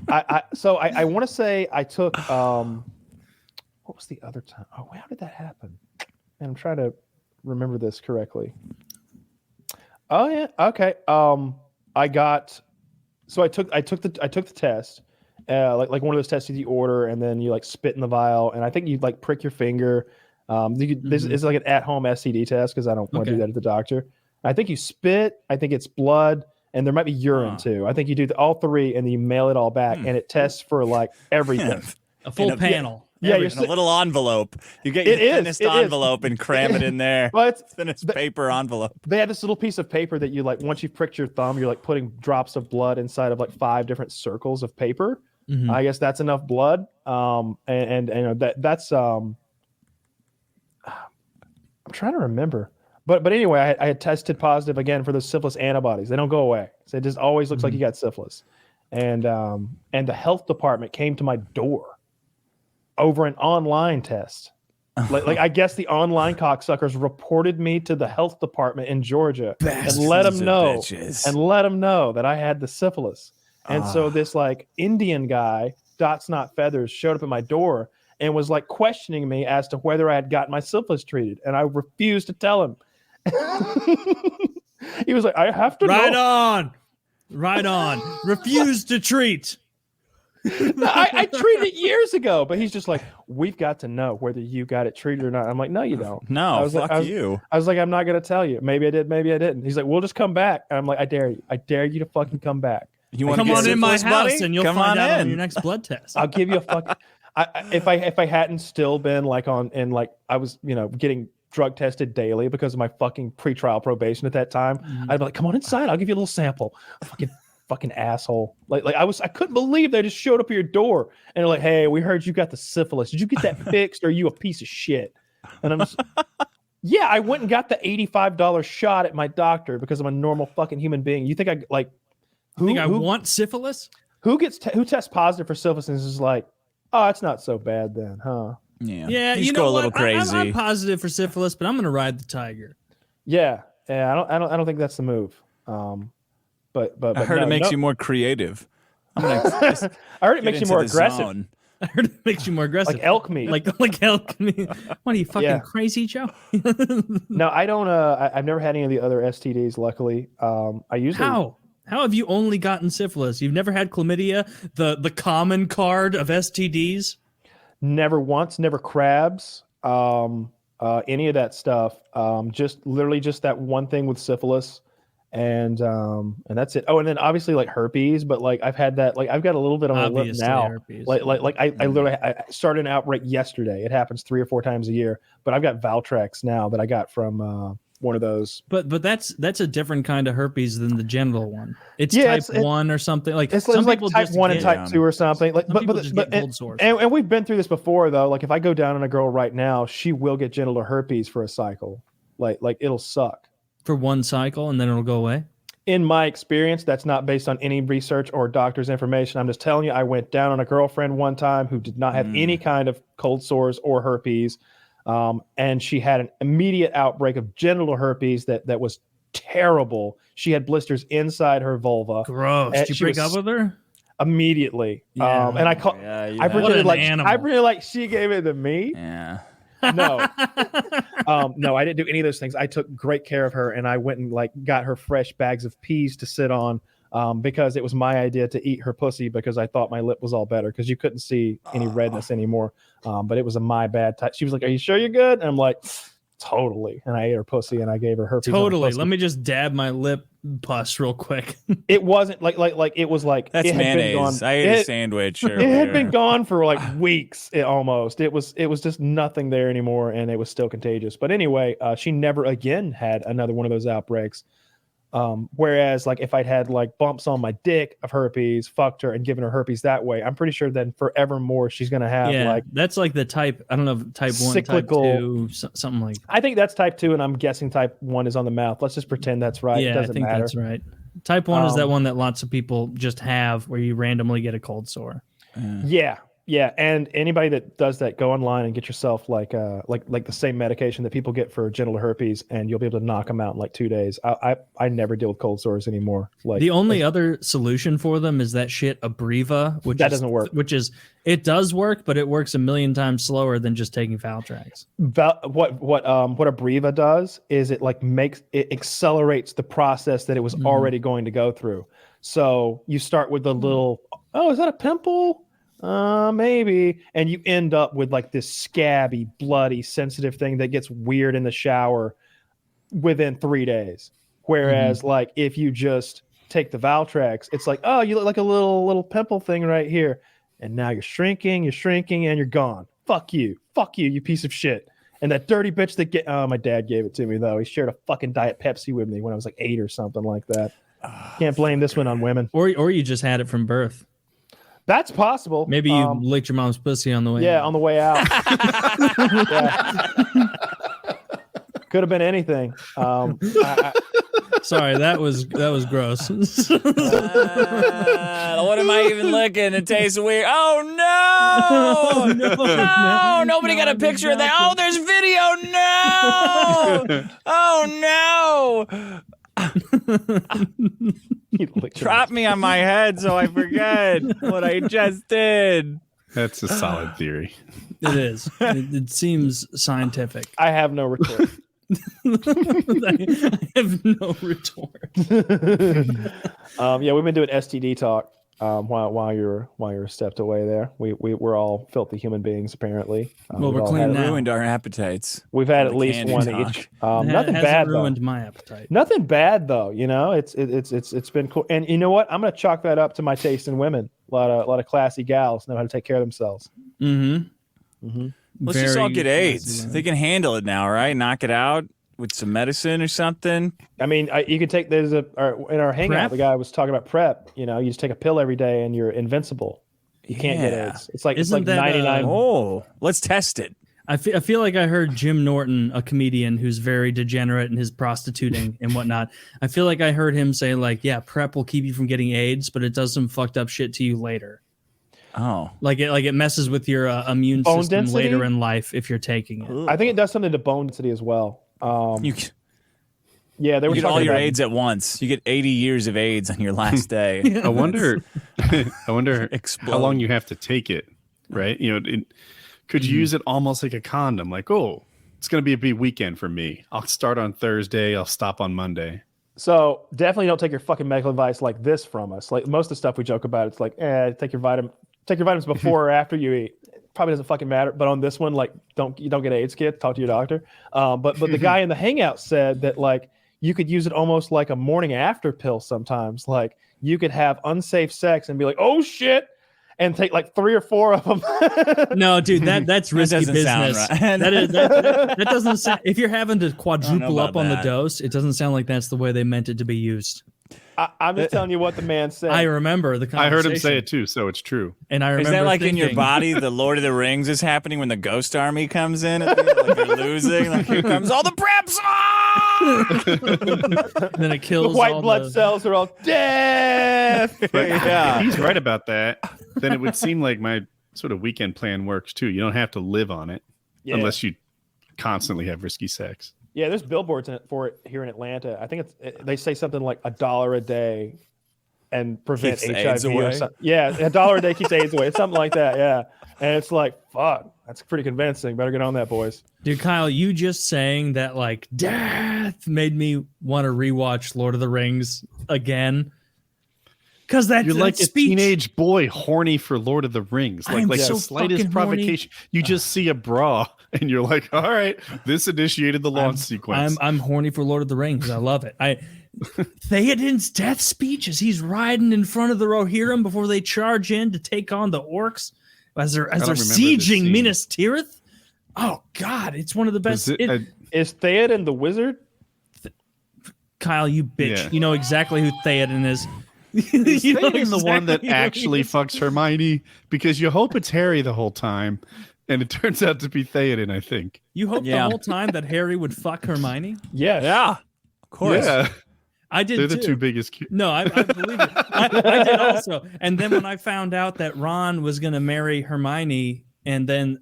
I want to say I took what was the other time? Oh, how did that happen? And I'm trying to remember this correctly. Oh yeah, okay. I took the test, like one of those tests you order, and then you like spit in the vial, and I think you like prick your finger. This is like an at-home STD test because I don't want to do that at the doctor. I think you spit. I think it's blood, and there might be urine too. I think you do all three, and then you mail it all back, and it tests for like everything. A full panel. Yeah, you're in a little envelope. You get your thinnest envelope and cram it in there. Well, it's thinnest paper envelope. They had this little piece of paper that you like. Once you've pricked your thumb, you're like putting drops of blood inside of like 5 different circles of paper. I guess that's enough blood. And you know that's I'm trying to remember. But anyway, I had tested positive again for those syphilis antibodies. They don't go away. So it just always looks like you got syphilis. And the health department came to my door over an online test. Like I guess the online cocksuckers reported me to the health department in Georgia and let them know that I had the syphilis. And so this like Indian guy, Dots Not Feathers, showed up at my door and was like questioning me as to whether I had gotten my syphilis treated. And I refused to tell him. He was like, I have to know. Right on. Refuse to treat. No, I treated it years ago, but he's just like, we've got to know whether you got it treated or not. I'm like, no, you don't. No, fuck you. I was like, I'm not going to tell you. Maybe I did, maybe I didn't. He's like, we'll just come back. And I'm like, I dare you. I dare you to fucking come back. You want come to on in my house, buddy? and you'll find out on your next blood test. I'll give you a fucking. If I hadn't still been like I was getting drug tested daily because of my fucking pretrial probation at that time, I'd be like, come on inside. I'll give you a little sample. Fucking asshole. Like I couldn't believe they just showed up at your door and they're like, hey, we heard you got the syphilis. Did you get that fixed, or are you a piece of shit? And I'm just, yeah, I went and got the $85 shot at my doctor because I'm a normal fucking human being. You think I want syphilis? Who tests positive for syphilis and is like, oh, it's not so bad then, huh? Yeah, you go a little crazy. I'm positive for syphilis, but I'm gonna ride the tiger. Yeah. I don't think that's the move. But I heard it makes you more creative. I heard it makes you more aggressive. I heard it makes you more aggressive, like elk meat. Like elk meat. What are you fucking crazy, Joe? No, I don't. I've never had any of the other STDs. Luckily, I usually. How have you only gotten syphilis? You've never had chlamydia, the common card of STDs? Never once. Never crabs. Any of that stuff. Just that one thing with syphilis. And that's it. Oh, and then obviously like herpes, but like I've had that. Like I've got a little bit on my lip now. Herpes. Like I literally I started an outbreak yesterday. It happens 3 or 4 times a year. But I've got Valtrex now that I got from one of those. But that's a different kind of herpes than the genital one. It's type 1 or something. Like it's like type 1 and type 2 or something. Like but cold sores. And we've been through this before though. Like if I go down on a girl right now, she will get genital herpes for a cycle. Like it'll suck. For one cycle, and then it'll go away? In my experience, that's not based on any research or doctor's information. I'm just telling you, I went down on a girlfriend one time who did not have any kind of cold sores or herpes. And she had an immediate outbreak of genital herpes that was terrible. She had blisters inside her vulva. Gross. Did you break up with her? Immediately. Yeah. And I pretended like she gave it to me. Yeah. No, no, I didn't do any of those things. I took great care of her, and I went and like got her fresh bags of peas to sit on, because it was my idea to eat her pussy because I thought my lip was all better because you couldn't see any redness anymore. But it was my bad type. She was like, "Are you sure you're good?" And I'm like, "Totally." And I ate her pussy, and I gave her herpes. Totally. Let me just dab my lip pus real quick. It wasn't like it was like that's it had mayonnaise. Been gone. I ate a sandwich. It had been gone for like weeks. It was just nothing there anymore, and it was still contagious. But anyway, she never again had another one of those outbreaks. Whereas like if I'd had like bumps on my dick of herpes, fucked her and given her herpes that way, I'm pretty sure then forevermore she's gonna have like that's like the type, I don't know, type 1, cyclical, type 2, something like. I think that's type 2, and I'm guessing type 1 is on the mouth. Let's just pretend that's right. Yeah, it doesn't I think matter. that's right. Type 1 is that one that lots of people just have, where you randomly get a cold sore. Yeah. Yeah, and anybody that does that, go online and get yourself like the same medication that people get for genital herpes, and you'll be able to knock them out in like 2 days. I never deal with cold sores anymore. Like the only other solution for them is that shit Abreva, which doesn't work. It does work, but it works a million times slower than just taking Valtrex. What Abreva does is it accelerates the process that it was already going to go through. So you start with the little, oh, is that a pimple? Maybe. And you end up with like this scabby, bloody, sensitive thing that gets weird in the shower within 3 days. Whereas like if you just take the Valtrex, it's like, oh, you look like a little pimple thing right here. And now you're shrinking, and you're gone. Fuck you, you piece of shit. And that dirty bitch that my dad gave it to me though. He shared a fucking Diet Pepsi with me when I was like 8 or something like that. Can't blame this one on women. Or you just had it from birth. That's possible. Maybe you licked your mom's pussy on the way. Yeah, on the way out. Could have been anything. Sorry, that was gross. What am I even licking? It tastes weird. Oh no! No! Nobody got a picture of that. Oh, there's video. No! Oh no! Drop me on my head so I forget what I just did. That's a solid theory. It is. It seems scientific. I have no retort. I have no retort. Yeah, we've been doing STD talk while you're stepped away there. We're all filthy human beings apparently. Well, we're clean now. Ruined our appetites. We've had at least one talk. each. Nothing bad. Ruined my appetite. Nothing bad though. You know, it's been cool. And you know what? I'm gonna chalk that up to my taste in women. A lot of classy gals know how to take care of themselves. Let's just all get AIDS. They can handle it now, right? Knock it out with some medicine or something. I mean, you could take in our hangout. Prep? The guy was talking about prep. You know, you just take a pill every day and you're invincible. You can't get AIDS. It's like 99. Let's test it. I feel like I heard Jim Norton, a comedian who's very degenerate in his prostituting and whatnot. I feel like I heard him say like, yeah, prep will keep you from getting AIDS, but it does some fucked up shit to you later. Oh, like it messes with your immune bone system density? later in life if you're taking it. I think it does something to bone density as well. Yeah, they were you get talking all your about AIDS at once. You get 80 years of AIDS on your last day. I wonder how long you have to take it, right? You know, could you use it almost like a condom? Like, oh, it's going to be a big weekend for me. I'll start on Thursday. I'll stop on Monday. So definitely don't take your fucking medical advice like this from us. Like most of the stuff we joke about, it's like, take your vitamins before or after you eat. It probably doesn't fucking matter. But on this one, like, you don't get AIDS, kid. Talk to your doctor. But the guy in the hangout said that like you could use it almost like a morning after pill sometimes. Like you could have unsafe sex and be like, oh shit, and take like 3 or 4 of them. No, dude, that's risky business. Right. that doesn't sound. If you're having to quadruple up on the dose, it doesn't sound like that's the way they meant it to be used. I'm just telling you what the man said. I remember the conversation. I heard him say it too, so it's true. And I remember is that like thinking, in your body, the Lord of the Rings is happening when the Ghost Army comes in? Like they're losing. Like here comes all the preps. Then it kills. The white blood cells are all death. But if he's right about that, then it would seem like my sort of weekend plan works too. You don't have to live on it unless you constantly have risky sex. Yeah, there's billboards for it here in Atlanta. I think they say something like $1 a day and prevent keeps HIV AIDS or away. something. Yeah, $1 a day keeps AIDS away. It's something like that. Yeah, and it's like, fuck, that's pretty convincing. Better get on that, boys. Dude, Kyle, you just saying that like death made me want to rewatch Lord of the Rings again. Because you're like speech. a teenage boy horny for Lord of the Rings. Like so the slightest fucking provocation, you just see a bra and you're like, all right, this initiated the launch sequence. I'm horny for Lord of the Rings. I love it. Theoden's death speech as he's riding in front of the Rohirrim before they charge in to take on the orcs as they're sieging Minas Tirith. Oh God, it's one of the best. Is Theoden the wizard? Kyle, you bitch. Yeah. You know exactly who Theoden is. Is Theoden the one that actually fucks Hermione? Because you hope it's Harry the whole time, and it turns out to be Theoden, I think. You hope the whole time that Harry would fuck Hermione? Yes. Yeah, of course. Yeah. I did. They're the too. two biggest. No, I believe it. I did also. And then when I found out that Ron was going to marry Hermione, and then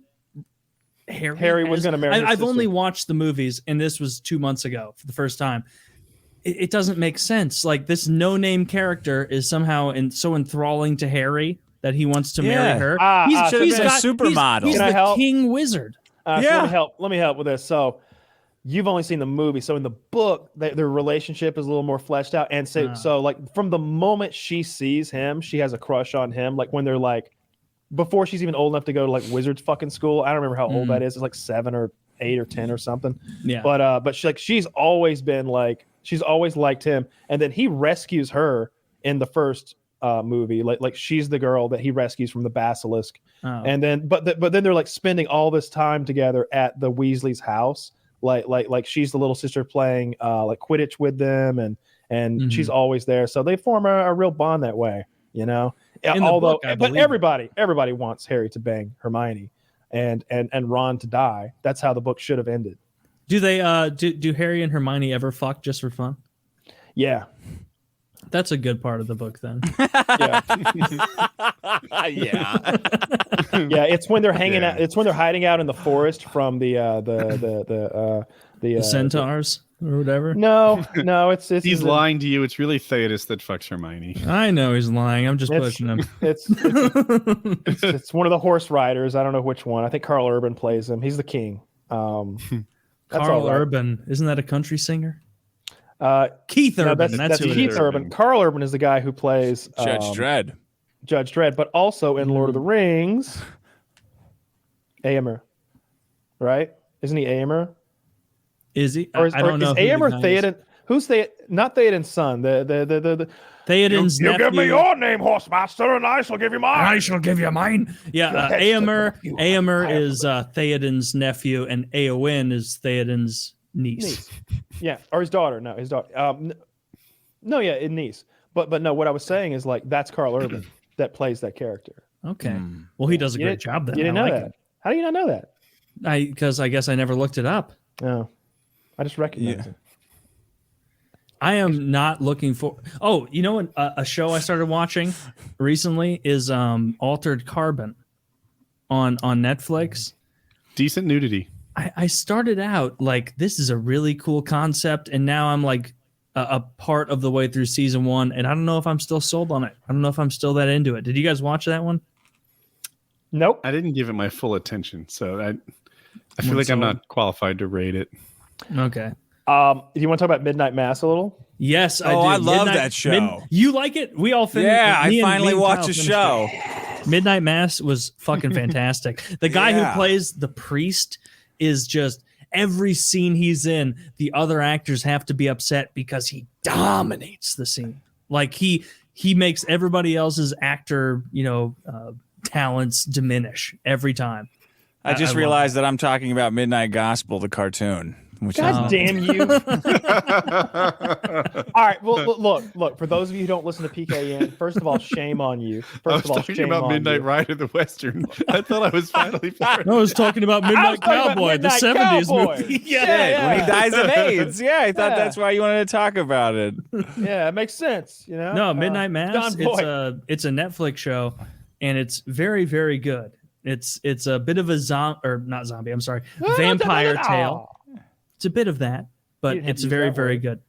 Harry was going to marry. I've only watched the movies, and this was 2 months ago for the first time. It doesn't make sense. Like, this no-name character is somehow so enthralling to Harry that he wants to marry her. He should have been a supermodel. He's the king wizard. So let me help with this. So you've only seen the movie. So in the book, their relationship is a little more fleshed out. And so like from the moment she sees him, she has a crush on him. Like when they're like, before she's even old enough to go to like wizard fucking school. I don't remember how old that is. It's like 7 or 8 or 10 or something. Yeah. But she's always been like, she's always liked him. And then he rescues her in the first movie. Like she's the girl that he rescues from the basilisk. Oh. And then, but then they're like spending all this time together at the Weasley's house. Like she's the little sister playing like Quidditch with them, and she's always there. So they form a real bond that way, you know. Although, but everybody wants Harry to bang Hermione, and Ron to die. That's how the book should have ended. Do they? Do Harry and Hermione ever fuck just for fun? Yeah. That's a good part of the book, then. Yeah. Yeah. It's when they're hanging out. It's when they're hiding out in the forest from the centaurs or whatever. No. It's he's lying to you. It's really Theodos that fucks Hermione. I know he's lying. I'm just pushing him. It's one of the horse riders. I don't know which one. I think Carl Urban plays him. He's the king. Carl Urban, isn't that a country singer? Keith Urban. No, that's Keith Urban. Carl Urban is the guy who plays Judge Dredd. Judge Dredd, but also in Lord of the Rings, Éomer, right? Isn't he Éomer? Is he? I don't know. Is Éomer Theoden? Who's Theoden? Not Theoden's son. The Theoden's nephew. You give me your name, Horsemaster, and I shall give you mine. I shall give you mine. Yeah, Éomer is Theoden's nephew, and Éowyn is Theoden's niece. Yeah, or his daughter. No, his daughter. His niece. But no, what I was saying is like that's Carl Urban that plays that character. Okay. Well, he does a great job then. You didn't know that. How do you not know that? Because I guess I never looked it up. No, I just recognize it. I am not looking for. Oh, you know what? A show I started watching recently is Altered Carbon on Netflix. Decent nudity. I started out like this is a really cool concept, and now I'm like a part of the way through season 1, and I don't know if I'm still sold on it. I don't know if I'm still that into it. Did you guys watch that one? Nope. I didn't give it my full attention, so I feel like I'm not qualified to rate it. Okay. Do you want to talk about Midnight Mass a little? Yes, I do. I love that show. You like it? We all finished. Yeah, I finally watched a show. Midnight Mass was fucking fantastic. The guy who plays the priest is just every scene he's in, the other actors have to be upset because he dominates the scene. Like he makes everybody else's actor, talents diminish every time. I just realized that I'm talking about Midnight Gospel, the cartoon. God damn you. All right. Well, look. For those of you who don't listen to PKA, first of all, shame on you. I was talking about Midnight Rider, the Western. I thought I was finally part. I was talking about Midnight Cowboy, the 70s movie. Yeah. When he dies of AIDS. Yeah, I thought that's why you wanted to talk about it. Yeah, it makes sense. No, Midnight Mass. It's a Netflix show, and it's very, very good. It's a bit of a vampire tale. It's a bit of that, but it's very, very good.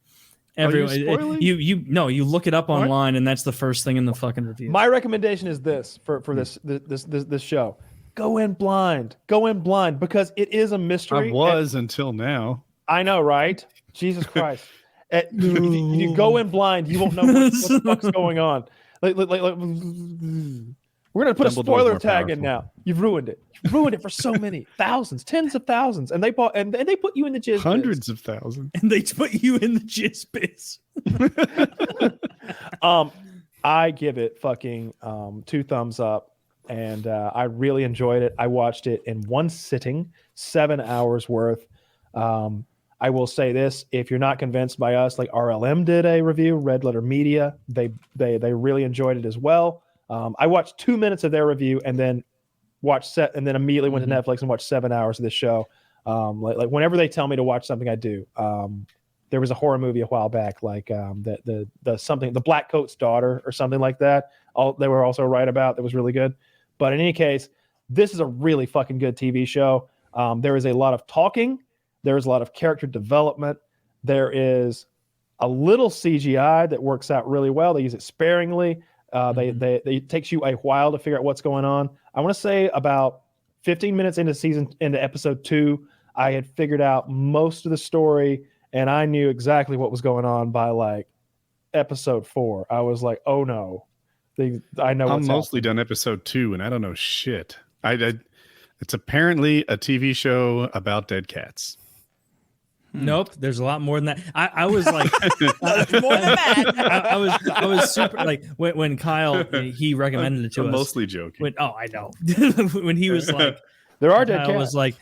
You look it up online, and that's the first thing in the fucking review. My recommendation is this for this show: go in blind, because it is a mystery. I was until now. I know, right? Jesus Christ! You go in blind, you won't know what the fuck's going on. We're going to put a spoiler tag in now. You've ruined it. You've ruined it for so many thousands, tens of thousands. And they put you in the jizz hundreds of thousands. And they put you in the jizz biz. I give it fucking 2 thumbs up. And I really enjoyed it. I watched it in one sitting, 7 hours worth. I will say this, if you're not convinced by us, like RLM did a review, Red Letter Media, they really enjoyed it as well. I watched 2 minutes of their review and then immediately went to Netflix and watched 7 hours of this show. Like whenever they tell me to watch something, I do. there was a horror movie a while back, like the something, the Black Coat's Daughter or something like that. They were also right about that was really good. But in any case, this is a really fucking good TV show. There is a lot of talking. There is a lot of character development. There is a little CGI that works out really well. They use it sparingly. It takes you a while to figure out what's going on. I want to say about 15 minutes into episode 2, I had figured out most of the story, and I knew exactly what was going on by like episode 4. I was like, oh no. I know. I'm mostly done episode 2, and I don't know shit. It's apparently a TV show about dead cats. Nope, there's a lot more than that. I was like, more than that. I was super like when Kyle he recommended it to I'm us. Mostly joking. I know. When he was like, there are dead Kyle cats. was like,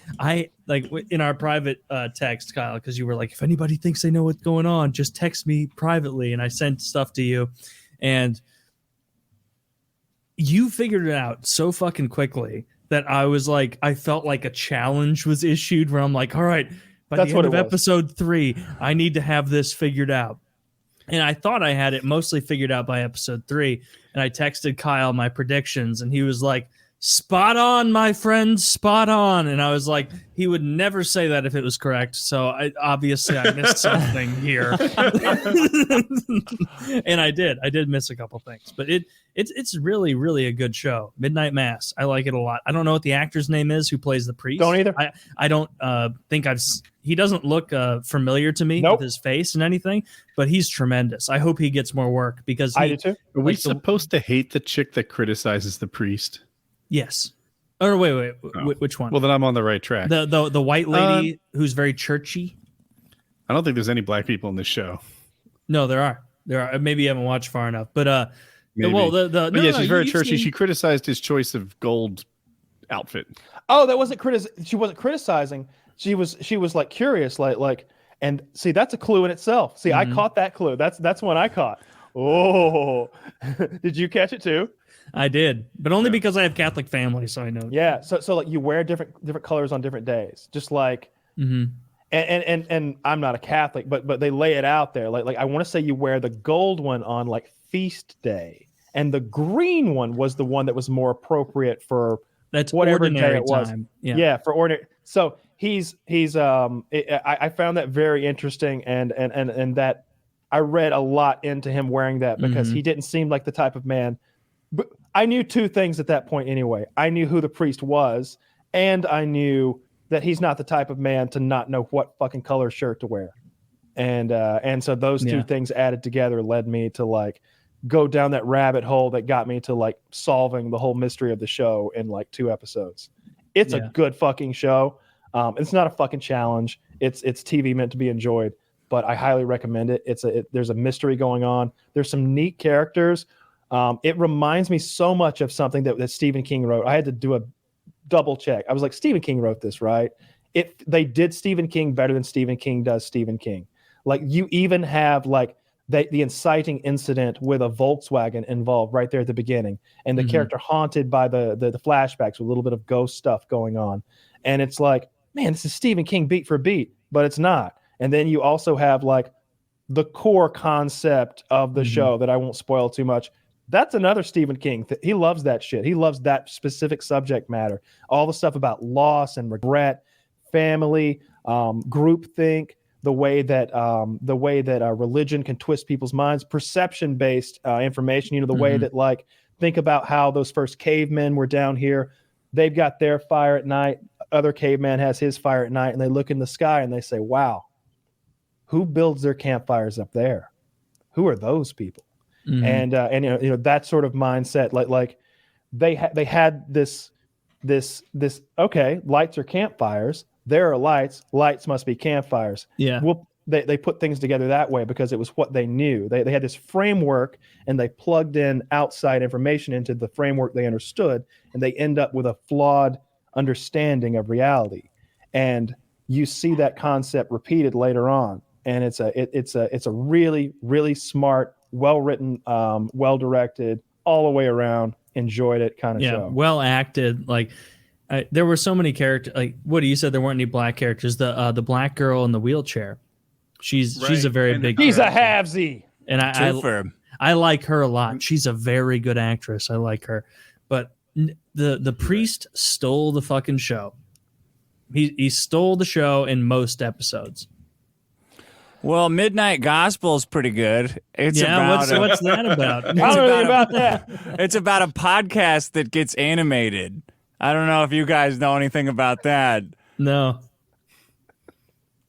in our private text, Kyle, because you were like, if anybody thinks they know what's going on, just text me privately, and I sent stuff to you, and you figured it out so fucking quickly that I was like, I felt like a challenge was issued where I'm like, all right. By the end of episode 3, I need to have this figured out. And I thought I had it mostly figured out by episode 3. And I texted Kyle my predictions, and he was like, spot on, my friend, spot on. And I was like, he would never say that if it was correct. So obviously I missed something here. And I did miss a couple things, but it's really, really a good show. Midnight Mass. I like it a lot. I don't know what the actor's name is who plays the priest. Don't either. I don't think he doesn't look familiar to me with his face and anything, but he's tremendous. I hope he gets more work because I do too. Are we supposed to hate the chick that criticizes the priest? Yes. Or wait, which one? Well, then I'm on the right track. The white lady who's very churchy. I don't think there's any black people in this show. No, there are. Maybe you haven't watched far enough, but Maybe. She's very churchy. She criticized his choice of gold outfit. Oh, that wasn't she wasn't criticizing. She was like curious, like, and see, that's a clue in itself. See, I caught that clue. That's one I caught. Oh, did you catch it too? I did, but only because I have Catholic family, so I know. Yeah, so like you wear different colors on different days, just like, and I'm not a Catholic, but they lay it out there. Like I want to say you wear the gold one on like feast day, and the green one was the one that was more appropriate for whatever day it was. Time. Yeah, for ordinary. So I found that very interesting, and that I read a lot into him wearing that because he didn't seem like the type of man. But I knew two things at that point anyway. I knew who the priest was, and I knew that he's not the type of man to not know what fucking color shirt to wear. And so those two things added together led me to like go down that rabbit hole that got me to like solving the whole mystery of the show in like 2 episodes. It's a good fucking show. It's not a fucking challenge. It's TV meant to be enjoyed, but I highly recommend it. There's a mystery going on. There's some neat characters. It reminds me so much of something that Stephen King wrote. I had to do a double check. I was like, Stephen King wrote this, right? They did Stephen King better than Stephen King does Stephen King. Like you even have like the inciting incident with a Volkswagen involved right there at the beginning, and the character haunted by the flashbacks with a little bit of ghost stuff going on. And it's like, man, this is Stephen King beat for beat, but it's not. And then you also have like the core concept of the show that I won't spoil too much. That's another Stephen King. He loves that shit. He loves that specific subject matter. All the stuff about loss and regret, family, groupthink, the way that religion can twist people's minds, perception-based information. You know, the way that like think about how those first cavemen were down here. They've got their fire at night. Other caveman has his fire at night, and they look in the sky and they say, "Wow, who builds their campfires up there? Who are those people?" And you know that sort of mindset, like they had this okay, lights are campfires. There are lights must be campfires. Yeah. Well, they put things together that way because it was what they knew. They had this framework, and they plugged in outside information into the framework they understood, and they end up with a flawed understanding of reality. And you see that concept repeated later on, and it's a really, really smart, well-written, well-directed, all the way around, enjoyed it kind of show. Well acted. Like there were so many characters. Like Woody, you said there weren't any black characters. The black girl in the wheelchair. She's Right. a very And big. He's a character. halvesy. And I like her a lot. She's a very good actress. I like her, but the priest stole the fucking show. He stole the show in most episodes. Well, Midnight Gospel is pretty good. It's what's that about? I don't know anything about that. It's about a podcast that gets animated. I don't know if you guys know anything about that. No.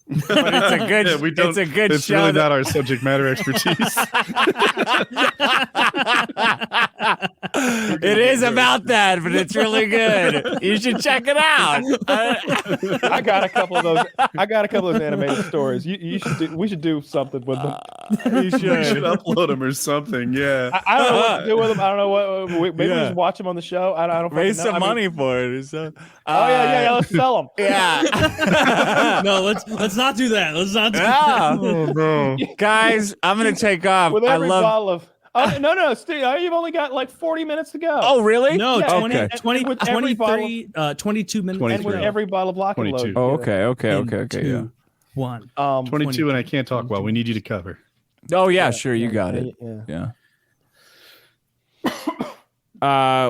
But it's a good. Yeah, we don't, it's a good it's show. really not our subject matter expertise. It is about that, but it's really good. You should check it out. I got a couple of those. I got a couple of those animated stories. You should. We should do something with them. You We should should. upload them or something. Yeah. I don't know what to do with them. I don't know what. Maybe we just watch them on the show. I don't. Raise fucking know. some money for it. So, Oh yeah. Let's sell them. yeah. No, let's not do that. Let's not do Yeah. Oh no. Guys, I'm gonna take off. With I every love. bottle of. Oh no, Steve! You've only got like 40 minutes to go. Oh, really? No, Yeah, 20, okay. 20, With every 23, 22 minutes. 23. and with every bottle of lock and 22. load. Oh, okay. In Yeah. 2, 1. 22 and I can't talk well. We need you to cover. Oh, yeah. Sure, you got it. Yeah.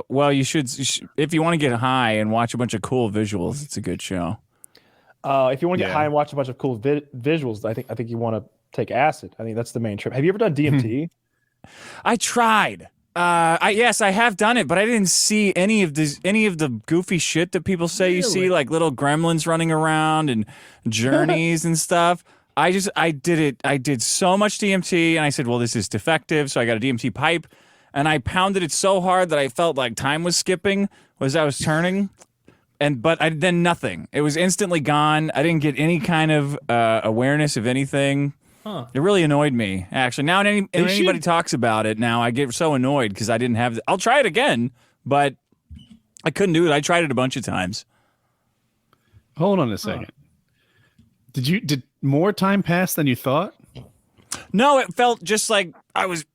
Well, you should if you want to get high and watch a bunch of cool visuals. It's a good show. If you want to get Yeah. high and watch a bunch of cool visuals, I think you want to take acid. I think that's the main trip. Have you ever done DMT? I tried. Yes, I have done it, but I didn't see any of the goofy shit that people say you see, like little gremlins running around and journeys and stuff. I did it. I did so much DMT, and I said, well, this is defective, so I got a DMT pipe, and I pounded it so hard that I felt like time was skipping as I was turning. But then nothing. It was instantly gone. I didn't get any kind of awareness of anything. Huh. It really annoyed me, actually. Now, when anybody talks about it, now I get so annoyed because I didn't have. I'll try it again, but I couldn't do it. I tried it a bunch of times. Hold on a second. Did more time pass than you thought? No, it felt just like I was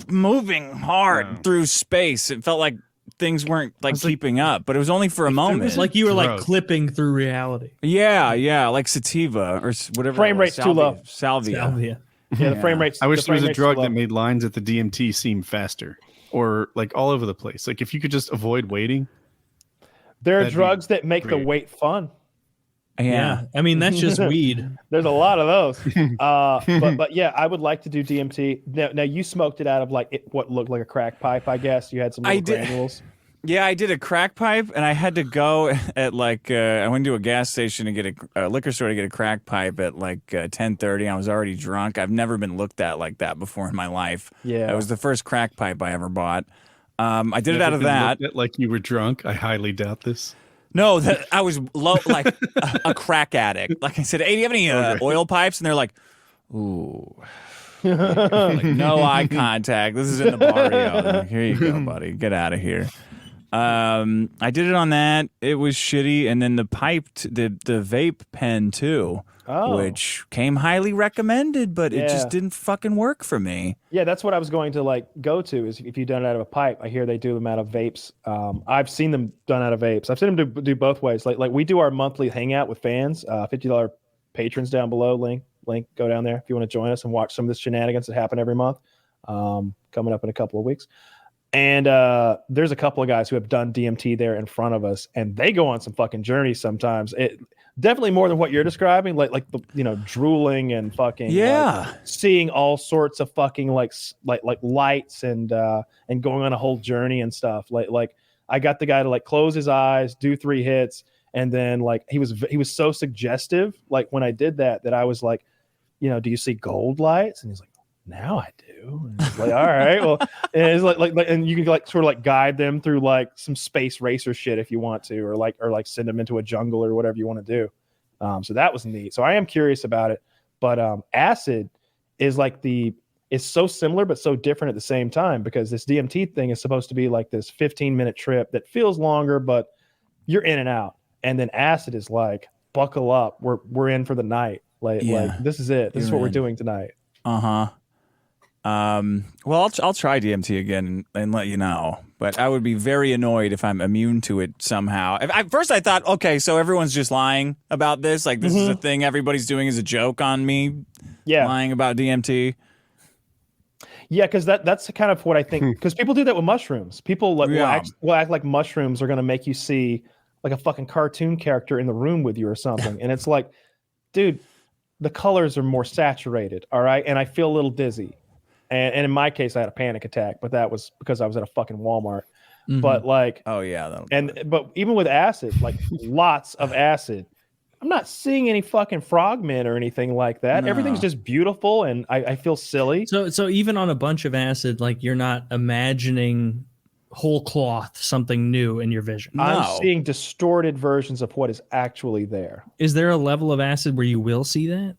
moving hard through space. It felt like things weren't keeping up, but it was only for a moment. It's like you were like Gross. clipping through reality. Yeah, like sativa or whatever. Frame rate's too low. Salvia. Salvia. Yeah, the frame rate's. I wish the there was frame a rate's drug too low. that made lines at the DMT seem faster or like all over the place. Like if you could just avoid waiting. There are that'd be drugs that make the great. wait fun. Yeah. I mean, that's just weed. There's a lot of those. But yeah, I would like to do DMT. Now you smoked it out of what looked like a crack pipe, I guess. You had some little granules. Yeah, I did a crack pipe, and I had to go at I went to a gas station to get a liquor store to get a crack pipe at 10:30. I was already drunk. I've never been looked at like that before in my life. Yeah. It was the first crack pipe I ever bought. I did it out of Never been that. looked at like you were drunk. I highly doubt this. No, I was low, like a crack addict. Like I said, hey, do you have any oil pipes? And they're like, ooh. Like, no eye contact. This is in the barrio. Like, here you go, buddy. Get out of here. I did it on that. It was shitty. And then the vape pen too, which came highly recommended, but it just didn't fucking work for me. Yeah, that's what I was going to go to is if you've done it out of a pipe. I hear they do them out of vapes. I've seen them done out of vapes. I've seen them do both ways. Like we do our monthly hangout with fans, $50 patrons down below. Link, go down there if you want to join us and watch some of this shenanigans that happen every month. Coming up in a couple of weeks. And there's a couple of guys who have done DMT there in front of us, and they go on some fucking journeys sometimes. It definitely more than what you're describing, like the drooling and fucking seeing all sorts of fucking like lights and going on a whole journey and stuff. Like I got the guy to close his eyes, do 3 hits, and then he was so suggestive. Like when I did that I was like, do you see gold lights? And he's like, now I do. And it's like, all right, well, and it's like, and you can sort of guide them through some space racer shit if you want to, or send them into a jungle or whatever you want to do. So that was neat. So I am curious about it, but acid is it's so similar but so different at the same time, because this DMT thing is supposed to be this 15-minute trip that feels longer, but you're in and out. And then acid is buckle up, we're in for the night. Like this is it. This is what we're doing tonight. Well, I'll try DMT again and let you know, but I would be very annoyed if I'm immune to it somehow. At first I thought, okay, so everyone's just lying about this. This is a thing everybody's doing as a joke on me. lying about DMT. Yeah, because that's kind of what I think. Because people do that with mushrooms. People will act like mushrooms are going to make you see like a fucking cartoon character in the room with you or something. And it's like, dude, the colors are more saturated, all right? And I feel a little dizzy. And in my case, I had a panic attack, but that was because I was at a fucking Walmart. But like, oh yeah, but even with acid, like lots of acid, I'm not seeing any fucking frogmen or anything like that. No. Everything's just beautiful, and I feel silly. So even on a bunch of acid, like you're not imagining whole cloth something new in your vision. No. I'm seeing distorted versions of what is actually there. Is there a level of acid where you will see that?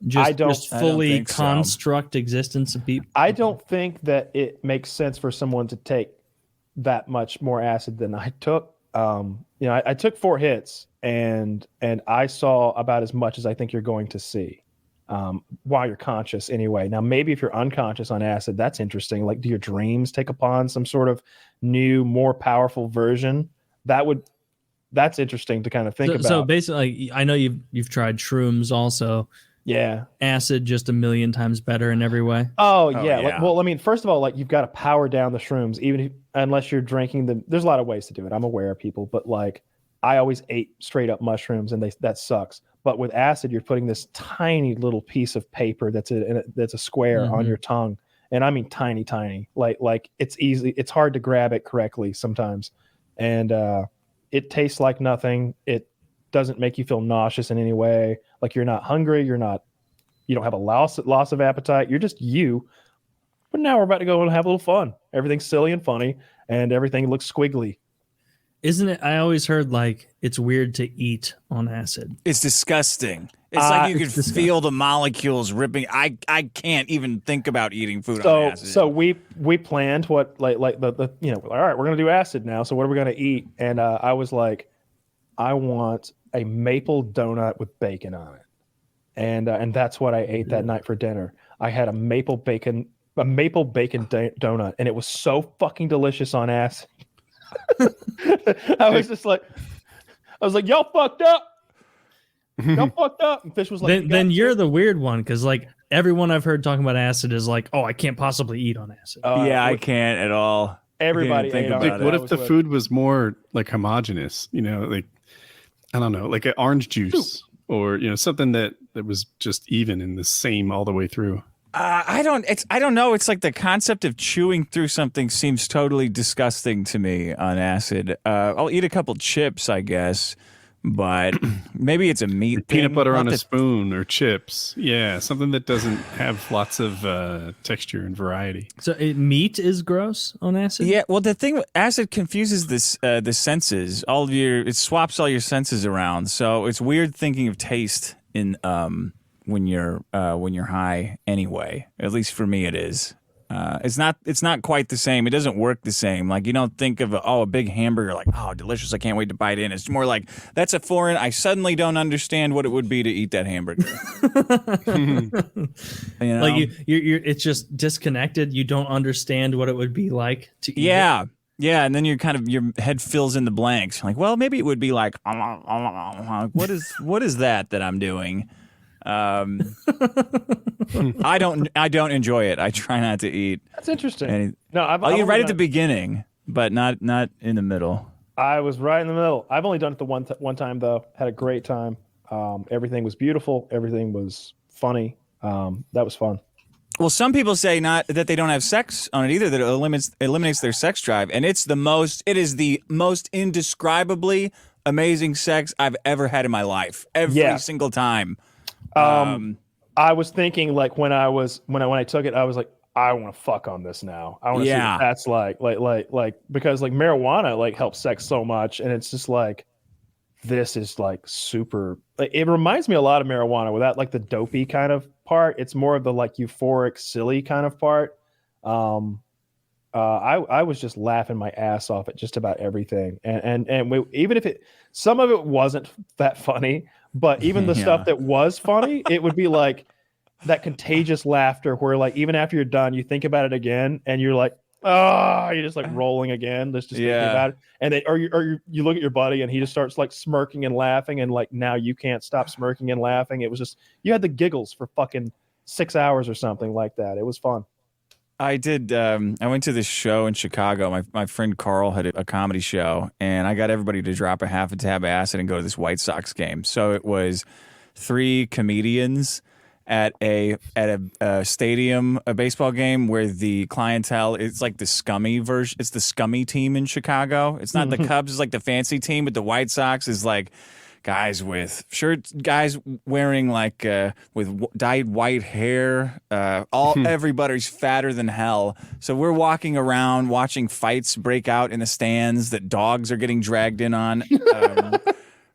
Just fully construct existence of people. I don't think that it makes sense for someone to take that much more acid than I took. I took 4 hits and I saw about as much as I think you're going to see while you're conscious anyway. Now, maybe if you're unconscious on acid, that's interesting. Like, do your dreams take upon some sort of new, more powerful version? That's interesting to kind of think about. So basically, I know you've tried shrooms also. Yeah. Acid just a million times better in every way. Oh yeah. Like, well, I mean, first of all, like you've got to power down the shrooms, unless you're drinking them. There's a lot of ways to do it. I'm aware of people, but like I always ate straight up mushrooms and that sucks. But with acid, you're putting this tiny little piece of paper that's a square on your tongue. And I mean, tiny, tiny, like it's hard to grab it correctly sometimes. And it tastes like nothing. It doesn't make you feel nauseous in any way. Like you're not hungry. You don't have a loss of appetite. You're just you. But now we're about to go and have a little fun. Everything's silly and funny and everything looks squiggly. Isn't it? I always heard like it's weird to eat on acid. It's disgusting. It's like you can feel the molecules ripping. I can't even think about eating food on acid. So we planned what like the all right, we're gonna do acid now. So what are we gonna eat? And I was like, I want a maple donut with bacon on it, and that's what I ate that night for dinner. I had a maple bacon donut, and it was so fucking delicious on acid. I was like, y'all fucked up. Y'all fucked up. And Fish was like, then you're the weird one because like everyone I've heard talking about acid is like, oh, I can't possibly eat on acid. I can't at all. Everybody think ate on about it. What if the food was more like homogenous? Like I don't know, like an orange juice or something that was just even in the same all the way through. I don't know. It's like the concept of chewing through something seems totally disgusting to me on acid. I'll eat a couple chips, I guess, but maybe it's a meat peanut thing. butter on a spoon or chips. Yeah, something that doesn't have lots of texture and variety. So meat is gross on acid? Yeah, well, the thing with acid confuses the senses. It swaps all your senses around. So it's weird thinking of taste in when you're high anyway. At least for me it is. It's not quite the same. It doesn't work the same. Like you don't think of a big hamburger like, oh, delicious, I can't wait to bite in. It's more like that's a foreign. I suddenly don't understand what it would be to eat that hamburger. Like you're it's just disconnected. You don't understand what it would be like to eat. Yeah. Yeah, and then your head fills in the blanks. Like, well, maybe it would be like, what is that I'm doing? I don't enjoy it. I try not to eat. That's interesting. I'll eat right at the beginning, but not in the middle. I was right in the middle. I've only done it the one time though. Had a great time. Everything was beautiful. Everything was funny. That was fun. Well, some people say not that they don't have sex on it either. That it eliminates their sex drive, and it is the most indescribably amazing sex I've ever had in my life. Every single time. I was thinking like when I took it, I was like, I want to fuck on this now. I want to see what that's like because like marijuana like helps sex so much, and it's just like this is like super. Like, it reminds me a lot of marijuana without like the dopey kind of part. It's more of the like euphoric, silly kind of part. I was just laughing my ass off at just about everything, and even if some of it wasn't that funny. But even the stuff that was funny, it would be like that contagious laughter where like even after you're done, you think about it again and you're like, oh, you're just like rolling again. Just thinking about it. And then, or you look at your buddy and he just starts like smirking and laughing, and like now you can't stop smirking and laughing. It was just, you had the giggles for fucking 6 hours or something like that. It was fun. I did. I went to this show in Chicago. My friend Carl had a comedy show, and I got everybody to drop a half a tab of acid and go to this White Sox game. So it was 3 comedians at a stadium, a baseball game where the clientele, it's like the scummy version. It's the scummy team in Chicago. It's not the Cubs, it's like the fancy team, but the White Sox is like guys with shirts, guys wearing like with dyed white hair. Everybody's fatter than hell. So we're walking around watching fights break out in the stands that dogs are getting dragged in on.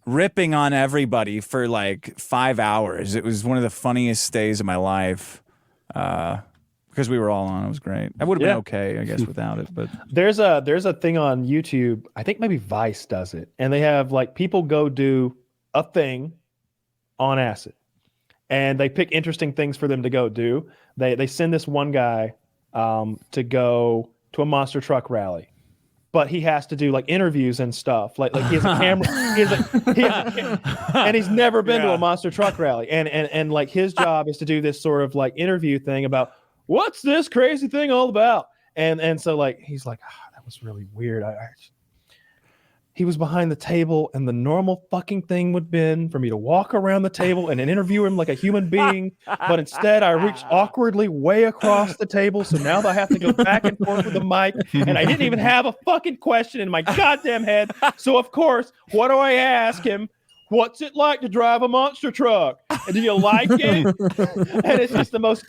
Ripping on everybody for like 5 hours. It was one of the funniest days of my life because we were all on. It was great. I would have been okay, I guess, without it. But there's a thing on YouTube. I think maybe Vice does it, and they have like people go do a thing on acid, and they pick interesting things for them to go do. They send this one guy to go to a monster truck rally. But he has to do like interviews and stuff. Like he has a camera, and he's never been to a monster truck rally. And like his job is to do this sort of like interview thing about what's this crazy thing all about. And so like he's like, that was really weird. He was behind the table, and the normal fucking thing would have been for me to walk around the table and interview him like a human being. But instead, I reached awkwardly way across the table. So now I have to go back and forth with the mic. And I didn't even have a fucking question in my goddamn head. So, of course, what do I ask him? What's it like to drive a monster truck? And do you like it? And it's just the most...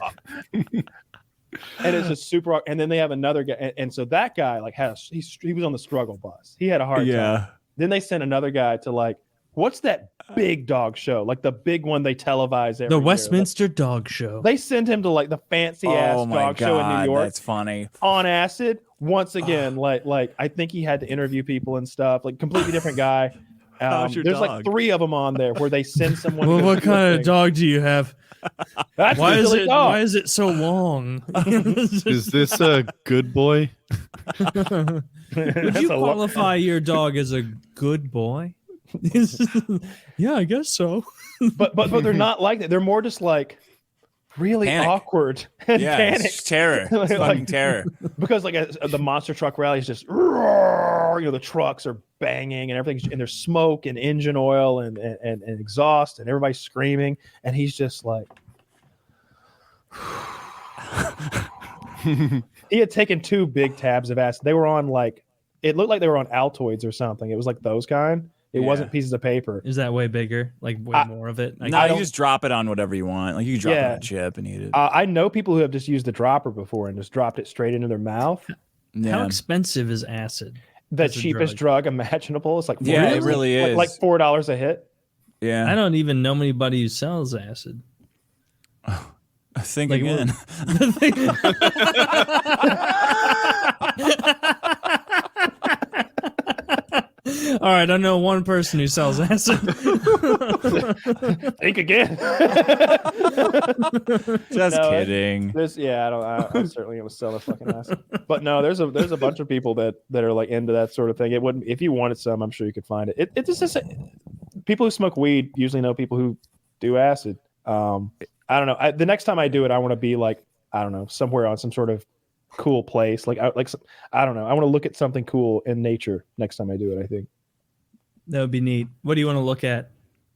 And it's just super. And then they have another guy, and so that guy like he was on the struggle bus. He had a hard time. Then they sent another guy to like, what's that big dog show? Like the big one they televise every year. The Westminster Dog Show. They send him to like the fancy ass dog show in New York. That's funny. On acid once again. like I think he had to interview people and stuff. Like completely different guy. There's dog? like 3 of them on there where they send someone. Well, what kind of dog do you have? That's why is it so long? Is this a good boy? Would you qualify your dog as a good boy? Yeah, I guess so. but they're not like that. They're more just like really awkward and panicked. It's terror. It's fucking terror. Because like the monster truck rally is just, the trucks are banging and everything, and there's smoke and engine oil and exhaust, and everybody's screaming, and he's just like, he had taken 2 big tabs of acid. They were on like, it looked like they were on Altoids or something. It was like those kind. It wasn't pieces of paper. Is that way bigger? Like way more of it? No, you just drop it on whatever you want. Like you can drop it on a chip and eat it. I know people who have just used the dropper before and just dropped it straight into their mouth. How expensive is acid? The cheapest drug imaginable. It's like it really is like $4 a hit. Yeah, I don't even know anybody who sells acid. Think again. All right, I know one person who sells acid. Think again. Just kidding. I certainly going to sell the fucking acid. But no, there's a bunch of people that are like into that sort of thing. It wouldn't, if you wanted some, I'm sure you could find it. It's just people who smoke weed usually know people who do acid. I don't know. The next time I do it, I want to be like, I don't know, somewhere on some sort of cool place. Like I don't know. I want to look at something cool in nature next time I do it, I think. That would be neat. What do you want to look at?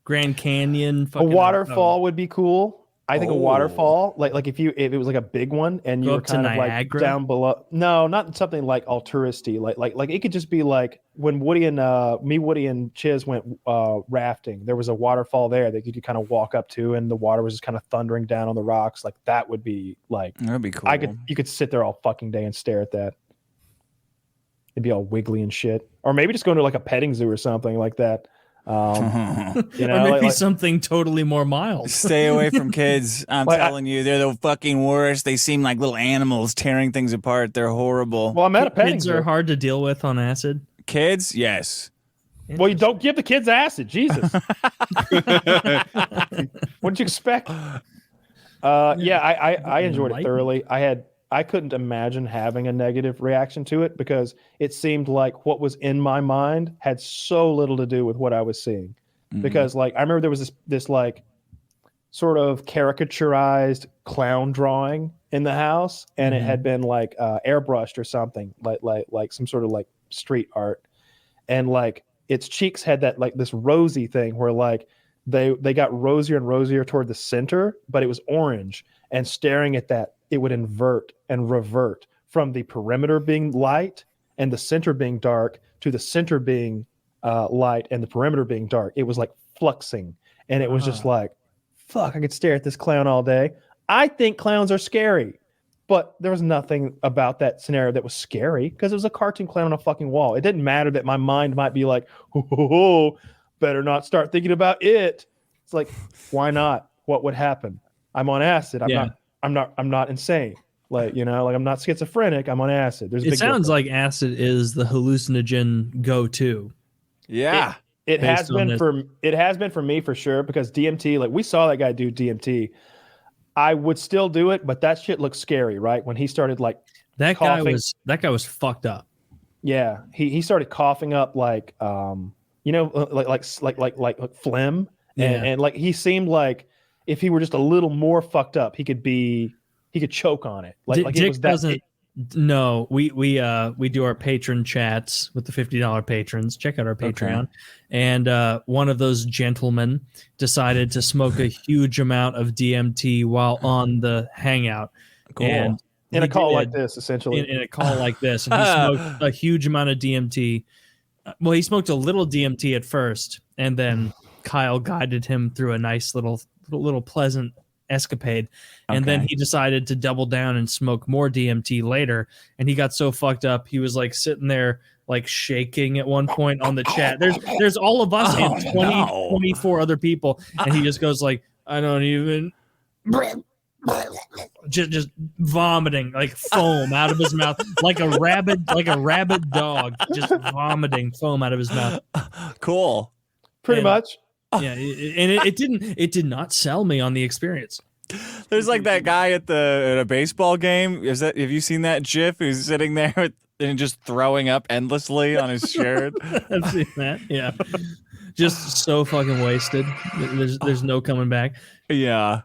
Grand Canyon? A waterfall would be cool. I think a waterfall, like if it was like a big one and you were kind of like down below. No, not something like all touristy. Like it could just be like when Woody and Chiz went rafting. There was a waterfall there that you could kind of walk up to, and the water was just kind of thundering down on the rocks. Like that would be like, that'd be cool. You could sit there all fucking day and stare at that. It'd be all wiggly and shit. Or maybe just going to like a petting zoo or something like that. Or maybe something totally more mild. Stay away from kids. I'm telling you, they're the fucking worst. They seem like little animals tearing things apart. They're horrible. Well, I'm at a petting Kids zoo. are hard to deal with on acid. Kids, yes. Well, you don't give the kids acid. Jesus. What'd you expect? I enjoyed it thoroughly. I I couldn't imagine having a negative reaction to it because it seemed like what was in my mind had so little to do with what I was seeing. Because like I remember there was this like sort of caricaturized clown drawing in the house, and it had been like airbrushed or something, like some sort of like street art, and like its cheeks had that like this rosy thing where like they got rosier and rosier toward the center, but it was orange, and staring at that it would invert and revert from the perimeter being light and the center being dark to the center being light and the perimeter being dark. It was like fluxing, and it was just like, fuck, I could stare at this clown all day. I think clowns are scary, but there was nothing about that scenario that was scary because it was a cartoon clown on a fucking wall. It didn't matter that my mind might be like, oh, better not start thinking about it. It's like, why not? What would happen? I'm on acid. I'm not insane. Like, you know, like I'm not schizophrenic. I'm on acid. There's a big sounds difference. like acid is the hallucinogen go-to. Yeah. It has been for me for sure, because DMT, like we saw that guy do DMT. I would still do it, but that shit looks scary, right? When he started like that coughing. guy was fucked up. Yeah, he started coughing up like like phlegm, and like he seemed like if he were just a little more fucked up, he could choke on it. Like Dick it was that. doesn't. No, we do our patron chats with the $50 patrons. Check out our Patreon. And one of those gentlemen decided to smoke a huge amount of DMT while on the hangout. Cool. And in a call like this, essentially. In a call like this. And he smoked a huge amount of DMT. Well, he smoked a little DMT at first, and then Kyle guided him through a nice little pleasant escapade, and then he decided to double down and smoke more DMT later, and he got so fucked up he was like sitting there like shaking at one point on the chat. There's all of us and 24 other people, and he just goes like, I don't even just vomiting like foam out of his mouth, like a rabid dog, just vomiting foam out of his mouth. Cool. Pretty much. Yeah, and it did not sell me on the experience. There's like that guy at a baseball game. Have you seen that GIF? Who's sitting there and just throwing up endlessly on his shirt. I've seen that. Yeah, just so fucking wasted. There's no coming back. Yeah.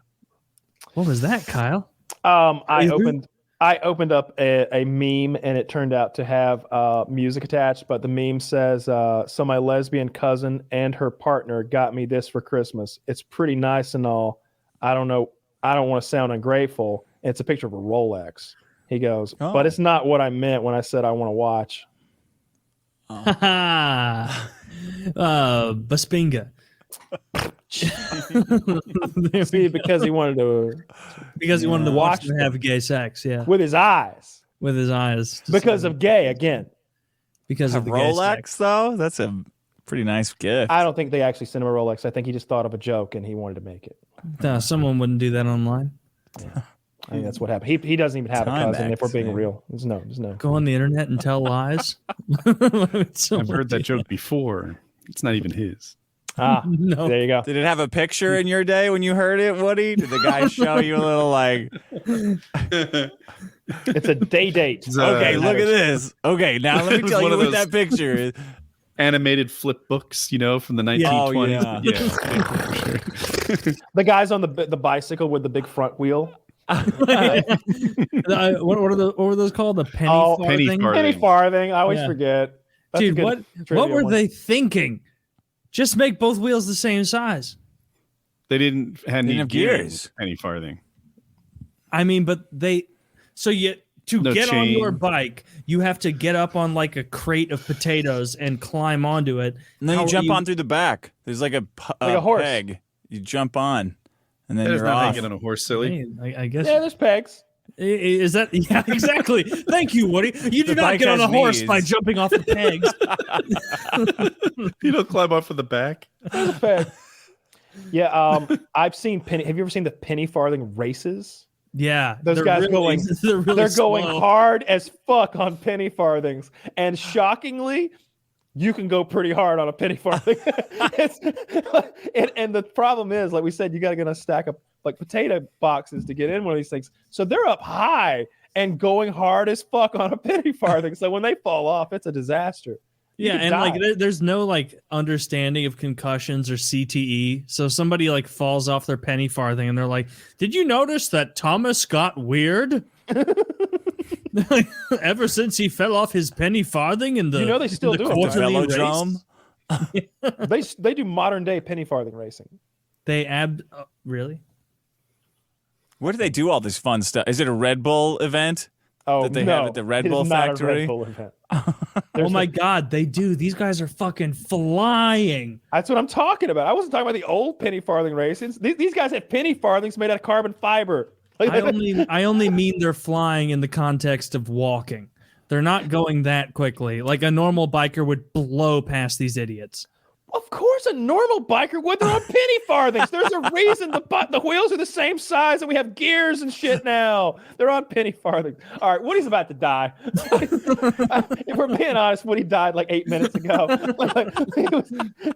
What was that, Kyle? I opened up a meme, and it turned out to have music attached, but the meme says, so my lesbian cousin and her partner got me this for Christmas. It's pretty nice and all. I don't want to sound ungrateful. And it's a picture of a Rolex. He goes, but it's not what I meant when I said I want to watch. Baspinga. See, because he wanted to watch them have gay sex, yeah, with his eyes. Because of gay again. Because of the Rolex, gay sex. though, that's a pretty nice gift. I don't think they actually sent him a Rolex. I think he just thought of a joke and he wanted to make it. No, someone wouldn't do that online. Yeah. I think that's what happened. He doesn't even have a cousin. If we're being real, there's no. Go on the internet and tell lies. I've heard that joke before. It's not even his. No. There you go. Did it have a picture in your day when you heard it, Woody? Did the guy show you a little like? It's a date. Okay, look at this. Okay, now let me tell you what that picture is. Animated flip books, you know, from the 1920s. Oh, yeah. The guys on the bicycle with the big front wheel. What were those called? The penny farthing? Penny farthing. I always forget. That's dude, what were they thinking? Just make both wheels the same size. They didn't have gears. Penny farthing. I mean, but get on your bike, you have to get up on like a crate of potatoes and climb onto it. And then you jump on through the back. There's like a horse. peg. You jump on, and then There's you're not how off. you get on a horse, silly. I guess. Yeah, there's pegs. Is that? Yeah, exactly. Thank you, Woody. You do not get on a horse by jumping off the pegs. You don't climb off of the back. There's a peg. Yeah, I've seen penny. Have you ever seen the penny farthing races? Yeah, those guys they're going hard as fuck on penny farthings, and shockingly, you can go pretty hard on a penny farthing. And the problem is, like we said, you got to get a stack of like potato boxes to get in one of these things. So they're up high, and going hard as fuck on a penny farthing. So when they fall off, it's a disaster. Yeah, and die. like there's no like understanding of concussions or CTE. So somebody like falls off their penny farthing and they're like, "Did you notice that Thomas got weird? Ever since he fell off his penny farthing in the they still do it. quarterly Velodrome. race?" They do modern day penny farthing racing. They really? Where do they do all this fun stuff? Is it a Red Bull event? Oh, that they no, have at the Red it Bull is not a factory? Red Bull event. Oh my God, they do. These guys are fucking flying. That's what I'm talking about. I wasn't talking about the old penny farthing races. These guys have penny farthings made out of carbon fiber. I only mean they're flying in the context of walking. They're not going that quickly. Like a normal biker would blow past these idiots. Of course, a normal biker would. They're on penny farthings. There's a reason the wheels are the same size and we have gears and shit now. They're on penny farthings. All right, Woody's about to die. If we're being honest, Woody died like 8 minutes ago.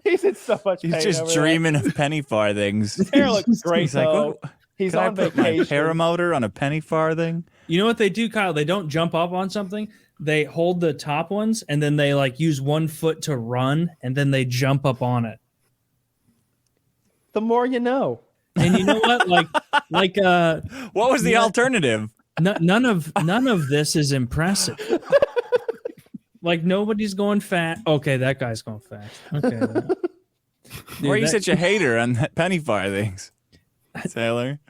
He's in so much pain. He's just dreaming of penny farthings. His hair looks great, He's like, though. what? He's Can on I put my vacation. paramotor on a penny farthing? You know what they do, Kyle? They don't jump up on something. They hold the top ones and then they like use 1 foot to run and then they jump up on it. The more you know. And you know what? What was the alternative? None of this is impressive. Like nobody's going fast. Okay, that guy's going fast. Okay. Why are you such a hater on that penny farthings, Taylor?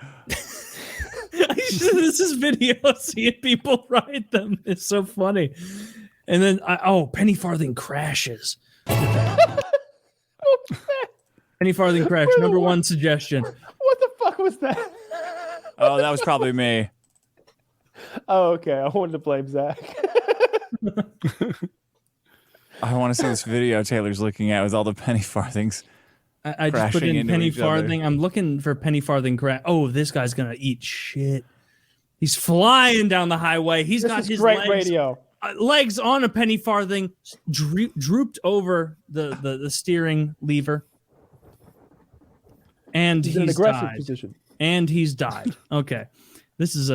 This is video seeing people ride them. It's so funny. And then penny farthing crashes. Penny farthing crash. Number one suggestion. What the fuck was that? Oh, that was probably me. Oh, okay. I wanted to blame Zach. I want to see this video Taylor's looking at with all the penny farthings. I just put crashing in into penny each other. farthing. I'm looking for penny farthing crash. Oh, this guy's gonna eat shit. He's flying down the highway. He's got his great radio. Legs on a penny farthing, drooped over the steering lever, and He's in an he's aggressive died. position. And he's died. Okay, this is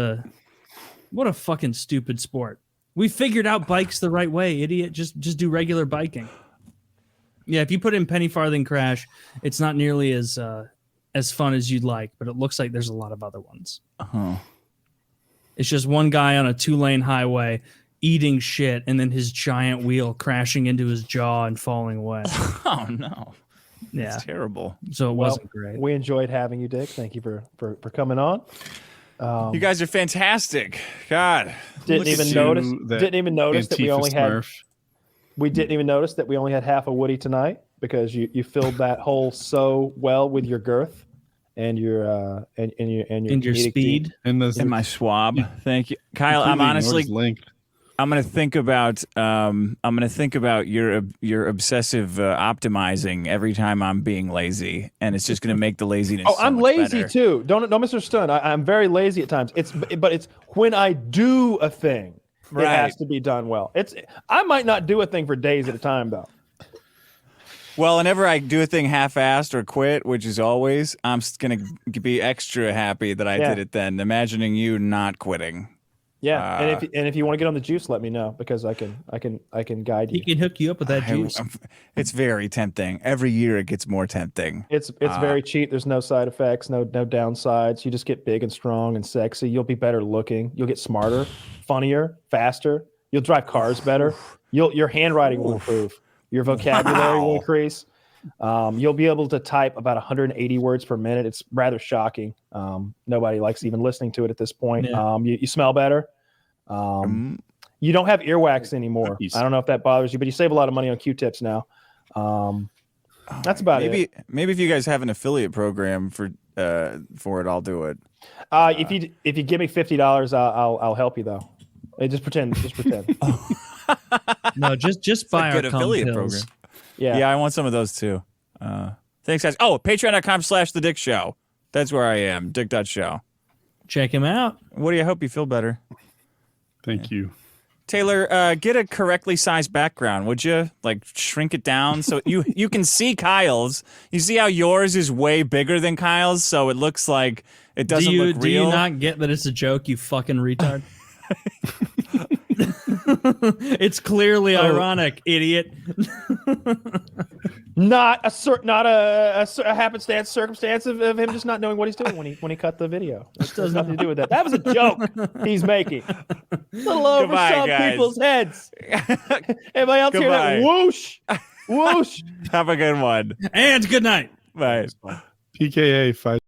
what a fucking stupid sport. We figured out bikes the right way, idiot. Just do regular biking. Yeah, if you put in penny farthing crash, it's not nearly as fun as you'd like, but it looks like there's a lot of other ones. Oh. It's just one guy on a 2-lane highway eating shit, and then his giant wheel crashing into his jaw and falling away. Oh no. Yeah, That's terrible. so it wasn't great. We enjoyed having you, Dick. Thank you for coming on. You guys are fantastic. God. Didn't even notice that we only had. We didn't even notice that we only had half a Woody tonight because you filled that hole so well with your girth and your speed in my swab. Thank you, Kyle. I'm honestly linked. I'm gonna think about your obsessive optimizing every time I'm being lazy, and it's just gonna make the laziness. Oh, so I'm much lazy better. too. Don't misunderstand. I'm very lazy at times. But it's when I do a thing, Right. it has to be done well. I might not do a thing for days at a time though. Well, whenever I do a thing half-assed or quit, which is always, I'm gonna be extra happy that I did it then. Imagining you not quitting. Yeah, and if you want to get on the juice, let me know because I can guide you. He can hook you up with that juice. It's very tempting. Every year it gets more tempting. It's very cheap. There's no side effects, no downsides. You just get big and strong and sexy. You'll be better looking. You'll get smarter, funnier, faster. You'll drive cars better. Your handwriting will improve. Your vocabulary will increase. You'll be able to type about 180 words per minute. It's rather shocking. Nobody likes even listening to it at this point. Yeah. You smell better. You don't have earwax anymore. I don't know if that bothers you, but you save a lot of money on Q-tips now. That's about it. Maybe if you guys have an affiliate program for it, I'll do it. If you give me $50, I'll help you though. Hey, just pretend. No, just buy our good affiliate pills. program. Yeah, I want some of those too. Thanks, guys. Oh, patreon.com/The Dick Show. That's where I am. Dick.show. Check him out. Woody, I hope you feel better. Thank you. Taylor, get a correctly sized background, would you? Like shrink it down so you can see Kyle's. You see how yours is way bigger than Kyle's, so it looks like it doesn't look real. Do you not get that it's a joke, you fucking retard? It's clearly ironic, idiot. Not a happenstance circumstance of him just not knowing what he's doing when he cut the video. It has nothing to do with that. That was a joke he's making. A little over some people's heads. Everybody else hear that? Whoosh, whoosh. Have a good one. And good night. Bye. PKA 5.